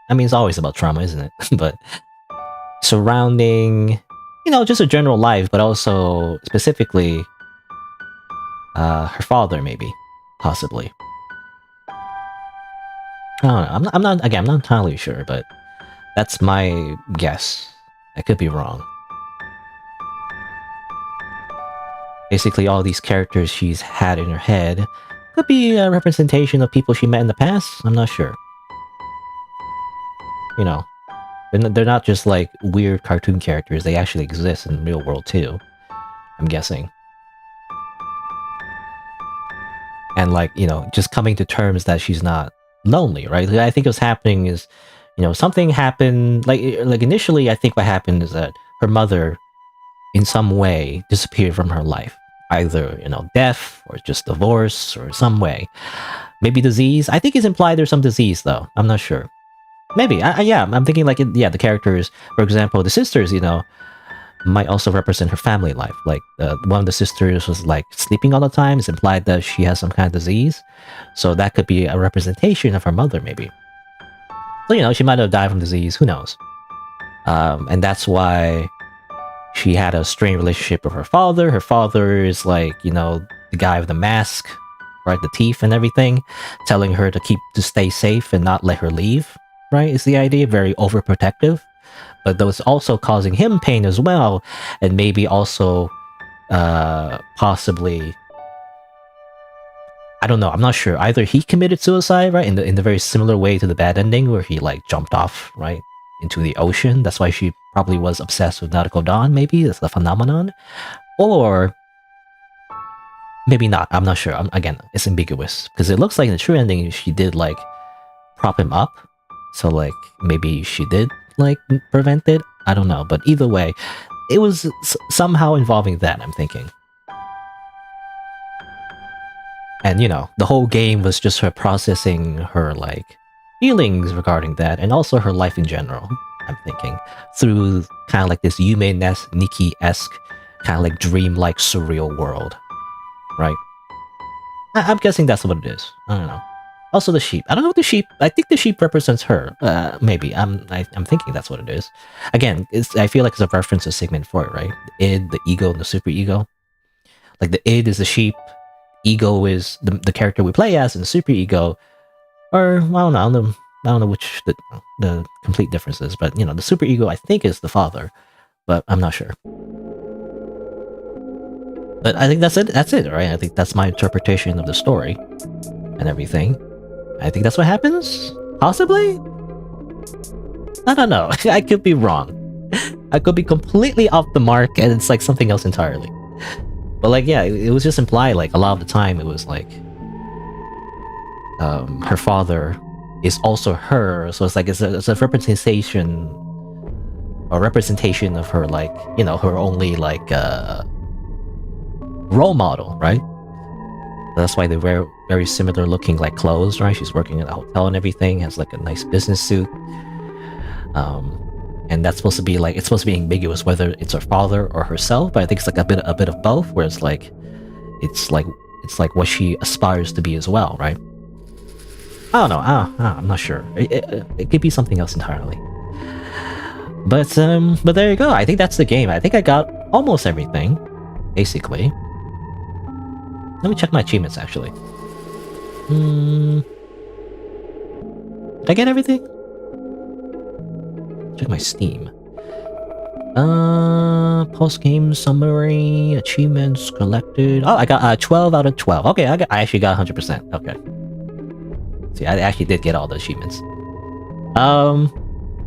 I mean, it's always about trauma, isn't it? But surrounding, you know, just a general life, but also specifically her father, maybe, possibly. I don't know. I'm not entirely sure, but that's my guess. I could be wrong. Basically, all these characters she's had in her head could be a representation of people she met in the past. I'm not sure. You know, they're not just like weird cartoon characters. They actually exist in the real world too, I'm guessing. And like, you know, just coming to terms that she's not lonely, right? Like, I think what's happening is, you know, something happened, like initially I think what happened is that her mother in some way disappeared from her life. Either, you know, death or just divorce or some way. Maybe disease. I think it's implied there's some disease though. I'm not sure. Maybe. Yeah, I'm thinking like, the characters, for example, the sisters, you know, might also represent her family life. Like one of the sisters was like sleeping all the time. It's implied that she has some kind of disease. So that could be a representation of her mother maybe. So, you know, she might have died from disease. Who knows? And that's why she had a strained relationship with her father. Her father is like, you know, the guy with the mask, right? The teeth and everything, telling her to stay safe and not let her leave, right? Is the idea. Very overprotective. But that was also causing him pain as well. And maybe also, possibly, I don't know, I'm not sure. Either he committed suicide, right? In the very similar way to the bad ending where he like jumped off, right? Into the ocean. That's why she probably was obsessed with Nautical Dawn, maybe. That's the phenomenon. Or maybe not. I'm not sure. Again, it's ambiguous. Because it looks like in the true ending, she did, like, prop him up. So, like, maybe she did, like, prevent it. I don't know. But either way, it was somehow involving that, I'm thinking. And, you know, the whole game was just her processing her, like, feelings regarding that, and also her life in general, I'm thinking, through kind of like this Yume Nikki-esque, kind of like dream-like surreal world, right? I'm guessing that's what it is. I don't know. Also the sheep. I don't know what the sheep, I think the sheep represents her. Maybe. I'm thinking that's what it is. Again, I feel like it's a reference to Sigmund Freud, right? The id, the ego, and the superego. Like the id is the sheep, ego is the character we play as, and the superego, or I don't know which the complete difference is, but you know, the superego I think is the father, but I'm not sure. But I think that's it. That's it, right? I think that's my interpretation of the story and everything. I think that's what happens. Possibly. I don't know. I could be wrong. I could be completely off the mark, and it's like something else entirely. But like, yeah, it was just implied. Like a lot of the time, it was like her father is also her, so it's like it's a representation of her, like, you know, her only like role model, right? That's why they wear very similar looking like clothes, right? She's working at a hotel and everything, has like a nice business suit. And that's supposed to be like, it's supposed to be ambiguous whether it's her father or herself, but I think it's like a bit of both, where it's like what she aspires to be as well, right? I don't know. I'm not sure. It could be something else entirely. But there you go. I think that's the game. I think I got almost everything, basically. Let me check my achievements, actually. Did I get everything? Check my Steam. Post-game summary, achievements collected. Oh, I got 12 out of 12. Okay, I actually got 100%. Okay. See, I actually did get all the achievements.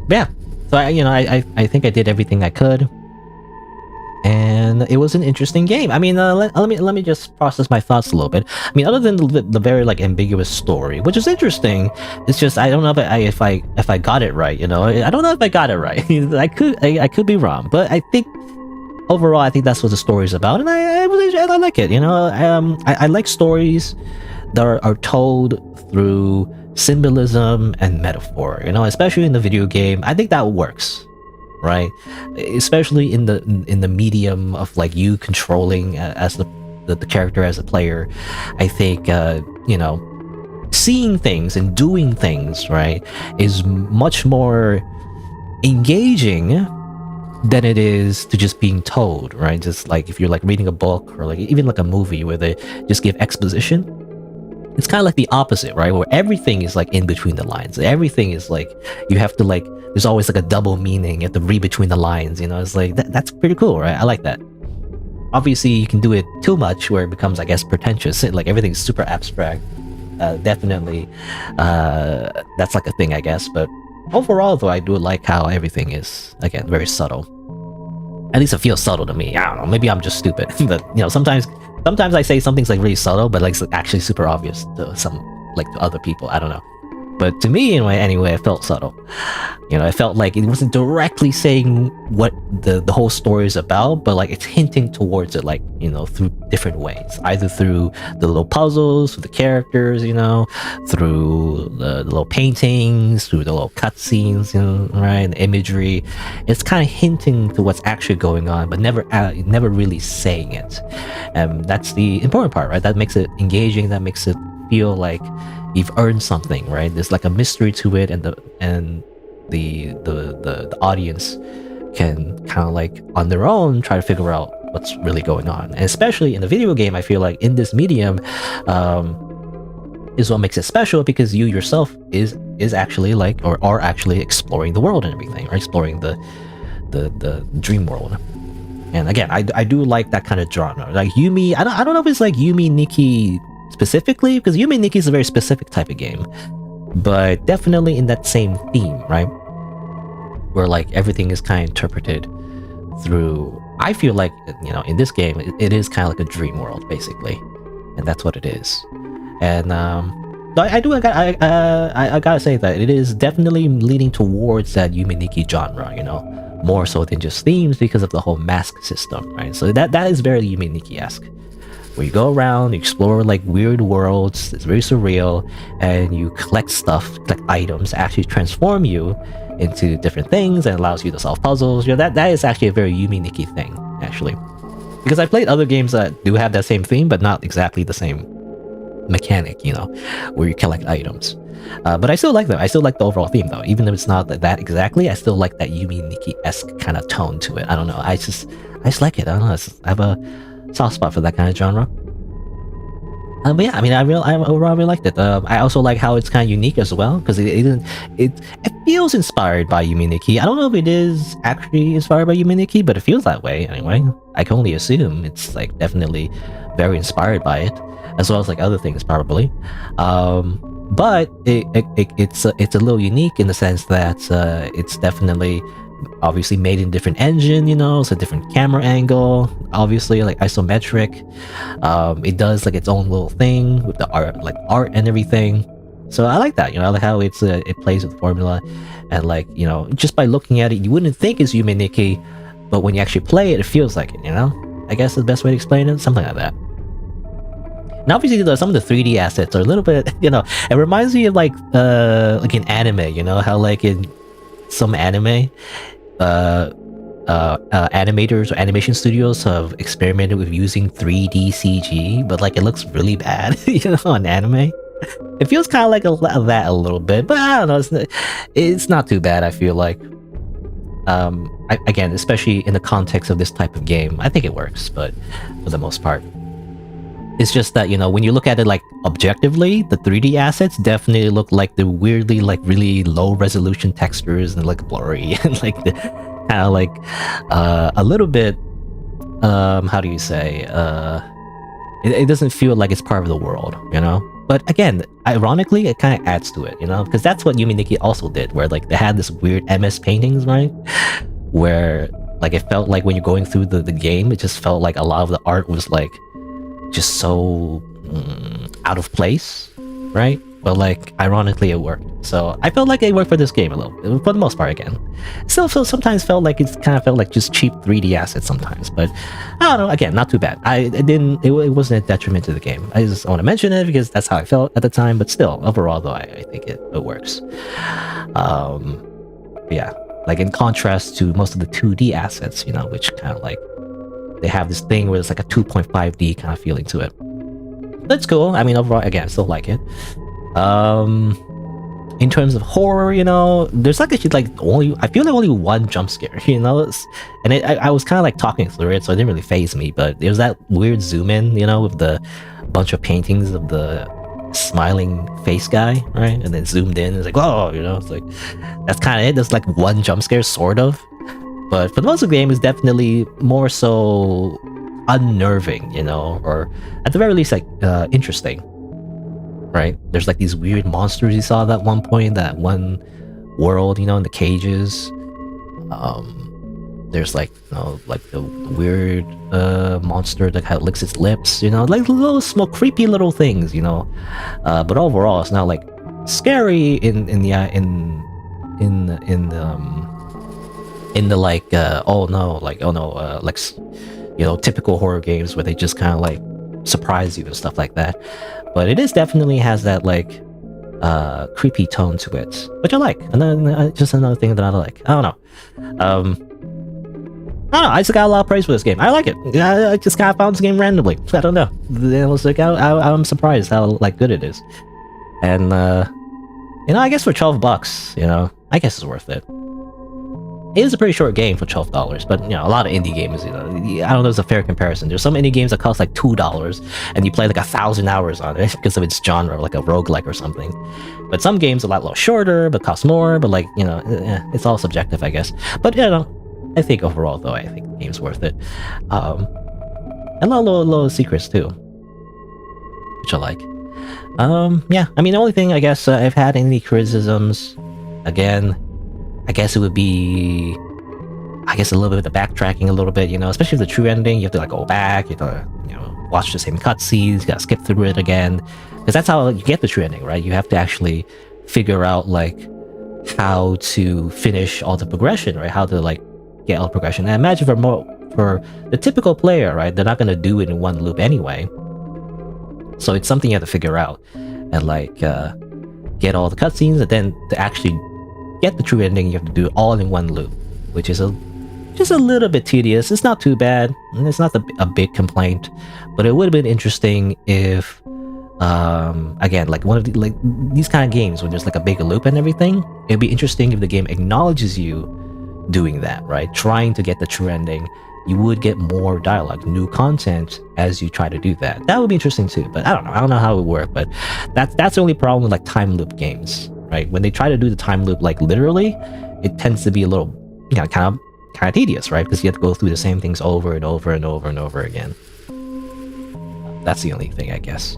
Yeah. So I think I did everything I could, and it was an interesting game. I mean, let me just process my thoughts a little bit. I mean, other than the very like ambiguous story, which is interesting, it's just I don't know if I got it right. You know, I don't know if I got it right. I could be wrong, but I think overall I think that's what the story is about, and I like it. You know, I like stories that are told through symbolism and metaphor, you know, especially in the video game. I think that works, right? Especially in the medium of like you controlling as the character, as a player. I think you know, seeing things and doing things, right, is much more engaging than it is to just being told, right? Just like if you're like reading a book or like even like a movie where they just give exposition. It's kind of like the opposite, right? Where everything is like in between the lines. Everything is like, you have to like, there's always like a double meaning. You have to read between the lines, you know? It's like, that's pretty cool, right? I like that. Obviously, you can do it too much where it becomes, I guess, pretentious. Like everything's super abstract. Definitely, that's like a thing, I guess. But overall, though, I do like how everything is, again, very subtle. At least it feels subtle to me. I don't know. Maybe I'm just stupid. But, you know, sometimes I say something's like really subtle, but like actually super obvious to to other people. I don't know. But to me, anyway, it felt subtle. You know, it felt like it wasn't directly saying what the whole story is about, but like it's hinting towards it, like, you know, through different ways. Either through the little puzzles, through the characters, you know, through the little paintings, through the little cutscenes, you know, right, the imagery. It's kind of hinting to what's actually going on, but never really saying it. And that's the important part, right? That makes it engaging. That makes it feel like you've earned something, right? There's like a mystery to it, and the audience can kind of like on their own try to figure out what's really going on. And especially in the video game, I feel like in this medium is what makes it special, because you yourself is actually like or are actually exploring the world and everything, or exploring the dream world. And again, I do like that kind of genre. Like Yume, I don't know if it's like Yume Nikki specifically, because Yume Nikki is a very specific type of game, but definitely in that same theme, right? Where like everything is kind of interpreted through, I feel like, you know, in this game, it is kind of like a dream world, basically. And that's what it is. And I gotta say that it is definitely leaning towards that Yume Nikki genre, you know, more so than just themes, because of the whole mask system, right? So that is very Yume Nikki-esque, where you go around, you explore like weird worlds, it's very surreal, and you collect stuff, collect items that actually transform you into different things, and allows you to solve puzzles. You know, that is actually a very Yume Nikki thing, actually. Because I played other games that do have that same theme, but not exactly the same mechanic, you know, where you collect items. But I still like them. I still like the overall theme, though. Even if it's not that exactly, I still like that Yume Nikki-esque kind of tone to it. I don't know. I just like it. I don't know. I have a soft spot for that kind of genre. But yeah, I mean, I overall really liked it. I also like how it's kind of unique as well because it feels inspired by Yume Nikki. I don't know if it is actually inspired by Yume Nikki, but it feels that way anyway. I can only assume it's like definitely very inspired by it, as well as like other things probably. But it's a little unique in the sense that it's definitely obviously made in different engine, you know, it's a different camera angle, obviously like isometric. It does like its own little thing with the art and everything. So I like that, you know, I like how it plays with the formula, and like, you know, just by looking at it, you wouldn't think it's Yume Nikki, but when you actually play it, it feels like it, you know. I guess the best way to explain it, something like that. And obviously, some of the 3D assets are a little bit, you know, it reminds me of like in anime, you know, how like in some anime, animators or animation studios have experimented with using 3D CG, but like it looks really bad, you know, on anime. It feels kind of like that a little bit, but I don't know, it's not too bad, I feel like. Again, especially in the context of this type of game, I think it works, but for the most part. It's just that, you know, when you look at it like objectively, the 3D assets definitely look like the weirdly like really low resolution textures and like blurry and like the kind of like a little bit how do you say it doesn't feel like it's part of the world, you know. But again, ironically, it kind of adds to it, you know, because that's what Yume Nikki also did, where like they had this weird MS paintings, right, where like it felt like when you're going through the game, it just felt like a lot of the art was like just so out of place, right? But like ironically it worked, so I felt like it worked for this game a little, for the most part. Again, still sometimes felt like it's kind of felt like just cheap 3D assets sometimes, but I don't know, again, not too bad. It wasn't a detriment to the game. I just want to mention it because that's how I felt at the time, but still overall though, I think it works. Yeah, like in contrast to most of the 2D assets, you know, which kind of like they have this thing where it's like a 2.5D kind of feeling to it. That's cool. I mean, overall, again, I still like it. In terms of horror, you know, there's like I feel like only one jump scare, you know, and I was kind of like talking through it, so it didn't really faze me. But there's that weird zoom in, you know, with the bunch of paintings of the smiling face guy, right? And then zoomed in, it's like, whoa, you know, it's like that's kind of it. There's like one jump scare, sort of. But for the most of the game, it's definitely more so unnerving, you know, or at the very least, like interesting, right? There's like these weird monsters you saw at one point, that one world, you know, in the cages. There's like, you know, like the weird monster that kind of licks its lips, you know, like little small creepy little things, you know. But overall, it's not like scary in the like like, you know, typical horror games where they just kind of like surprise you and stuff like that. But it is definitely has that like creepy tone to it, which I like. And then just another thing that I like. I don't know. I just got a lot of praise for this game. I like it. I just kind of found this game randomly. I don't know. It was like I'm surprised how like good it is. And you know, I guess for $12, you know, I guess it's worth it. It is a pretty short game for $12, but you know, a lot of indie games, you know, I don't know if it's a fair comparison. There's some indie games that cost like $2 and you play like 1,000 hours on it because of its genre, like a roguelike or something. But some games are a lot shorter, but cost more, but like, you know, it's all subjective, I guess. But you know, I think overall though, I think the game's worth it. And a lot of little secrets too, which I like. Yeah, I mean, the only thing I guess I've had any criticisms, again, I guess it would be, I guess, a little bit of the backtracking a little bit, you know, especially the true ending. You have to like go back, you have to, you know, watch the same cutscenes, you gotta skip through it again, because that's how you get the true ending, right? You have to actually figure out like how to finish all the progression, right? How to like get all the progression. And imagine for the typical player, right? They're not gonna do it in one loop anyway. So it's something you have to figure out and like get all the cutscenes, and then to actually get the true ending, you have to do it all in one loop, which is just a little bit tedious. It's not too bad, and it's not a big complaint, but it would have been interesting if, again, like one of like these kind of games when there's like a big loop and everything, it'd be interesting if the game acknowledges you doing that, right? Trying to get the true ending, you would get more dialogue, new content as you try to do that. That would be interesting too, but I don't know how it would work. But that's the only problem with like time loop games, right? When they try to do the time loop like literally, it tends to be a little, you know, kind of tedious, right? Because you have to go through the same things over and over and over and over again. That's the only thing, I guess,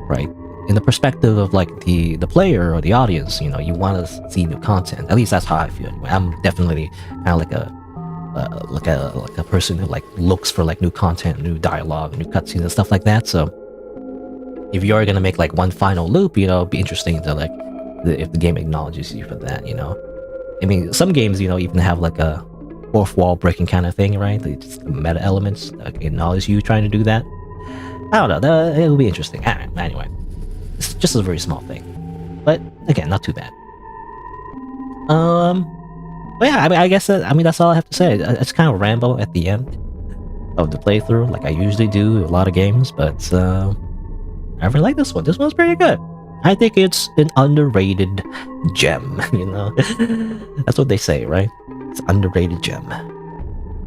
right? In the perspective of like the player or the audience, you know, you want to see new content. At least that's how I feel. Anyway. I'm definitely kind of like a person who like looks for like new content, new dialogue, new cutscenes and stuff like that. So if you're gonna make like one final loop, you know, it'd be interesting to like if the game acknowledges you for that, you know. I mean, some games, you know, even have like a fourth wall breaking kind of thing, right? Just the meta elements acknowledge you trying to do that. I don't know. It'll be interesting. Anyway, it's just a very small thing, but again, not too bad. But yeah, I mean, I guess that's all I have to say. It's kind of ramble at the end of the playthrough, like I usually do a lot of games, but I really like this one. This one's pretty good. I think it's an underrated gem, you know? That's what they say, right? It's an underrated gem.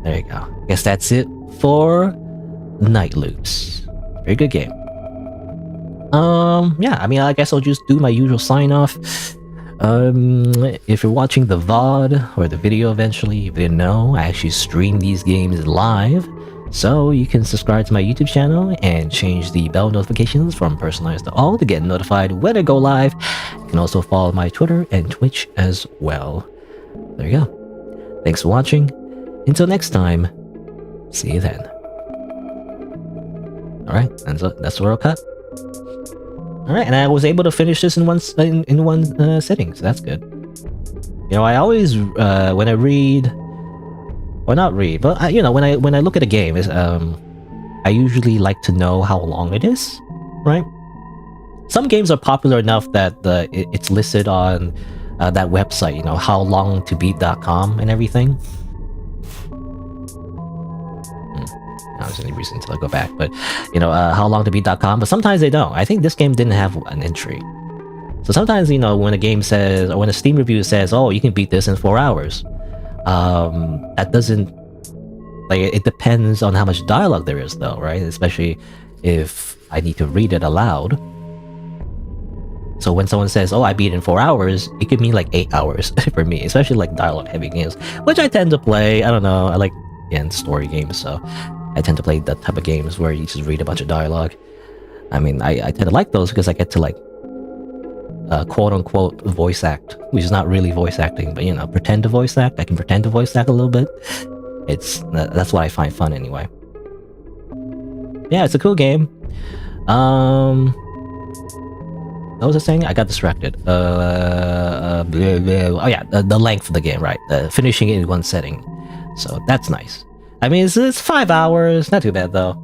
There you go. I guess that's it for Night Loops. Very good game. Yeah, I mean, I guess I'll just do my usual sign-off. If you're watching the VOD or the video eventually, if you didn't know, I actually stream these games live. So you can subscribe to my YouTube channel and change the bell notifications from personalized to all to get notified when I go live. You can also follow my Twitter and Twitch as well. There you go. Thanks for watching. Until next time, see you then. Alright, and so that's where I'll cut. Alright, and I was able to finish this in one sitting, so that's good. You know, I always, when I read... Or not read, but you know, when I look at a game, I usually like to know how long it is, right? Some games are popular enough that it's listed on that website, you know, howlongtobeat.com and everything. There's any reason to go back, but you know, howlongtobeat.com. But sometimes they don't. I think this game didn't have an entry. So sometimes, you know, when a game says, or when a Steam review says, "Oh, you can beat this in 4 hours." That doesn't, like, it depends on how much dialogue there is though, right? Especially if I need to read it aloud. So when someone says, "Oh, I beat it in 4 hours," it could mean like 8 hours for me, especially like dialogue heavy games, which I tend to play. I don't know, I like, again, story games, so I tend to play that type of games where you just read a bunch of dialogue. I mean, I tend to like those because I get to like quote-unquote voice act, which is not really voice acting, but you know, pretend to voice act. I can pretend to voice act a little bit. That's what I find fun anyway. Yeah, it's a cool game. What was I saying? I got distracted. Oh yeah, the length of the game, right? Finishing it in one setting, so that's nice. I mean, it's 5 hours, not too bad though.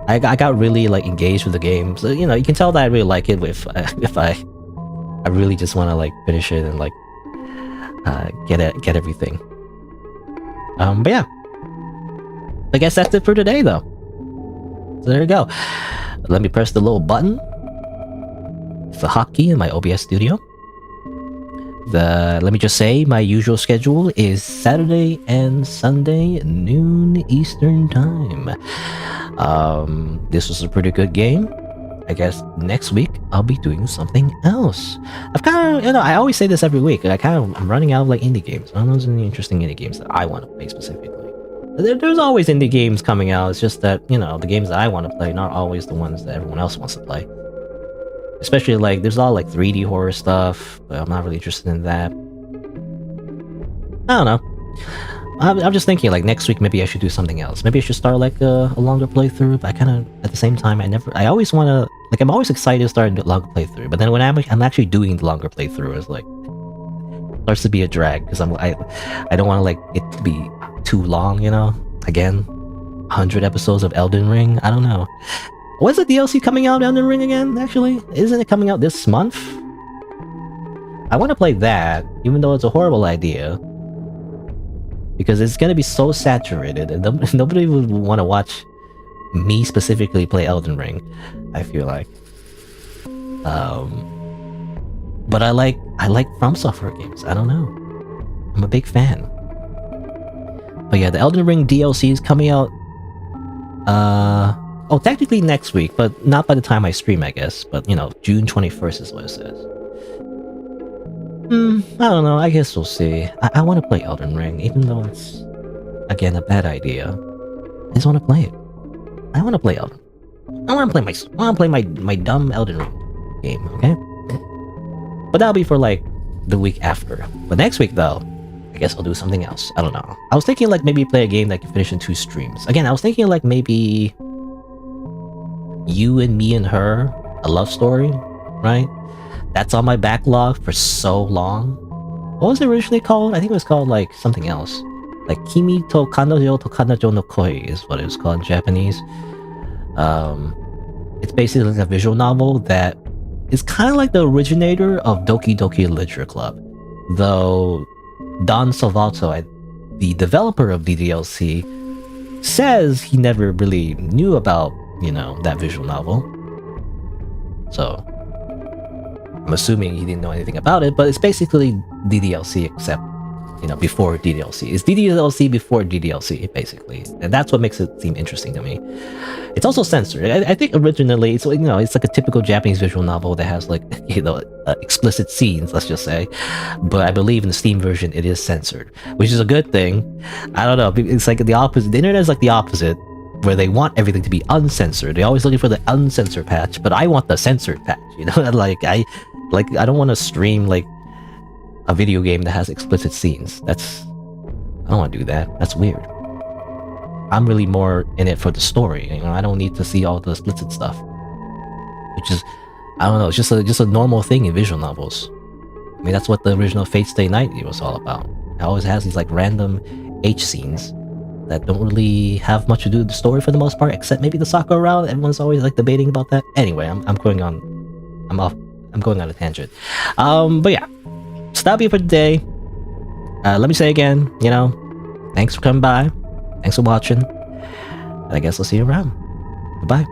I got really like engaged with the game, so you know, you can tell that I really like it if I really just want to like finish it and like get everything. But yeah, I guess that's it for today though. So there you go. Let me press the little button. It's the hotkey in my OBS studio. Let me just say, my usual schedule is Saturday and Sunday, noon Eastern time. This was a pretty good game. I guess next week I'll be doing something else. I've kind of, you know, I always say this every week. I'm running out of like indie games. I don't know if there's any interesting indie games that I want to play specifically. There's always indie games coming out. It's just that, you know, the games that I want to play not always the ones that everyone else wants to play. Especially like there's a lot of like 3D horror stuff, but I'm not really interested in that. I don't know. I'm just thinking like next week maybe I should do something else. Maybe I should start like a longer playthrough. But I kind of at the same time I always want to, like, I'm always excited to start a longer playthrough. But then when I'm actually doing the longer playthrough, it's like starts to be a drag because I don't want to like it to be too long. You know, again, 100 episodes of Elden Ring. I don't know. When's the DLC coming out, Elden Ring, again, actually? Isn't it coming out this month? I want to play that, even though it's a horrible idea. Because it's going to be so saturated, and nobody would want to watch me specifically play Elden Ring, I feel like. But I like From Software games, I don't know. I'm a big fan. But yeah, the Elden Ring DLC is coming out. Technically next week, but not by the time I stream, I guess. But you know, June 21st is what it says. I don't know. I guess we'll see. I want to play Elden Ring, even though it's again a bad idea. I just want to play it. I want to play Elden. I want to play my dumb Elden Ring game. Okay. But that'll be for like the week after. But next week though, I guess I'll do something else. I don't know. I was thinking like maybe play a game that can finish in 2 streams. Again, I was thinking like maybe You and Me and Her, a love story, right? That's on my backlog for so long. What was it originally called? I think it was called like something else. Like Kimi to Kanojo to Kanojo no Koi is what it was called in Japanese. It's basically like a visual novel that is kind of like the originator of Doki Doki Literature Club. Though Don Salvato, the developer of the DLC, says he never really knew about, you know, that visual novel. So I'm assuming he didn't know anything about it, but it's basically DDLC except, you know, before DDLC. It's DDLC before DDLC, basically. And that's what makes it seem interesting to me. It's also censored. I think originally, it's, you know, it's like a typical Japanese visual novel that has like, you know, explicit scenes, let's just say. But I believe in the Steam version, it is censored, which is a good thing. I don't know. It's like the opposite. The internet is like the opposite, where they want everything to be uncensored. They're always looking for the uncensored patch, but I want the censored patch, you know? I don't want to stream like a video game that has explicit scenes. I don't want to do that. That's weird. I'm really more in it for the story, you know? I don't need to see all the explicit stuff. Which is, I don't know, it's just a normal thing in visual novels. I mean, that's what the original Fate Stay Night was all about. It always has these like random H scenes that don't really have much to do with the story for the most part, except maybe the Sakura round. Everyone's always like debating about that. Anyway, I'm going on a tangent. But yeah, so that'll be it for today. Let me say again, you know, thanks for coming by. Thanks for watching. And I guess I'll see you around. Goodbye.